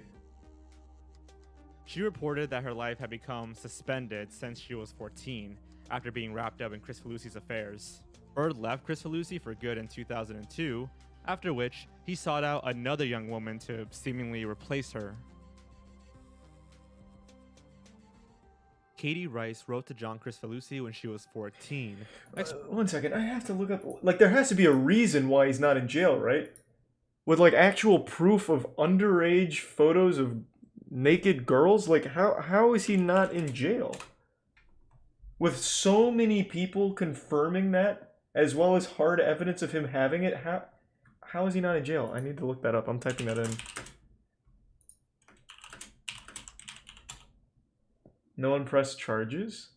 She reported that her life had become suspended since she was 14, after being wrapped up in Chris Felucci's affairs. Bird left Chris Felucci for good in 2002, after which he sought out another young woman to seemingly replace her. Katie Rice wrote to John Chris Felucci when she was 14. 1 second, I have to look up... Like, there has to be a reason why he's not in jail, right? With, like, actual proof of underage photos of naked girls? Like, how is he not in jail? With so many people confirming that, as well as hard evidence of him having it, how is he not in jail? I need to look that up. I'm typing that in. No one pressed charges?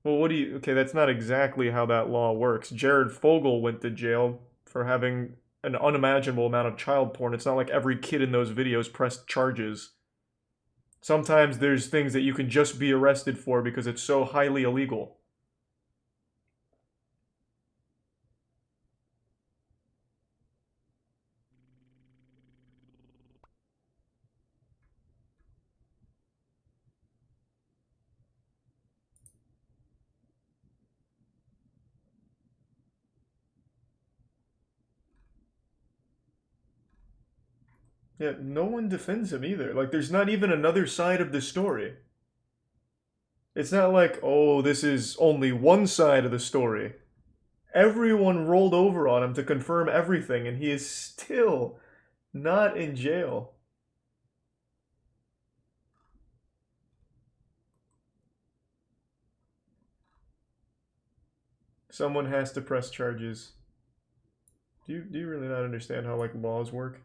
Well, what do you... Okay, that's not exactly how that law works. Jared Fogle went to jail for having an unimaginable amount of child porn. It's not like every kid in those videos pressed charges. Sometimes there's things that you can just be arrested for because it's so highly illegal. Yeah, no one defends him either. Like, there's not even another side of the story. It's not like, oh, this is only one side of the story. Everyone rolled over on him to confirm everything, and he is still not in jail. Someone has to press charges. Do you really not understand how, like, laws work?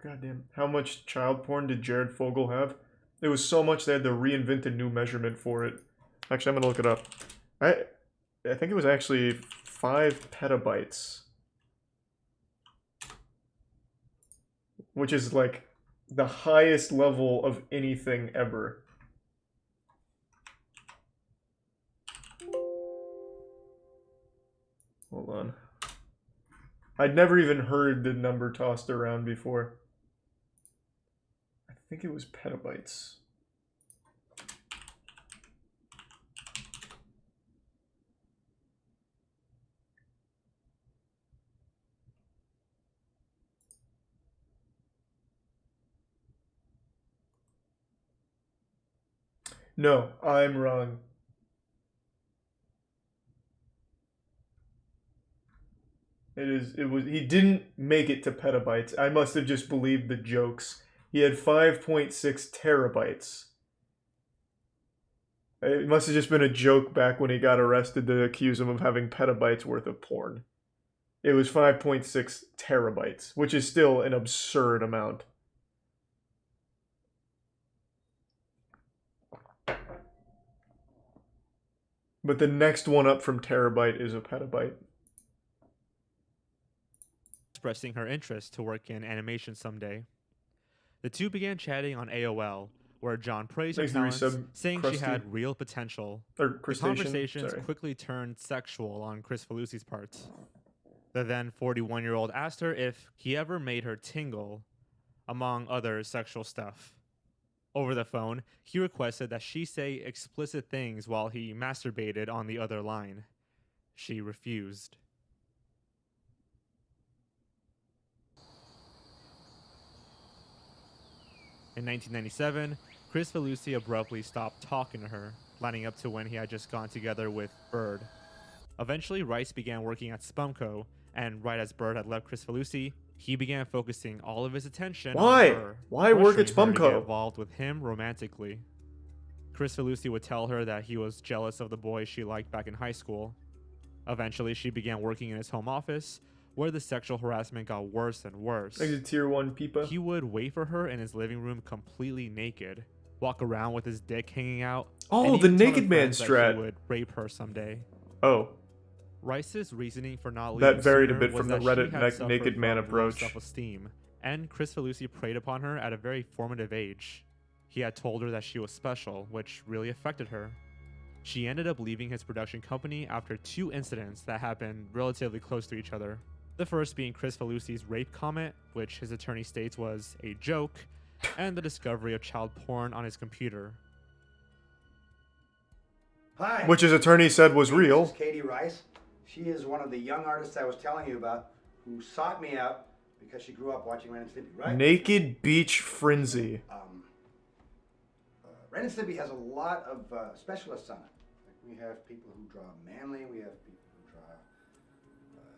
Goddamn. How much child porn did Jared Fogle have? It was so much they had to reinvent a new measurement for it. Actually, I'm gonna look it up. I think it was actually 5 petabytes. Which is like the highest level of anything ever. Hold on. I'd never even heard the number tossed around before. I think it was petabytes. No, I'm wrong. He didn't make it to petabytes. I must have just believed the jokes. He had 5.6 terabytes. It must have just been a joke back when he got arrested to accuse him of having petabytes worth of porn. It was 5.6 terabytes, which is still an absurd amount. But the next one up from terabyte is a petabyte. Expressing her interest to work in animation someday. The two began chatting on AOL, where John praised her talents, saying she had real potential. The conversations quickly turned sexual on Chris Felucci's part. The then 41-year-old asked her if he ever made her tingle, among other sexual stuff. Over the phone, he requested that she say explicit things while he masturbated on the other line. She refused. In 1997, Chris Felucci abruptly stopped talking to her, lining up to when he had just gone together with Bird. Eventually, Rice began working at Spumco, and right as Bird had left Chris Felucci, he began focusing all of his attention on her. Why work at Spumco? To get involved with him romantically. Chris Felucci would tell her that he was jealous of the boys she liked back in high school. Eventually, she began working in his home office, where the sexual harassment got worse and worse. Like the tier 1 peepa. He would wait for her in his living room completely naked, walk around with his dick hanging out. Oh, the naked man strat. He would rape her someday. Oh. Rice's reasoning for not leaving that varied a bit from the that Reddit naked man approach. Self-esteem, and Chris Felucci preyed upon her at a very formative age. He had told her that she was special, which really affected her. She ended up leaving his production company after 2 incidents that happened relatively close to each other. The first being Chris Felucci's rape comment, which his attorney states was a joke, and the discovery of child porn on his computer. Hi. Which his attorney said was real. This is Katie Rice. She is one of the young artists I was telling you about who sought me out because she grew up watching Ren and Stimpy, right? Naked Beach Frenzy. Ren and Stimpy has a lot of specialists on it. Like we have people who draw manly, we have people who draw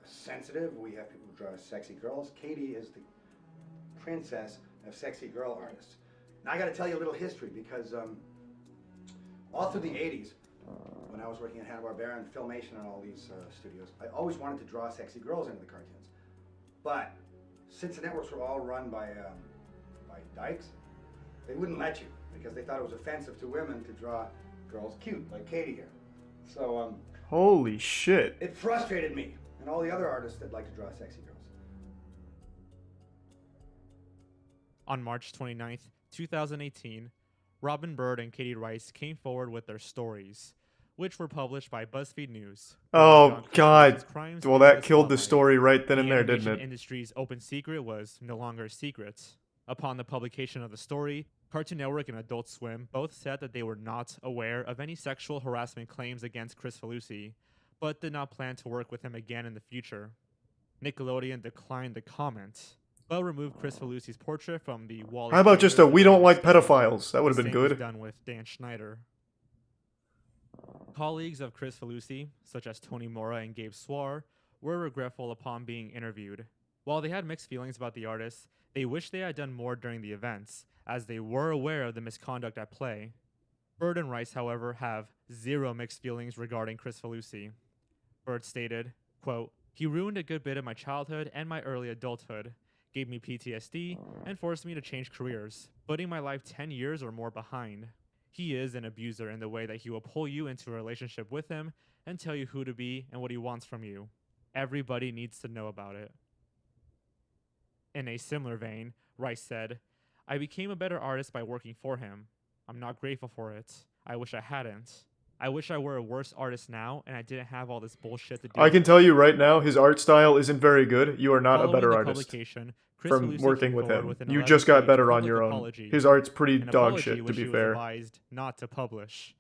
sensitive, we have people who draw sexy girls. Katie is the princess of sexy girl artists. Now I got to tell you a little history because all through the 80s, when I was working at Hanna-Barbera and Filmation and all these studios, I always wanted to draw sexy girls into the cartoons. But since the networks were all run by dykes, they wouldn't let you because they thought it was offensive to women to draw girls cute, like Katie here. So, holy shit. It frustrated me and all the other artists that like to draw sexy girls. On March 29th, 2018, Robin Bird and Katie Rice came forward with their stories, which were published by BuzzFeed News. Oh, God. Well, that killed the story right then and there, didn't it? The industry's open secret was no longer a secret. Upon the publication of the story, Cartoon Network and Adult Swim both said that they were not aware of any sexual harassment claims against Chris Felucci, but did not plan to work with him again in the future. Nickelodeon declined to comment, but removed Chris Felucci's portrait from the wall. How about just a "we don't like pedophiles"? That would have been good. Done with Dan Schneider. Colleagues of Chris Felucci, such as Tony Mora and Gabe Swar, were regretful upon being interviewed. While they had mixed feelings about the artist, they wished they had done more during the events, as they were aware of the misconduct at play. Bird and Rice, however, have zero mixed feelings regarding Chris Felucci. Bird stated, quote, "He ruined a good bit of my childhood and my early adulthood, gave me PTSD, and forced me to change careers, putting my life 10 years or more behind. He is an abuser in the way that he will pull you into a relationship with him and tell you who to be and what he wants from you. Everybody needs to know about it." In a similar vein, Rice said, "I became a better artist by working for him. I'm not grateful for it. I wish I hadn't. I wish I were a worse artist now and I didn't have all this bullshit to do." I can tell you right now, his art style isn't very good. You are not Following a better the artist publication, Chris from Felucci working came with forward him. with an You just got 11-page better on public your own. apology. His art's pretty An dog apology shit, to which be he was fair. advised not to publish,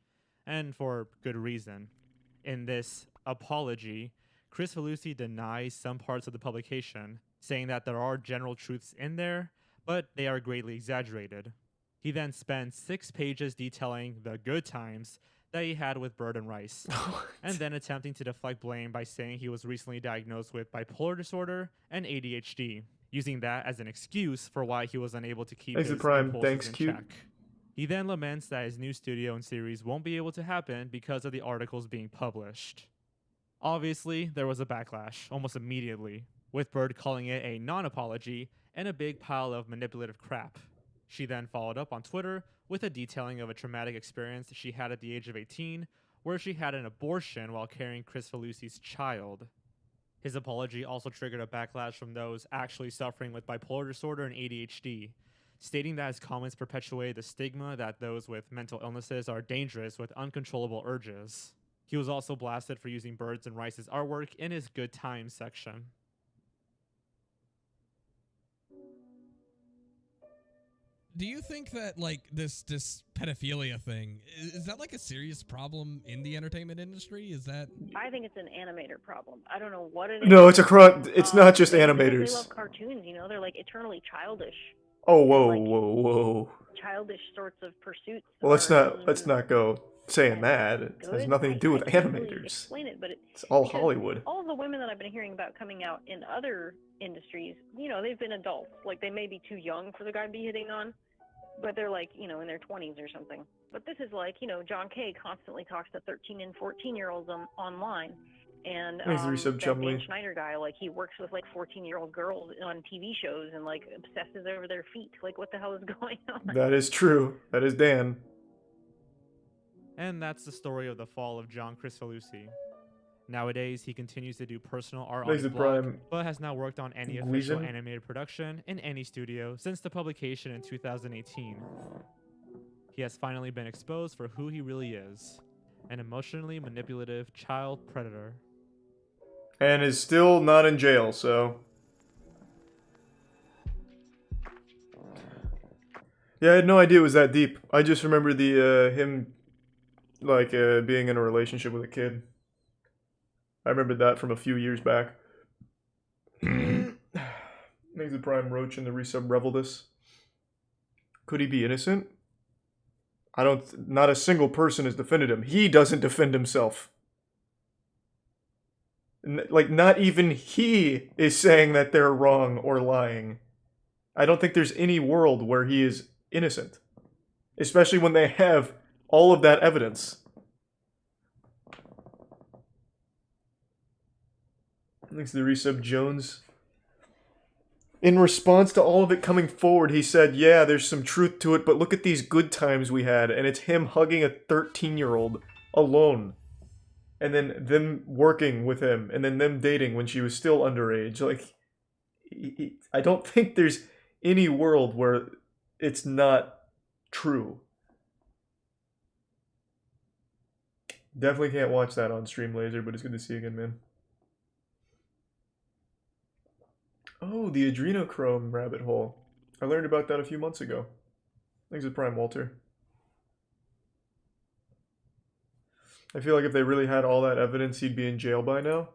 and for good reason. In this apology, Chris Felucci denies some parts of the publication, saying that there are general truths in there, but they are greatly exaggerated. He then spends 6 pages detailing the good times that he had with Bird and Rice, and then attempting to deflect blame by saying he was recently diagnosed with bipolar disorder and ADHD, using that as an excuse for why he was unable to keep his impulses in check. He then laments that his new studio and series won't be able to happen because of the articles being published. Obviously, there was a backlash, almost immediately, with Bird calling it a non-apology and a big pile of manipulative crap. She then followed up on Twitter with a detailing of a traumatic experience she had at the age of 18, where she had an abortion while carrying Chris Felucci's child. His apology also triggered a backlash from those actually suffering with bipolar disorder and ADHD, stating that his comments perpetuated the stigma that those with mental illnesses are dangerous with uncontrollable urges. He was also blasted for using Bird's and Rice's artwork in his Good Times section. Do you think that, like, this pedophilia thing, is that, like, a serious problem in the entertainment industry? Is that... I think it's an animator problem. I don't know what it is. No, it's it's not just animators. They love cartoons, you know? They're, like, eternally childish. Oh, whoa. Childish sorts of pursuits. Well, let's not go saying that. It has nothing to do with animators. Explain it, but it's all Hollywood. All of the women that I've been hearing about coming out in other industries, you know, they've been adults. Like, they may be too young for the guy to be hitting on, but they're, like, you know, in their 20s or something. But this is like, you know, John Kay constantly talks to 13 and 14-year-olds online. And that Dan Schneider guy, like, he works with, like, 14-year-old girls on TV shows and, like, obsesses over their feet. Like, what the hell is going on? That is true. That is Dan. And that's the story of the fall of John Chris Felucci. Nowadays, he continues to do personal art on his blog, but has not worked on any official animated production in any studio since the publication in 2018. He has finally been exposed for who he really is, an emotionally manipulative child predator. And is still not in jail, so... Yeah, I had no idea it was that deep. I just remember him, like, being in a relationship with a kid. I remembered that from a few years back. Makes the Prime Roach in the resub Reveldus. Could he be innocent? Not a single person has defended him. He doesn't defend himself. Like, not even he is saying that they're wrong or lying. I don't think there's any world where he is innocent. Especially when they have all of that evidence. Thanks to the resub Jones. In response to all of it coming forward, he said, yeah, there's some truth to it, but look at these good times we had, and it's him hugging a 13-year-old alone. And then them working with him, and then them dating when she was still underage. Like, I don't think there's any world where it's not true. Definitely can't watch that on Stream Laser, but it's good to see you again, man. Oh, the adrenochrome rabbit hole. I learned about that a few months ago. Thanks to Prime Walter. I feel like if they really had all that evidence, he'd be in jail by now.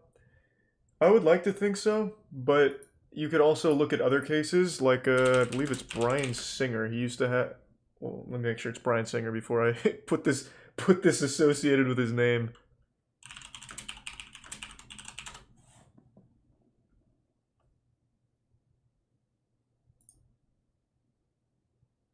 I would like to think so, but you could also look at other cases, like, I believe it's Bryan Singer. He used to have... Well, let me make sure it's Bryan Singer before I put this associated with his name.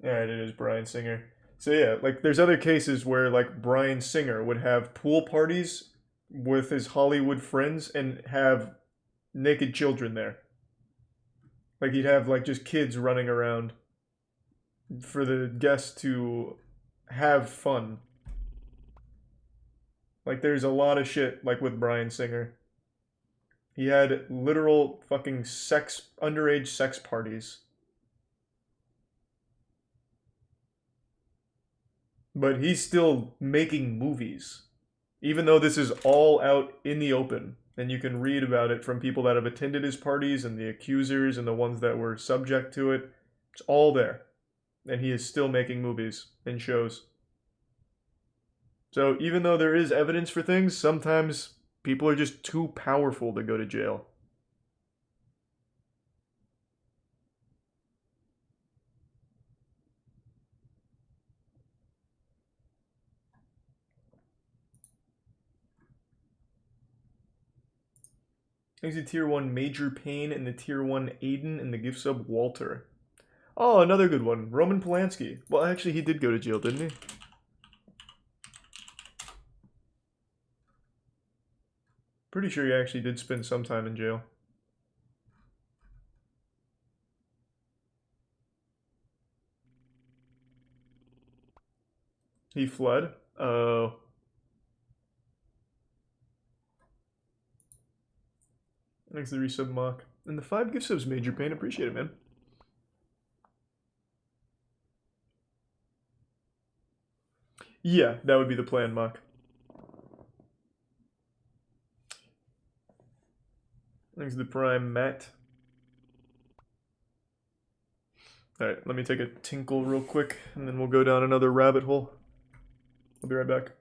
Alright, it is Bryan Singer. So yeah, like, there's other cases where, like, Bryan Singer would have pool parties with his Hollywood friends and have naked children there. Like, he'd have, like, just kids running around for the guests to have fun. Like, there's a lot of shit, like, with Bryan Singer. He had literal fucking underage sex parties. But he's still making movies. Even though this is all out in the open. And you can read about it from people that have attended his parties and the accusers and the ones that were subject to it. It's all there. And he is still making movies and shows. So even though there is evidence for things, sometimes people are just too powerful to go to jail. Thanks to Tier 1 Major Pain and the Tier 1 Aiden and the gift sub Walter. Oh, another good one. Roman Polanski. Well, actually, he did go to jail, didn't he? Pretty sure he actually did spend some time in jail. He fled? Oh. Thanks to the resub mock. And the 5 gift subs, Major Pain. Appreciate it, man. Yeah, that would be the plan, mock. Thanks to the Prime, Matt. Alright, let me take a tinkle real quick, and then we'll go down another rabbit hole. I'll be right back.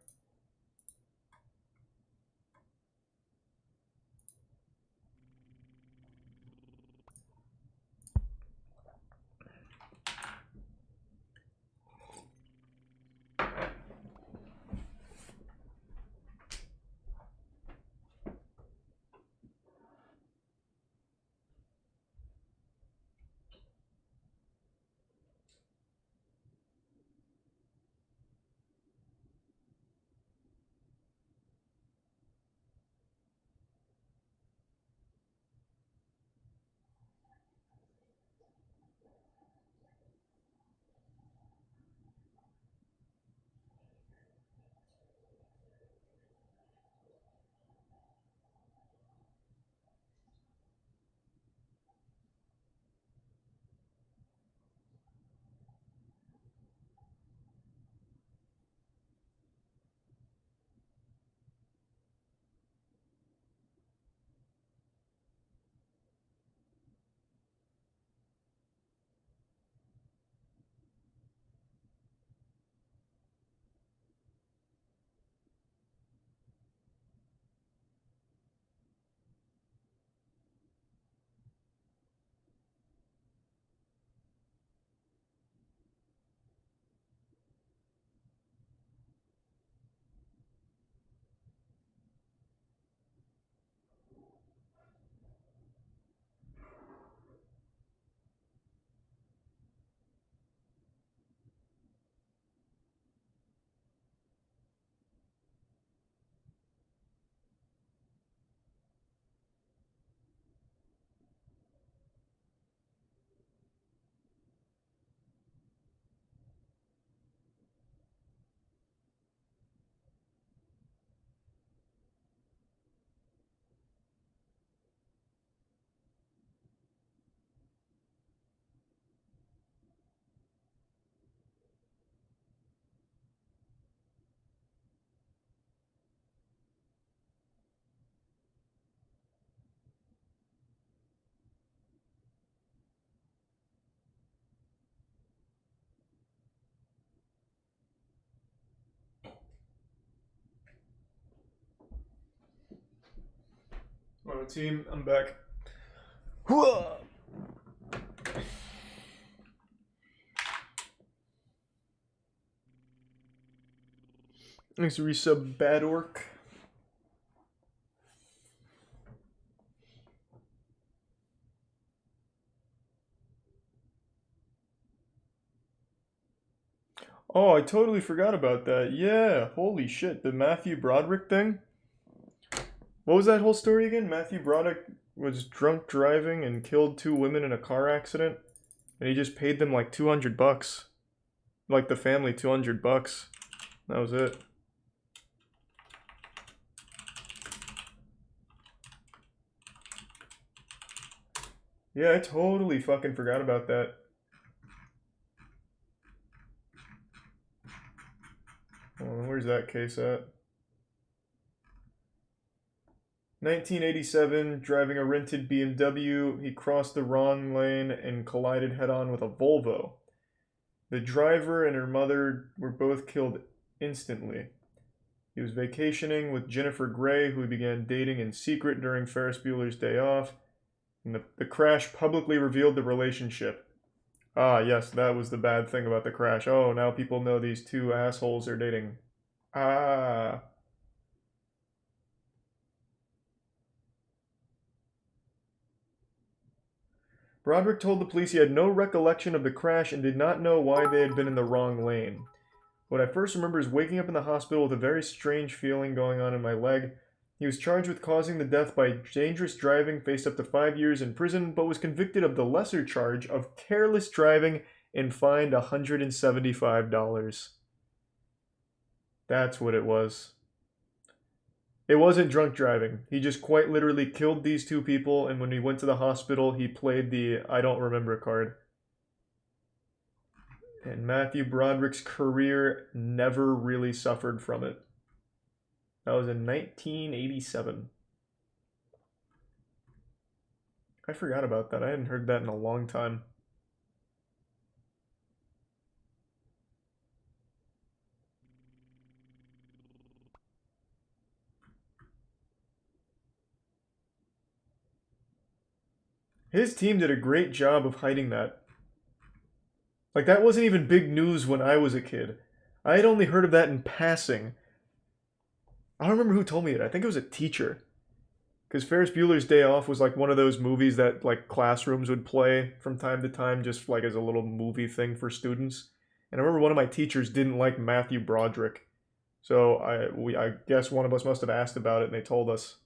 Yo, team, I'm back. Thanks to resub Bad Orc. Oh, I totally forgot about that. Yeah, holy shit, the Matthew Broderick thing? What was that whole story again? Matthew Broderick was drunk driving and killed 2 women in a car accident, and he just paid them like $200. Like the family $200. That was it. Yeah, I totally fucking forgot about that. Where's that case at? 1987, driving a rented BMW, he crossed the wrong lane and collided head-on with a Volvo. The driver and her mother were both killed instantly. He was vacationing with Jennifer Grey, who he began dating in secret during Ferris Bueller's Day Off, and the crash publicly revealed the relationship. Ah, yes, that was the bad thing about the crash. Oh, now people know these 2 assholes are dating. Ah. Broderick told the police he had no recollection of the crash and did not know why they had been in the wrong lane. What I first remember is waking up in the hospital with a very strange feeling going on in my leg. He was charged with causing the death by dangerous driving, faced up to 5 years in prison, but was convicted of the lesser charge of careless driving and fined $175. That's what it was. It wasn't drunk driving. He just quite literally killed these 2 people, and when he went to the hospital, he played the I don't remember card. And Matthew Broderick's career never really suffered from it. That was in 1987. I forgot about that. I hadn't heard that in a long time. His team did a great job of hiding that. Like, that wasn't even big news when I was a kid. I had only heard of that in passing. I don't remember who told me it. I think it was a teacher. Because Ferris Bueller's Day Off was like one of those movies that like classrooms would play from time to time just like as a little movie thing for students. And I remember one of my teachers didn't like Matthew Broderick. So I guess one of us must have asked about it and they told us.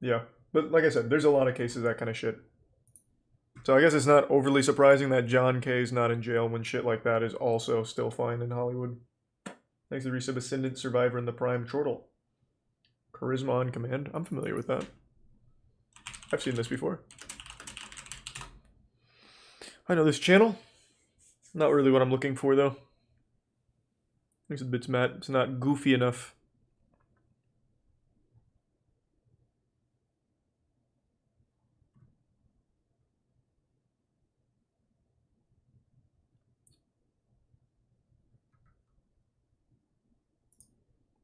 Yeah, but like I said, there's a lot of cases of that kind of shit. So I guess it's not overly surprising that John K's not in jail when shit like that is also still fine in Hollywood. Thanks to resub Ascendant Survivor in the Prime Chortle. Charisma on Command. I'm familiar with that. I've seen this before. I know this channel. Not really what I'm looking for though. Thanks to Bits Matt. It's not goofy enough.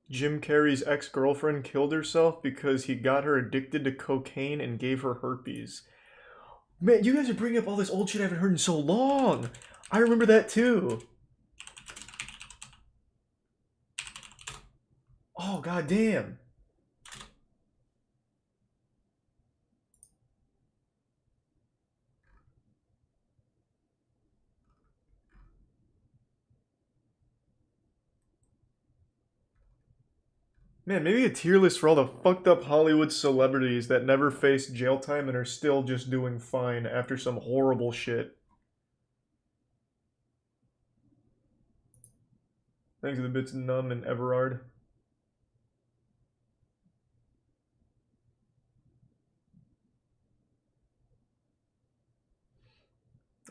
Jim Carrey's ex-girlfriend killed herself because he got her addicted to cocaine and gave her herpes. Man, you guys are bringing up all this old shit I haven't heard in so long. I remember that too. Oh, goddamn. Man, maybe a tier list for all the fucked up Hollywood celebrities that never faced jail time and are still just doing fine after some horrible shit. Thanks to the bits Numb and Everard.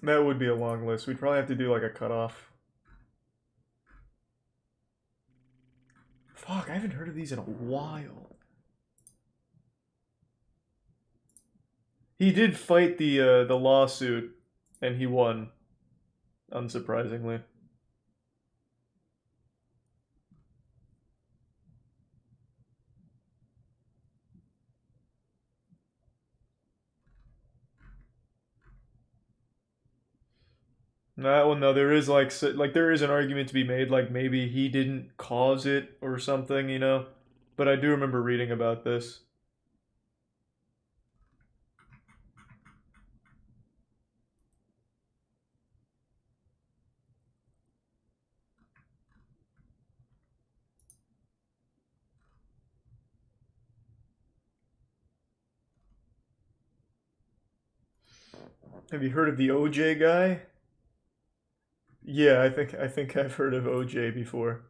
That would be a long list. We'd probably have to do like a cutoff. Fuck, I haven't heard of these in a while. He did fight the lawsuit, and he won, unsurprisingly. That one though, there is like there is an argument to be made, like maybe he didn't cause it or something, you know. But I do remember reading about this. Have you heard of the OJ guy? Yeah, I think I've heard of OJ before.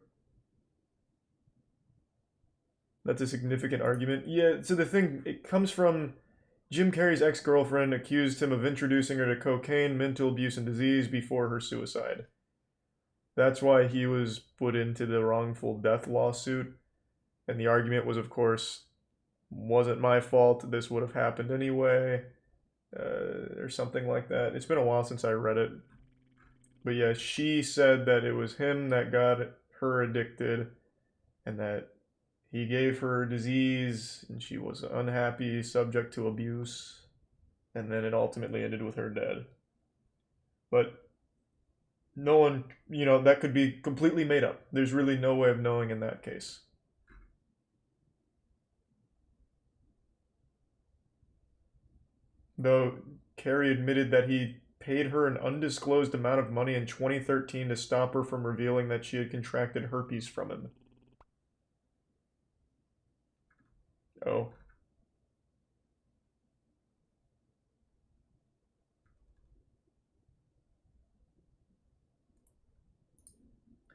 That's a significant argument. Yeah, so the thing, it comes from Jim Carrey's ex-girlfriend accused him of introducing her to cocaine, mental abuse, and disease before her suicide. That's why he was put into the wrongful death lawsuit. And the argument was, of course, wasn't my fault, this would have happened anyway, or something like that. It's been a while since I read it. But yeah, she said that it was him that got her addicted, and that he gave her disease, and she was unhappy, subject to abuse, and then it ultimately ended with her dead. But no one, you know, that could be completely made up. There's really no way of knowing in that case. Though Carrey admitted that he paid her an undisclosed amount of money in 2013 to stop her from revealing that she had contracted herpes from him. Oh.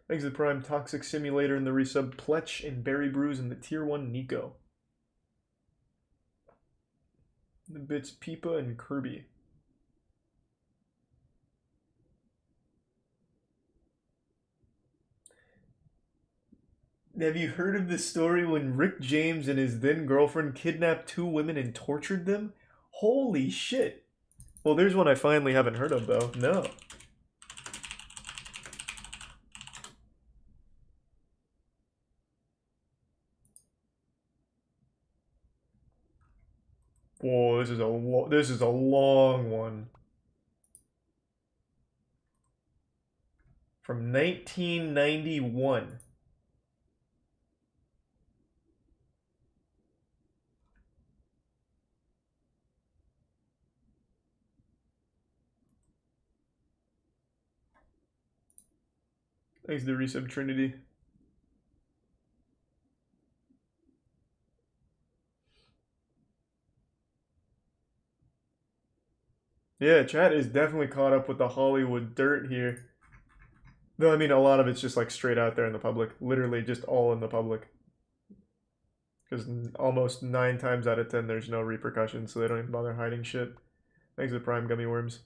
Thanks to the Prime Toxic Simulator in the resub Pletch and Berry Brews in the Tier 1 Nico. The bits Peepa and Kirby. Have you heard of the story when Rick James and his then girlfriend kidnapped 2 women and tortured them? Holy shit. Well, there's one I finally haven't heard of, though. No. Whoa, this is a long one. From 1991. Thanks to the resub Trinity. Yeah, chat is definitely caught up with the Hollywood dirt here. Though, I mean, a lot of it's just like straight out there in the public. Literally just all in the public. Because almost 9 times out of 10 there's no repercussions, so they don't even bother hiding shit. Thanks to the Prime Gummy Worms.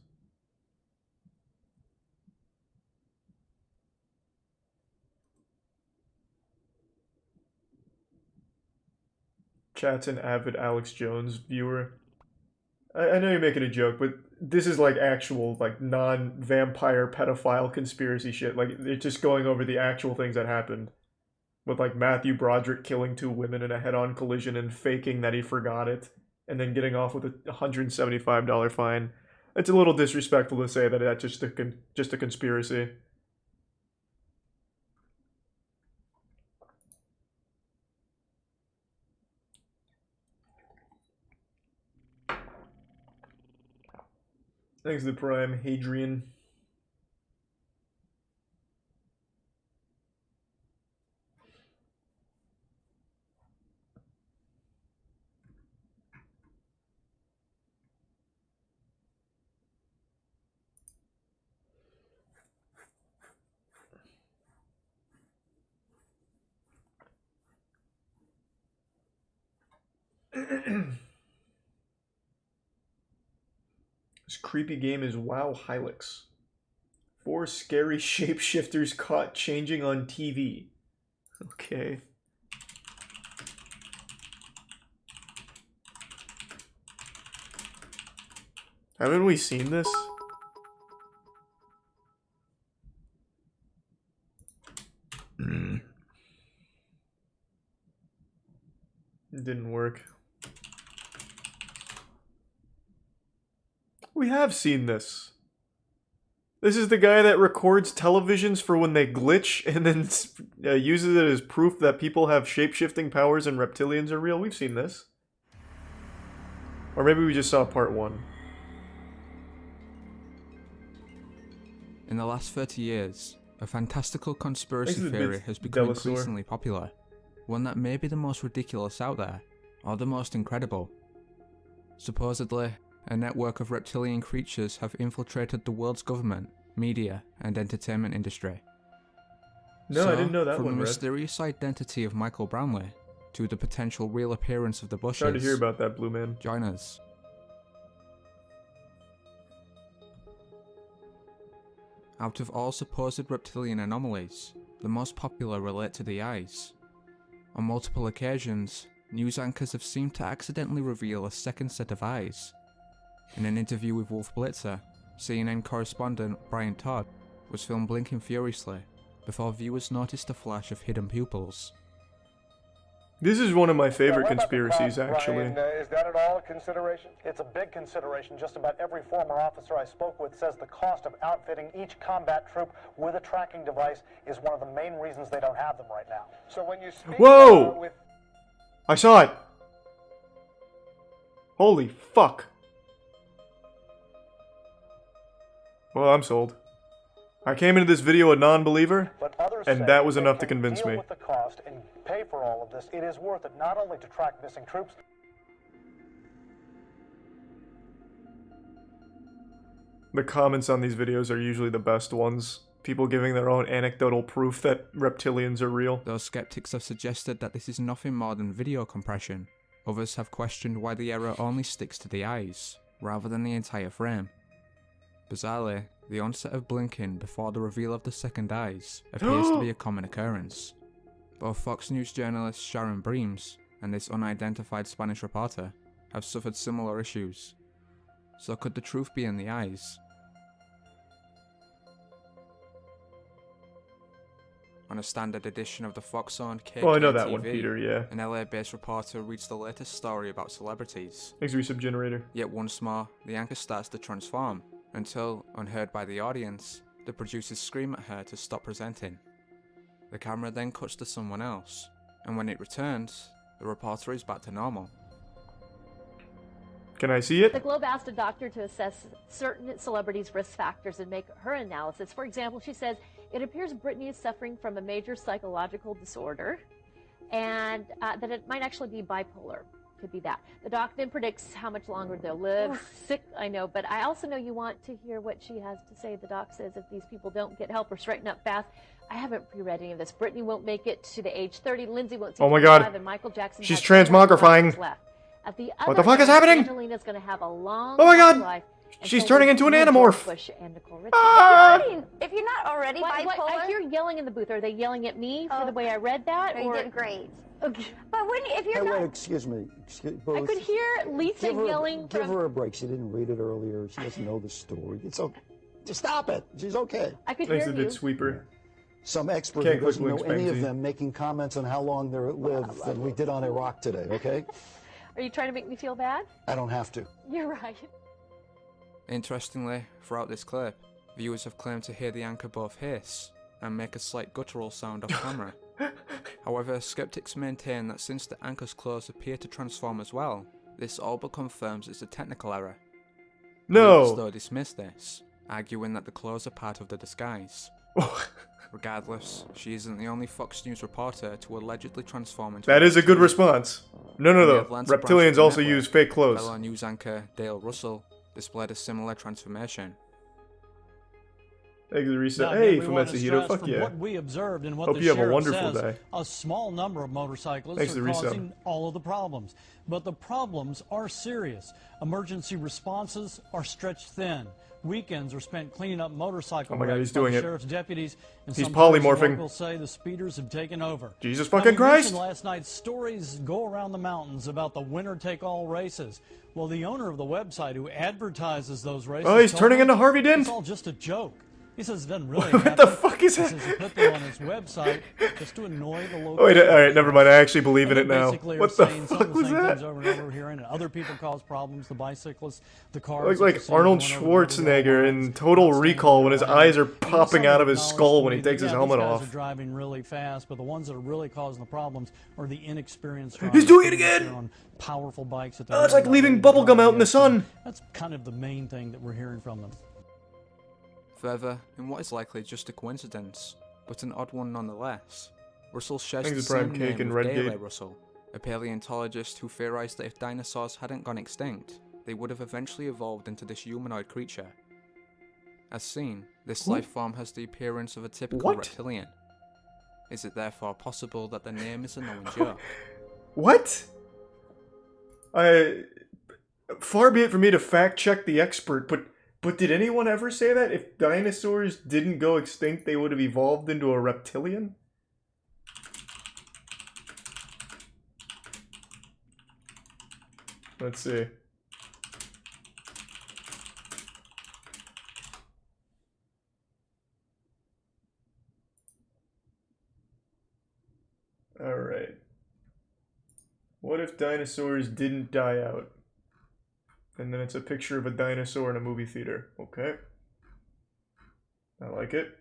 Chat's an avid Alex Jones viewer. I know you're making a joke, but this is like actual, like, non-vampire pedophile conspiracy shit. Like, it's just going over the actual things that happened. With, like, Matthew Broderick killing 2 women in a head-on collision and faking that he forgot it. And then getting off with a $175 fine. It's a little disrespectful to say that that's just a conspiracy. Thanks to the Prime, Hadrian. This creepy game is WoW Hylix. 4 scary shapeshifters caught changing on TV. Okay. Haven't we seen this? It didn't work. We have seen this. This is the guy that records televisions for when they glitch and then uses it as proof that people have shape-shifting powers and reptilians are real. We've seen this. Or maybe we just saw part 1. In the last 30 years, a fantastical conspiracy theory has become increasingly popular. One that may be the most ridiculous out there, or the most incredible. Supposedly, a network of reptilian creatures have infiltrated the world's government, media, and entertainment industry. No, I didn't know that from one, the Red. mysterious identity of Michael Brownlee to the potential real appearance of the Bushes. Sorry to hear about that, Blue Man. Join us. Out of all supposed reptilian anomalies, the most popular relate to the eyes. On multiple occasions, news anchors have seemed to accidentally reveal a second set of eyes. In an interview with Wolf Blitzer, CNN correspondent Brian Todd was filmed blinking furiously before viewers noticed a flash of hidden pupils. This is one of my favorite conspiracies, actually. Ryan, is that at all a consideration? It's a big consideration. Just about every former officer I spoke with says the cost of outfitting each combat troop with a tracking device is one of the main reasons they don't have them right now. So when you speak Whoa! with... I saw it! Holy fuck. Well, I'm sold. I came into this video a non-believer, and that was enough to convince me. With the cost and pay for all of this, it is worth it not only to track missing troops. The comments on these videos are usually the best ones. People giving their own anecdotal proof that reptilians are real. Those skeptics have suggested that this is nothing more than video compression. Others have questioned why the error only sticks to the eyes, rather than the entire frame. Bizarrely, the onset of blinking before the reveal of the second eyes appears to be a common occurrence. Both Fox News journalist Sharon Breams and this unidentified Spanish reporter have suffered similar issues. So could the truth be in the eyes? On a standard edition of the Fox-owned KK Well, I know that TV, one, Peter, yeah. an LA-based reporter reads the latest story about celebrities. Thanks, Resub Generator. Yet once more, the anchor starts to transform, until, unheard by the audience, the producers scream at her to stop presenting. The camera then cuts to someone else, and when it returns, the reporter is back to normal. Can I see it? The Globe asked a doctor to assess certain celebrities' risk factors and make her analysis. For example, she says, it appears Britney is suffering from a major psychological disorder, and that it might actually be bipolar. Could be that. The doc then predicts how much longer they'll live. Sick, I know, but I also know you want to hear what she has to say. The doc says if these people don't get help or straighten up fast, I haven't pre-read any of this. Britney won't make it to the age 30. Lindsay won't see Oh my God. 25, and Michael Jackson She's has 10 transmogrifying. left. At the What the other fuck is end, happening? Angelina's going to have a long, Oh my God. life. And She's so turning will into an George anamorph. Bush and Nicole Richie. If you're not already bipolar... I hear yelling in the booth. Are they yelling at me for the way I read that? No, you did great. Okay. But when, if you're not... Excuse me. I could hear Lisa yelling Give from... her a break. She didn't read it earlier. She doesn't know the story. It's okay. Just stop it. She's okay. I could Thanks hear to you. Bit Sweeper. Some expert Can't who doesn't click know links, any of Banksy. them making comments on how long they live than we did on Iraq today, okay? Are you trying to make me feel bad? I don't have to. You're right. Interestingly, throughout this clip, viewers have claimed to hear the anchor both hiss and make a slight guttural sound off camera. However, skeptics maintain that since the anchor's clothes appear to transform as well, this all but confirms it's a technical error. No! Others, though, dismiss this, arguing that the clothes are part of the disguise. Regardless, she isn't the only Fox News reporter to allegedly transform into That is a good response. No, The no. Atlanta branch of Reptilians the also network, use fake clothes. Fellow news anchor Dale Russell displayed a similar transformation. Exit reset. Now, Hey, we want to Fumetsuhiro, stress fuck from yeah. what we observed and what Hope the you have a sheriff wonderful says, day. a small number of motorcyclists Thanks are for the resub. causing all of the problems. But the problems are serious. Emergency responses are stretched thin. Weekends are spent cleaning up motorcycle Oh my God, wrecks he's by doing the it. sheriff's deputies, and He's some polymorphing. locals say the speeders have taken over. Jesus Now, fucking we Christ! mentioned last night stories go around the mountains about the winner-take-all races. Well, the owner of the website who advertises those races Oh, he's told turning me into Harvey Dent. It's all just a joke. He says it doesn't really What happen. the fuck is that? He says he put them on his website just to annoy the local. Oh, wait, alright, never mind. I actually believe in it now. Basically What are the saying fuck some of the was same that? things over and over hearing, and other people cause problems. The bicyclists, the cars. Like Arnold Schwarzenegger in Total Recall when his eyes are popping out of his skull when he takes his helmet these guys off. are driving really fast, but the ones that are really causing the problems are the inexperienced drivers. He's doing it again! On powerful bikes. That Oh, it's like leaving bubblegum out in the sun. That's kind of the main thing that we're hearing from them. Further, in what is likely just a coincidence, but an odd one nonetheless, Russell shares the Thanks to Prime same Cake name and with Redgate. Gayle Russell, a paleontologist who theorized that if dinosaurs hadn't gone extinct, they would have eventually evolved into this humanoid creature. As seen, this life form has the appearance of a typical reptilian. Is it therefore possible that the name is a knowing joke? What? Far be it from me to fact check the expert, but did anyone ever say that if dinosaurs didn't go extinct, they would have evolved into a reptilian? Let's see. Alright. What if dinosaurs didn't die out? And then it's a picture of a dinosaur in a movie theater. Okay. I like it.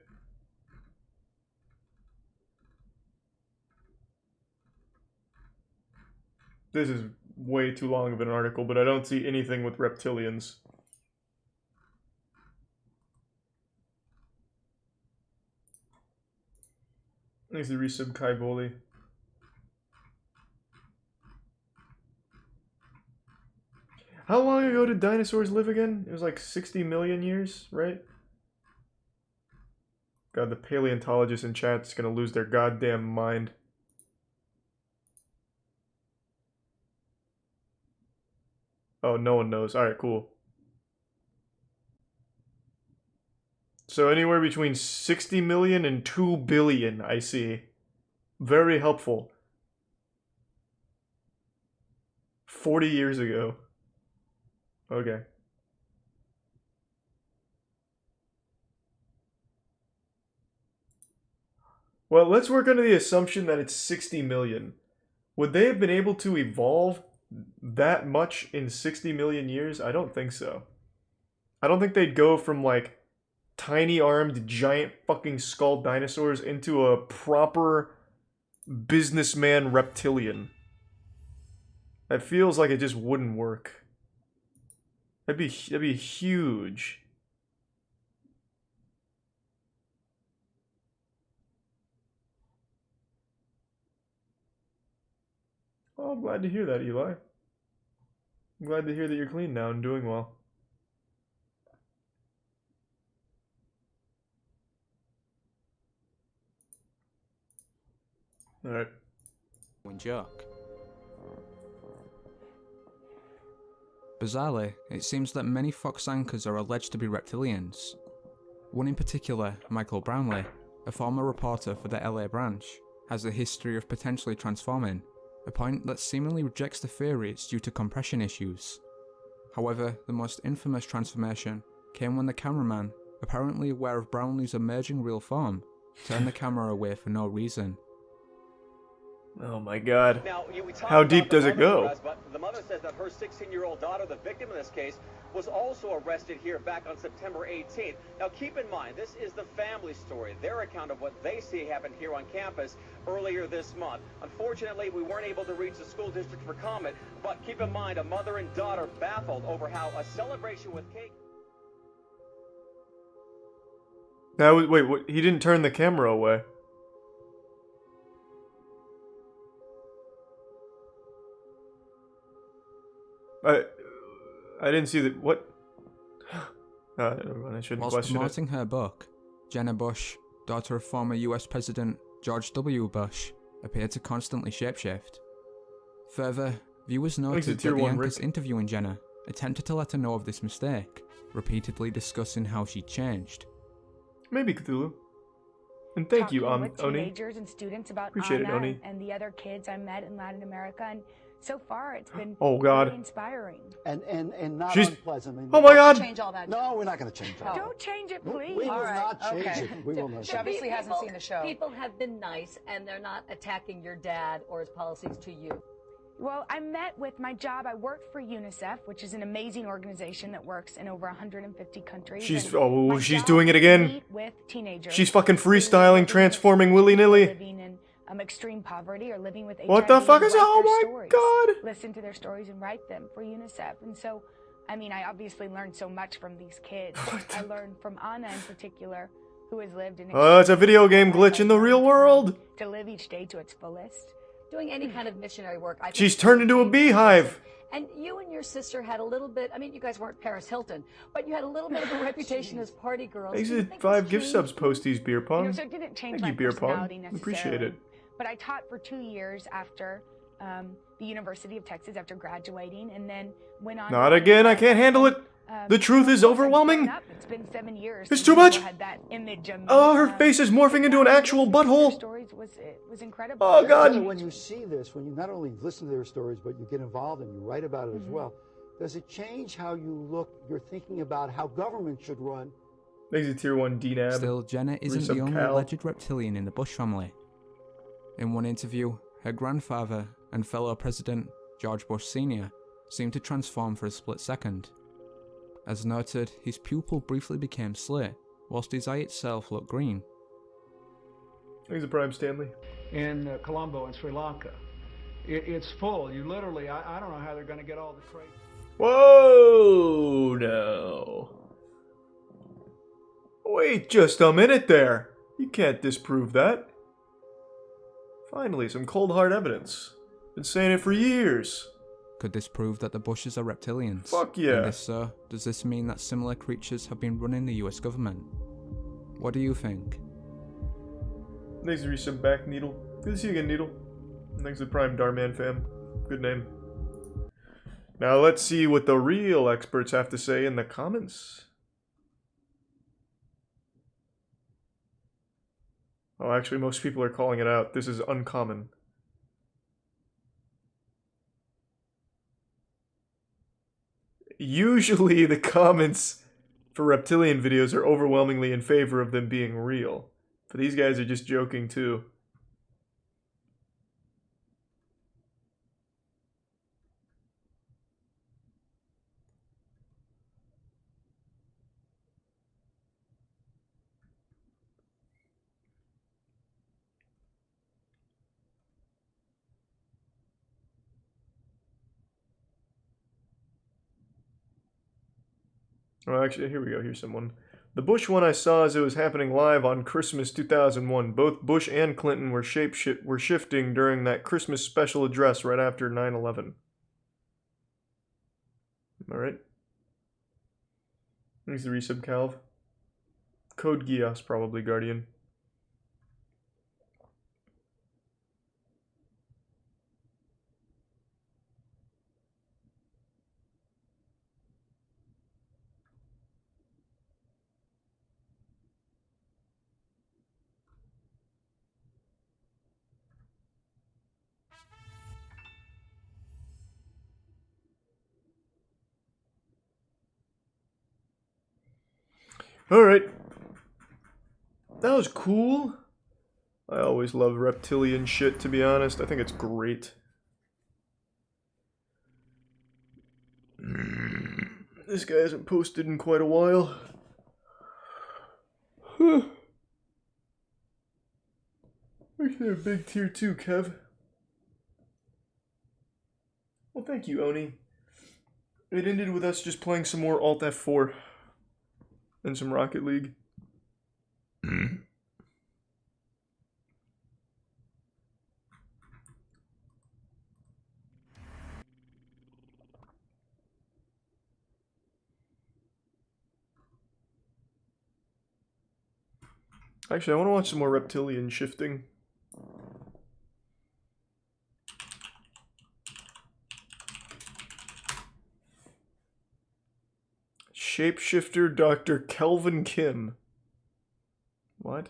This is way too long of an article, but I don't see anything with reptilians. Thanks to resub Kai Boli. How long ago did dinosaurs live again? It was like 60 million years, right? God, the paleontologists in chat's gonna lose their goddamn mind. Oh, no one knows. Alright, cool. So anywhere between 60 million and 2 billion, I see. Very helpful. 40 years ago. Okay. Well, let's work under the assumption that it's 60 million. Would they have been able to evolve that much in 60 million years? I don't think so. I don't think they'd go from, like, tiny-armed, giant fucking skull dinosaurs into a proper businessman reptilian. That feels like it just wouldn't work. That'd be huge. Oh, I'm glad to hear that, Eli. I'm glad to hear that you're clean now and doing well. Alright. Joke. Bizarrely, it seems that many fox anchors are alleged to be reptilians. One in particular, Michael Brownlee, a former reporter for the LA branch, has a history of potentially transforming, a point that seemingly rejects the theory it's due to compression issues. However, the most infamous transformation came when the cameraman, apparently aware of Brownlee's emerging real form, turned the camera away for no reason. Oh my god. Now, how deep does it go? But the mother says that her 16-year-old daughter, the victim in this case, was also arrested here back on September 18th. Now, keep in mind, this is the family story, their account of what they see happened here on campus earlier this month. Unfortunately, we weren't able to reach the school district for comment, but keep in mind, a mother and daughter baffled over how a celebration with cake... Now, wait, what? He didn't turn the camera away. I didn't see that. What? Never mind, I shouldn't Whilst question promoting it. her book, Jenna Bush, daughter of former US President George W. Bush, appeared to constantly shapeshift. Further, viewers noted that the anchors interviewing Jenna attempted to let her know of this mistake, repeatedly discussing how she'd changed. Maybe Cthulhu. And thank you, with Oni. Teenagers and students about Appreciate it, Anna Oni. and the other kids I met in Latin America, and so far it's been really inspiring. And not She's... unpleasant. I mean, oh my God! Change all that. No, we're not going to change that. Don't change it, please. We will not change it. We will not. She obviously hasn't seen the show. People have been nice, and they're not attacking your dad or his policies to you. Well, I met with my job. I worked for UNICEF, which is an amazing organization that works in over 150 countries. She's she's doing it again. With teenagers. She's fucking freestyling, transforming willy-nilly. Living in extreme poverty or living with HIV. What the fuck is? Oh my God! Listen to their stories and write them for UNICEF. And so, I mean, I obviously learned so much from these kids. I learned from Anna in particular, who has lived in. Oh, it's a video game glitch in the real world. To live each day to its fullest. Doing any kind of missionary work. I think She's turned into a beehive. And you and your sister had a little bit, I mean, you guys weren't Paris Hilton, but you had a little bit of a reputation as party girls. Exit 5 gift subs posties, Beer Pong. So it didn't change Thank my you, Beer Pong. personality necessarily. Appreciate it. But I taught for 2 years after the University of Texas after graduating, and then went on. Not again, I can't handle it. The truth is overwhelming. It's been 7 years. It's too much. Had that image of me. Oh, her face is morphing into an actual butthole. It was incredible. Oh God! When you see this, when you not only listen to their stories, but you get involved and you write about it as well, does it change how you look? You're thinking about how government should run. Exit Tier 1 DNAB. Still, Jenna isn't the only alleged reptilian in the Bush family. In one interview, her grandfather and fellow President George Bush Sr. seemed to transform for a split second. As noted, his pupil briefly became slit, whilst his eye itself looked green. He's a Prime Stanley. In Colombo in Sri Lanka. It's full. You literally, I don't know how they're going to get all the crates. Whoa, no. Wait just a minute there. You can't disprove that. Finally, some cold hard evidence. Been saying it for years. Could this prove that the Bushes are reptilians? Fuck yeah. And if so, does this mean that similar creatures have been running the US government? What do you think? Thanks to resub back, Needle. Good to see you again, Needle. Thanks to Prime Darman fam. Good name. Now let's see what the real experts have to say in the comments. Oh, actually, most people are calling it out. This is uncommon. Usually the comments for reptilian videos are overwhelmingly in favor of them being real. But these guys are just joking too. Oh, actually, here we go. Here's someone. The Bush one I saw as it was happening live on Christmas 2001. Both Bush and Clinton were shifting during that Christmas special address right after 9/11. All right. Here's the resub Calv. Code Geass, probably Guardian. Alright. That was cool. I always love reptilian shit, to be honest. I think it's great. This guy hasn't posted in quite a while. Actually, a big tier 2, Kev. Well, thank you, Oni. It ended with us just playing some more Alt F4. And some Rocket League. Actually, I want to watch some more reptilian shifting. Shapeshifter Dr. Kelvin Kim. What?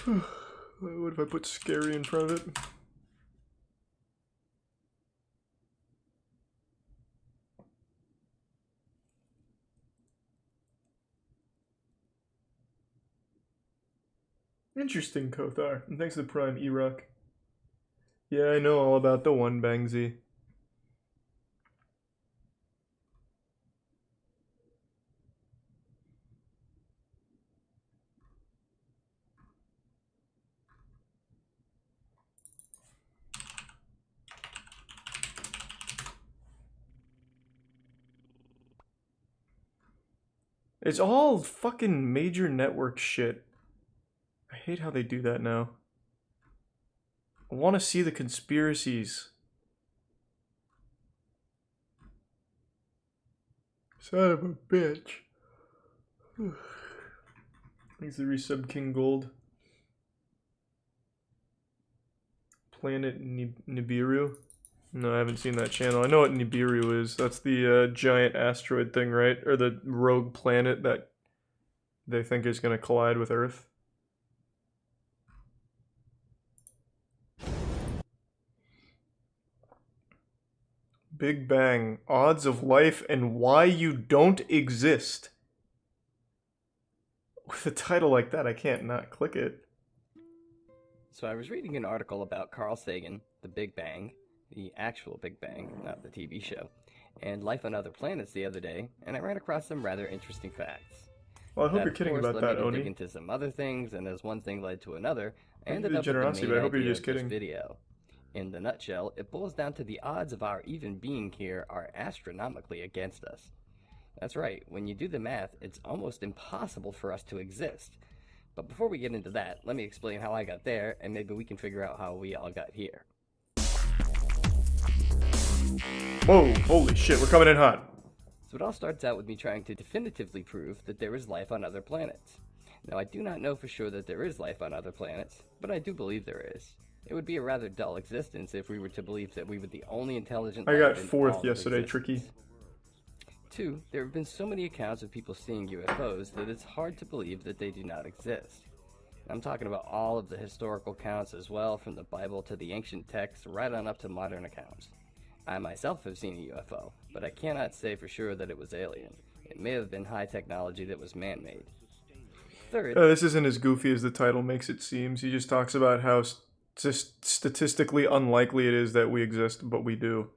What if I put scary in front of it? Interesting, Kothar. And thanks to the Prime E-Rock. Yeah, I know all about the one Bangsy. It's all fucking major network shit. I hate how they do that now. I want to see the conspiracies. Son of a bitch. Thanks to resub King Gold. Planet Nibiru? No, I haven't seen that channel. I know what Nibiru is. That's the giant asteroid thing, right? Or the rogue planet that they think is going to collide with Earth. Big Bang. Odds of life and why you don't exist. With a title like that, I can't not click it. So I was reading an article about Carl Sagan, the Big Bang, the actual Big Bang, not the TV show, and life on other planets the other day, and I ran across some rather interesting facts. Well, I hope you're kidding about that, Oni. Dig into some other things, and as one thing led to another, I Thank you ended for the up with the generosity, main but I hope you're idea just of this kidding. video. In the nutshell, it boils down to the odds of our even being here are astronomically against us. That's right, when you do the math, it's almost impossible for us to exist. But before we get into that, let me explain how I got there, and maybe we can figure out how we all got here. Whoa, holy shit, we're coming in hot. So it all starts out with me trying to definitively prove that there is life on other planets. Now, I do not know for sure that there is life on other planets, but I do believe there is. It would be a rather dull existence if we were to believe that we were the only intelligent life I got in fourth all yesterday, of existence. Tricky. 2, there have been so many accounts of people seeing UFOs that it's hard to believe that they do not exist. I'm talking about all of the historical accounts as well, from the Bible to the ancient texts, right on up to modern accounts. I myself have seen a UFO, but I cannot say for sure that it was alien. It may have been high technology that was man-made. 3rd... This isn't as goofy as the title makes it seem. He just talks about how statistically unlikely it is that we exist, but we do.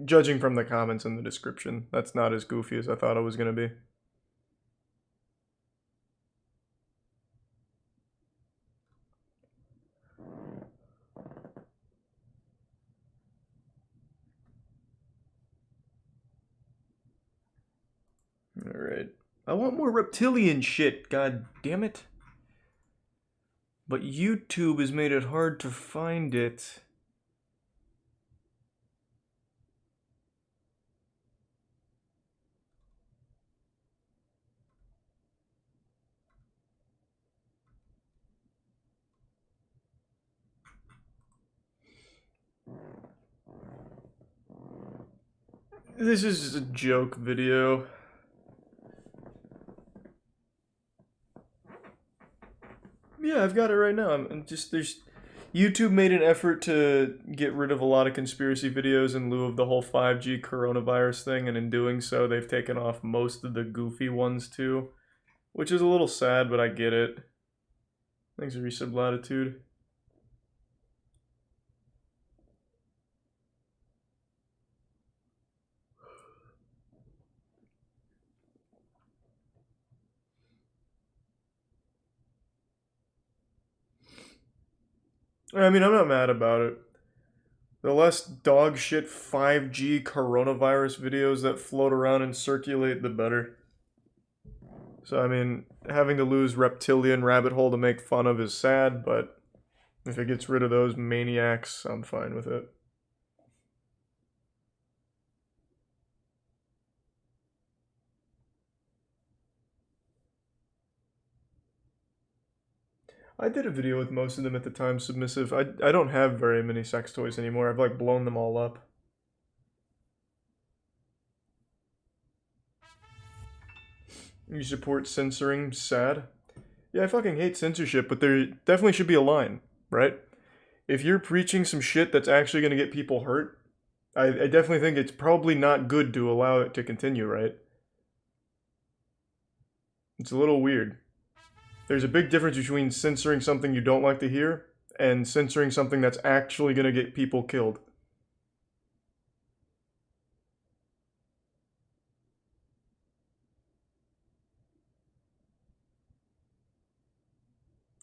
Judging from the comments and the description, that's not as goofy as I thought it was going to be. Alright. I want more reptilian shit, god damn it. But YouTube has made it hard to find it. This is a joke video. Yeah, I've got it right now. I'm just, YouTube made an effort to get rid of a lot of conspiracy videos in lieu of the whole 5G coronavirus thing, and in doing so, they've taken off most of the goofy ones too. Which is a little sad, but I get it. Thanks for resub latitude. I mean, I'm not mad about it. The less dog shit 5G coronavirus videos that float around and circulate, the better. So, I mean, having to lose reptilian rabbit hole to make fun of is sad, but If it gets rid of those maniacs, I'm fine with it. I did a video with most of them at the time, Submissive. I don't have very many sex toys anymore. I've like blown them all up. You support censoring? Sad. Yeah, I fucking hate censorship, but there definitely should be a line, right? If you're preaching some shit that's actually going to get people hurt, I definitely think it's probably not good to allow it to continue, right? It's a little weird. There's a big difference between censoring something you don't like to hear and censoring something that's actually going to get people killed.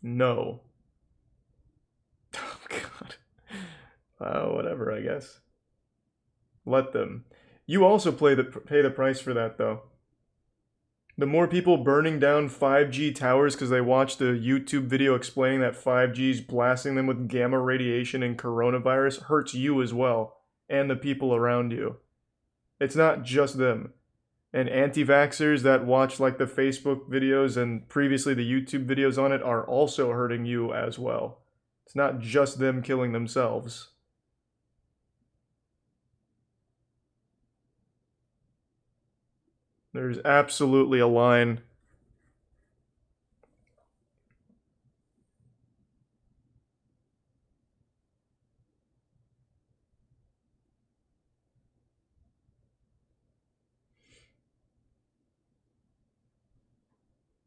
No. Oh, God. Whatever, I guess. Let them. You also pay the price for that, though. The more people burning down 5G towers because they watched a YouTube video explaining that 5G is blasting them with gamma radiation and coronavirus hurts you as well, and the people around you. It's not just them. And anti-vaxxers that watch like the Facebook videos and previously the YouTube videos on it are also hurting you as well. It's not just them killing themselves. There's absolutely a line.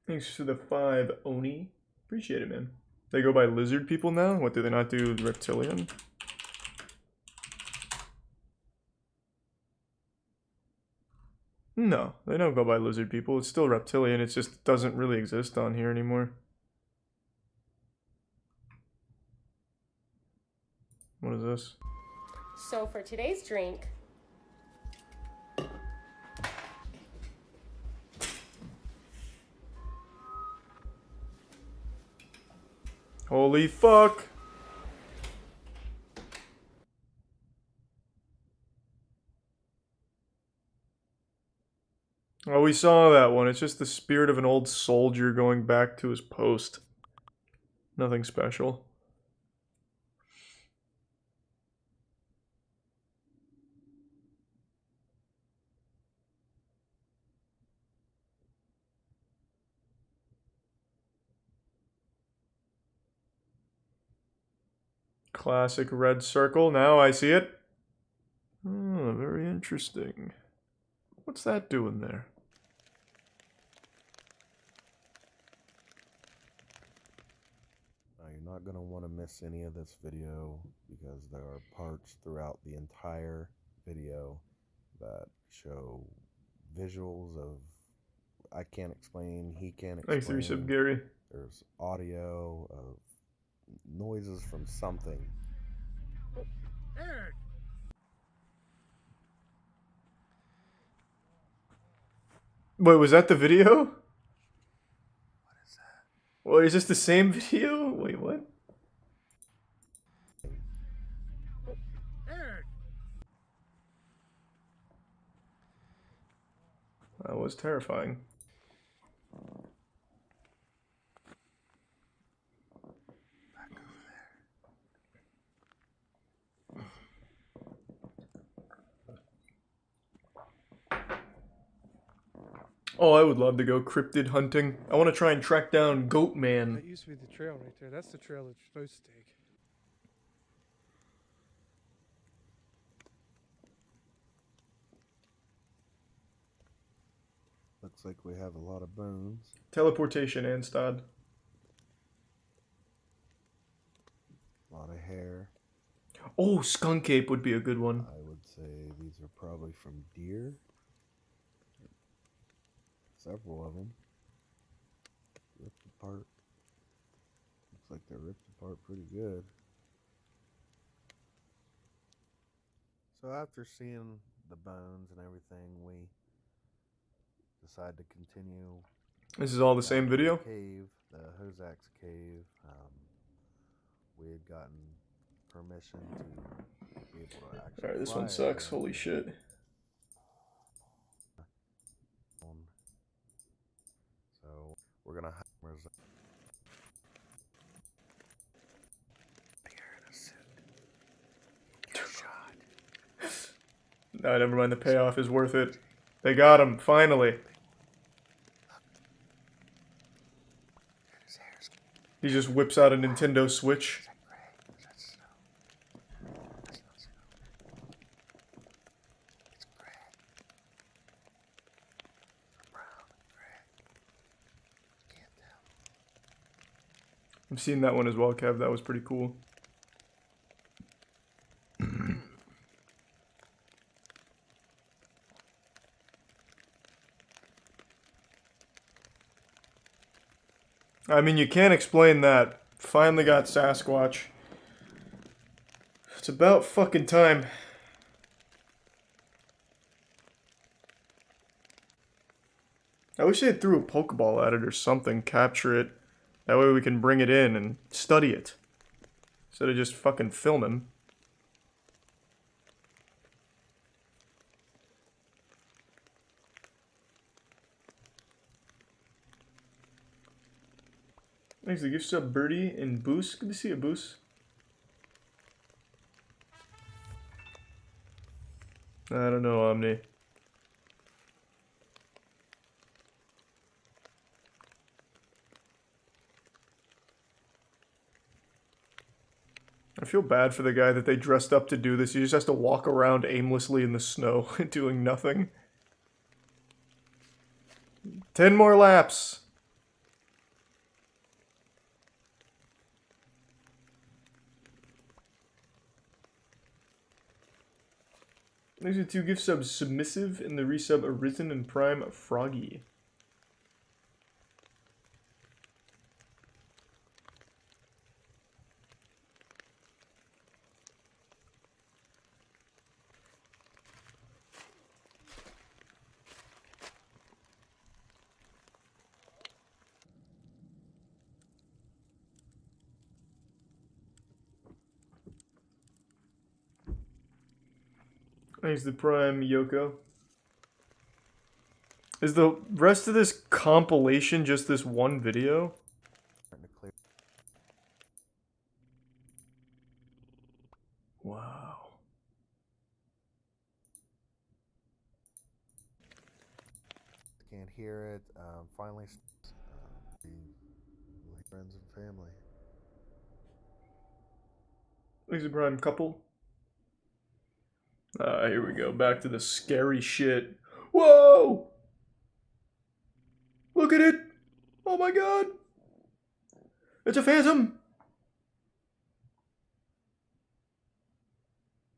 Thanks for the 5, Oni. Appreciate it, man. They go by lizard people now? What, do they not do reptilian? No, they don't go by lizard people. It's still reptilian. It just doesn't really exist on here anymore. What is this? So for today's drink, holy fuck! Oh, we saw that one. It's just the spirit of an old soldier going back to his post. Nothing special. Classic red circle. Now I see it. Oh, very interesting. What's that doing there? You're not going to want to miss any of this video because there are parts throughout the entire video that show visuals of I can't explain, he can't explain. Thanks for your sub, Gary. There's audio of noises from something. Eric! Wait, was that the video? What is that? Wait, is this the same video? Wait, what? Eric! That was terrifying. Oh, I would love to go cryptid hunting. I want to try and track down Goat Man. That used to be the trail right there. That's the trail that you're supposed to take. Looks like we have a lot of bones. Teleportation, Anstad. A lot of hair. Oh, skunk ape would be a good one. I would say these are probably from deer. Several of them. Ripped apart. Looks like they're ripped apart pretty good. So after seeing the bones and everything, we decide to continue. This is all the same video? Cave, the Hozak's cave. we had gotten permission to be able to actually Alright, this fly one it sucks. again. Holy shit. So we're gonna have No, never mind. The payoff is worth it. They got him, finally. He just whips out a Nintendo Switch. I've seen that one as well, Kev. That was pretty cool. I mean, you can't explain that. Finally got Sasquatch. It's about fucking time. I wish they had threw a Pokeball at it or something, capture it. That way we can bring it in and study it. Instead of just fucking filming. Thanks for the gift sub, Birdie and Boost. Good to see you, Boost. I don't know, Omni. I feel bad for the guy that they dressed up to do this. He just has to walk around aimlessly in the snow, doing nothing. 10 more laps. These are 2 gift subs, Submissive and the resub Arisen and Prime Froggy. Thanks the Prime Yoko. Is the rest of this compilation just this one video? Wow. Can't hear it. Finally, be friends and family. Thanks the Prime Couple. Here we go. Back to the scary shit. Whoa! Look at it! Oh my god! It's a phantom!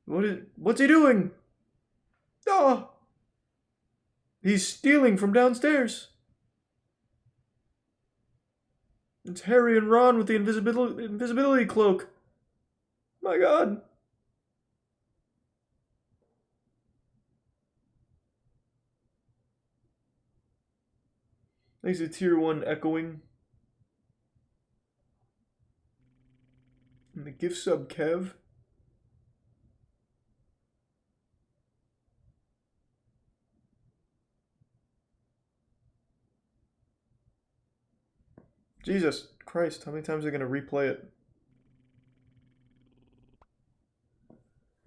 What's he doing? Ah! He's stealing from downstairs. It's Harry and Ron with the invisibility cloak. My god. Thanks to Tier 1 Echoing. And the gift sub Kev. Jesus Christ, how many times are they going to replay it?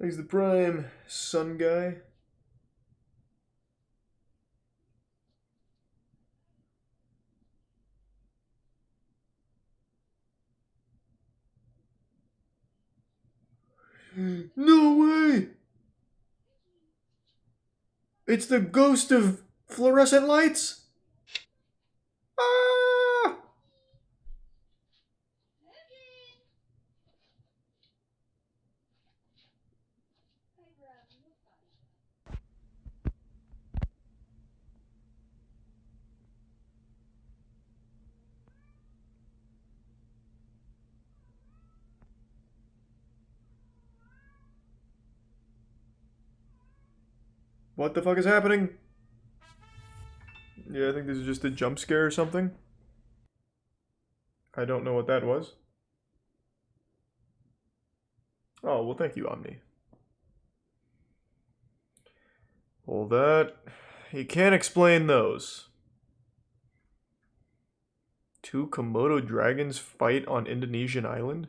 Thanks the Prime Sun Guy. No way! It's the ghost of fluorescent lights? Ah! What the fuck is happening? Yeah, I think this is just a jump scare or something. I don't know what that was. Oh, well, thank you, Omni. Well, that... You can't explain those. 2 Komodo dragons fight on Indonesian island?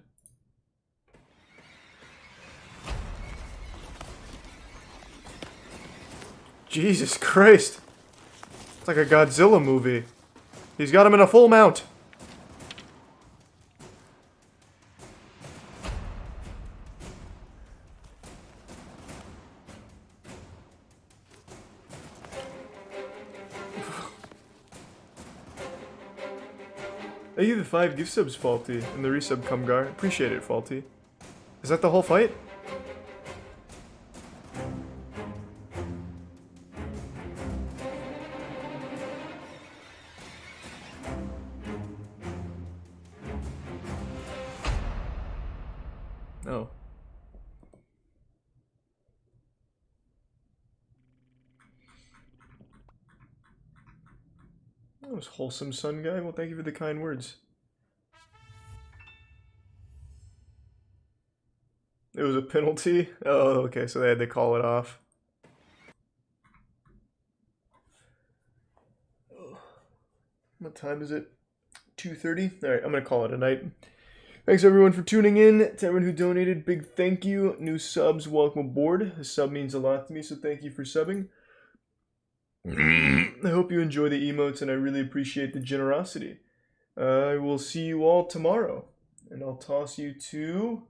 Jesus Christ. It's like a Godzilla movie. He's got him in a full mount. Thank you the 5 gift subs, Faulty, and the resub Cumgar. Appreciate it, Faulty. Is that the whole fight? Oh. That was wholesome, Sun Guy. Well, thank you for the kind words. It was a penalty? Oh, okay, so they had to call it off. What time is it? 2:30? Alright, I'm gonna call it a night. Thanks everyone for tuning in. To everyone who donated, big thank you. New subs, welcome aboard. A sub means a lot to me, so thank you for subbing. I hope you enjoy the emotes, and I really appreciate the generosity. I will see you all tomorrow, and I'll toss you to...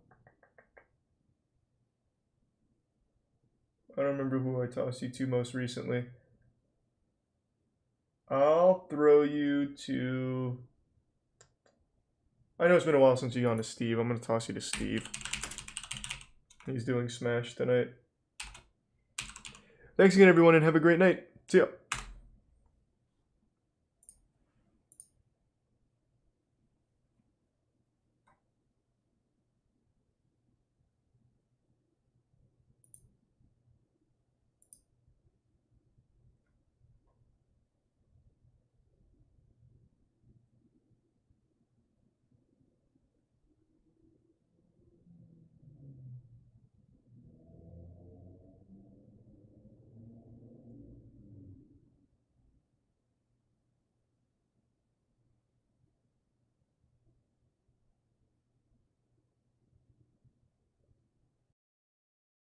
I don't remember who I tossed you to most recently. I'll throw you to... I know it's been a while since you've gone to Steve. I'm going to toss you to Steve. He's doing Smash tonight. Thanks again, everyone, and have a great night. See ya.